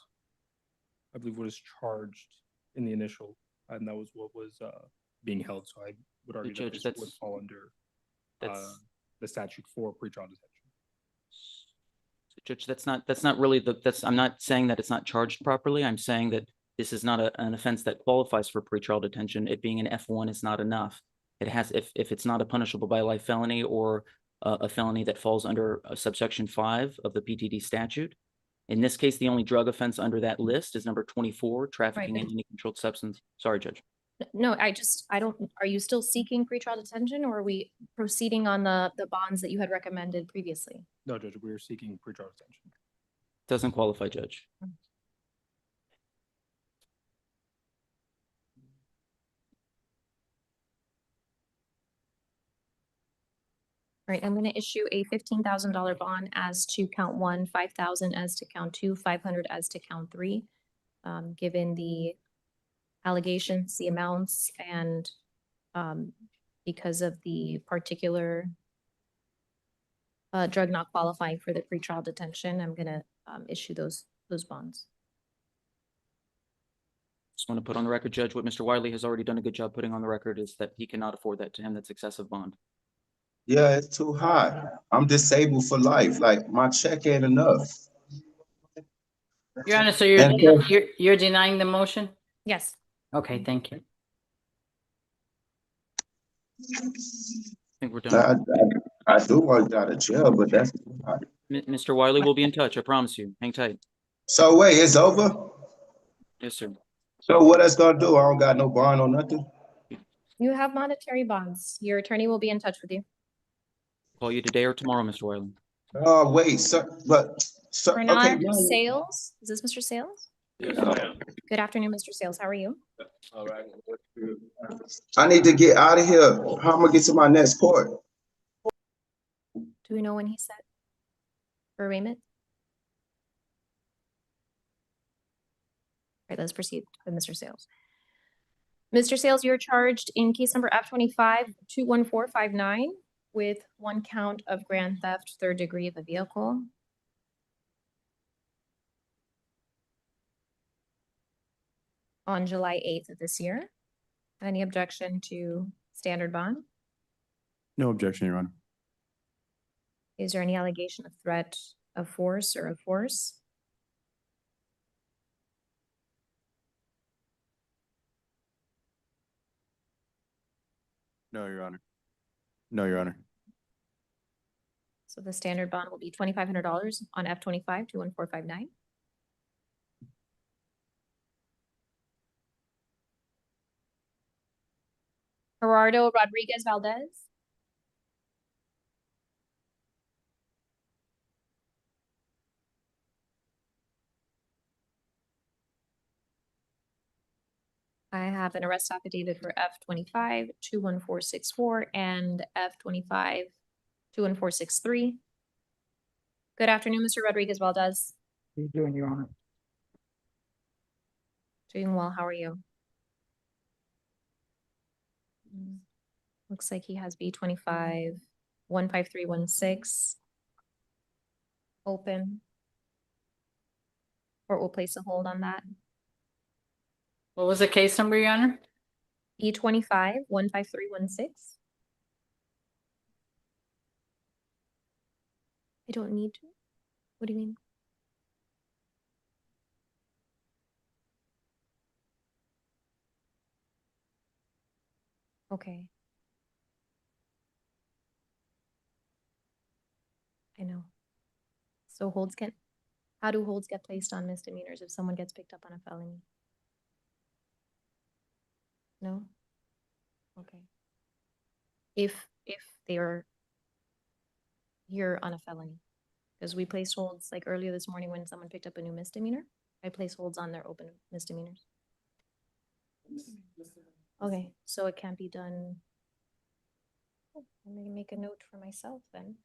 I believe, what is charged in the initial, and that was what was being held. So I would argue that Judge, this would fall under the statute for pretrial detention. Judge, that's not really I'm not saying that it's not charged properly. I'm saying that this is not an offense that qualifies for pretrial detention. It being an F1 is not enough. It has, if it's not a punishable by life felony or a felony that falls under subsection 5 of the PTD statute. In this case, the only drug offense under that list is number 24, trafficking in any controlled substance. Sorry, Judge. No, I don't, are you still seeking pretrial detention, or are we proceeding on the bonds that you had recommended previously? No, Judge, we are seeking pretrial detention. Doesn't qualify, Judge. All right, I'm going to issue a $15,000 bond as to count 1, 5,000 as to count 2, 500 as to count 3. Given the allegations, the amounts, and because of the particular drug not qualifying for the pretrial detention, I'm going to issue those bonds. Just want to put on the record, Judge, what Mr. Wiley has already done a good job putting on the record is that he cannot afford that to him. That's excessive bond. Yeah, it's too high. I'm disabled for life. Like, my check ain't enough. Your Honor, so And you're denying the motion? Yes. Okay, thank you. I think we're done. I do want out of jail, but that's too high. Mr. Wiley will be in touch. I promise you. Hang tight. So wait, it's over? Yes, sir. So what that's gonna do? I don't got no bond or nothing? You have monetary bonds. Your attorney will be in touch with you. Call you today or tomorrow, Mr. Wiley. Oh, wait, sir, but, sir, okay. Bernard Sales, is this Mr. Sales? Yes, I am. Good afternoon, Mr. Sales. How are you? All right. I need to get out of here. How am I gonna get to my next court? Do we know when he's set for arraignment? All right, let's proceed with Mr. Sales. Mr. Sales, you're charged in case number F25-21459 with 1 count of grand theft, 3rd degree of a vehicle. On July 8th of this year. Any objection to standard bond? No objection, Your Honor. Is there any allegation of threat of force or of force? No, Your Honor. No, Your Honor. So the standard bond will be $2,500 on F25-21459. Gerardo Rodriguez Valdez. I have an arrest affidavit for F25-21464 and F25-21463. Good afternoon, Mr. Rodriguez Valdez. How you doing, Your Honor? Doing well. How are you? Looks like he has B25-15316 open. Court will place a hold on that. What was the case number, Your Honor? B25-15316. I don't need to. What do you mean? Okay. I know. So how do holds get placed on misdemeanors if someone gets picked up on a felony? No? Okay. If they are here on a felony, because we placed holds like earlier this morning when someone picked up a new misdemeanor, I place holds on their open misdemeanors. Okay, so it can't be done. Oh, I'm gonna make a note for myself then,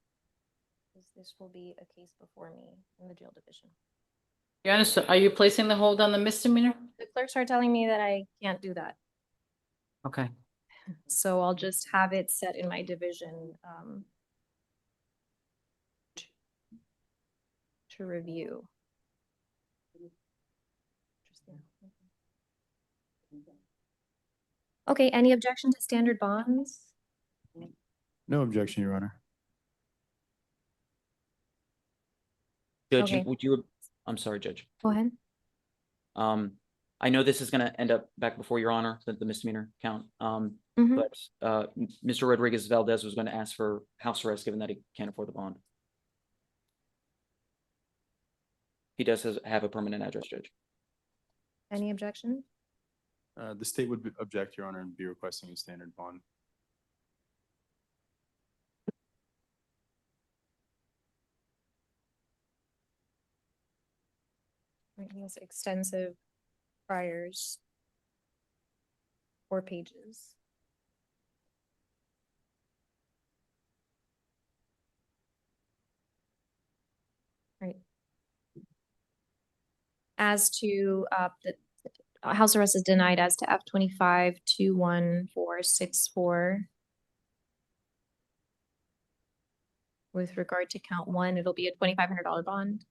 because this will be a case before me in the jail division. Your Honor, so are you placing the hold on the misdemeanor? The clerks are telling me that I can't do that. Okay. So I'll just have it set in my division. to review. Okay, any objection to standard bonds? No objection, Your Honor. Judge, Okay. I'm sorry, Judge. Go ahead. I know this is gonna end up back before Your Honor, the misdemeanor count. Mhm. But Mr. Rodriguez Valdez was gonna ask for house arrest, given that he can't afford the bond. He does have a permanent address, Judge. Any objection? The state would object, Your Honor, and be requesting a standard bond. He has extensive priors. 4 pages. Right. As to the house arrest is denied as to F25-21464. With regard to count 1, it'll be a $2,500 bond.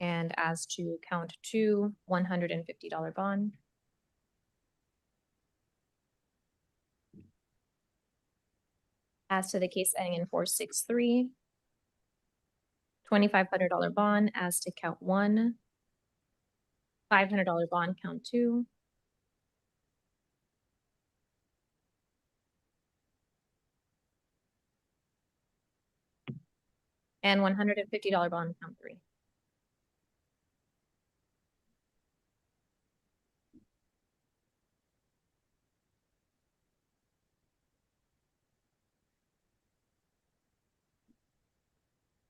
And as to count 2, $150 bond. As to the case ending in 463, $2,500 bond. As to count 1, $500 bond, count 2. And $150 bond, count 3.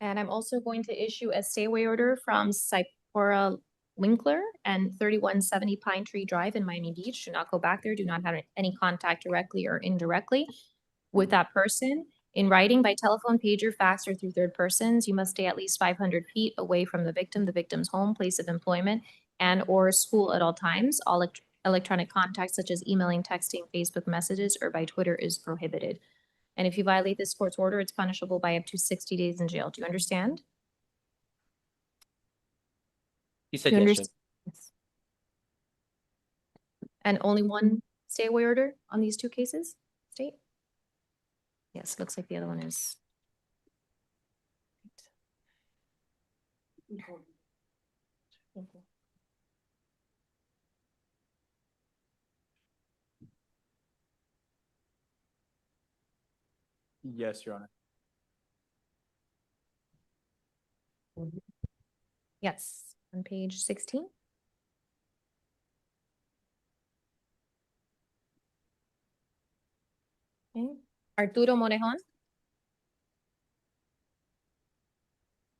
And I'm also going to issue a stay away order from Cypora Winkler and 3170 Pine Tree Drive in Miami Beach. Do not go back there. Do not have any contact directly or indirectly with that person. In writing, by telephone, pager, fax, or through third persons, you must stay at least 500 feet away from the victim's home, place of employment, and or school at all times. All electronic contact such as emailing, texting, Facebook messages, or by Twitter is prohibited. And if you violate this court's order, it's punishable by up to 60 days in jail. Do you understand? He said Do you yes, understand? Judge. Yes. And only one stay away order on these 2 cases, state? Yes, looks like the other one is. Thank you. Yes, Your Honor. Yes, on page 16. Okay, Arturo Morejon.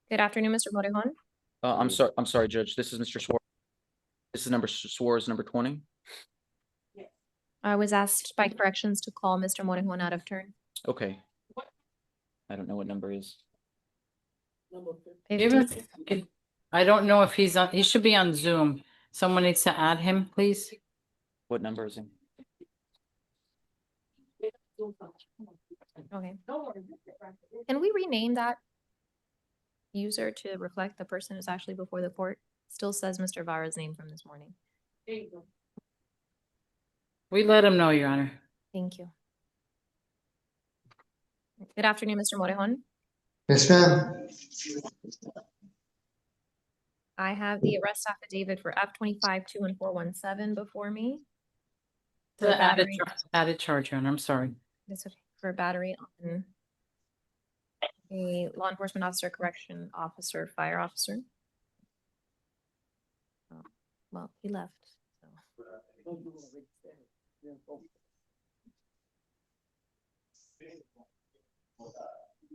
Good afternoon, Mr. Morejon. I'm sorry, Judge. This is Mr. Suarez. This is Suarez, number 20. I was asked by corrections to call Mr. Morejon out of turn. Okay. I don't know what number is. I don't know if he's on, he should be on Zoom. Someone needs to add him, please. What number is he? Okay. Can we rename that user to reflect the person who's actually before the court? Still says Mr. Vara's name from this morning. We let him know, Your Honor. Thank you. Good afternoon, Mr. Morejon. Yes, ma'am. I have the arrest affidavit for F25-21417 before me. For The battery. added charge, Your Honor. I'm sorry. That's okay. For battery on a law enforcement officer, correction officer, fire officer. Oh, well, he left. So.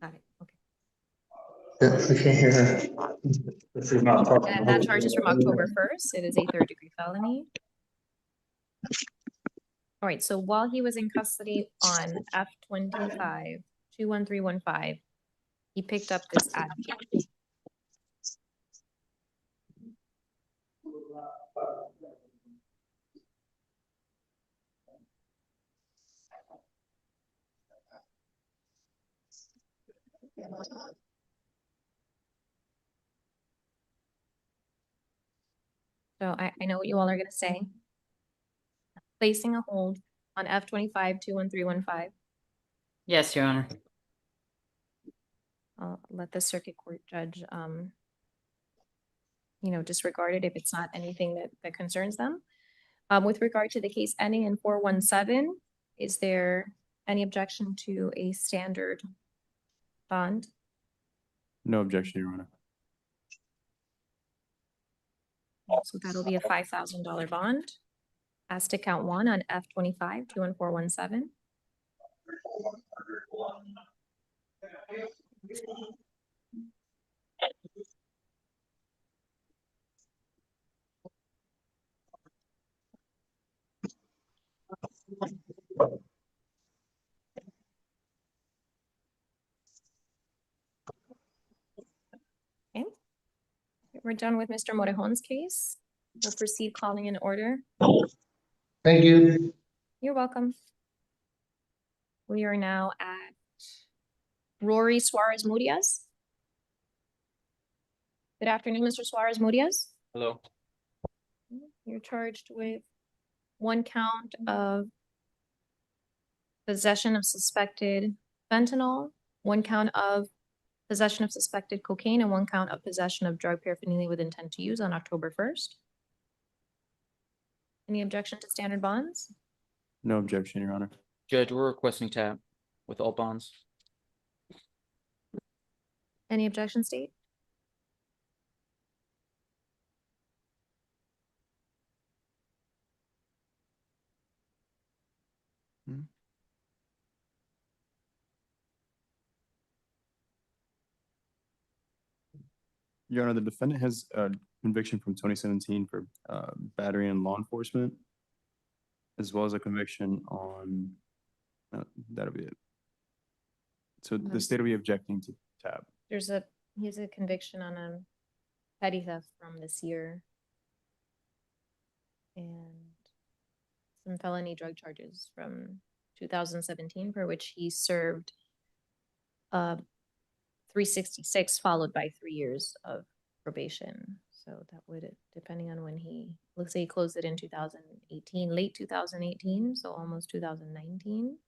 Got it. Okay. Yeah, we can't hear her. This is not talking. And that charge is from October 1st. It is a 3rd-degree felony. All right, so while he was in custody on F25-21315, he picked up this ad. So I know what you all are gonna say. Placing a hold on F 25-21315. Yes, Your Honor. I'll let the circuit court judge, disregard it if it's not anything that concerns them. With regard to the case ending in 417, is there any objection to a standard bond? No objection, Your Honor. So that'll be a $5,000 bond. As to count one on F 25-21417. Okay. We're done with Mr. Morejon's case. We'll proceed calling in order. Thank you. You're welcome. We are now at Rory Suarez Murias. Good afternoon, Mr. Suarez Murias. Hello. You're charged with one count of possession of suspected fentanyl, one count of possession of suspected cocaine, and one count of possession of drug paraphernalia with intent to use on October 1st. Any objection to standard bonds? No objection, Your Honor. Judge, we're requesting tap with all bonds. Any objection, state? Your Honor, the defendant has a conviction from 2017 for battery in law enforcement, as well as a conviction on, that'll be it. So the state will be objecting to tab. He has a conviction on a petty theft from this year. And some felony drug charges from 2017 for which he served 366 followed by 3 years of probation. So that would, depending on when looks like he closed it in 2018, late 2018, so almost 2019.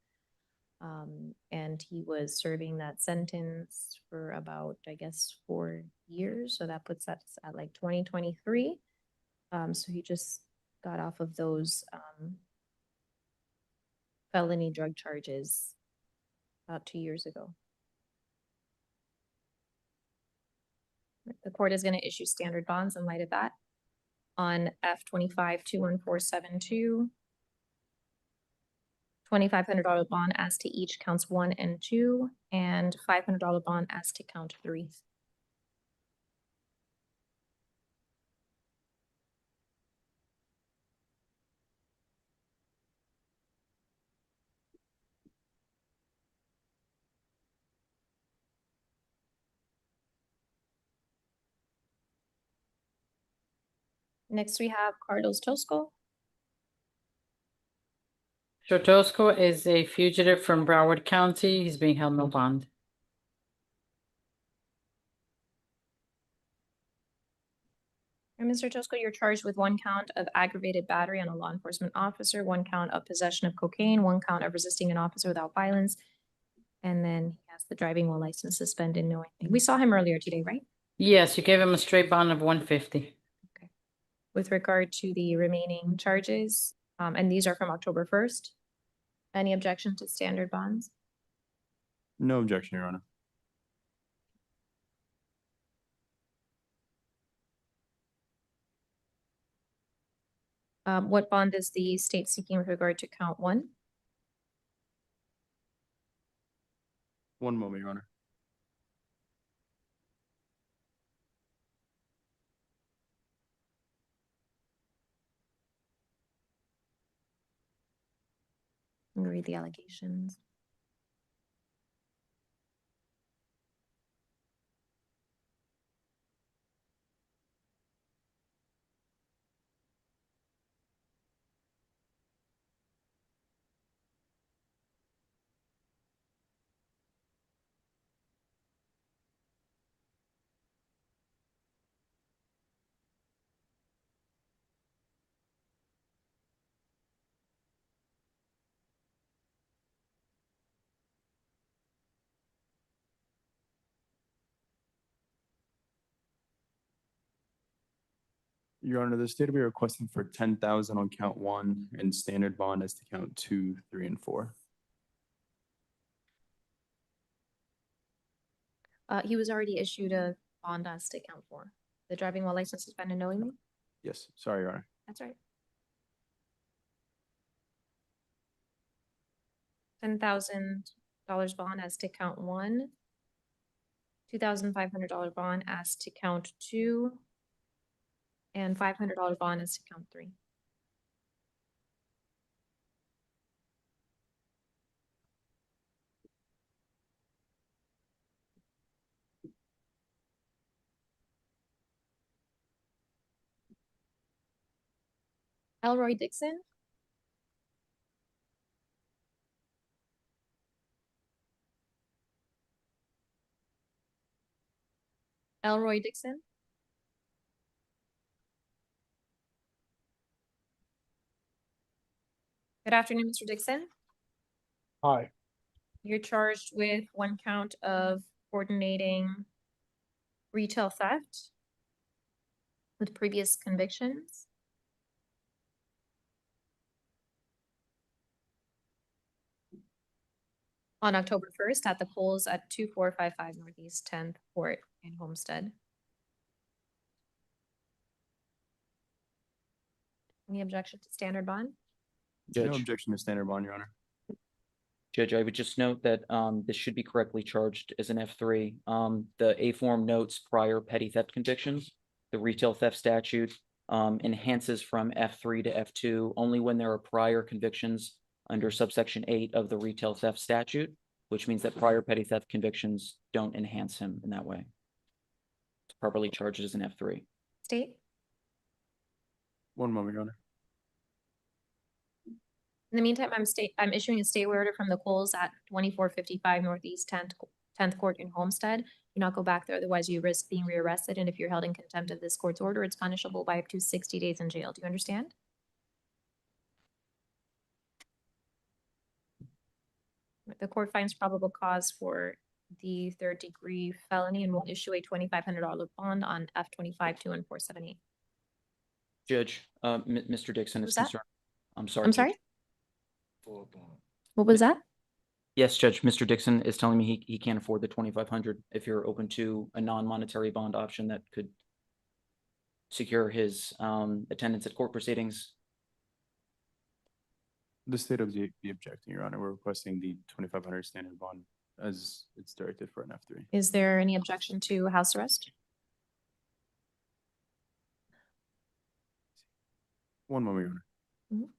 And he was serving that sentence for about, I guess, 4 years. So that puts us at like 2023. So he just got off of those felony drug charges about 2 years ago. The court is going to issue standard bonds in light of that on F 25-21472. $2,500 bond as to each counts 1 and 2, and $500 bond as to count 3. Next, we have Carlos Tosco. Tosco is a fugitive from Broward County. He's being held no bond. And Mr. Tosco, you're charged with one count of aggravated battery on a law enforcement officer, one count of possession of cocaine, one count of resisting an officer without violence, and then he has the driving while license suspended knowingly. We saw him earlier today, right? Yes, you gave him a straight bond of 150. Okay. With regard to the remaining charges, and these are from October 1st, any objection to standard bonds? No objection, Your Honor. What bond is the state seeking with regard to count 1? One moment, Your Honor. Let me read the allegations. Your Honor, the state will be requesting for 10,000 on count 1 and standard bond as to count 2, 3, and 4. He was already issued a bond as to count 4. The driving while license suspended knowingly? Yes, sorry, Your Honor. That's right. $10,000 bond as to count 1. $2,500 bond as to count 2. And $500 bond as to count 3. Elroy Dixon? Elroy Dixon? Good afternoon, Mr. Dixon. Hi. You're charged with 1 count of coordinating retail theft with previous convictions. On October 1st at the polls at 2455 Northeast 10th Court in Homestead. Any objection to standard bond? No Judge, objection to standard bond, Your Honor. Judge, I would just note that this should be correctly charged as an F3. The A form notes prior petty theft convictions. The retail theft statute enhances from F3 to F2 only when there are prior convictions under subsection 8 of the retail theft statute, which means that prior petty theft convictions don't enhance him in that way. It's properly charged as an F3. State? One moment, Your Honor. In the meantime, I'm issuing a stay order from the polls at 2455 Northeast 10th Court in Homestead. Do not go back there, otherwise you risk being rearrested, and if you're held in contempt of this court's order, it's punishable by up to 60 days in jail. Do you understand? The court finds probable cause for the 3rd-degree felony and will issue a $2,500 bond on F25-21478. Judge, Mr. Dixon is Who's that? concerned. I'm sorry. I'm Judge. sorry? What was that? Yes, Judge, Mr. Dixon is telling me he can't afford the 2,500. If you're open to a non-monetary bond option that could secure his attendance at court proceedings. The state will be objecting, Your Honor. We're requesting the 2,500 standard bond as it's directed for an F3. Is there any objection to house arrest? One moment, Your Honor. Mhm.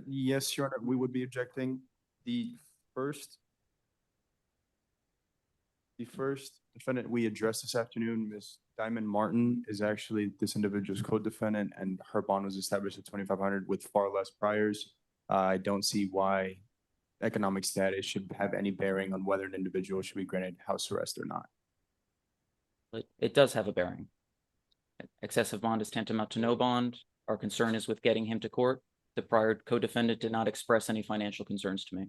Yes, Your Honor, we would be objecting. The first defendant we addressed this afternoon, Ms. Diamond Martin, is actually this individual's co-defendant, and her bond was established at 2,500 with far less priors. I don't see why economic status should have any bearing on whether an individual should be granted house arrest or not. But it does have a bearing. Excessive bond is tantamount to no bond. Our concern is with getting him to court. The prior co-defendant did not express any financial concerns to me.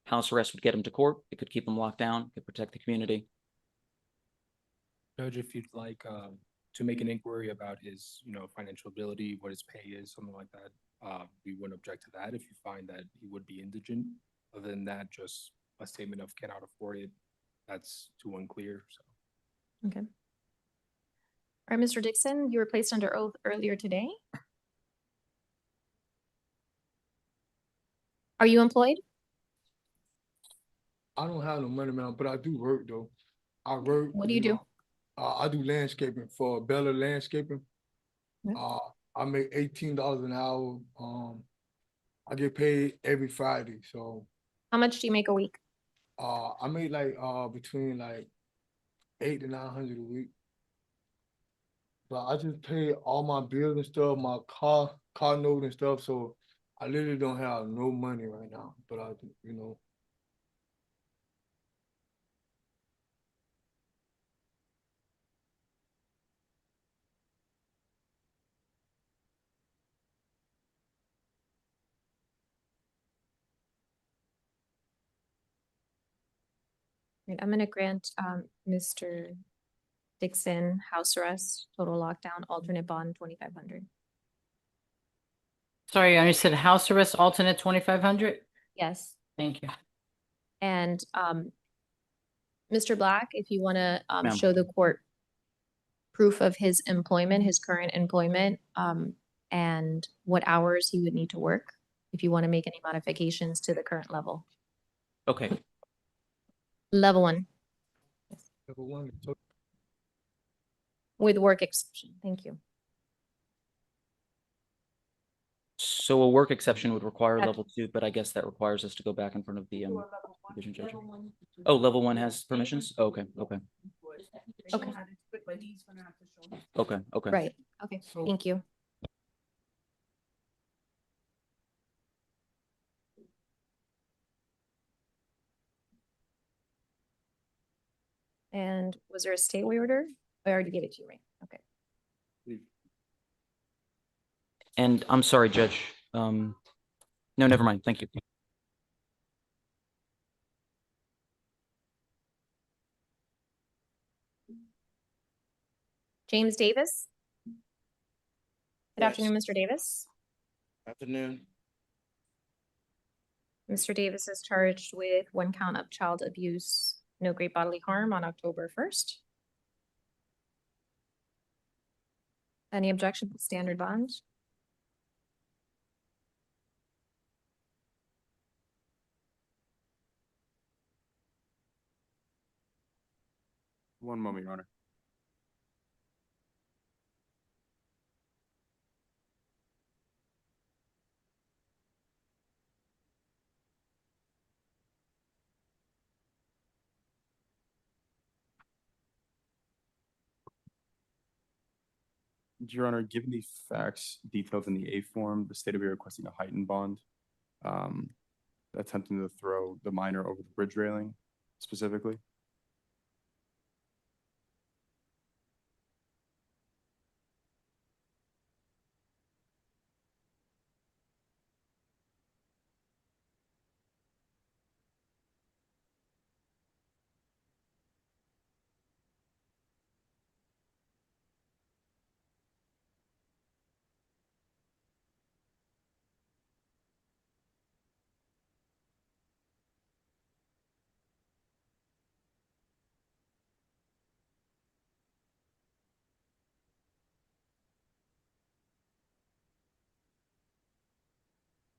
House arrest would get him to court. It could keep him locked down. It could protect the community. Judge, if you'd like to make an inquiry about his, financial ability, what his pay is, something like that, we wouldn't object to that if you find that he would be indigent. Other than that, just a statement of cannot afford it, that's too unclear. So. Okay. All right, Mr. Dixon, you were placed under oath earlier today. Are you employed? I don't have no money, man, but I do work though. I work. What do you do? I do landscaping for Bella Landscaping. Yeah. I make $18 an hour. I get paid every Friday. So How much do you make a week? I make between $800 to $900 a week. But I just pay all my bills and stuff, my car note and stuff. So I literally don't have no money right now. But I do, Right, I'm gonna grant Mr. Dixon house arrest, total lockdown, alternate bond 2,500. Sorry, I said house arrest alternate 2,500? Yes. Thank you. And Mr. Black, if you want to Ma'am. show the court proof of his employment, his current employment, and what hours he would need to work, if you want to make any modifications to the current level. Okay, Level 1 with work exception. Thank you. so a work exception would require Yep. level 2, but I guess that requires us to go back in front of the division judge. Oh, level 1 has permissions? Okay, okay, Okay. okay, okay. Right. Okay. Thank you. And was there a statewide order? I already gave it to you, right? Okay. And I'm sorry, Judge. No, never mind. Thank you. James Davis. Good Yes. afternoon, Mr. Davis. Afternoon. Mr. Davis is charged with 1 count of child abuse, no great bodily harm on October 1st. Any objection to standard bond? One moment, Your Honor. Your Honor, given the facts detailed in the A form, the state will be requesting a heightened bond, attempting to throw the minor over the bridge railing specifically.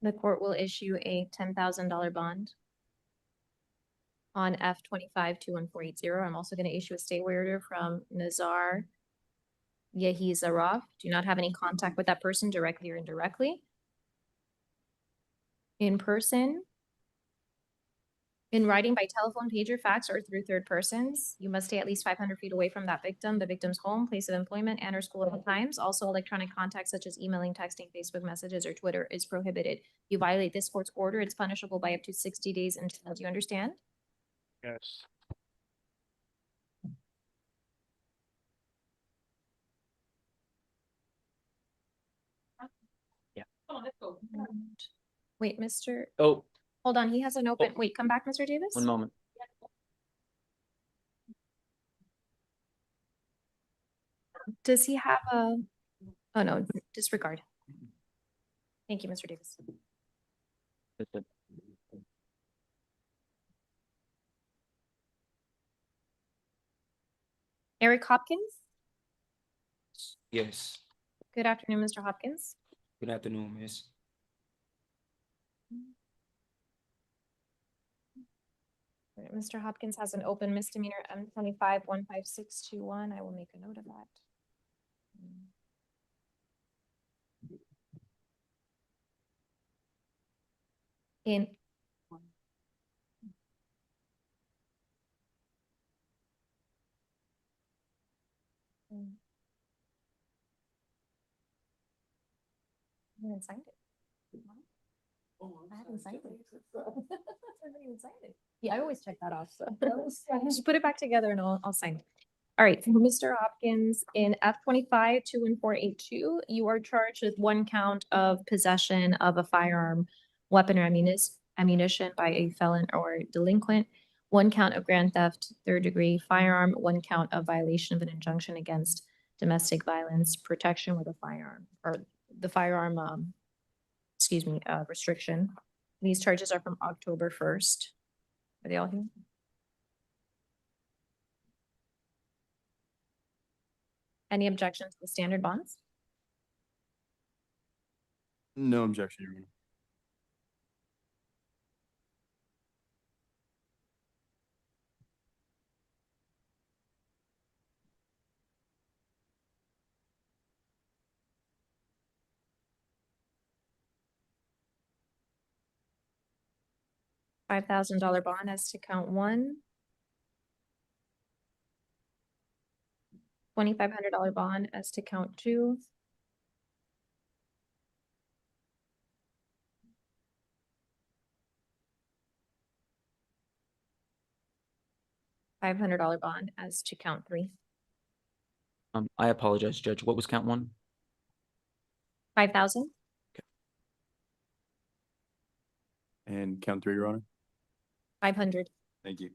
The court will issue a $10,000 bond on F25-21480. I'm also going to issue a stay order from Nazar Yehizarov. Do not have any contact with that person directly or indirectly. In person, in writing by telephone, pager, fax, or through third persons. You must stay at least 500 feet away from that victim, the victim's home, place of employment, and or school at all times. Also, electronic contact such as emailing, texting, Facebook messages, or Twitter is prohibited. You violate this court's order, it's punishable by up to 60 days in jail. Do you understand? Yes. Yeah. Wait, Mr. Oh, Hold on, he has an open, wait, come back, Mr. Davis? 1 moment. Does he have a, oh no, disregard. Thank you, Mr. Davis. That's it. Eric Hopkins? Yes. Good afternoon, Mr. Hopkins. Good afternoon, miss. Right, Mr. Hopkins has an open misdemeanor M25-15621. I will make a note of that. In I haven't signed it. I haven't signed it. I haven't even signed it. Yeah, I always check that off, so just put it back together and I'll sign it. All right, for Mr. Hopkins, in F25-21482, you are charged with 1 count of possession of a firearm, weapon, or ammunition by a felon or delinquent. 1 count of grand theft, 3rd degree firearm, 1 count of violation of an injunction against domestic violence, protection with a firearm, or the firearm, restriction. These charges are from October 1st. Are they all here? Any objection to the standard bonds? No objection, Your Honor. $5,000 bond as to count 1. $2,500 bond as to count 2. $500 bond as to count 3. I apologize, Judge. What was count 1? 5,000. And count 3, Your Honor. 500. Thank you.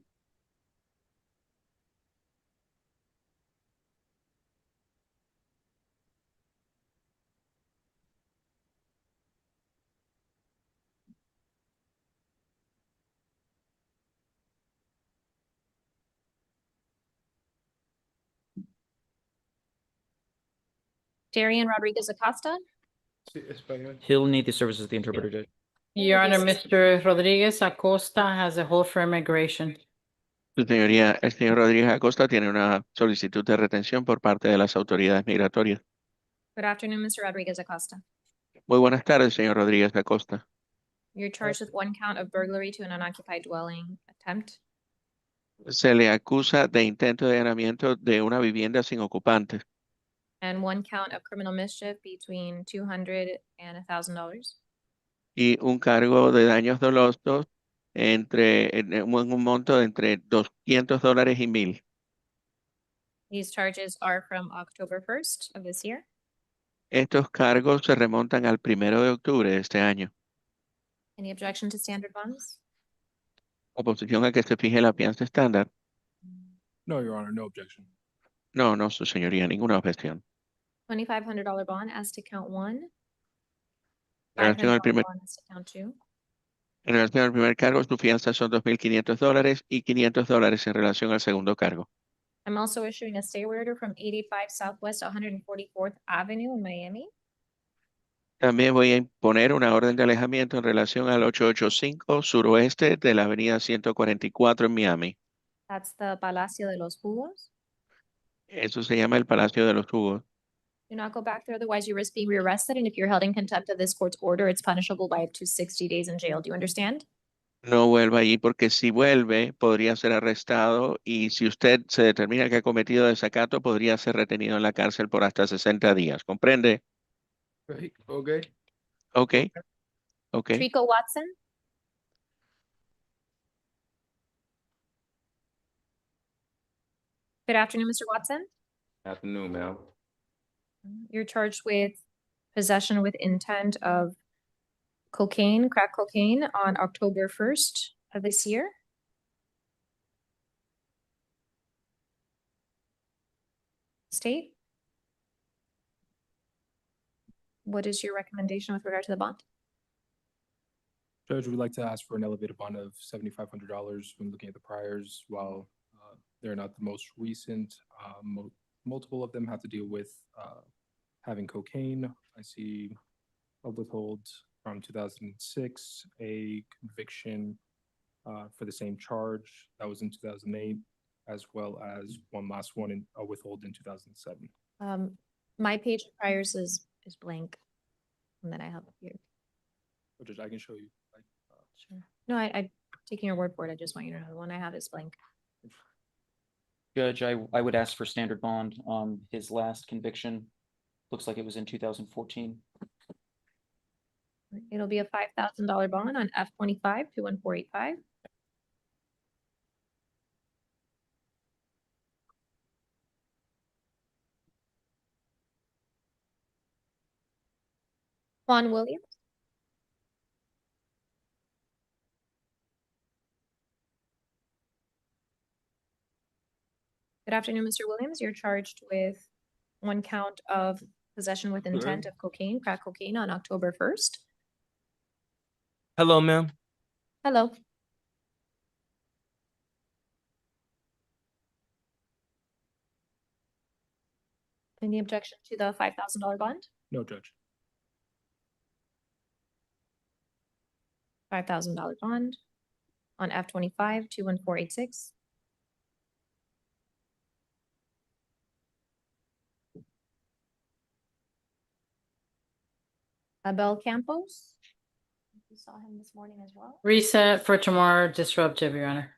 Darian Rodriguez Acosta. He'll need the services of the interpreter, Judge. Your Honor, Mr. Rodriguez Acosta has a hold for immigration. Su señoría, el señor Rodríguez Acosta tiene una solicitud de retención por parte de las autoridades migratorias. Good afternoon, Mr. Rodriguez Acosta. Muy buenas tardes, señor Rodríguez Acosta. You're charged with 1 count of burglary to an unoccupied dwelling attempt. Se le acusa de intento de allanamiento de una vivienda sin ocupantes And 1 count of criminal mischief between $200 and $1,000. y un cargo de daños dolosos en un monto de entre $200 y $1,000. These charges are from October 1st of this year. Estos cargos se remontan al 1 de octubre de este año. Any objection to standard bonds? Oposición a que se fije la fianza estándar. No, Your Honor, no objection. No, su señoría, ninguna objeción. $2,500 bond as to count 1. En relación al $500 bond as to count 2. En relación al primer cargo, su fianza son $2,500 y $500 en relación al segundo cargo. I'm also issuing a stay order from 85 Southwest 144th Avenue in Miami. También voy a imponer una orden de alejamiento en relación al 885 suroeste de la avenida 144 en Miami. That's the Palacio de los Jugos. Eso se llama el Palacio de los Jugos. Do not go back there, otherwise you risk being rearrested, and if you're held in contempt of this court's order, it's punishable by up to 60 days in jail. Do you understand? No vuelva allí porque si vuelve podría ser arrestado y si usted se determina que ha cometido desacato podría ser retenido en la cárcel por hasta 60 días. ¿Comprende? Okay. Ok. Trico Watson. Good afternoon, Mr. Watson. Afternoon, ma'am. You're charged with possession with intent of cocaine, crack cocaine on October 1st of this year. State. What is your recommendation with regard to the bond? Judge, we'd like to ask for an elevated bond of $7,500 when looking at the priors. While they're not the most recent, multiple of them have to deal with having cocaine. I see a withhold from 2006, a conviction for the same charge that was in 2008, as well as one last one in a withhold in 2007. My page of priors is blank, and then I have it here. Oh, Judge, I can show you. Sure. No, I'm taking your word for it. I just want you to know the one I have is blank. Judge, I would ask for standard bond. His last conviction looks like it was in 2014. It'll be a $5,000 bond on F25 21485. Juan Williams. Good afternoon, Mr. Williams. You're charged with one count of possession with intent of cocaine, crack cocaine on October 1st. Hello, ma'am. Hello. Any objection to the $5,000 bond? No, Judge. $5,000 bond on F-25 21486. Abel Campos. We saw him this morning as well. Reset for tomorrow, disruptive, Your Honor.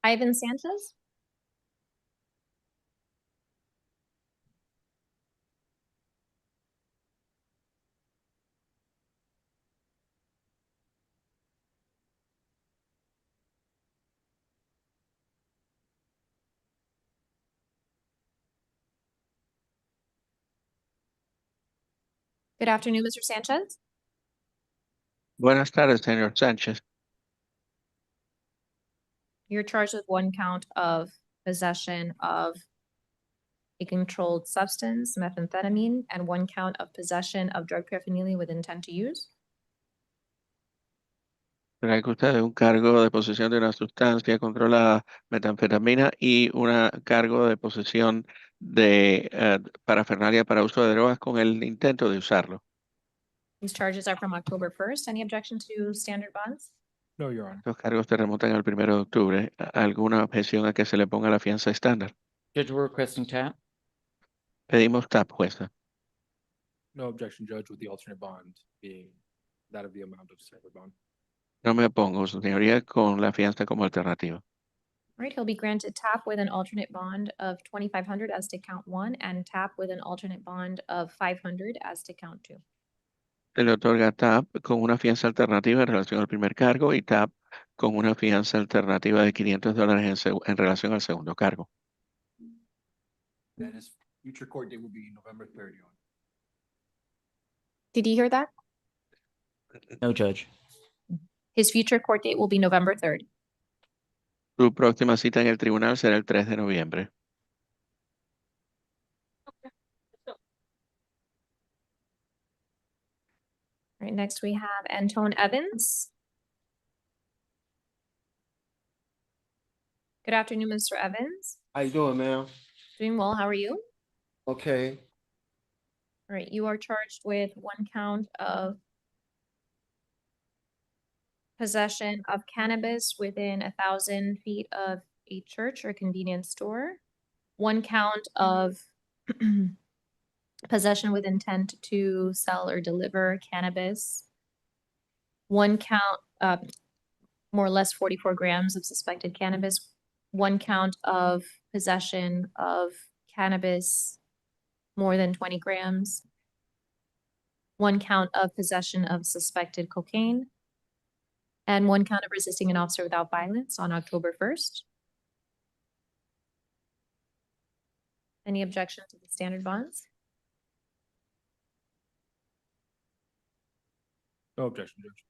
Ivan Sanchez. Good afternoon, Mr. Sanchez. Buenas tardes, señor Sánchez. You're charged with one count of possession of a controlled substance, methamphetamine, and one count of possession of drug paraphernalia with intent to use. Trae usted un cargo de posesión de una sustancia controlada, metanfetamina, y un cargo de posesión de parafernalia para uso de drogas con el intento de usarlo. These charges are from October 1st. Any objection to standard bonds? No, Your Honor. Los cargos se remontan al 1 de octubre. ¿Alguna objeción a que se le ponga la fianza estándar? Judge, we're requesting tap. Pedimos TAP, jueza. No objection, Judge, with the alternate bond being that of the amount of standard bond. No me opongo, su señoría, con la fianza como alternativa. Right, he'll be granted TAP with an alternate bond of 2,500 as to count 1 and TAP with an alternate bond of 500 as to count 2. Se le otorga TAP con una fianza alternativa en relación al primer cargo y TAP con una fianza alternativa de $500 en relación al segundo cargo. Then his future court date will be November 3rd, Your Honor. Did you hear that? No, Judge. His future court date will be November 3rd. Su próxima cita en el tribunal será el 3 de noviembre. Right, next we have Antone Evans. Good afternoon, Mr. Evans. How you doing, ma'am? Doing well, how are you? Okay. All right, you are charged with one count of possession of cannabis within 1,000 feet of a church or convenience store. One count of possession with intent to sell or deliver cannabis. One count, more or less 44 grams of suspected cannabis. One count of possession of cannabis more than 20 grams. One count of possession of suspected cocaine. And one count of resisting an officer without violence on October 1st. Any objection to the standard bonds? No objection, Judge.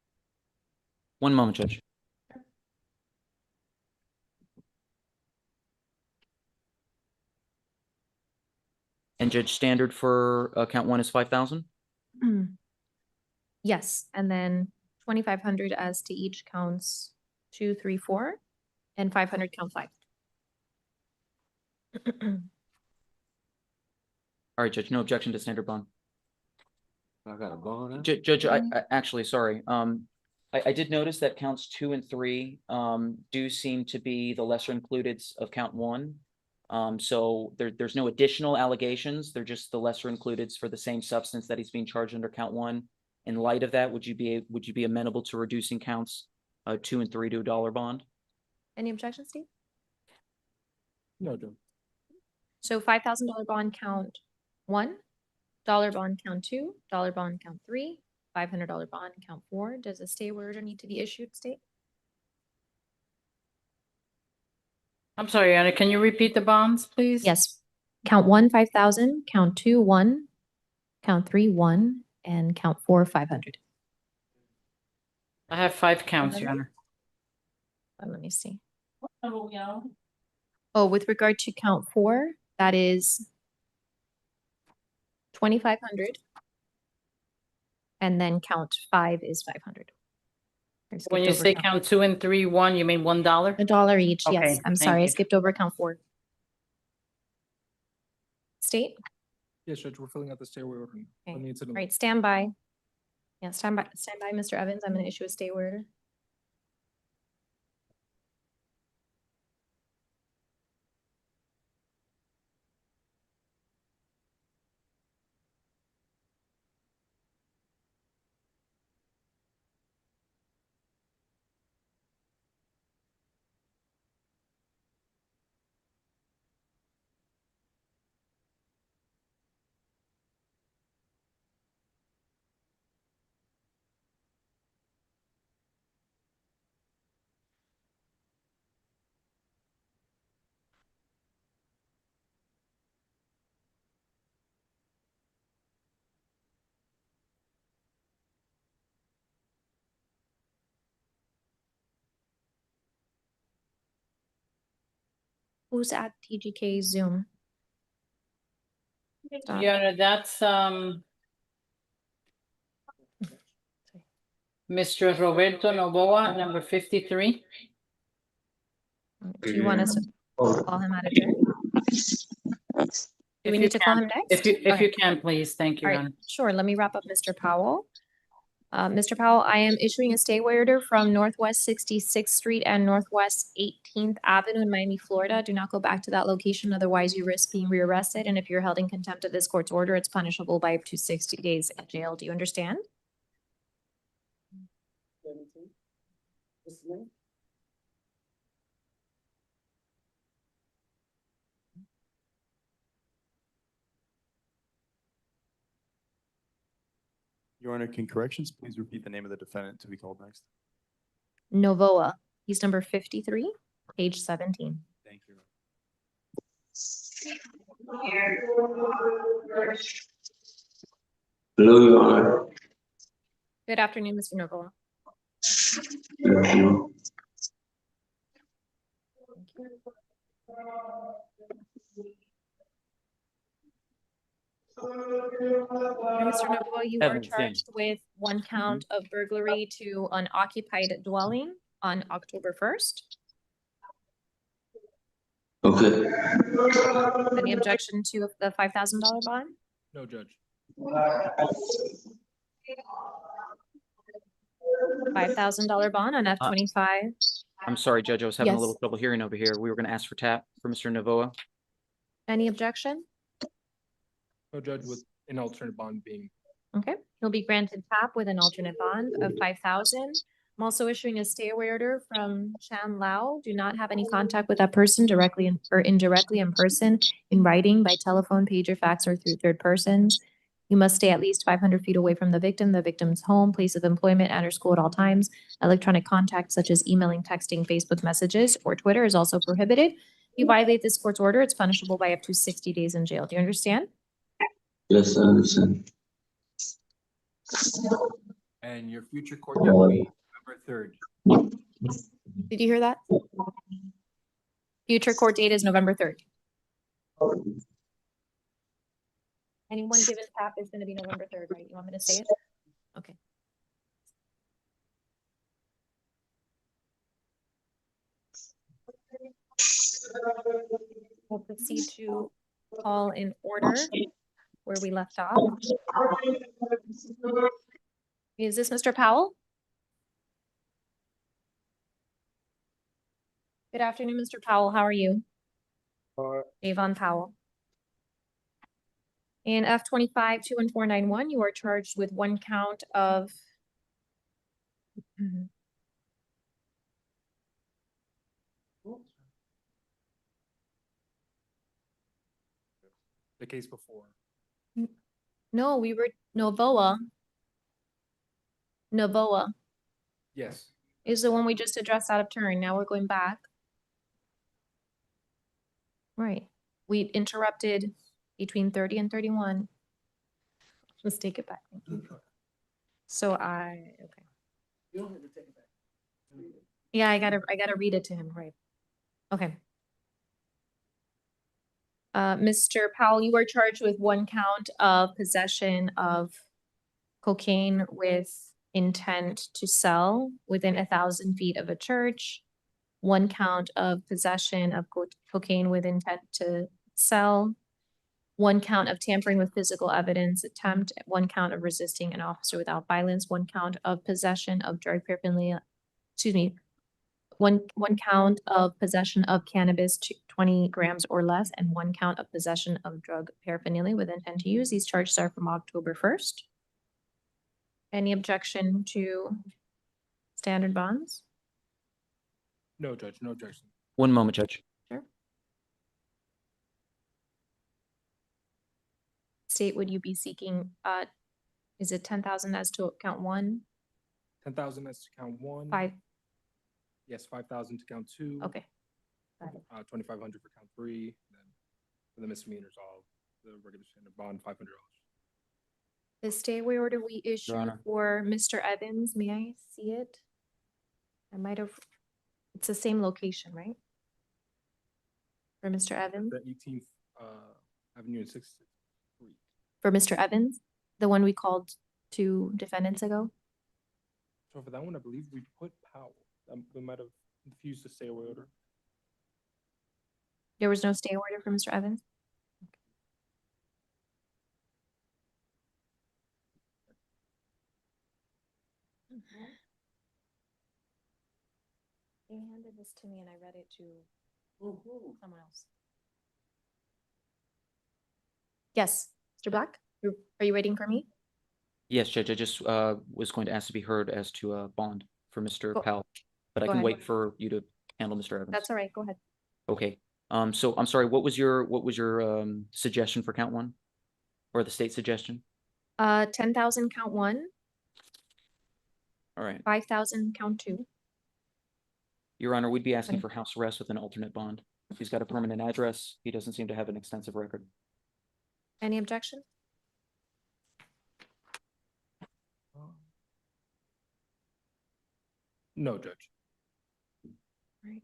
One moment, Judge. And Judge, standard for count 1 is 5,000? Yes, and then 2,500 as to each counts 2, 3, 4, and 500 count 5. All right, Judge, no objection to standard bond. I got a bond now? Judge, I actually, sorry. I did notice that counts 2 and 3 do seem to be the lesser includeds of count 1. So there's no additional allegations. They're just the lesser includeds for the same substance that he's being charged under count 1. In light of that, would you be amenable to reducing counts 2 and 3 to $1 bond? Any objections, Steve? No, Judge. So $5,000 bond count 1, dollar bond count 2, dollar bond count 3, $500 bond count 4. Does a stay order need to be issued, state? I'm sorry, Anna, can you repeat the bonds, please? Yes. Count 1, 5,000, count 2, 1, count 3, 1, and count 4, 500. I have 5 counts, Your Honor. Let me see. Oh, with regard to count 4, that is 2,500. And then count 5 is 500. When you say count 2 and 3, 1, you mean $1? $1 each, yes. Okay, I'm thank sorry, I you. skipped over count 4. State? Yes, Judge, we're filling out the stay order. Okay. Let me All right, stand by. Yeah, stand by, Mr. Evans. I'm going to issue a stay order. Who's at TGK Zoom? Stop. Your Honor, that's Mr. Roberto Novoa, number 53. Do you want us to call him out of turn? Do we need to call him next? If you can, please. Thank you, All Your right, Honor. sure. Let me wrap up Mr. Powell. Mr. Powell, I am issuing a stay order from Northwest 66th Street and Northwest 18th Avenue in Miami, Florida. Do not go back to that location, otherwise you risk being rearrested. And if you're held in contempt of this court's order, it's punishable by up to 60 days in jail. Do you understand? Your Honor, can corrections please repeat the name of the defendant to be called next? Novoa. He's number 53, page 17. Thank you. Hello, Your Honor. Good afternoon, Mr. Novoa. Good afternoon. Mr. Novoa, you are Evan, charged with 1 count of burglary to an occupied dwelling on October 1st. Okay. Any objection to the $5,000 bond? No, Judge. $5,000 bond on F-25. I'm sorry, Judge, I was having a Yes. little trouble hearing over here. We were going to ask for tap for Mr. Novoa. Any objection? No, Judge, with an alternate bond being. Okay, he'll be granted tap with an alternate bond of 5,000. I'm also issuing a stay away order from Chan Lao. Do not have any contact with that person directly or indirectly in person, in writing, by telephone, pager, fax, or through third persons. You must stay at least 500 feet away from the victim's home, place of employment, and or school at all times. Electronic contact such as emailing, texting, Facebook messages, or Twitter is also prohibited. If you violate this court's order, it's punishable by up to 60 days in jail. Do you understand? Yes, I understand. And your future court date will be November 3rd. Did you hear that? Future court date is November 3rd. Anyone given tap is going to be November 3rd, right? You want me to say it? Okay. We'll proceed to call in order where we left off. Is this Mr. Powell? Good afternoon, Mr. Powell. How are you? Avon Powell. In F-25 21491, you are charged with 1 count of The case before. No, we were Novoa. Novoa Yes. is the one we just addressed out of turn. Now we're going back. Right. We interrupted between 30 and 31. Let's take it back. Thank you. So okay. You don't have to take it back. Yeah, I gotta read it to him, right? Okay. Mr. Powell, you are charged with 1 count of possession of cocaine with intent to sell within 1,000 feet of a church. 1 count of possession of cocaine with intent to sell. 1 count of tampering with physical evidence attempt. 1 count of resisting an officer without violence. 1 count of possession of drug paraphernalia. Excuse me. One count of possession of cannabis, 20 grams or less, and 1 count of possession of drug paraphernalia with intent to use. These charges are from October 1st. Any objection to standard bonds? No, Judge, no objection. One moment, Judge. Sure. State, would you be seeking, is it 10,000 as to count 1? 10,000 as to count 1. 5, Yes, 5,000 to count 2. okay. Got it. 2,500 for count 3. Then for the misdemeanors, all the regular standard bond, $500. The stay away order we issued Honor. for Mr. Evans, may I see it? I might have, it's the same location, right? For Mr. Evans? The 18th Avenue and 6th Street. For Mr. Evans, the one we called 2 defendants ago? So for that one, I believe we put Powell. We might have confused the stay away order. There was no stay order for Mr. Evans? They handed this to me and I read it to someone else. Yes, Mr. Black, are you waiting for me? Yes, Judge, I just was going to ask to be heard as to a bond for Mr. Go- Powell, but I go can ahead. wait for you to handle Mr. Evans. That's all right, go ahead. Okay, so I'm sorry, what was your suggestion for count 1? Or the state suggestion? 10,000 count 1, All right, 5,000 count 2. Your Honor, we'd be asking Okay. for house arrest with an alternate bond. He's got a permanent address. He doesn't seem to have an extensive record. Any objection? No, Judge. Right.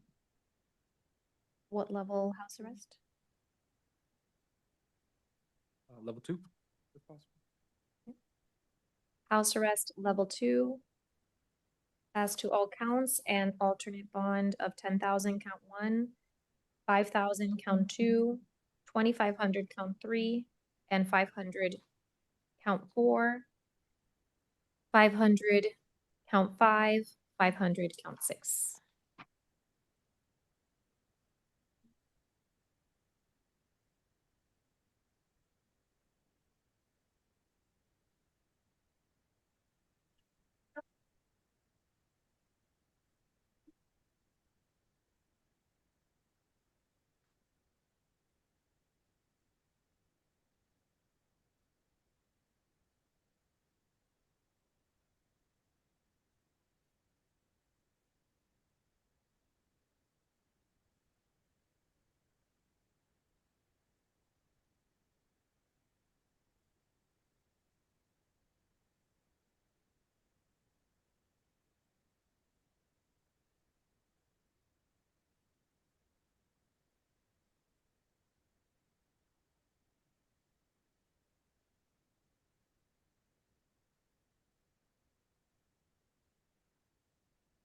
What level house arrest? Level 2, if possible. House arrest level 2. As to all counts and alternate bond of 10,000 count 1, 5,000 count 2, 2,500 count 3, and 500 count 4, 500 count 5, 500 count 6.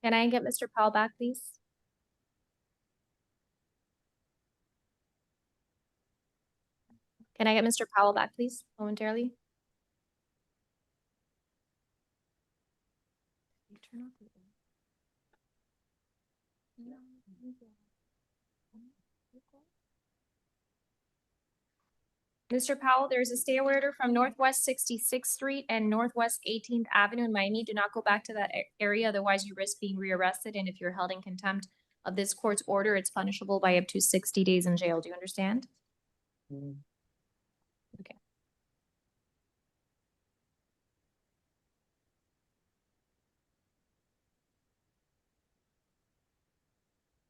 Can I get Mr. Powell back, please? Can I get Mr. Powell back, please, momentarily? Turn off the- Mr. Powell, there's a stay away order from Northwest 66th Street and Northwest 18th Avenue in Miami. Do not go back to that area, otherwise you risk being rearrested, and if you're held in contempt of this court's order, it's punishable by up to 60 days in jail. Do you understand?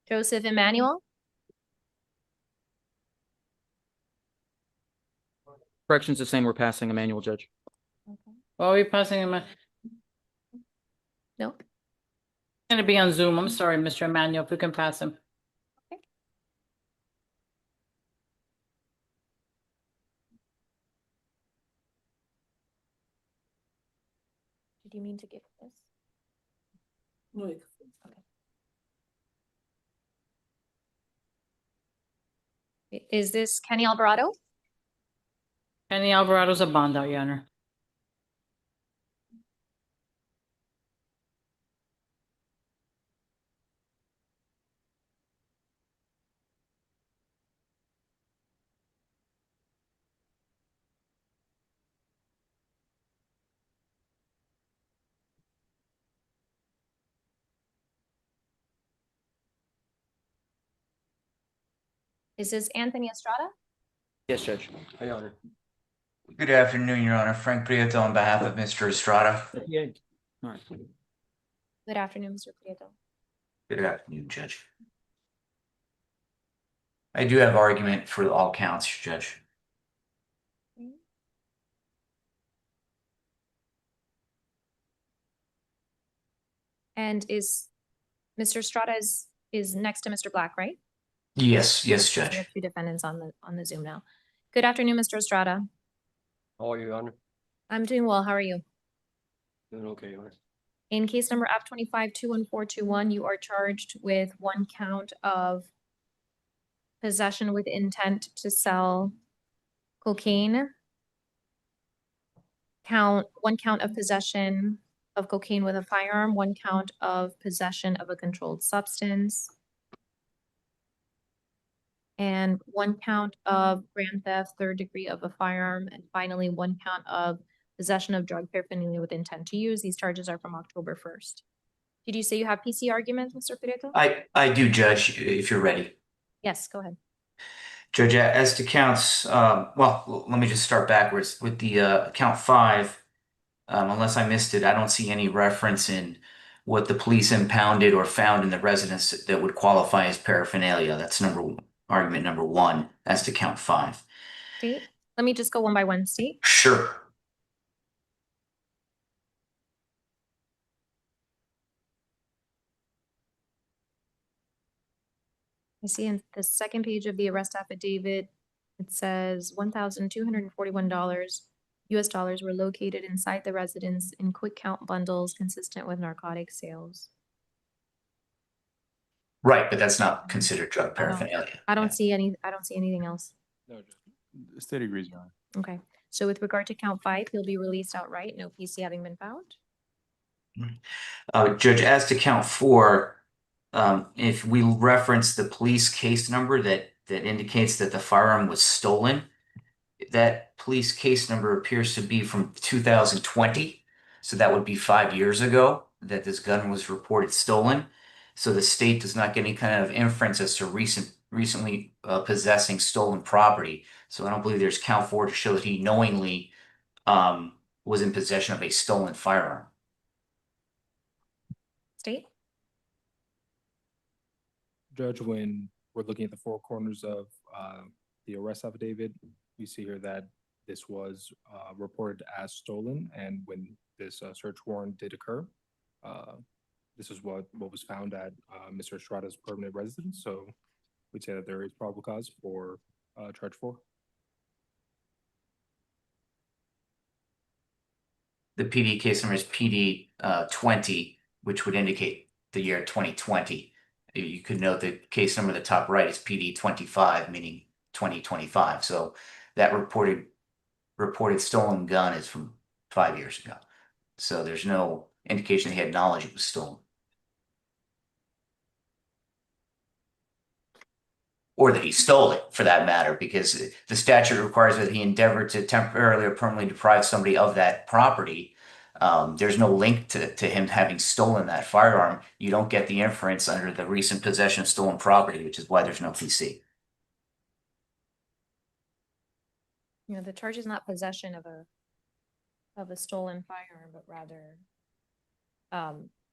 Joseph Emmanuel, Corrections the same, we're passing a manual, Judge. Why are we passing him? no, Gonna be on Zoom. I'm sorry, Mr. Emmanuel, if we can pass him. did you mean to give this? Look. Is this Kenny Alvarado? Kenny Alvarado's a bond out, Your Honor. Is this Anthony Estrada? Yes, Judge. Your Honor. Good afternoon, Your Honor. Frank Prieto on behalf of Mr. Estrada. Yeah. All right. Good afternoon, Mr. Prieto. Good afternoon, Judge. I do have argument for all counts, Judge. And is Mr. Estrada is next to Mr. Black, right? Yes, yes, We Judge. have two defendants on the Zoom now. Good afternoon, Mr. Estrada. How are you, Your Honor? I'm doing well. How are you? Doing okay, Your Honor. In case number F25-21421, you are charged with one count of possession with intent to sell cocaine. One count of possession of cocaine with a firearm, one count of possession of a controlled substance, and one count of grand theft, third degree of a firearm, and finally one count of possession of drug paraphernalia with intent to use. These charges are from October 1st. Did you say you have PC arguments, Mr. Prieto? I do, Judge, if you're ready. Yes, go ahead. Judge, as to counts, well, let me just start backwards with the count 5. Unless I missed it, I don't see any reference in what the police impounded or found in the residence that would qualify as paraphernalia. That's argument number 1 as to count 5. State. Let me just go one by one, state. Sure. I see in the second page of the arrest affidavit, it says $1,241 US dollars were located inside the residence in quick count bundles consistent with narcotic sales. Right, but that's not considered drug paraphernalia. I don't see anything else. No, the state agrees, Your Honor. Okay, so with regard to count 5, he'll be released outright, no PC having been found. Judge, as to count 4, if we reference the police case number that indicates that the firearm was stolen, that police case number appears to be from 2020. So that would be 5 years ago that this gun was reported stolen. So the state does not get any kind of inference as to recently possessing stolen property. So I don't believe there's count 4 to show that he knowingly was in possession of a stolen firearm. State. Judge, when we're looking at the 4 corners of the arrest affidavit, we see here that this was reported as stolen, and when this search warrant did occur, this is what was found at Mr. Estrada's permanent residence. So we'd say that there is probable cause for charge 4. The PD case number is PD 20, which would indicate the year 2020. You could note the case number at the top right is PD 25, meaning 2025. So that reported stolen gun is from 5 years ago. So there's no indication he had knowledge it was stolen. Or that he stole it, for that matter, because the statute requires that he endeavored to temporarily or permanently deprive somebody of that property. There's no link to him having stolen that firearm. You don't get the inference under the recent possession of stolen property, which is why there's no PC. You know, the charge is not possession of a stolen firearm, but rather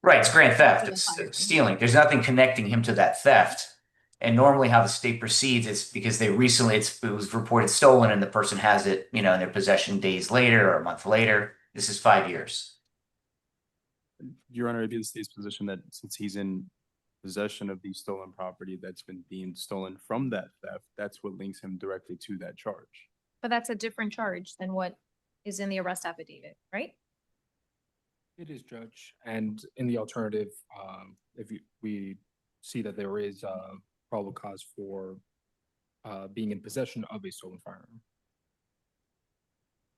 Right, it's grand theft, To the it's firearm. stealing. There's nothing connecting him to that theft. And normally how the state proceeds is because it was reported stolen and the person has it, in their possession days later or a month later. This is 5 years. Your Honor, it'd be the state's position that since he's in possession of the stolen property that's been deemed stolen from that theft, that's what links him directly to that charge. But that's a different charge than what is in the arrest affidavit, right? It is, Judge. And in the alternative, we see that there is probable cause for being in possession of a stolen firearm.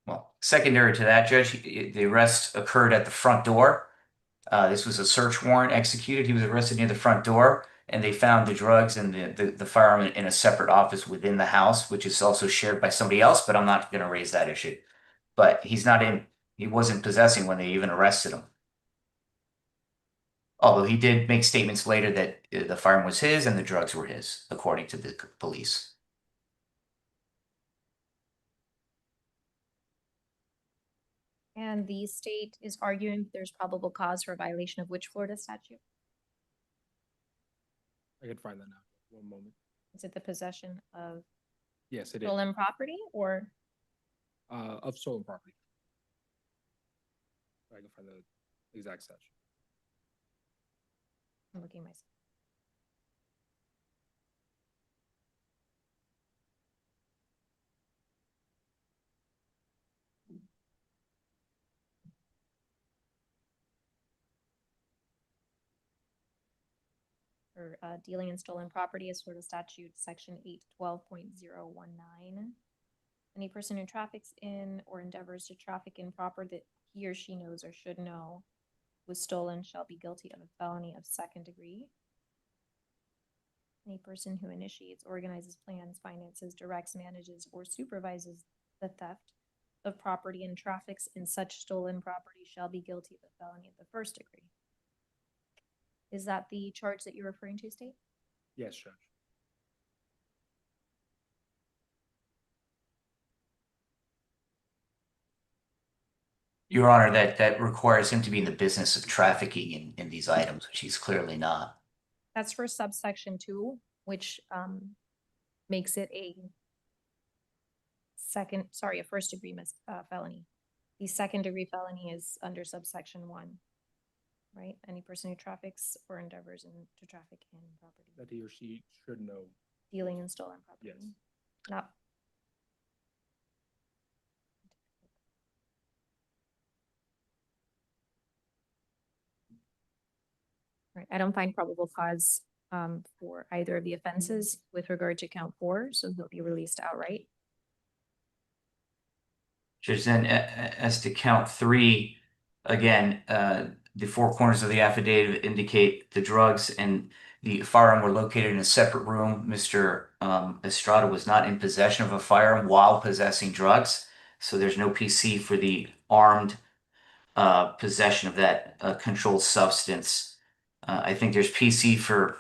Well, secondary to that, Judge, the arrest occurred at the front door. This was a search warrant executed. He was arrested near the front door, and they found the drugs and the firearm in a separate office within the house, which is also shared by somebody else, but I'm not going to raise that issue. But he wasn't possessing when they even arrested him. Although he did make statements later that the firearm was his and the drugs were his, according to the police. And the state is arguing there's probable cause for a violation of which Florida statute? I can find that now. One moment. Is it the possession of Yes, it is. stolen property or? Of stolen property. I can find the exact statute. I'm looking myself. For dealing in stolen property is Florida statute section 812.019. Any person who traffics in or endeavors to traffic in property that he or she knows or should know was stolen shall be guilty of a felony of 2nd degree. Any person who initiates, organizes, plans, finances, directs, manages, or supervises the theft of property and traffics in such stolen property shall be guilty of a felony of the 1st degree. Is that the charge that you're referring to, State? Yes, Judge. Your Honor, that requires him to be in the business of trafficking in these items, which he's clearly not. That's for subsection 2, which makes it a 1st degree felony. The 2nd degree felony is under subsection 1, right? Any person who traffics or endeavors to traffic in property. That he or she should know. Dealing in stolen property. Yes. Not. Right. I don't find probable cause for either of the offenses with regard to count 4, so he'll be released outright. Judge, then as to count 3, again, the 4 corners of the affidavit indicate the drugs and the firearm were located in a separate room. Mr. Estrada was not in possession of a firearm while possessing drugs, so there's no PC for the armed possession of that controlled substance. I think there's PC for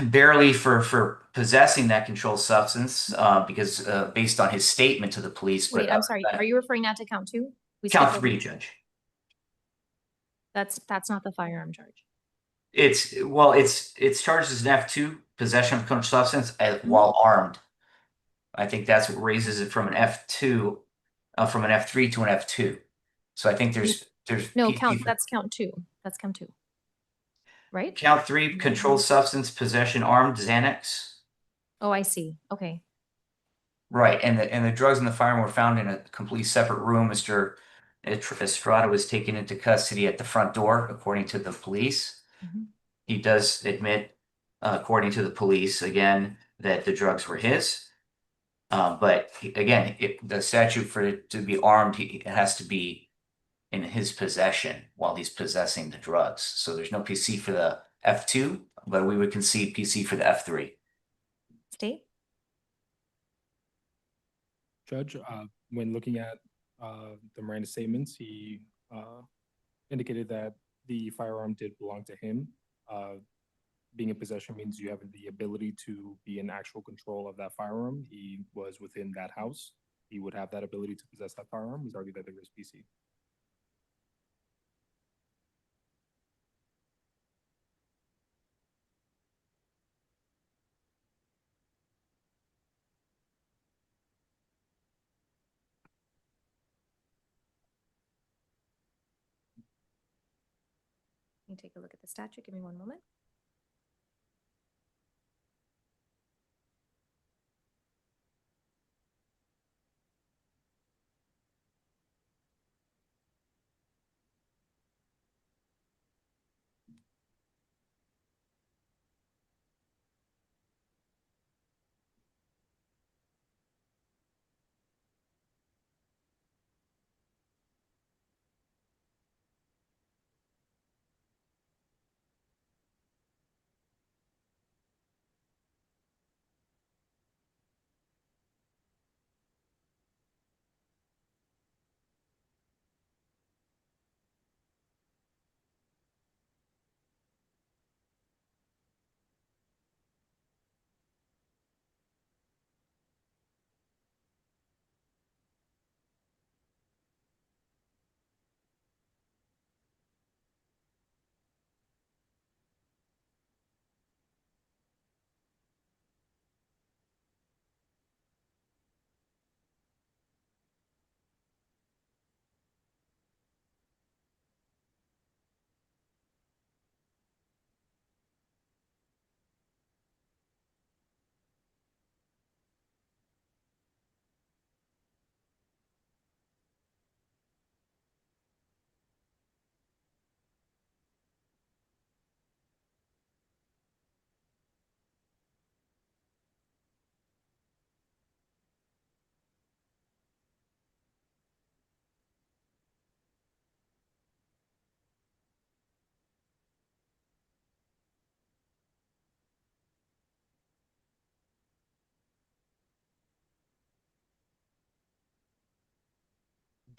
barely for possessing that controlled substance because based on his statement to the police. Wait, I'm sorry. Are you referring not to count 2? Count 3, Judge. That's not the firearm charge. It's charged as an F2, possession of controlled substance while armed. I think that's what raises it from an F2, from an F3 to an F2. So I think there's no count. That's count 2. That's count 2. Right? Count 3, controlled substance, possession, armed, Xanax. Oh, I see. Okay. Right, and the drugs and the firearm were found in a completely separate room. Mr. Estrada was taken into custody at the front door, according to the police. He does admit, according to the police, again, that the drugs were his. But again, the statute for it to be armed, it has to be in his possession while he's possessing the drugs. So there's no PC for the F2, but we would concede PC for the F3. State? Judge, when looking at the Miranda statements, he indicated that the firearm did belong to him. Being in possession means you have the ability to be in actual control of that firearm. He was within that house. He would have that ability to possess that firearm. He's argued that there is PC. take a look at the statute. Give me one moment.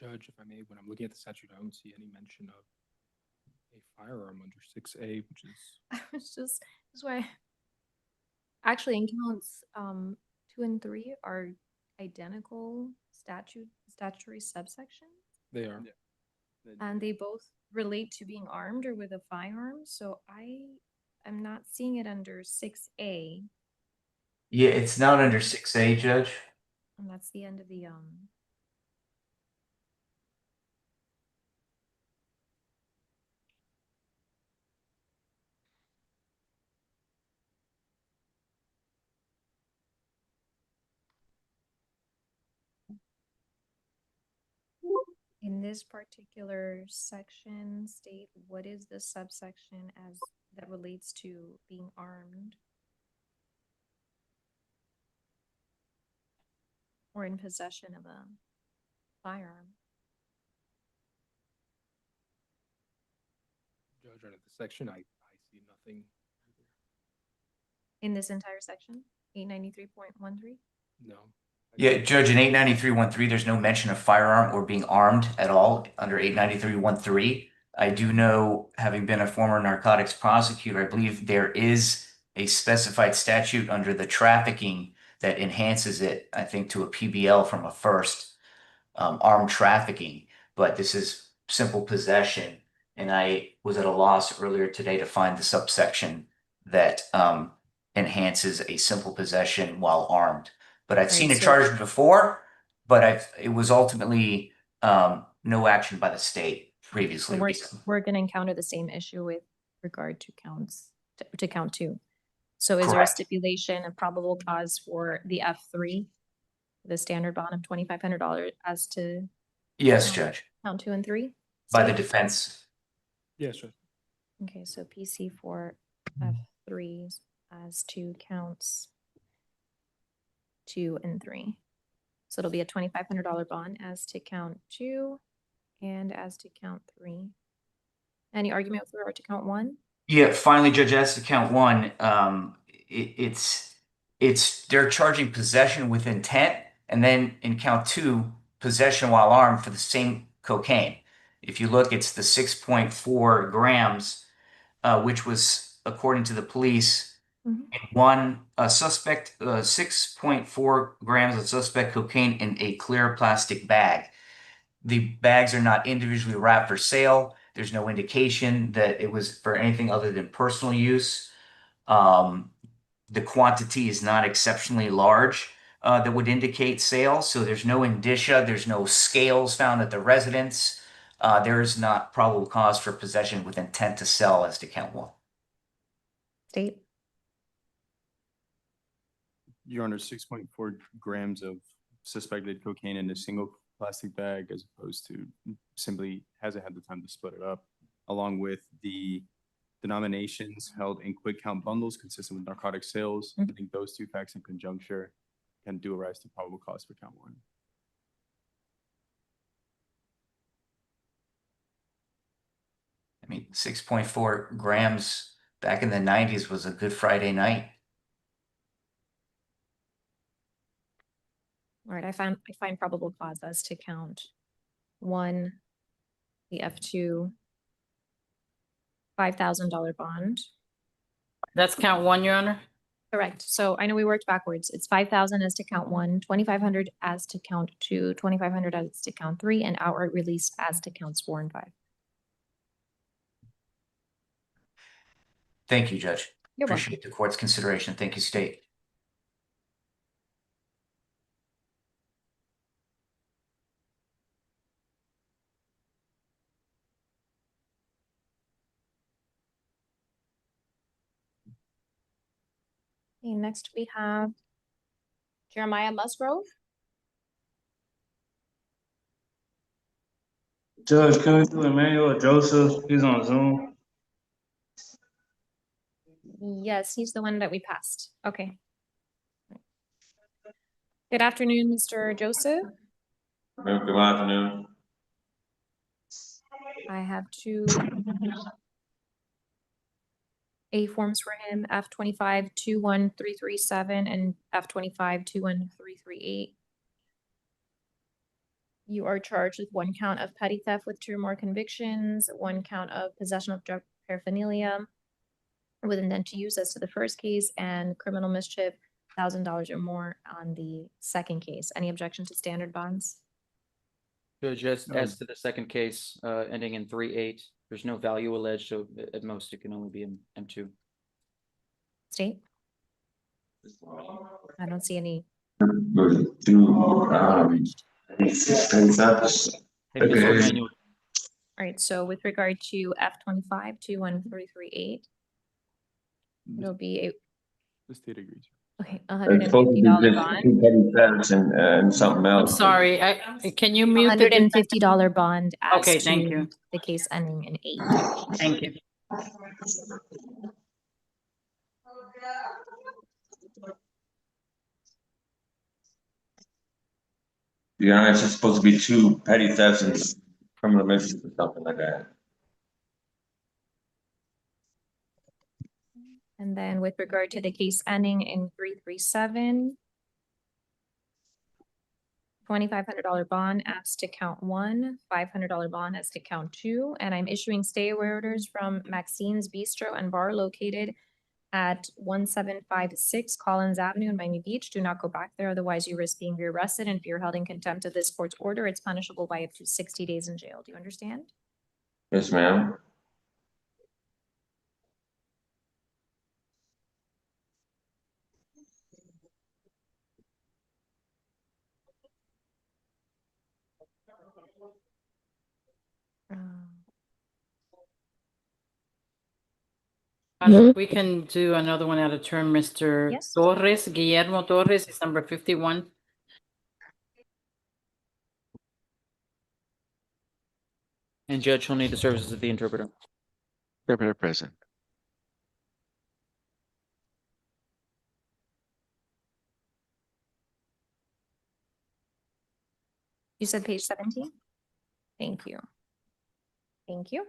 Judge, if I may, when I'm looking at the statute, I don't see any mention of a firearm under 6A, which is I was just, that's why. Actually, in counts 2 and 3 are identical statutory subsections, they are. and they both relate to being armed or with a firearm. So I am not seeing it under 6A, Yeah, it's not under 6A, Judge. and that's the end of the in this particular section state what is the subsection as that relates to being armed or in possession of a firearm. Judge, out of the section, I see nothing. In this entire section, 893.13? No. Yeah, Judge, in 893.13, there's no mention of firearm or being armed at all under 893.13. I do know, having been a former narcotics prosecutor, I believe there is a specified statute under the trafficking that enhances it, I think, to a PBL from a first, armed trafficking. But this is simple possession. And I was at a loss earlier today to find the subsection that enhances a simple possession while armed. But I've seen it charged before, but it was ultimately no action by the state previously. We're going to encounter the same issue with regard to counts to count 2. So is there a stipulation of probable cause for the F3, the standard bond of $2,500 as to Yes, Judge. count 2 and 3 by the defense? Yes, sir. Okay, so PC for F3 as to counts 2 and 3. So it'll be a $2,500 bond as to count 2 and as to count 3. Any argument with regard to count 1? Yeah, finally, Judge, as to count 1, they're charging possession with intent, and then in count 2, possession while armed for the same cocaine. If you look, it's the 6.4 grams, which was, according to the police, one suspect, 6.4 grams of suspect cocaine in a clear plastic bag. The bags are not individually wrapped for sale. There's no indication that it was for anything other than personal use. The quantity is not exceptionally large that would indicate sale. So there's no indicia. There's no scales found at the residence. There is not probable cause for possession with intent to sell as to count one. State. Your Honor, 6.4 grams of suspected cocaine in a single plastic bag, as opposed to simply hasn't had the time to split it up, along with the denominations held in quick count bundles consistent with narcotic sales. I think those two facts in conjunction can do arise to probable cause for count one. I mean, 6.4 grams back in the 90s was a good Friday night. All right, I find probable cause as to count one, the F2 $5,000 bond. That's count one, Your Honor? Correct. So I know we worked backwards. It's 5,000 as to count one, 2,500 as to count two, 2,500 as to count three, and outright release as to counts 4 and 5. Thank you, Judge. You're welcome. Appreciate the court's consideration. Thank you, State. Okay, next we have Jeremiah Musgrove. Judge, can we do Emmanuel Joseph? He's on Zoom. Yes, he's the one that we passed. Okay. Good afternoon, Mr. Joseph. Good afternoon. I have two A forms for him, F25 21337 and F25 21338. You are charged with 1 count of petty theft with 2 or more convictions, 1 count of possession of drug paraphernalia with intent to use as to the first case, and criminal mischief, $1,000 or more on the second case. Any objection to standard bonds? Judge, as to the second case, ending in 3-8, there's no value alleged, so at most it can only be an M2. State? I don't see any. Okay. All right, so with regard to F25 21338, it'll be a, The state agrees. okay, $150 bond. And something I'm else. sorry, can you mute the $150 bond as Okay, thank to you. the case ending in 8. Thank you. The honest, it's supposed to be 2 petty thefts and criminal mischief or something like that. And then with regard to the case ending in 337, $2,500 bond as to count 1, $500 bond as to count 2, and I'm issuing stay away orders from Maxine's Bistro and Bar located at 1756 Collins Avenue in Miami Beach. Do not go back there, otherwise you risk being rearrested, and if you're held in contempt of this court's order, it's punishable by up to 60 days in jail. Do you understand? Yes, ma'am. We can do another one at a turn, Mr. Yes. Torres, Guillermo Torres is number 51. And Judge, he'll need the services of the interpreter. Interpreter present. You said page 17? Thank you. Thank you.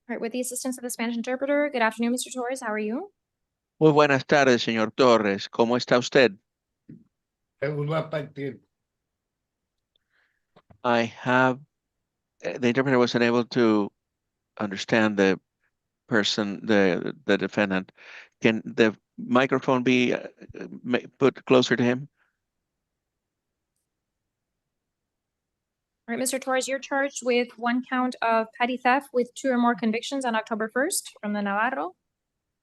All right, with the assistance of the Spanish interpreter, good afternoon, Mr. Torres, how are you? Muy buenas tardes, señor Torres. ¿Cómo está usted? I have, the interpreter wasn't able to understand the person, the defendant. Can the microphone be put closer to him? All right, Mr. Torres, you're charged with 1 count of petty theft with 2 or more convictions on October 1st from the Navarro.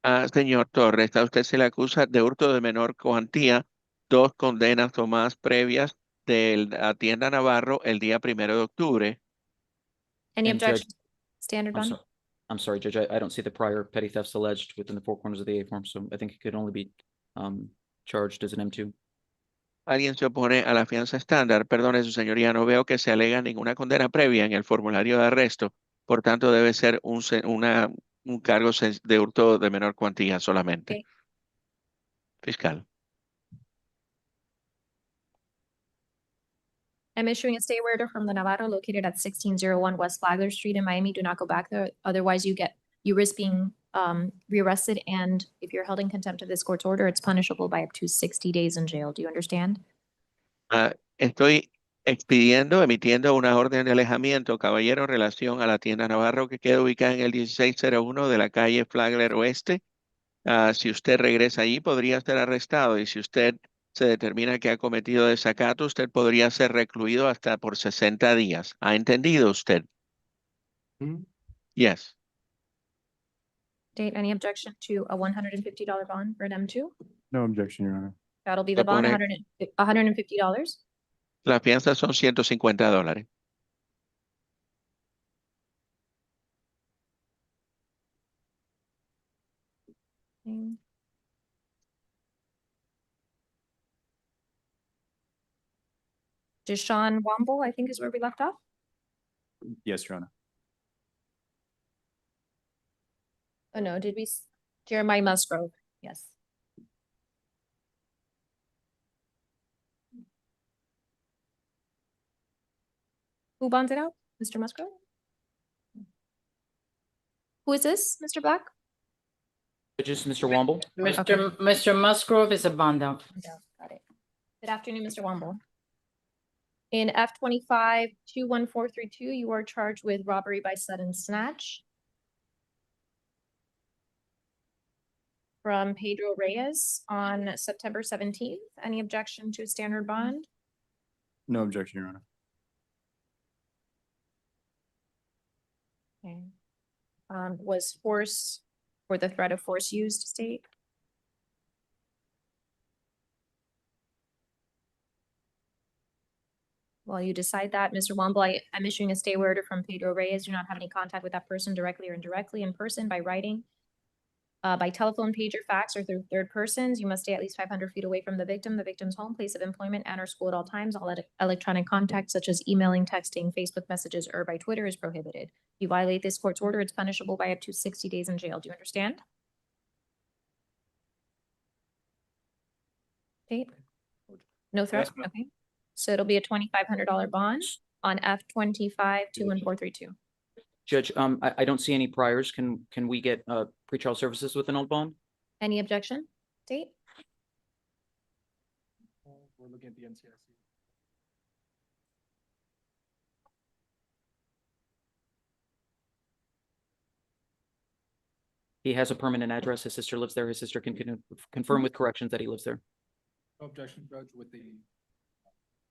Señor Torres, a usted se le acusa de hurto de menor cuantía, 2 condenas o más previas de la tienda Navarro el día 1 de octubre. Any And Judge- objection? Standard I'm bond? sorry, I'm sorry, Judge, I don't see the prior petty thefts alleged within the four corners of the A form, so I think it could only be charged as an M2. ¿Alguien se opone a la fianza estándar? Perdone, su señoría, no veo que se alega ninguna condena previa en el formulario de arresto. Por tanto, debe ser un cargo de hurto de menor cuantía solamente. Okay. Fiscal. I'm issuing a stay order from the Navarro located at 1601 West Flagler Street in Miami. Do not go back there. Otherwise, you risk being rearrested. And if you're held in contempt of this court's order, it's punishable by up to 60 days in jail. Do you understand? Estoy emitiendo una orden de alejamiento, caballero, en relación a la tienda Navarro que queda ubicada en el 1601 de la calle Flagler Oeste. Si usted regresa allí, podría ser arrestado, y si usted se determina que ha cometido desacato, usted podría ser recluido hasta por 60 días. ¿Ha entendido usted? Yes. Date, any objection to a $150 bond for an M2? No objection, Your Honor. That'll be the Se bond, pone- $150. La fianza son $150. Okay. Deshaun Womble, I think is where we left off. Yes, Your Honor. Oh, no, did we? Jeremiah Musgrove, yes. Who bonds it out? Mr. Musgrove? Who is this, Mr. Black? Judges, Mr. Womble? Mr. Musgrove is a bond out. Got it. Good afternoon, Mr. Womble. In F25-21432, you are charged with robbery by sudden snatch from Pedro Reyes on September 17th. Any objection to a standard bond? No objection, Your Honor. Okay. Was force or the threat of force used, state? While you decide that, Mr. Womble, I'm issuing a stay order from Pedro Reyes. Do not have any contact with that person directly or indirectly in person, by writing, by telephone, pager, fax, or through third persons. You must stay at least 500 feet away from the victim's home, place of employment, and or school at all times. All electronic contact, such as emailing, texting, Facebook messages, or by Twitter, is prohibited. If you violate this court's order, it's punishable by up to 60 days in jail. Do you understand? Okay. No threat? Yes, ma'am. Okay. So it'll be a $2,500 bond on F25-21432. Judge, I don't see any priors. Can we get pretrial services with an old bond? Any objection? Date? We're looking at the NCIC. He has a permanent address. His sister lives there. His sister can confirm with corrections that he lives there. No objection, Judge, with the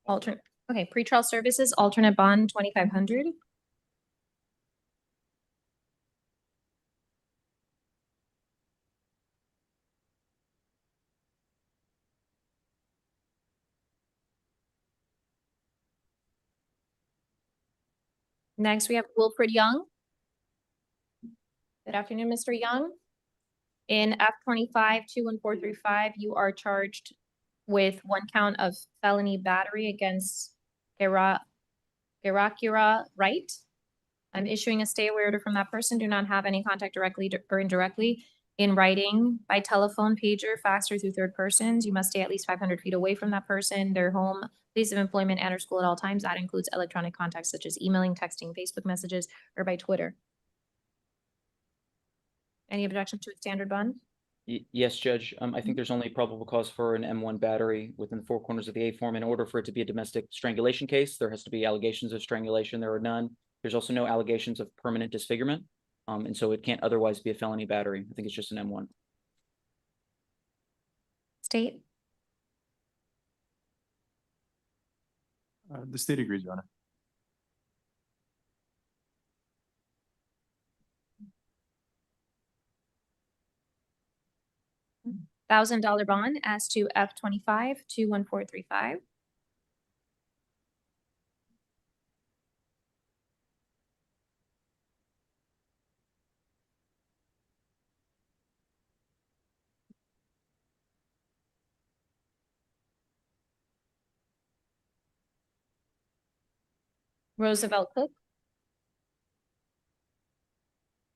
Alternate. Okay, pretrial services, alternate bond, 2,500. Next, we have Wilfred Young. Good afternoon, Mr. Young. In F25-21435, you are charged with 1 count of felony battery against Gerakira Wright. I'm issuing a stay order from that person. Do not have any contact directly or indirectly in writing, by telephone, pager, fax, or through third persons. You must stay at least 500 feet away from that person, their home, place of employment, and or school at all times. That includes electronic contacts such as emailing, texting, Facebook messages, or by Twitter. Any objection to a standard bond? Yes, Judge. I think there's only probable cause for an M1 battery within the four corners of the A form. In order for it to be a domestic strangulation case, there has to be allegations of strangulation. There are none. There's also no allegations of permanent disfigurement. And so it can't otherwise be a felony battery. I think it's just an M1. State? The state agrees, Your Honor. $1,000 bond as to F25-21435. Roosevelt Cook.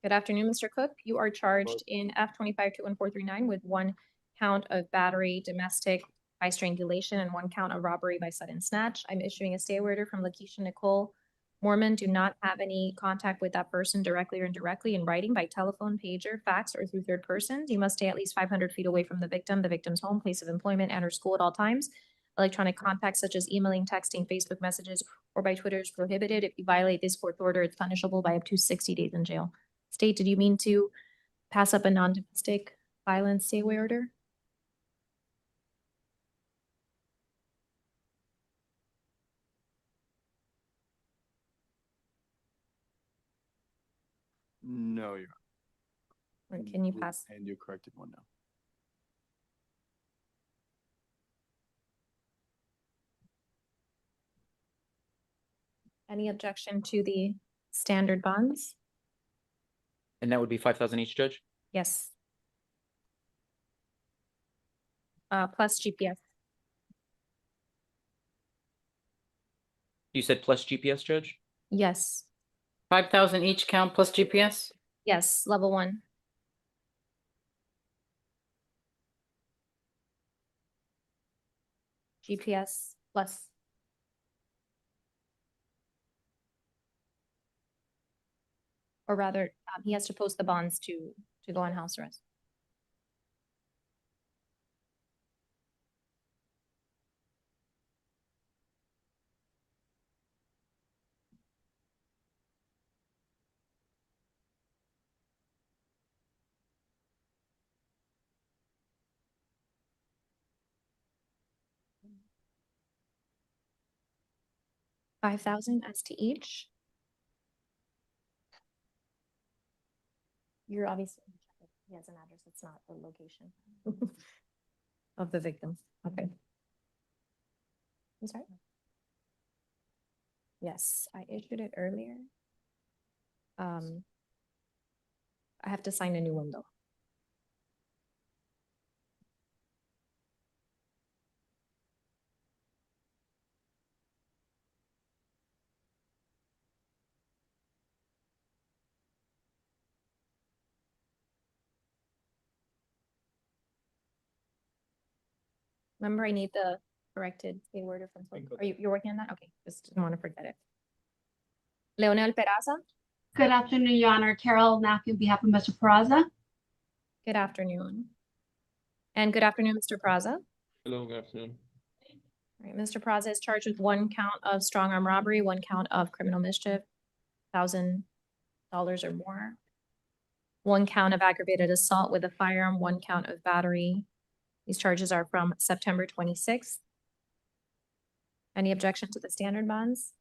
Good afternoon, Mr. Cook. You are charged in F 25-21439 with 1 count of battery domestic by strangulation and 1 count of robbery by sudden snatch. I'm issuing a stay order from Lakeisha Nicole Mormon. Do not have any contact with that person directly or indirectly in writing by telephone, pager, fax, or through third persons. You must stay at least 500 feet away from the victim's home, place of employment, and or school at all times. Electronic contacts such as emailing, texting, Facebook messages, or by Twitter is prohibited. If you violate this court order, it's punishable by up to 60 days in jail. State, did you mean to pass up a non-domestic violence stay away order? No, you're. Or can you pass? And you corrected one now. Any objection to the standard bonds? And that would be 5,000 each, Judge? Yes. Plus GPS. You said plus GPS, Judge? Yes. 5,000 each count plus GPS? Yes, level 1. GPS plus. Or rather, he has to post the bonds to go on house arrest. $5,000 as to each. You're obviously, he has an address, it's not the location of the victim. Okay. I'm sorry? Yes, I issued it earlier. I have to sign a new one though. Remember, I need the corrected stay order from. Are you're working on that? Okay, just didn't want to forget it. Leonel Peraza. Good afternoon, Your Honor. Carol Mack on behalf of Mr. Peraza. Good afternoon. And good afternoon, Mr. Peraza. Hello, good afternoon. All right, Mr. Peraza is charged with 1 count of strong arm robbery, 1 count of criminal mischief, $1,000 or more, 1 count of aggravated assault with a firearm, 1 count of battery. These charges are from September 26th. Any objection to the standard bonds?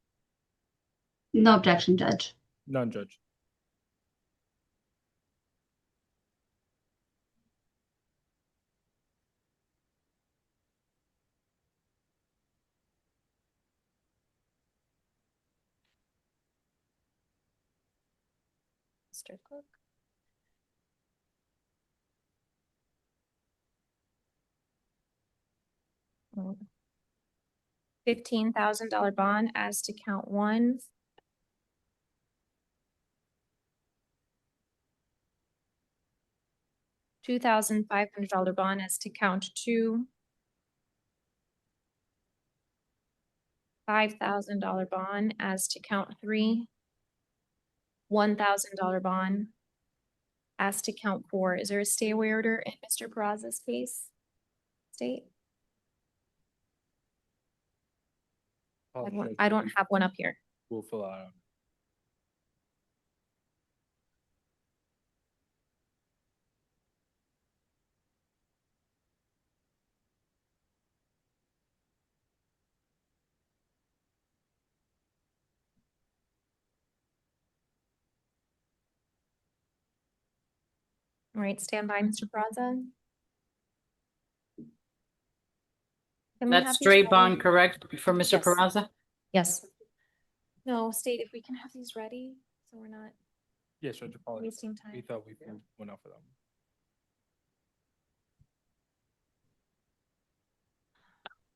No objection, Judge. None, Judge. Mr. Cook. $15,000 bond as to count 1. $2,500 bond as to count 2. $5,000 bond as to count 3. $1,000 bond as to count 4. Is there a stay away order in Mr. Peraza's case? State? I don't have one up here. We'll fill out. All right, stand by, Mr. Peraza. Can we have That's these straight ready? bond, correct, for Mr. Yes. Peraza? Yes. No, state, if we can have these ready, so we're not Yes, Judge, apologies. wasting time. We thought we went out for them.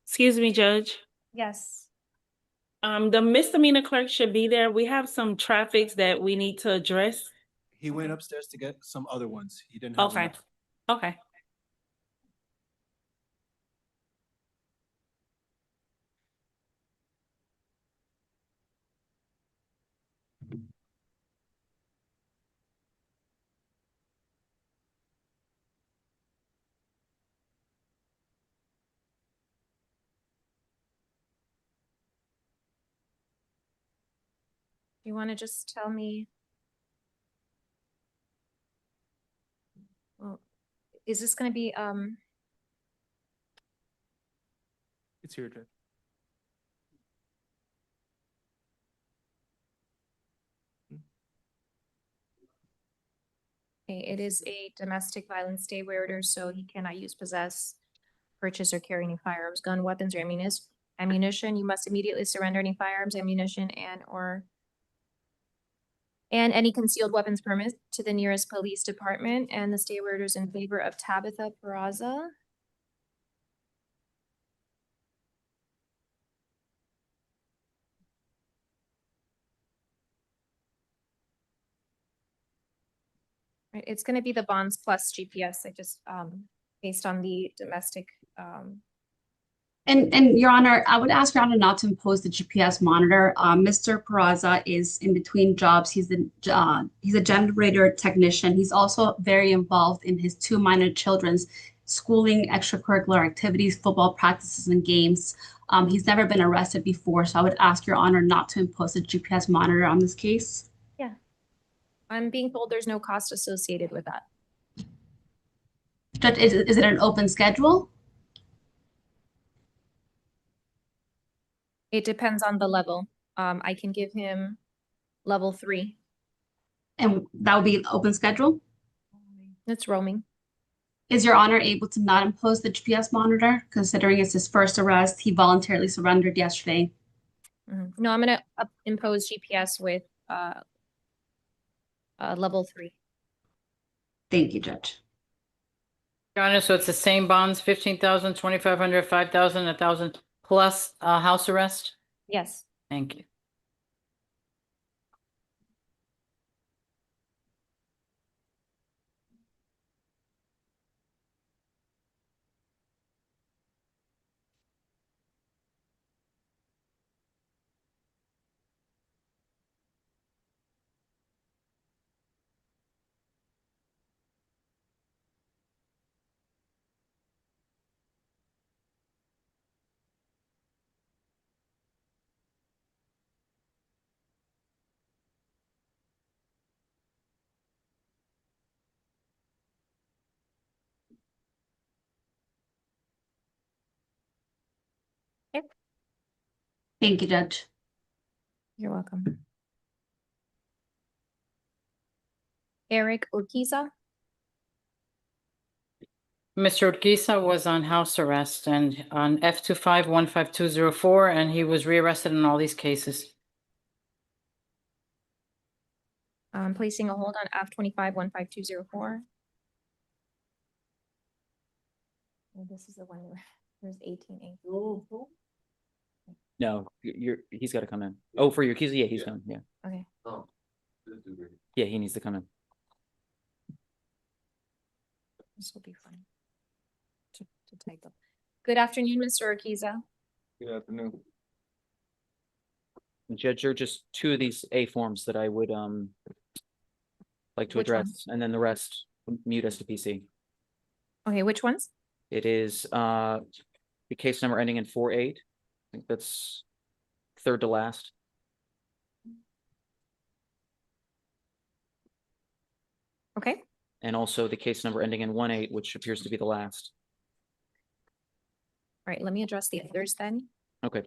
Excuse me, Judge. Yes. The misdemeanor clerk should be there. We have some traffics that we need to address. He went upstairs to get some other ones. He didn't have them. Okay, okay. You want to just tell me? Well, is this going to be, It's here, Judge. okay, it is a domestic violence stay order, so he cannot use, possess, purchase, or carry any firearms, gun, weapons, or ammunition. You must immediately surrender any firearms, ammunition, and any concealed weapons permit to the nearest police department, and the stay order is in favor of Tabitha Peraza. Right, it's gonna be the bonds plus GPS. I just, based on the domestic, And Your Honor, I would ask Your Honor not to impose the GPS monitor. Mr. Peraza is in between jobs. He's a generator technician. He's also very involved in his two minor children's schooling, extracurricular activities, football practices, and games. He's never been arrested before, so I would ask Your Honor not to impose a GPS monitor on this case. yeah. I'm being told there's no cost associated with that. Judge, is it an open schedule? It depends on the level. I can give him level 3. And that would be an open schedule? It's roaming. Is Your Honor able to not impose the GPS monitor, considering it's his first arrest? He voluntarily surrendered yesterday. No, I'm gonna impose GPS with level 3. Thank you, Judge. Your Honor, so it's the same bonds, 15,000, 2,500, 5,000, 1,000 plus house arrest? Yes. Thank you. Thank you, Judge. You're welcome. Eric Urquiza. Mr. Urquiza was on house arrest and on F25-15204, and he was rearrested in all these cases. I'm placing a hold on F25-15204. This is the one where there's 18. No, he's got to come in. Oh, for your keys, yeah, he's coming. Yeah, Okay. Oh. yeah, he needs to come in. This will be fun to type up. Good afternoon, Mr. Urquiza. Good afternoon. Judge, there are just 2 of these A forms that I would like to Which address, ones? and then the rest mute as to PC. Okay, which ones? It is the case number ending in 48. I think that's third to last. Okay. And also the case number ending in 18, which appears to be the last. All right, let me address the others then. Okay.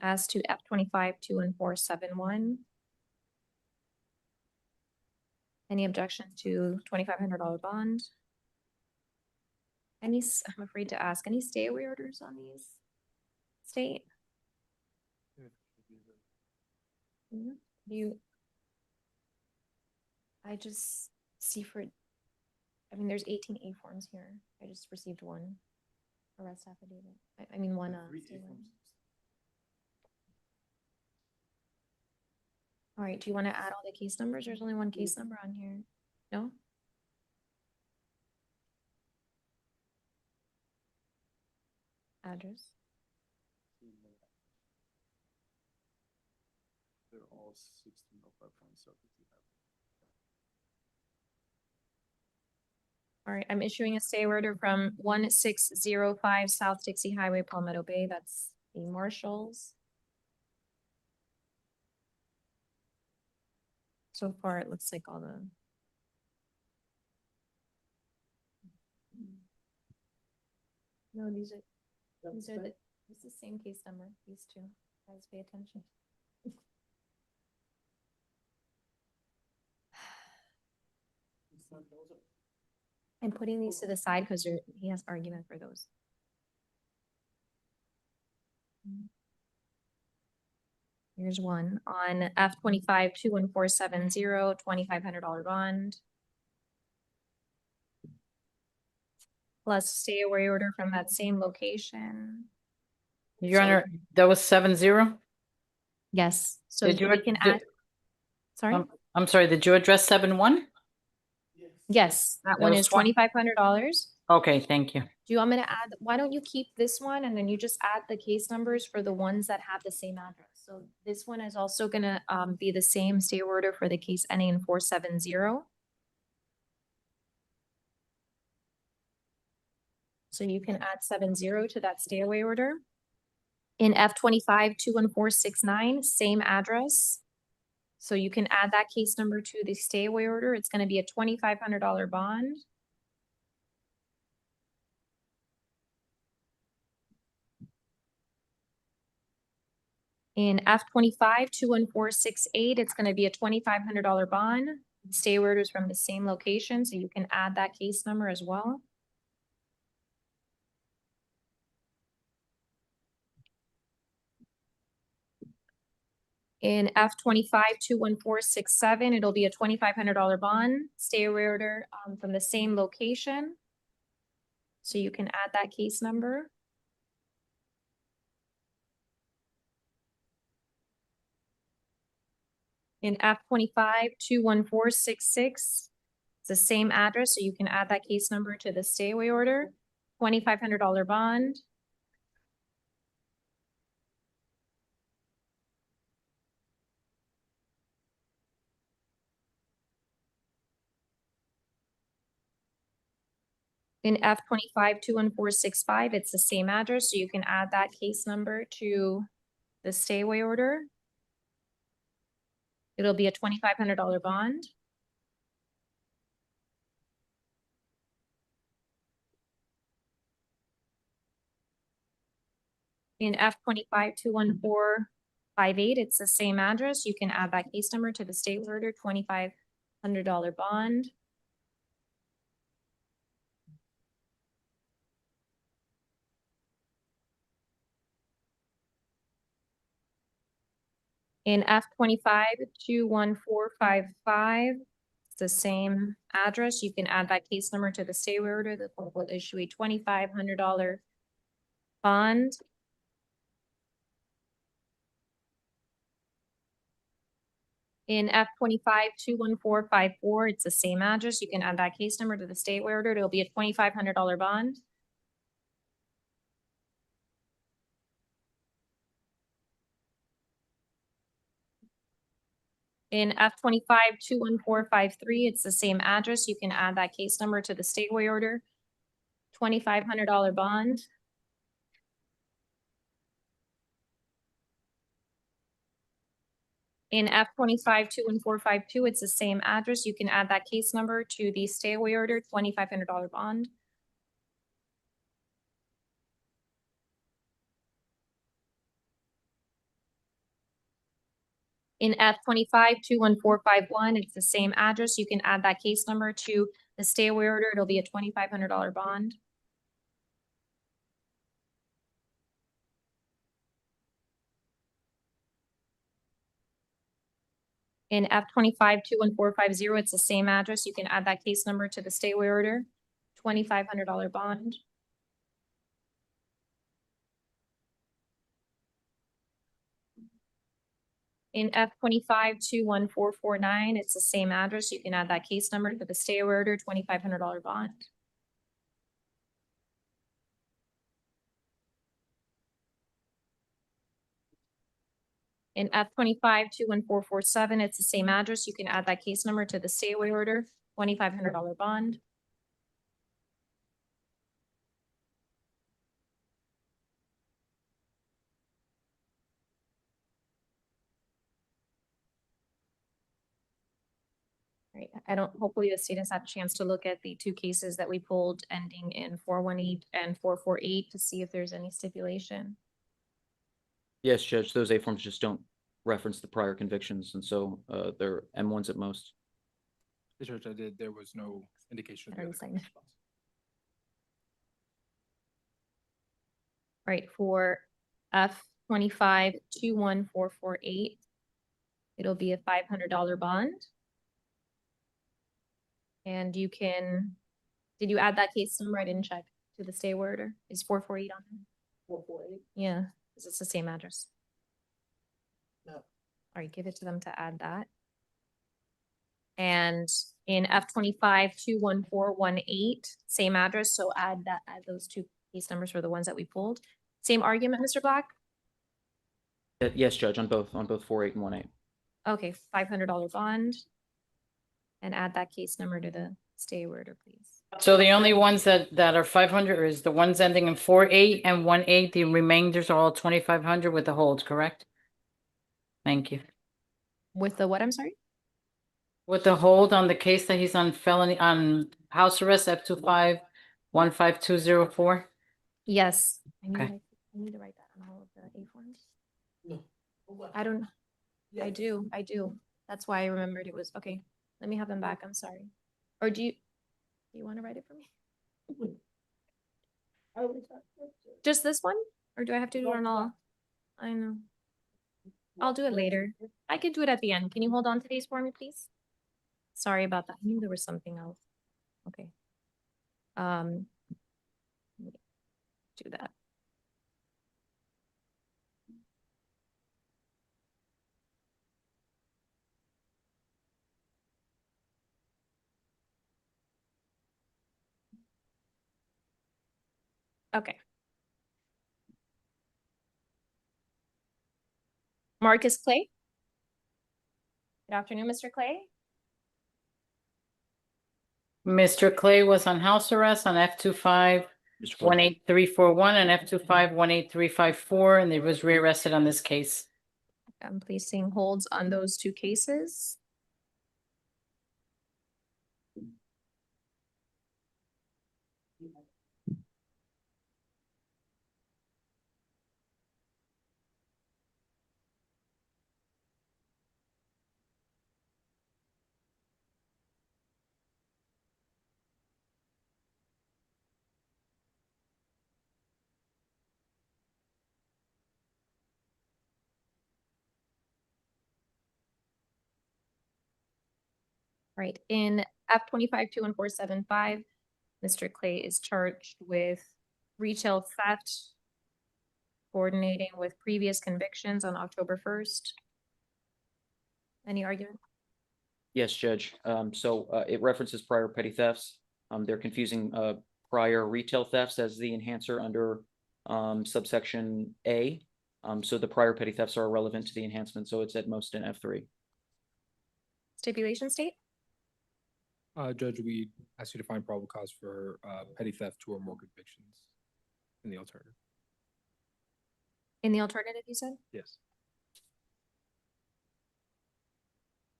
As to F25-21471. Any objection to $2,500 bond? I'm afraid to ask, any stay away orders on these? State? I just see there's 18 A forms here. I just received one. arrest affidavit. I mean, one, Three stay away. forms. All right, do you want to add all the case numbers? There's only one case number on here. No? Address. They're all 1605.7. All right, I'm issuing a stay order from 1605 South Dixie Highway, Palmetto Bay. That's the Marshalls. So far, it looks like all the. No, these are the, it's the same case number, these two. Guys, pay attention. I'm putting these to the side because he has argument for those. Here's one on F25 21470 $2,500 bond. Plus stay away order from that same location. Your Honor, that was 7-0? Yes, so Did you we can add. Sorry? I'm sorry, did you address 7-1? Yes, that That one was is $2,500. Okay, thank you. Do you want me to add, why don't you keep this one and then you just add the case numbers for the ones that have the same address? So this one is also gonna be the same stay order for the case ending in 470. So you can add 70 to that stay away order. In F25 21469, same address. So you can add that case number to the stay away order. It's gonna be a $2,500 bond. In F25 21468, it's gonna be a $2,500 bond. Stay orders from the same location, so you can add that case number as well. In F25 21467, it'll be a $2,500 bond. Stay order from the same location. So you can add that case number. In F25 21466, it's the same address, so you can add that case number to the stay away order. $2,500 bond. In F25 21465, it's the same address, so you can add that case number to the stay away order. It'll be a $2,500 bond. In F25 21458, it's the same address. You can add that case number to the stay order, $2,500 bond. In F25 21455, it's the same address. You can add that case number to the stay order. The court will issue a $2,500 bond. In F25 21454, it's the same address. You can add that case number to the stay order. It'll be a $2,500 bond. In F25 21453, it's the same address. You can add that case number to the stay away order. $2,500 bond. In F25 21452, it's the same address. You can add that case number to the stay away order, $2,500 bond. In F25 21451, it's the same address. You can add that case number to the stay away order. It'll be a $2,500 bond. In F25 21450, it's the same address. You can add that case number to the stay away order, $2,500 bond. In F25-21449, it's the same address. You can add that case number to the stay order, $2,500 bond. In F25-21447, it's the same address. You can add that case number to the stay away order, $2,500 bond. Right, hopefully the state has had a chance to look at the two cases that we pulled ending in 418 and 448 to see if there's any stipulation. Yes, Judge, those A forms just don't reference the prior convictions, and so they're M1s at most. The Judge, I did, there was no indication. Of the other Sign. Right, for F25-21448, it'll be a $500 bond. And you can, did you add that case number? I didn't check to the stay order. Is 448 on there? 448? Yeah, because it's the same address. No. All right, give it to them to add that. And in F25-21418, same address, so add those two case numbers for the ones that we pulled. Same argument, Mr. Black? Yes, Judge, on both 48 and 18. Okay, $500 bond. And add that case number to the stay order, please. So the only ones that are 500 is the ones ending in 48 and 18. The remainders are all 2,500 with the holds, correct? Thank you. With the what, I'm sorry? With the hold on the case that he's on felony, on house arrest, F2515204. Yes. I Okay. need to write that on all of the A forms. No. I don't, I do. That's why I remembered it was, okay. Let me have them back, I'm sorry. Or do you want to write it for me? Just this one? Or do I have to do it on all? I know. I'll do it later. I can do it at the end. Can you hold on to these for me, please? Sorry about that. I knew there was something else. Okay. Do that. Okay. Marcus Clay. Good afternoon, Mr. Clay. Mr. Clay was on house arrest on F2518341 and F2518354, and he was rearrested on this case. I'm placing holds on those two cases. Right, in F25-21475, Mr. Clay is charged with retail theft, coordinating with previous convictions on October 1st. Any argument? Yes, Judge. It references prior petty thefts. They're confusing prior retail thefts as the enhancer under subsection A. So the prior petty thefts are irrelevant to the enhancement, so it's at most an F3. Stipulation state? Judge, we ask you to find probable cause for petty theft, 2 or more convictions in the alternative. In the alternative, you said? Yes.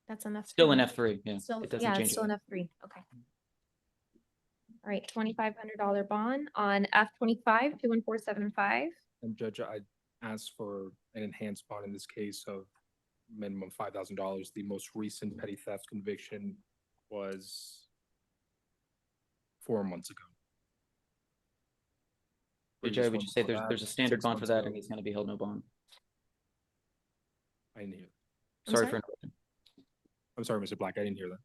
That's enough. Still an F3, yeah. Still, It doesn't yeah, change it's still it. an F3, okay. All right, $2,500 bond on F25-21475. And Judge, I asked for an enhanced bond in this case of minimum $5,000. The most recent petty theft conviction was 4 months ago. Judge, would you say there's a standard bond for that and he's going to be held no bond? I didn't hear that. Sorry for interrupting. I'm sorry, Mr. Black, I didn't hear that.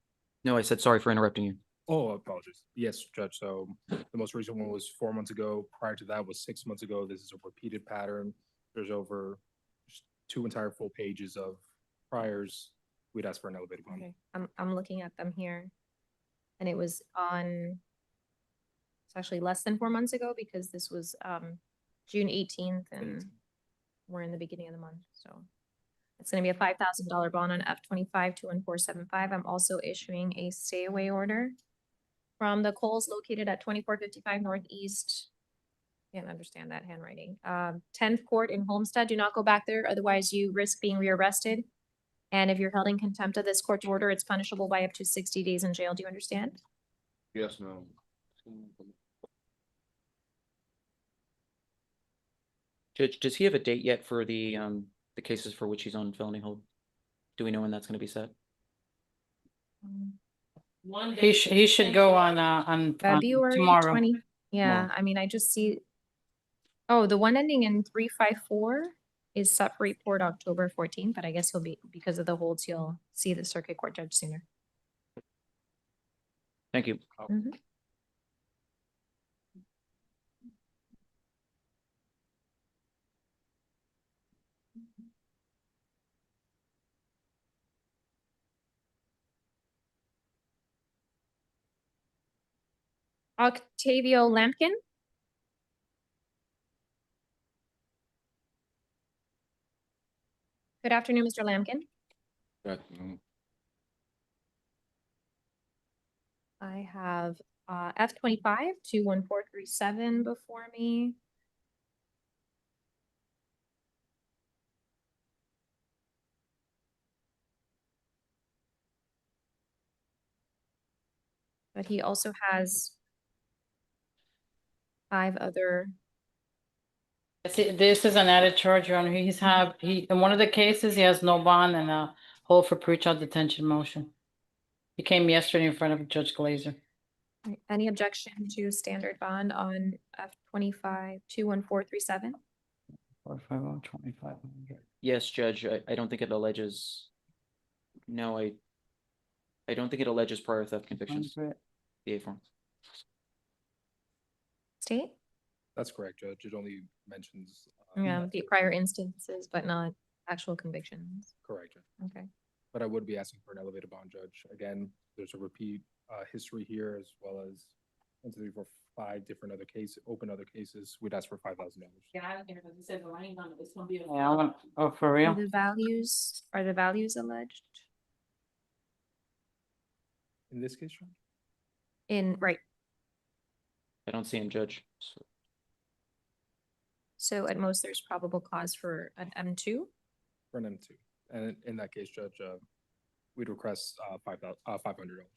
No, I said sorry for interrupting you. Oh, apologies. Yes, Judge. So the most recent one was 4 months ago. Prior to that was 6 months ago. This is a repeated pattern. There's over 2 entire full pages of priors, we'd ask for an elevated bond. Okay, I'm looking at them here. And it was on, it's actually less than 4 months ago because this was June 18th and we're in the beginning of the month, so. It's gonna be a $5,000 bond on F-25 21475. I'm also issuing a stay away order from the Coles located at 2455 Northeast. Can't understand that handwriting. 10th Court in Homestead. Do not go back there, otherwise you risk being rearrested. And if you're held in contempt of this court's order, it's punishable by up to 60 days in jail. Do you understand? Yes, ma'am. Judge, does he have a date yet for the cases for which he's on felony hold? Do we know when that's gonna be set? He should go on February tomorrow. 20. Yeah, Tomorrow. I mean, I just see. Oh, the one ending in 354 is set for report October 14th, but I guess he'll be, because of the holds, you'll see the circuit court judge sooner. Thank you. Mhm. Octavio Lampkin. Good afternoon, Mr. Lampkin. Good afternoon. I have F-25 21437 before me. But he also has 5 other. This is an added charge, Your Honor. In one of the cases, he has no bond and a hold for pretrial detention motion. He came yesterday in front of Judge Glazer. Any objection to standard bond on F-25 21437? 450, 2500. Yes, Judge, I don't think it alleges. No, I don't think it alleges prior theft convictions. The A form. State? That's correct, Judge. It only mentions. Yeah, the prior instances, but not actual convictions. Correct, Judge. Okay. But I would be asking for an elevated bond, Judge. Again, there's a repeat history here as well as 1, 2, 3, 4, 5 different other cases, open other cases. We'd ask for $5,000. Yeah, I don't care because it says the rain on it. It's gonna be. Oh, for real? Are the values alleged? In this case, Judge? Right. I don't see him, Judge. So at most, there's probable cause for an M2? For an M2. And in that case, Judge, we'd request $500.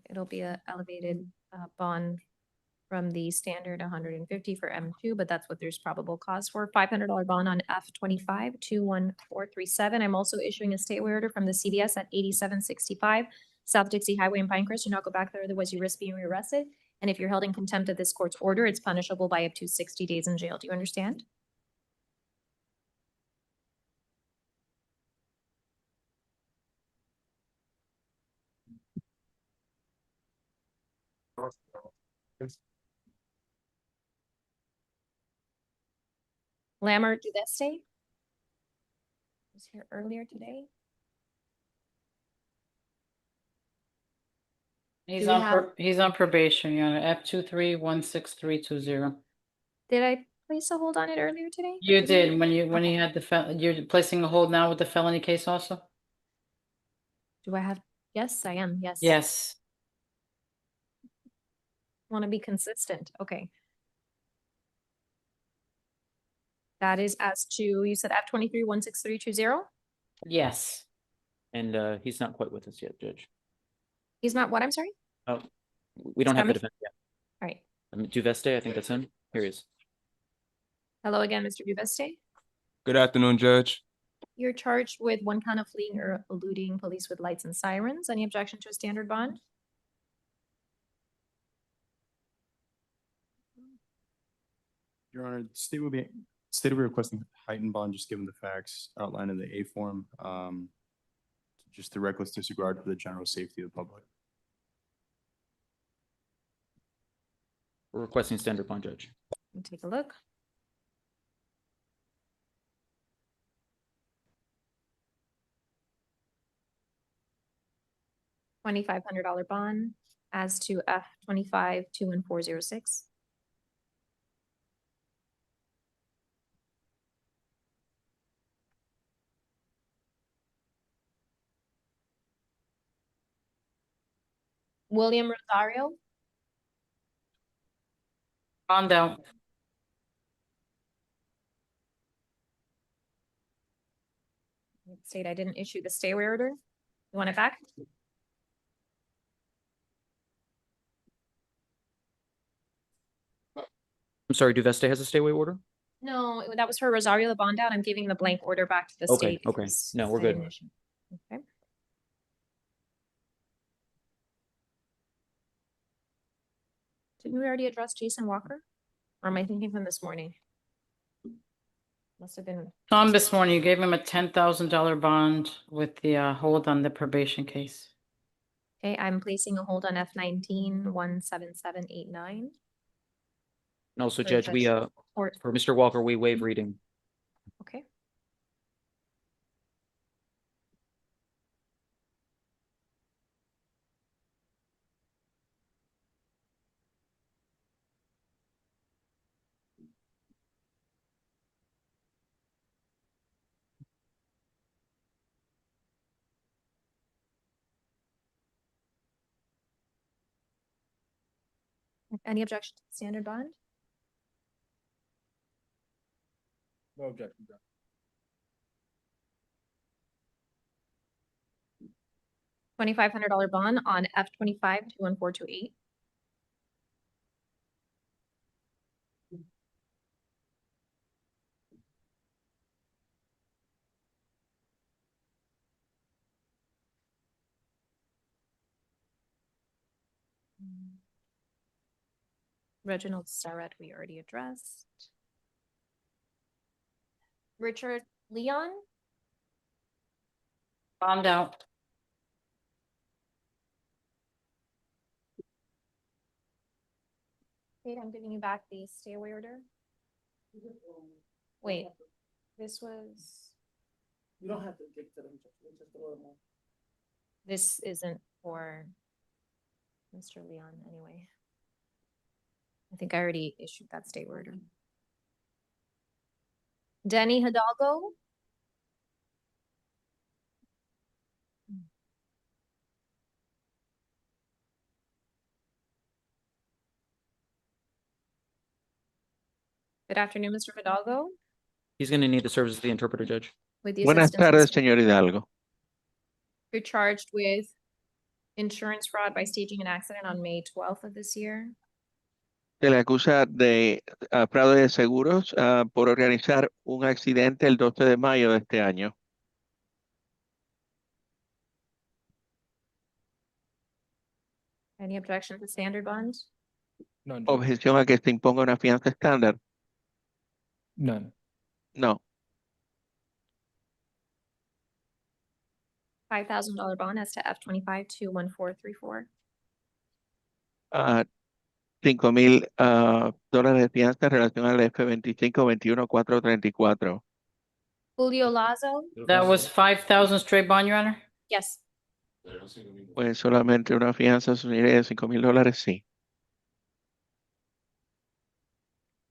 It'll be a elevated bond from the standard 150 for M2, but that's what there's probable cause for. $500 bond on F-25 21437. I'm also issuing a state order from the CDS at 8765 South Dixie Highway in Pinecrest. Do not go back there, otherwise you risk being rearrested. And if you're held in contempt of this court's order, it's punishable by up to 60 days in jail. Do you understand? Lammer Duveste was here earlier today. He's on probation, Your Honor. F-23-16320. Did I place a hold on it earlier today? You did when he had you're placing a hold now with the felony case also? Do I have? Yes, I am. Yes. Yes. Want to be consistent. Okay. That is as to, you said F-23-16320? Yes. And he's not quite with us yet, Judge. He's not what? I'm sorry? Oh, we don't have the defense yet. All right. Duveste, I think that's him. Here he is. Hello again, Mr. Duveste. Good afternoon, Judge. You're charged with 1 count of fleeing or eluding police with lights and sirens. Any objection to a standard bond? Your Honor, the state will be requesting heightened bond just given the facts outlined in the A form. Just the reckless disregard for the general safety of the public. We're requesting standard bond, Judge. Let me take a look. $2,500 bond as to F 25-21406. William Rosario. Bond out. State I didn't issue the stay away order. You want it back? I'm sorry, Duveste has a stay away order? No, that was for Rosario, the bond out. I'm giving the blank order back to the Okay, state. okay. because No, we're I good. didn't issue. Okay. Didn't we already address Jason Walker? Or am I thinking from this morning? Must have been. Tom, this morning, you gave him a $10,000 bond with the hold on the probation case. Okay, I'm placing a hold on F 19-17789. And also, For Judge, we, Judge Court. for Mr. Walker, we waive reading. Okay. Any objection to the standard bond? No objection, Judge. $2,500 bond on F 25-21428. Reginald Starrett, we already addressed. Richard Leon. Bond out. Kate, I'm giving you back the stay away order. Wait, this was, You don't have to give to them, just throw them on. this isn't for Mr. Leon anyway. I think I already issued that stay order. Denny Hidalgo. Good afternoon, Mr. Hidalgo. He's going to need the service of the interpreter, Judge. With the Buenas assistance of tardes, Mr. señor Hidalgo. You're charged with insurance fraud by staging an accident on May 12th of this year. Se le acusa de fraude de seguros por organizar un accidente el 12 de mayo de este año. Any objection to standard bond? None, Judge. Objeción a que se imponga una fianza estándar. None. No. $5,000 bond as to F 25-21434. $5,000 de fianza en relación al F 25-21-434. Julio Lazo. That was 5,000 straight bond, Your Honor? Yes. Pues solamente una fianza sumida de $5,000, sí.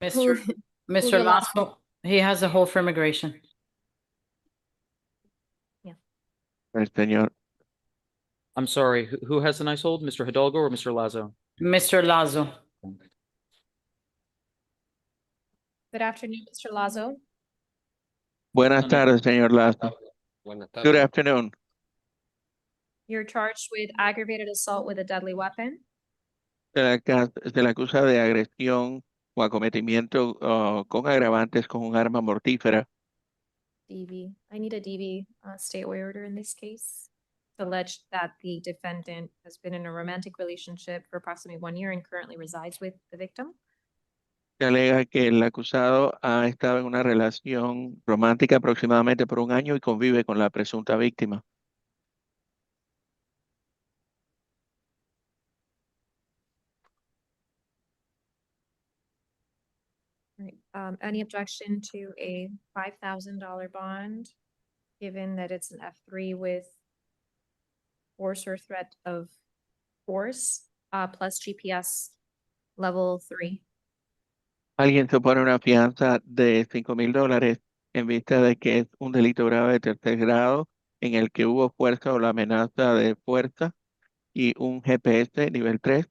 Mr. Julio Lasso, he has a hold for immigration. El señor. I'm sorry, who has the nice hold, Mr. Hidalgo or Mr. Lazo? Mr. Lazo. Good afternoon, Mr. Lazo. Buenas tardes, señor Lazo. Buenas Good tardes. afternoon. You're charged with aggravated assault with a deadly weapon. Se le acusa de agresión o acometimiento con agravantes con un arma mortífera. DV. I need a DV stay away order in this case. It's alleged that the defendant has been in a romantic relationship for approximately 1 year and currently resides with the victim. Se alega que el acusado ha estado en una relación romántica aproximadamente por 1 año y convive con la presunta víctima. Right, any objection to a $5,000 bond, given that it's an F3 with force or threat of force, plus GPS level 3? Alguien se opone a una fianza de $5,000 en vista de que es un delito grave de tercer grado en el que hubo fuerza o la amenaza de fuerza y un GPS nivel 3.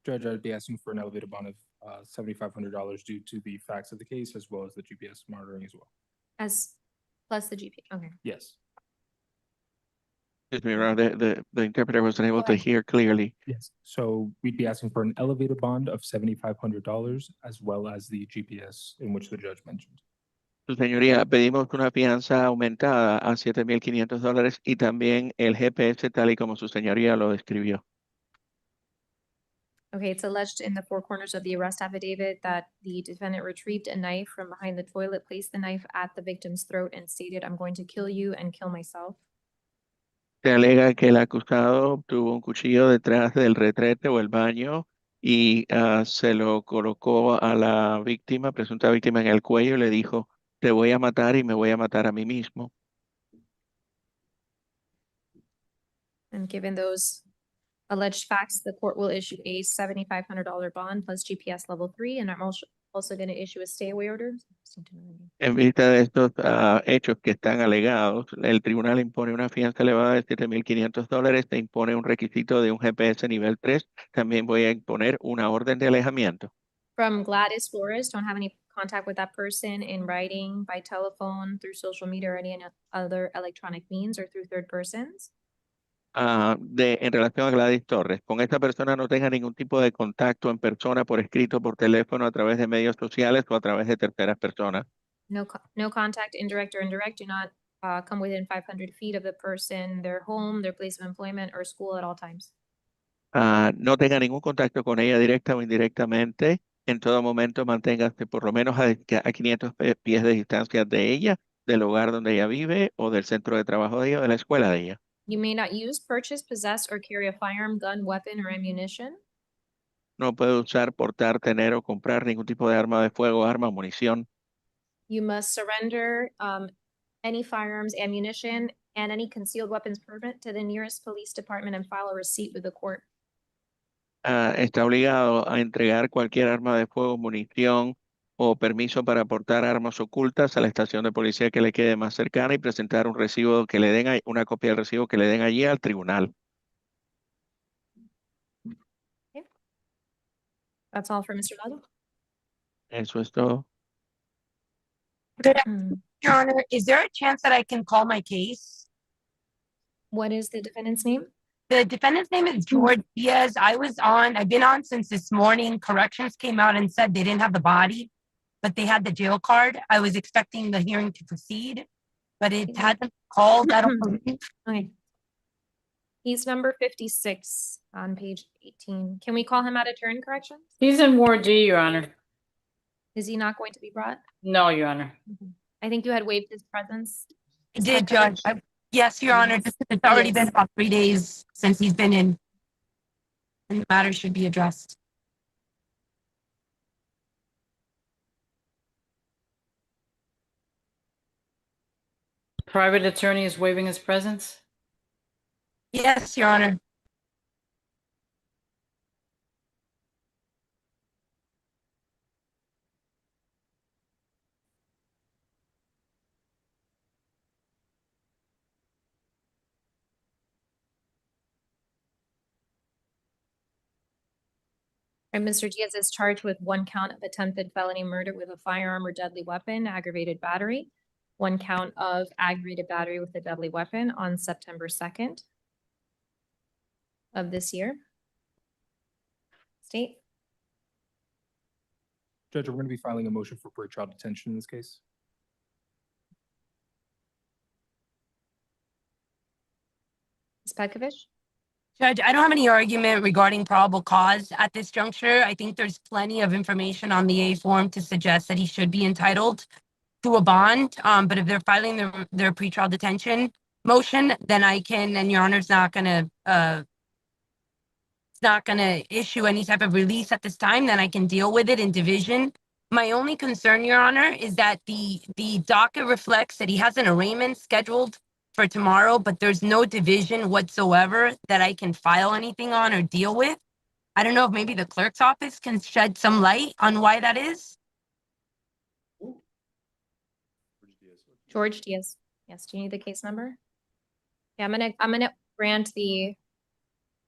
Judge, I'd be asking for an elevated bond of $7,500 due to the facts of the case as well as the GPS monitoring as well. As plus the GPS, okay. Yes. Excuse me, Your Honor, the interpreter wasn't able to ahead. hear clearly. Yes. So we'd be asking for an elevated bond of $7,500 as well as the GPS in which the judge mentioned. Su señoría, pedimos una fianza aumentada a $7,500 y también el GPS tal y como su señoría lo describió. Okay, it's alleged in the four corners of the arrest affidavit that the defendant retrieved a knife from behind the toilet, placed the knife at the victim's throat, and stated, "I'm going to kill you and kill myself." Se alega que el acusado obtuvo un cuchillo detrás del retrete o el baño y se lo colocó a la víctima, presunta víctima, en el cuello y le dijo, te voy a matar y me voy a matar a mí mismo. And given those alleged facts, the court will issue a $7,500 bond plus GPS level 3, and I'm also going to issue a stay away order. En vista de estos hechos que están alegados, el tribunal impone una fianza elevada de $7,500, te impone un requisito de un GPS nivel 3, también voy a imponer una orden de alejamiento. From Gladys Flores, don't have any contact with that person in writing, by telephone, through social media, or any other electronic means, or through third persons. En relación a Gladys Torres, con esta persona no tenga ningún tipo de contacto en persona, por escrito, por teléfono, a través de medios sociales o a través de terceras personas. No contact, indirect or indirect, do not come within 500 feet of the person, their home, their place of employment, or school at all times. No tenga ningún contacto con ella directa o indirectamente. En todo momento manténgase por lo menos a 500 pies de distancia de ella, del lugar donde ella vive o del centro de trabajo de ella o de la escuela de ella. You may not use, purchase, possess, or carry a firearm, gun, weapon, or ammunition. No puede usar, portar, tener o comprar ningún tipo de arma de fuego, arma o munición. You must surrender any firearms, ammunition, and any concealed weapons permit to the nearest police department and file a receipt with the court. Está obligado a entregar cualquier arma de fuego, munición o permiso para portar armas ocultas a la estación de policía que le quede más cercana y presentar un recibo que le den una copia del recibo que le den allí al tribunal. Okay. That's all for Mr. Lazo. Eso es todo. Good afternoon, Your Honor. Is there a chance that I can call my case? What is the defendant's name? The defendant's name is George Diaz. I've been on since this morning. Corrections came out and said they didn't have the body, but they had the jail card. I was expecting the hearing to proceed, but it hasn't called. I don't believe. Okay. He's number 56 on page 18. Can we call him out of turn, corrections? He's in Ward D, Your Honor. Is he not going to be brought? No, Your Honor. I think you had waived his presence. I did, Judge. Yes, Your Honor. It's already been about 3 days since he's been in, and the matter should be addressed. Private attorney is waiving his presence? Yes, Your Honor. And Mr. Diaz is charged with 1 count of attempted felony murder with a firearm or deadly weapon, aggravated battery, 1 count of aggravated battery with a deadly weapon on September 2nd of this year. State. Judge, we're going to be filing a motion for pretrial detention in this case. Ms. Petkovich? Judge, I don't have any argument regarding probable cause at this juncture. I think there's plenty of information on the A form to suggest that he should be entitled to a bond. But if they're filing their pretrial detention motion, then I can, and Your Honor's not gonna issue any type of release at this time, then I can deal with it in division My only concern, Your Honor, is that the docket reflects that he has an arraignment scheduled for tomorrow, but there's no division whatsoever that I can file anything on or deal with. I don't know if maybe the clerk's office can shed some light on why that is. George Diaz. Yes, do you need the case number? Yeah, I'm gonna grant the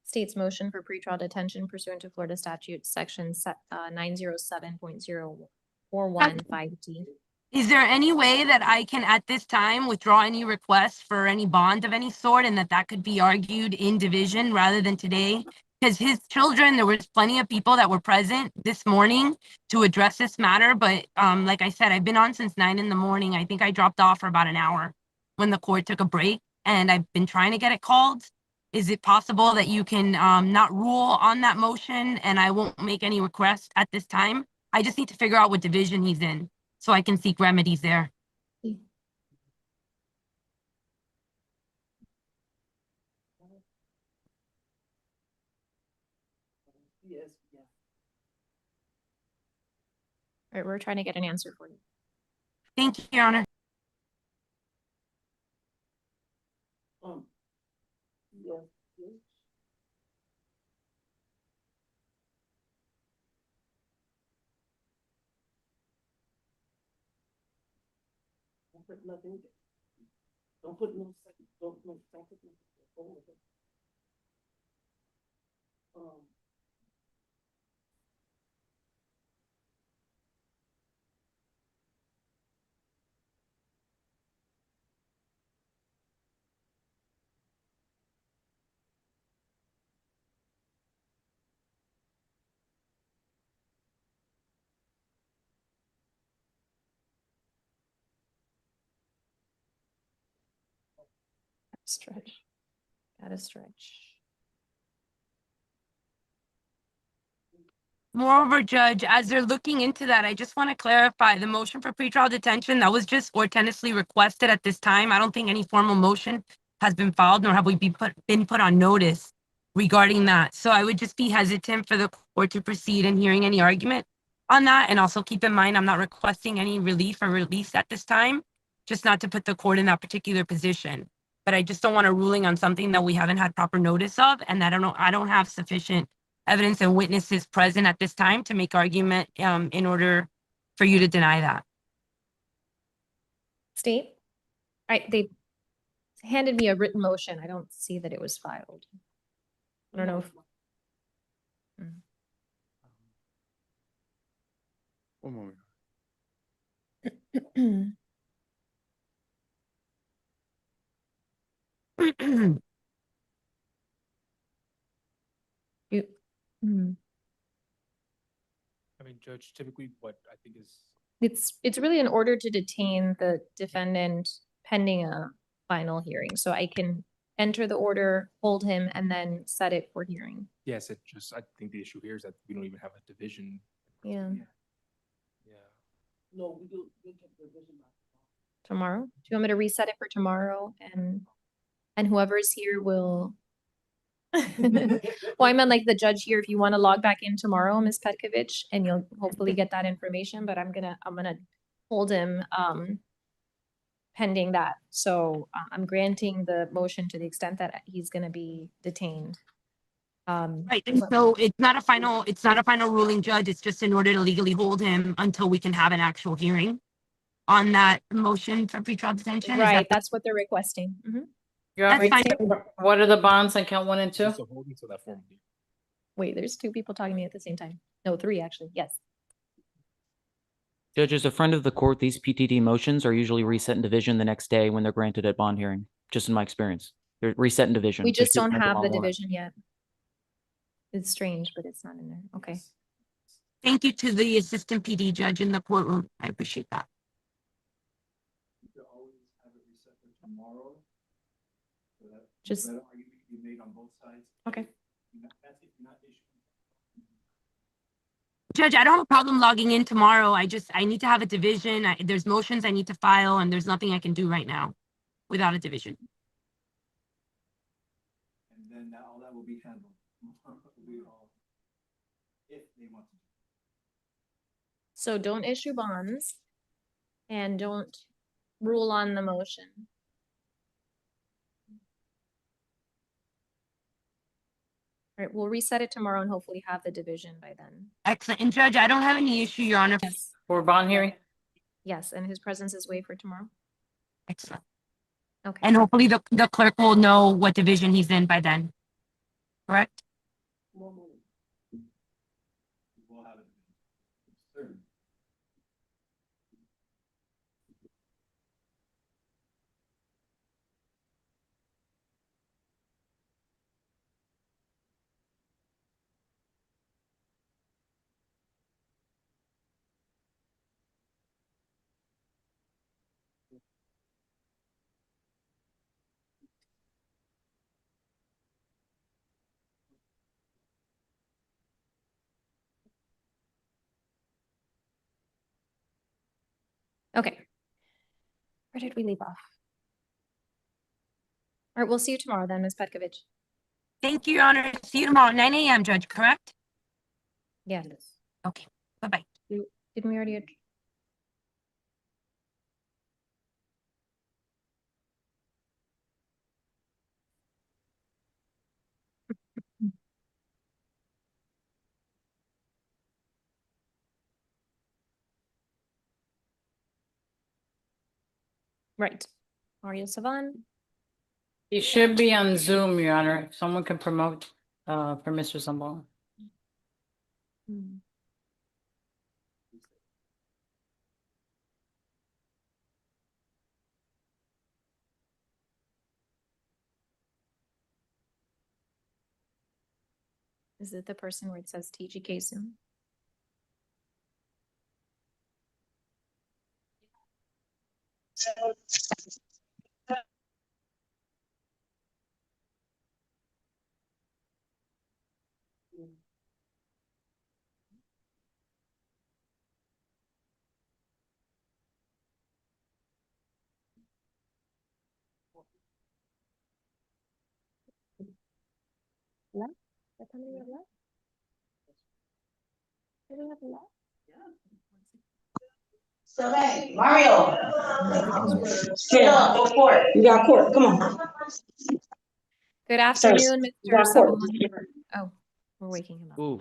state's motion for pretrial detention pursuant to Florida statute section 907.0415D. Is there any way that I can, at this time, withdraw any requests for any bond of any sort and that could be argued in division rather than today? Because his children, there was plenty of people that were present this morning to address this matter. But like I said, I've been on since 9 in the morning. I think I dropped off for about an hour when the court took a break, and I've been trying to get it called. Is it possible that you can not rule on that motion and I won't make any requests at this time? I just need to figure out what division he's in so I can seek remedies there. Yes, yeah. All right, we're trying to get an answer for you. Thank you, Your Honor. Yes, yes. Don't put nothing. Don't put no second. Don't put nothing. Stretch. Gotta stretch. Moreover, Judge, as they're looking into that, I just want to clarify the motion for pretrial detention that was just ortenously requested at this time. I don't think any formal motion has been filed, nor have we been put on notice regarding that. So I would just be hesitant for the court to proceed in hearing any argument on that. And also keep in mind, I'm not requesting any relief or release at this time, just not to put the court in that particular position. But I just don't want a ruling on something that we haven't had proper notice of, and that I don't have sufficient evidence and witnesses present at this time to make argument in order for you to deny that. State? They handed me a written motion. I don't see that it was filed. I don't know if. One moment. I mean, Judge, typically what I think is. It's really an order to detain the defendant pending a final hearing. So I can enter the order, hold him, and then set it for hearing. Yes, I think the issue here is that we don't even have a division. Yeah. No, we do get the division back. Tomorrow? Do you want me to reset it for tomorrow and whoever's here will. Well, I meant like the judge here, if you want to log back in tomorrow, Ms. Petkovich, and you'll hopefully get that information, but I'm gonna hold him pending that. So I'm granting the motion to the extent that he's gonna be detained. Right, and so it's not a final ruling, Judge. It's just in order to legally hold him until we can have an actual hearing on that motion for pretrial detention. Right, that's what they're requesting. That's fine. What are the bonds on count 1 and 2? Wait, there's 2 people talking to me at the same time. No, 3 actually. Yes. Judge, as a friend of the court, these PTD motions are usually reset in division the next day when they're granted at bond hearing, just in my experience. They're reset in division. We just don't have the tomorrow morning. division yet. It's strange, but it's not in there. Okay. Thank you to the assistant PD judge in the courtroom. I appreciate that. You could always have it reset for tomorrow. So that Just. that argument can be made on both sides. Okay. That's if you're not issuing. Judge, I don't have a problem logging in tomorrow. I need to have a division. There's motions I need to file, and there's nothing I can do right now without a division. And then all that will be handled. If they want to. So don't issue bonds and don't rule on the motion. All right, we'll reset it tomorrow and hopefully have the division by then. Excellent. And Judge, I don't have any issue, Your Honor. Yes. For bond hearing? Yes, and his presence is waived for tomorrow. Excellent. Okay. And hopefully the clerk will know what division he's in by then. Correct? Okay. Where did we leave off? All right, we'll see you tomorrow then, Ms. Petkovich. Thank you, Your Honor. See you tomorrow at 9 a.m., Judge, correct? Yes. Okay. Bye-bye. Didn't we already? Right. Mario Savan. He should be on Zoom, Your Honor. If someone can promote for Mr. Zambon. Is it the person where it says TGK Zoom? Left? That's how many we have left? Do we have left? So hey, Mario. Straight up, go court. You got court. Come on. Good afternoon, You got Mr. court. Savan. Oh, we're waking him up. Ooh.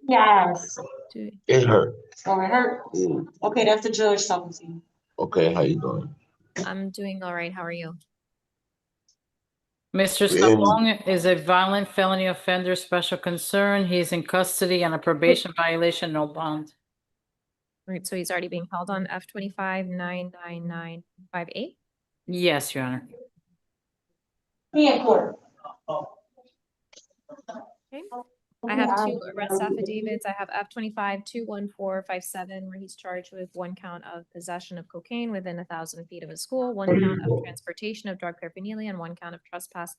Yes. Dude. It hurt. Oh, it hurt? Okay, that's the judge talking to you. Okay, how you doing? I'm doing all right. How are you? Mr. Zambon is a violent felony offender, special concern. He is in custody on a probation violation, no bond. Right, so he's already being held on F25-99958. Yes, Your Honor. Be in court. Okay. I have two arrest affidavits. I have F25-21457, where he's charged with 1 count of possession of cocaine within 1,000 feet of a school, 1 count of transportation of drug paraphernalia, and 1 count of trespass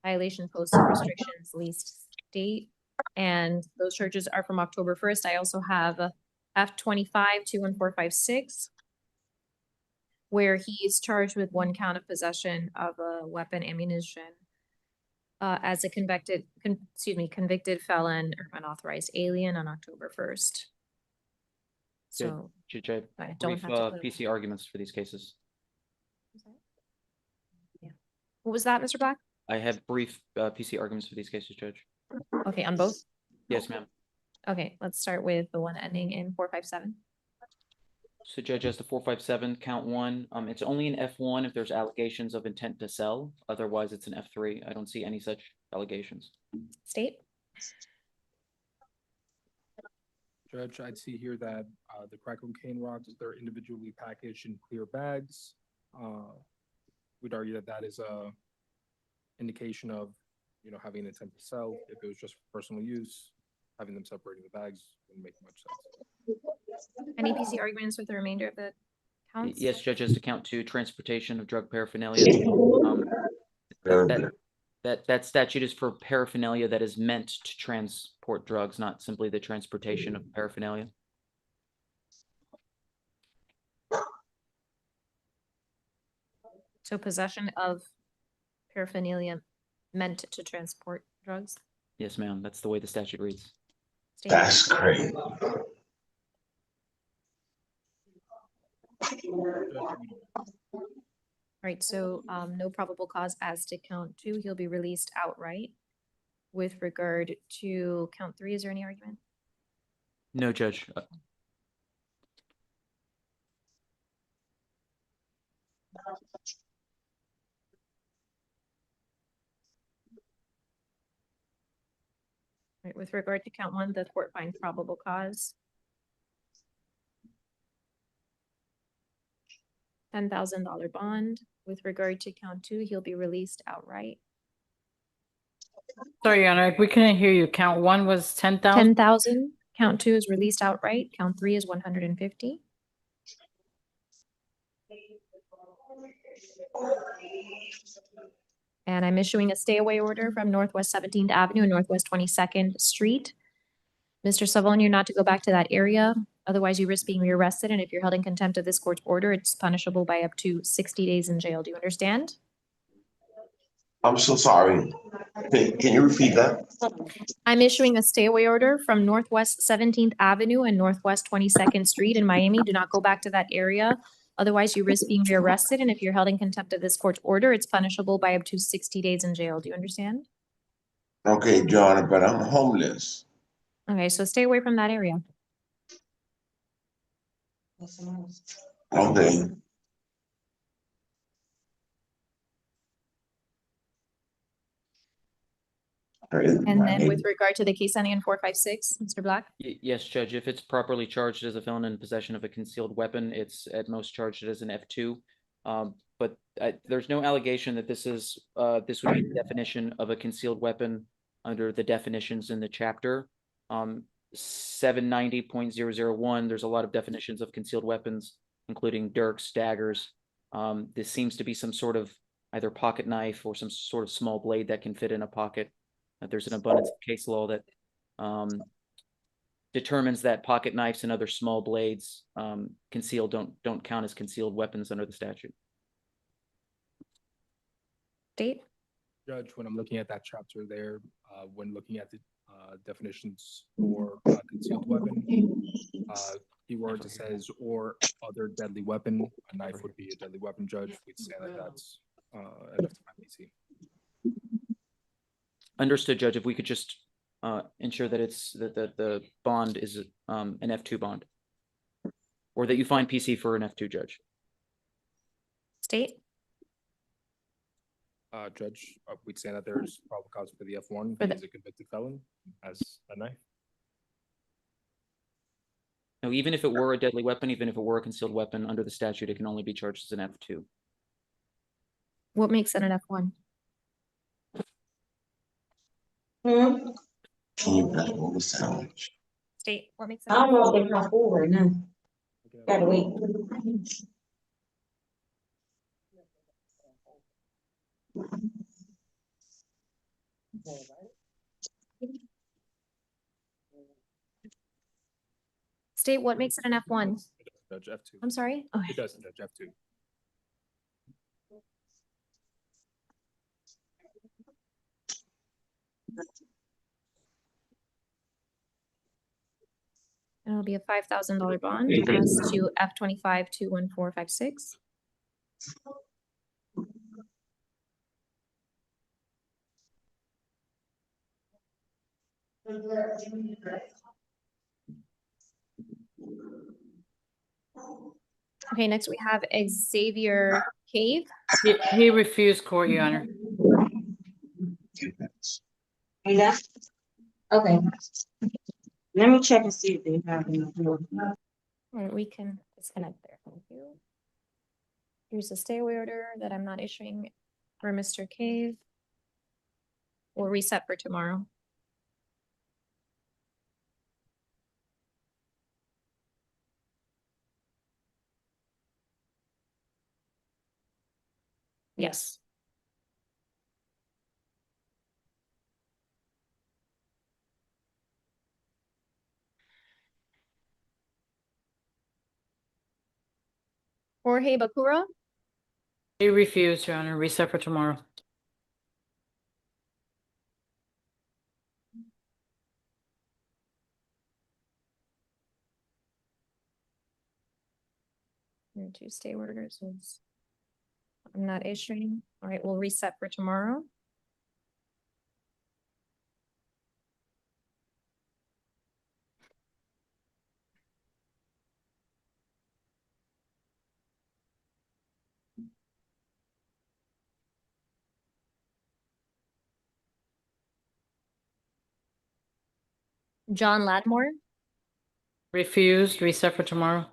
violation posted restrictions leased state. And those charges are from October 1st. I also have F25-21456, where he's charged with 1 count of possession of a weapon, ammunition, as a convicted felon or unauthorized alien on October 1st. So Judge, I don't brief have to put PC arguments for these cases. Yeah. What was that, Mr. Black? I have brief PC arguments for these cases, Judge. Okay, on both? Yes, ma'am. Okay, let's start with the one ending in 457. So Judge, as the 457 count 1, it's only an F1 if there's allegations of intent to sell. Otherwise, it's an F3. I don't see any such allegations. State? Judge, I'd see here that the crack cocaine rocks, they're individually packaged in clear bags. We'd argue that that is a indication of, having an intent to sell. If it was just for personal use, having them separating the bags wouldn't make much sense. Any PC arguments with the remainder of the counts? Yes, Judge, as to count 2, transportation of drug paraphernalia. That statute is for paraphernalia that is meant to transport drugs, not simply the transportation of paraphernalia. So possession of paraphernalia meant to transport drugs? Yes, ma'am. That's the way the statute reads. State. That's crazy. Right, so no probable cause as to count 2. He'll be released outright. With regard to count 3, is there any argument? No, Judge. Right, with regard to count 1, the court finds probable cause. $10,000 bond. With regard to count 2, he'll be released outright. Sorry, Your Honor, we couldn't hear you. Count 1 was 10,000? 10,000. Count 2 is released outright. Count 3 is 150. And I'm issuing a stay away order from Northwest 17th Avenue and Northwest 22nd Street. Mr. Savon, you're not to go back to that area. Otherwise, you risk being rearrested. And if you're held in contempt of this court's order, it's punishable by up to 60 days in jail. Do you understand? I'm so sorry. Can you repeat that? I'm issuing a stay away order from Northwest 17th Avenue and Northwest 22nd Street in Miami. Do not go back to that area. Otherwise, you risk being rearrested. And if you're held in contempt of this court's order, it's punishable by up to 60 days in jail. Do you understand? Okay, John, but I'm homeless. Okay, so stay away from that area. Okay. And then with regard to the case ending in 456, Mr. Black? Yes, Judge, if it's properly charged as a felon in possession of a concealed weapon, it's at most charged as an F2. But there's no allegation that this is this would be the definition of a concealed weapon under the definitions in the chapter. 790.001, there's a lot of definitions of concealed weapons, including dirks, daggers. This seems to be some sort of either pocket knife or some sort of small blade that can fit in a pocket. There's an abundance of case law that determines that pocket knives and other small blades concealed don't count as concealed weapons under the statute. State? Judge, when I'm looking at that chapter there, when looking at the definitions for concealed weapon, keywords it says or other deadly weapon. A knife would be a deadly weapon, Judge. We'd say that that's enough to my PC. Understood, Judge. If we could just ensure that it's that the bond is an F2 bond, or that you find PC for an F2, Judge. State? Judge, we'd say that there's probable cause for the F1. For He is a convicted felon, as a knife. No, even if it were a deadly weapon, even if it were a concealed weapon under the statute, it can only be charged as an F2. What makes it an F1? Can you pass over the sandwich? State, what makes it? I don't know if they come forward now. Gotta wait. State, what makes it an F1? Judge, F2. I'm sorry? Okay. It does, Judge, F2. It'll be a $5,000 bond as to F25 21456. Okay, next we have Xavier Cave. He refused court, Your Honor. Hey, that's okay. Let me check and see if they have any. Or we can disconnect there. Thank you. Here's a stay away order that I'm not issuing for Mr. Cave. We'll reset for tomorrow. Yes. Jorge Bakura. He refused, Your Honor. Reset for tomorrow. Your two stay orders is, I'm not issuing. All right, we'll reset for tomorrow. John Ladmore, Refused, reset for tomorrow.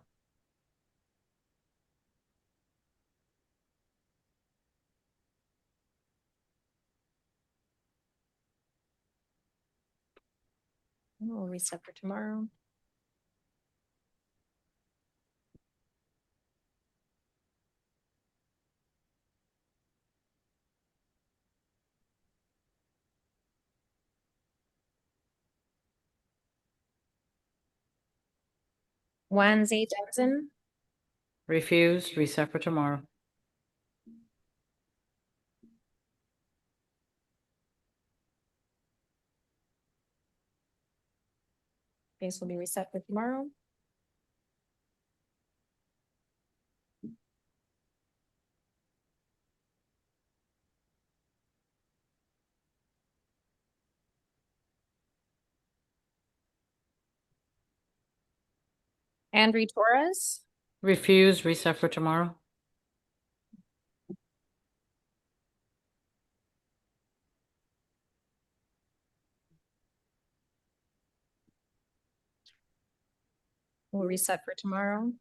we'll reset for tomorrow. Wanzi Jackson, Refused, reset for tomorrow. case will be reset for tomorrow. Andrew Torres, Refused, reset for tomorrow. we'll reset for tomorrow.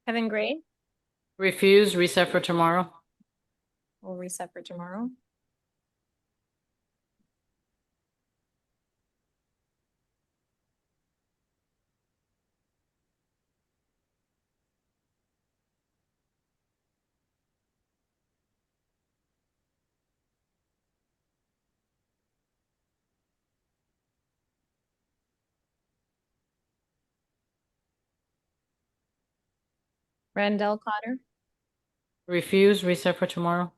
Kevin Gray, Refused, reset for tomorrow. we'll reset for tomorrow. Randall Cotter, Refused, reset for tomorrow.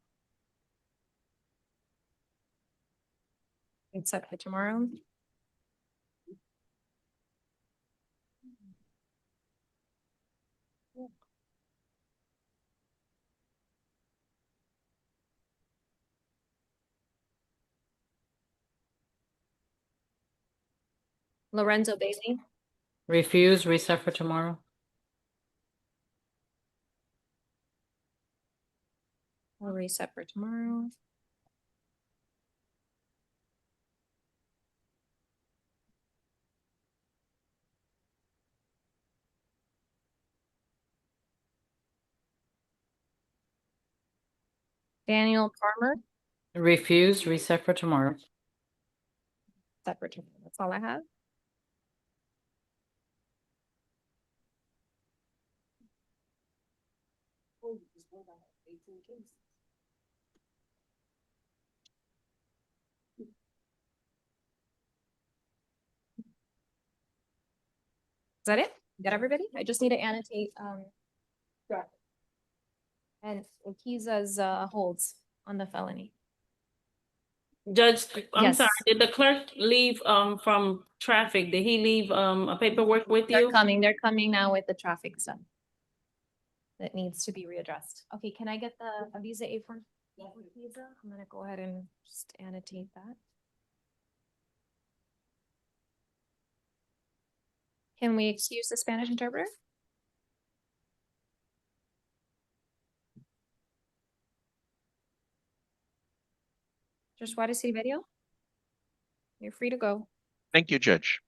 reset for tomorrow. Lorenzo Bailey, Refused, reset for tomorrow. we'll reset for tomorrow. Daniel Farmer, Refused, reset for tomorrow. reset for tomorrow. That's all I have. Is that it? Got everybody? I just need to annotate, and Akiza's holds on the felony. Judge, I'm Yes. sorry, did the clerk leave from traffic? Did he leave a paperwork with you? They're coming now with the traffic stuff that needs to be readdressed. Okay, can I get the Visa A form? Visa, I'm gonna go ahead and just annotate that. Can we excuse the Spanish interpreter? Just Juárez City video. You're free to go. Thank you, Judge.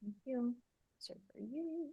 Thank you. So for you.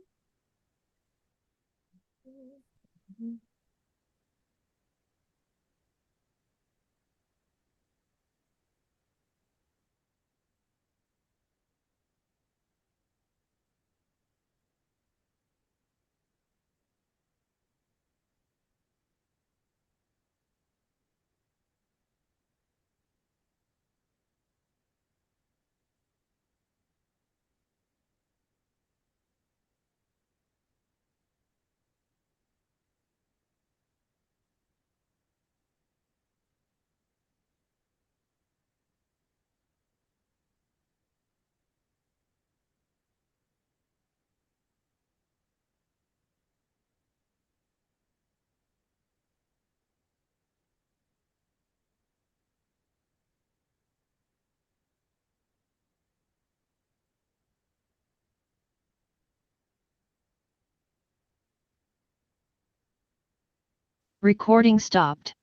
Recording stopped.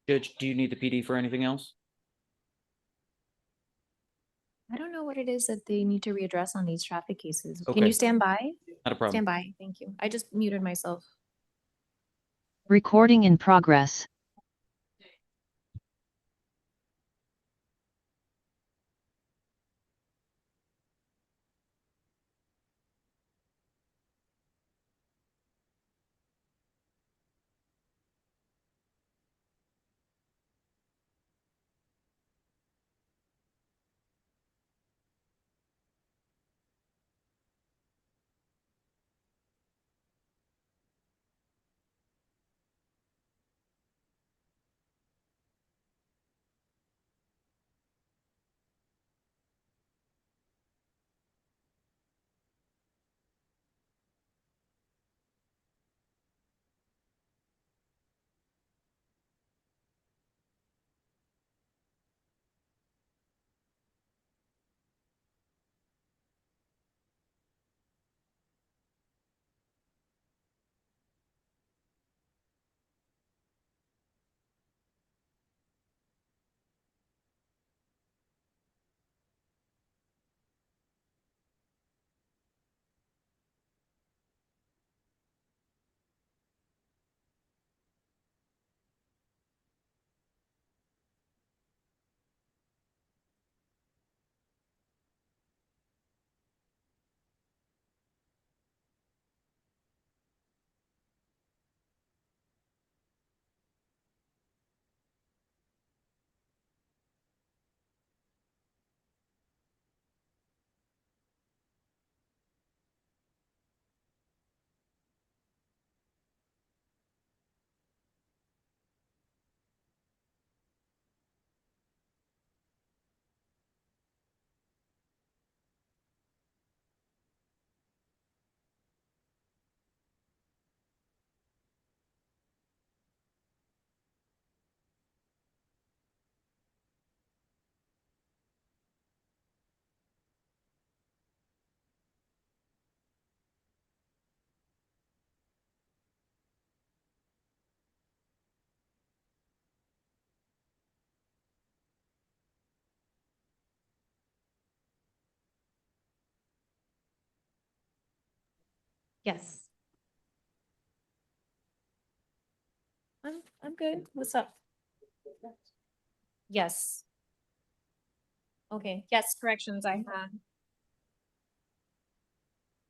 Judge, do you need the PD for anything else? I don't know what it is that they need to readdress on these traffic cases. Can Okay. you stand by? Not a problem. Stand by, thank you. I just muted myself. Recording in progress. Yes. I'm good. What's up? Yes. Okay, yes, corrections I have.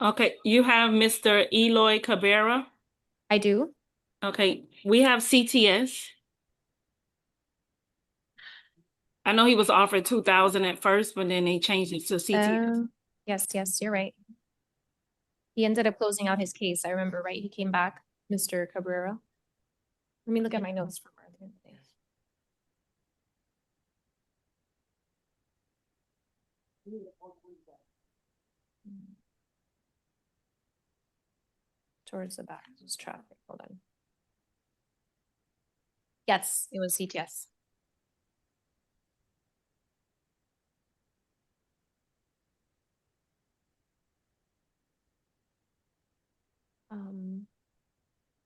Okay, you have Mr. Eloy Cabrera. I do. Okay, we have CTS. I know he was offered 2,000 at first, but then they changed it to CTS. Yes, you're right. He ended up closing out his case. I remember, right? He came back, Mr. Cabrera. Let me look at my notes from earlier today. Towards the back, there's traffic. Hold on. Yes, it was CTS.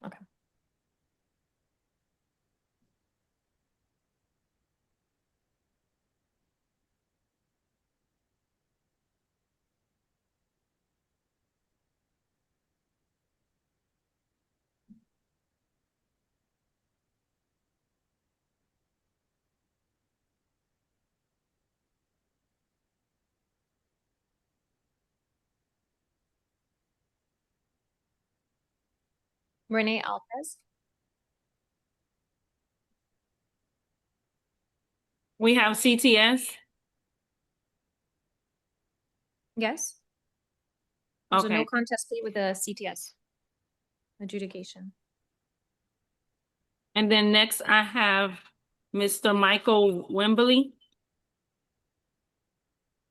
Okay. Renee Alpez. We have CTS. Yes. There's a no Okay. contest plea with the CTS adjudication. And then next I have Mr. Michael Wembley.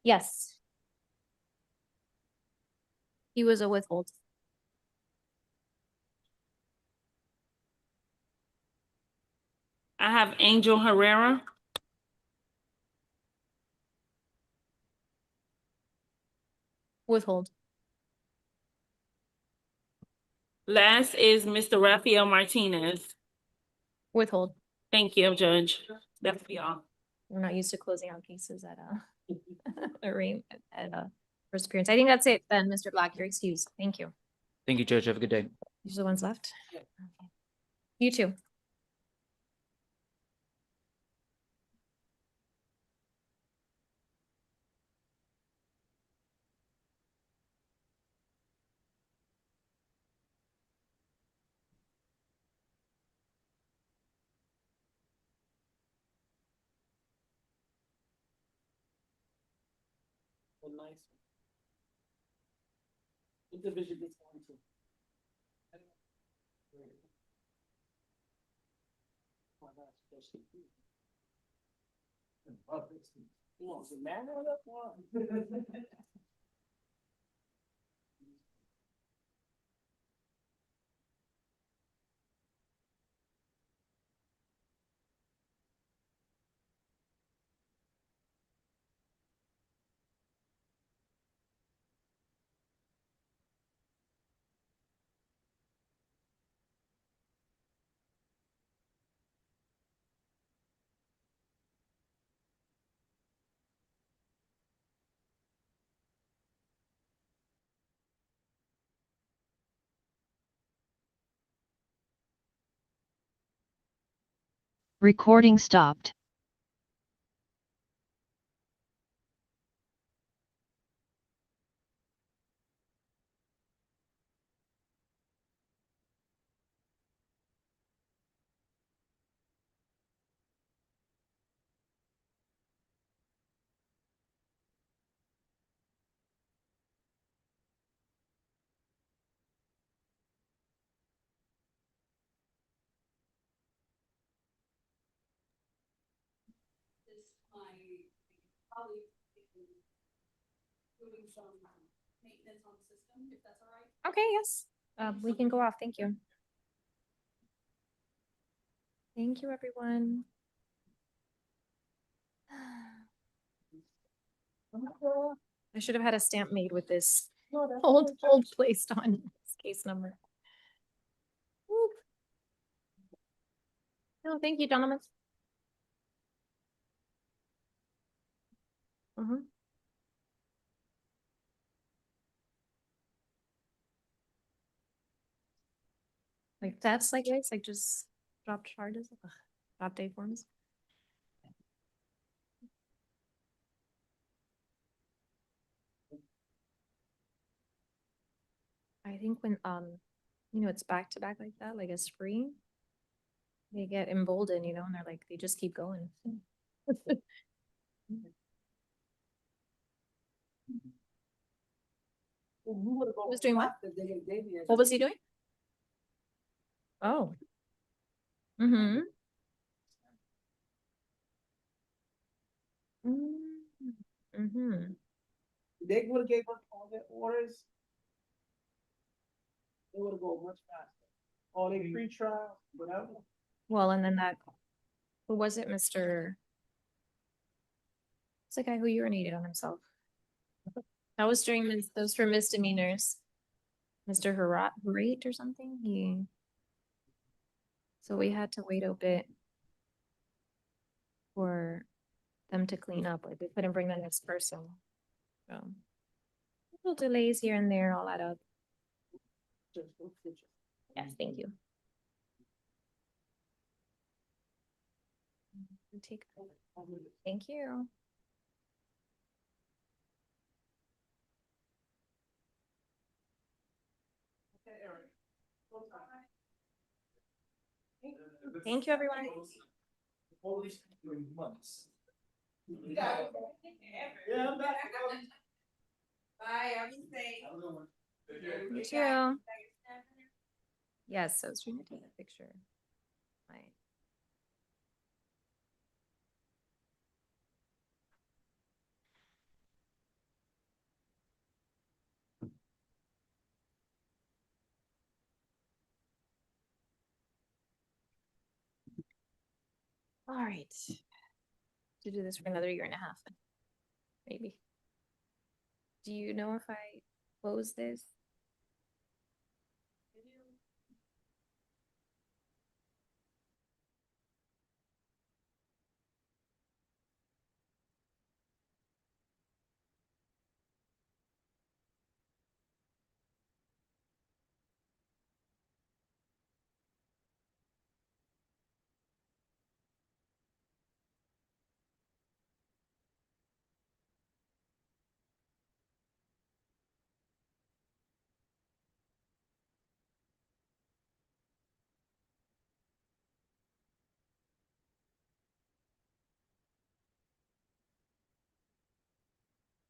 Yes. He was a withhold. I have Angel Herrera. Withhold. Last is Mr. Rafael Martinez. Withhold. Thank you, Judge. That's for y'all. We're not used to closing out cases at first appearance. I think that's it then, Mr. Black. You're excused. Thank you. Thank you, Judge. Have a good day. These are the ones left. You too. A nice one. What division this one to? Oh, that's just. You want some man on that one? Recording stopped. Doing some maintenance on the system, if that's all right. Okay, yes. We can go off. Thank you. Thank you, everyone. I should have had a stamp made with this hold placed on this case number. Woo. No, thank you, gentlemen. Like that's like it's like just drop charges, drop day forms. I think when you know, it's back to back like that, like a spree, they get emboldened, you know, and they're like they just keep going. Who was doing what? What was he doing? Oh. Mm-hmm. Mm-hmm. They would have gave us all their orders. They would have gone much faster. All their pre-trial, whatever. Well, and then that, who was it, Mr. It's the guy who urinated on himself. That was during those for misdemeanors. Mr. Harate or something. So we had to wait a bit for them to clean up. Like we couldn't bring the next person. So little delays here and there, all that up. Yes, thank you. Thank you. Thank you, everyone. Bye, everything. You too. Yes, so I was trying to take a picture. Right. All right. To do this for another year and a half, maybe. Do you know if I close this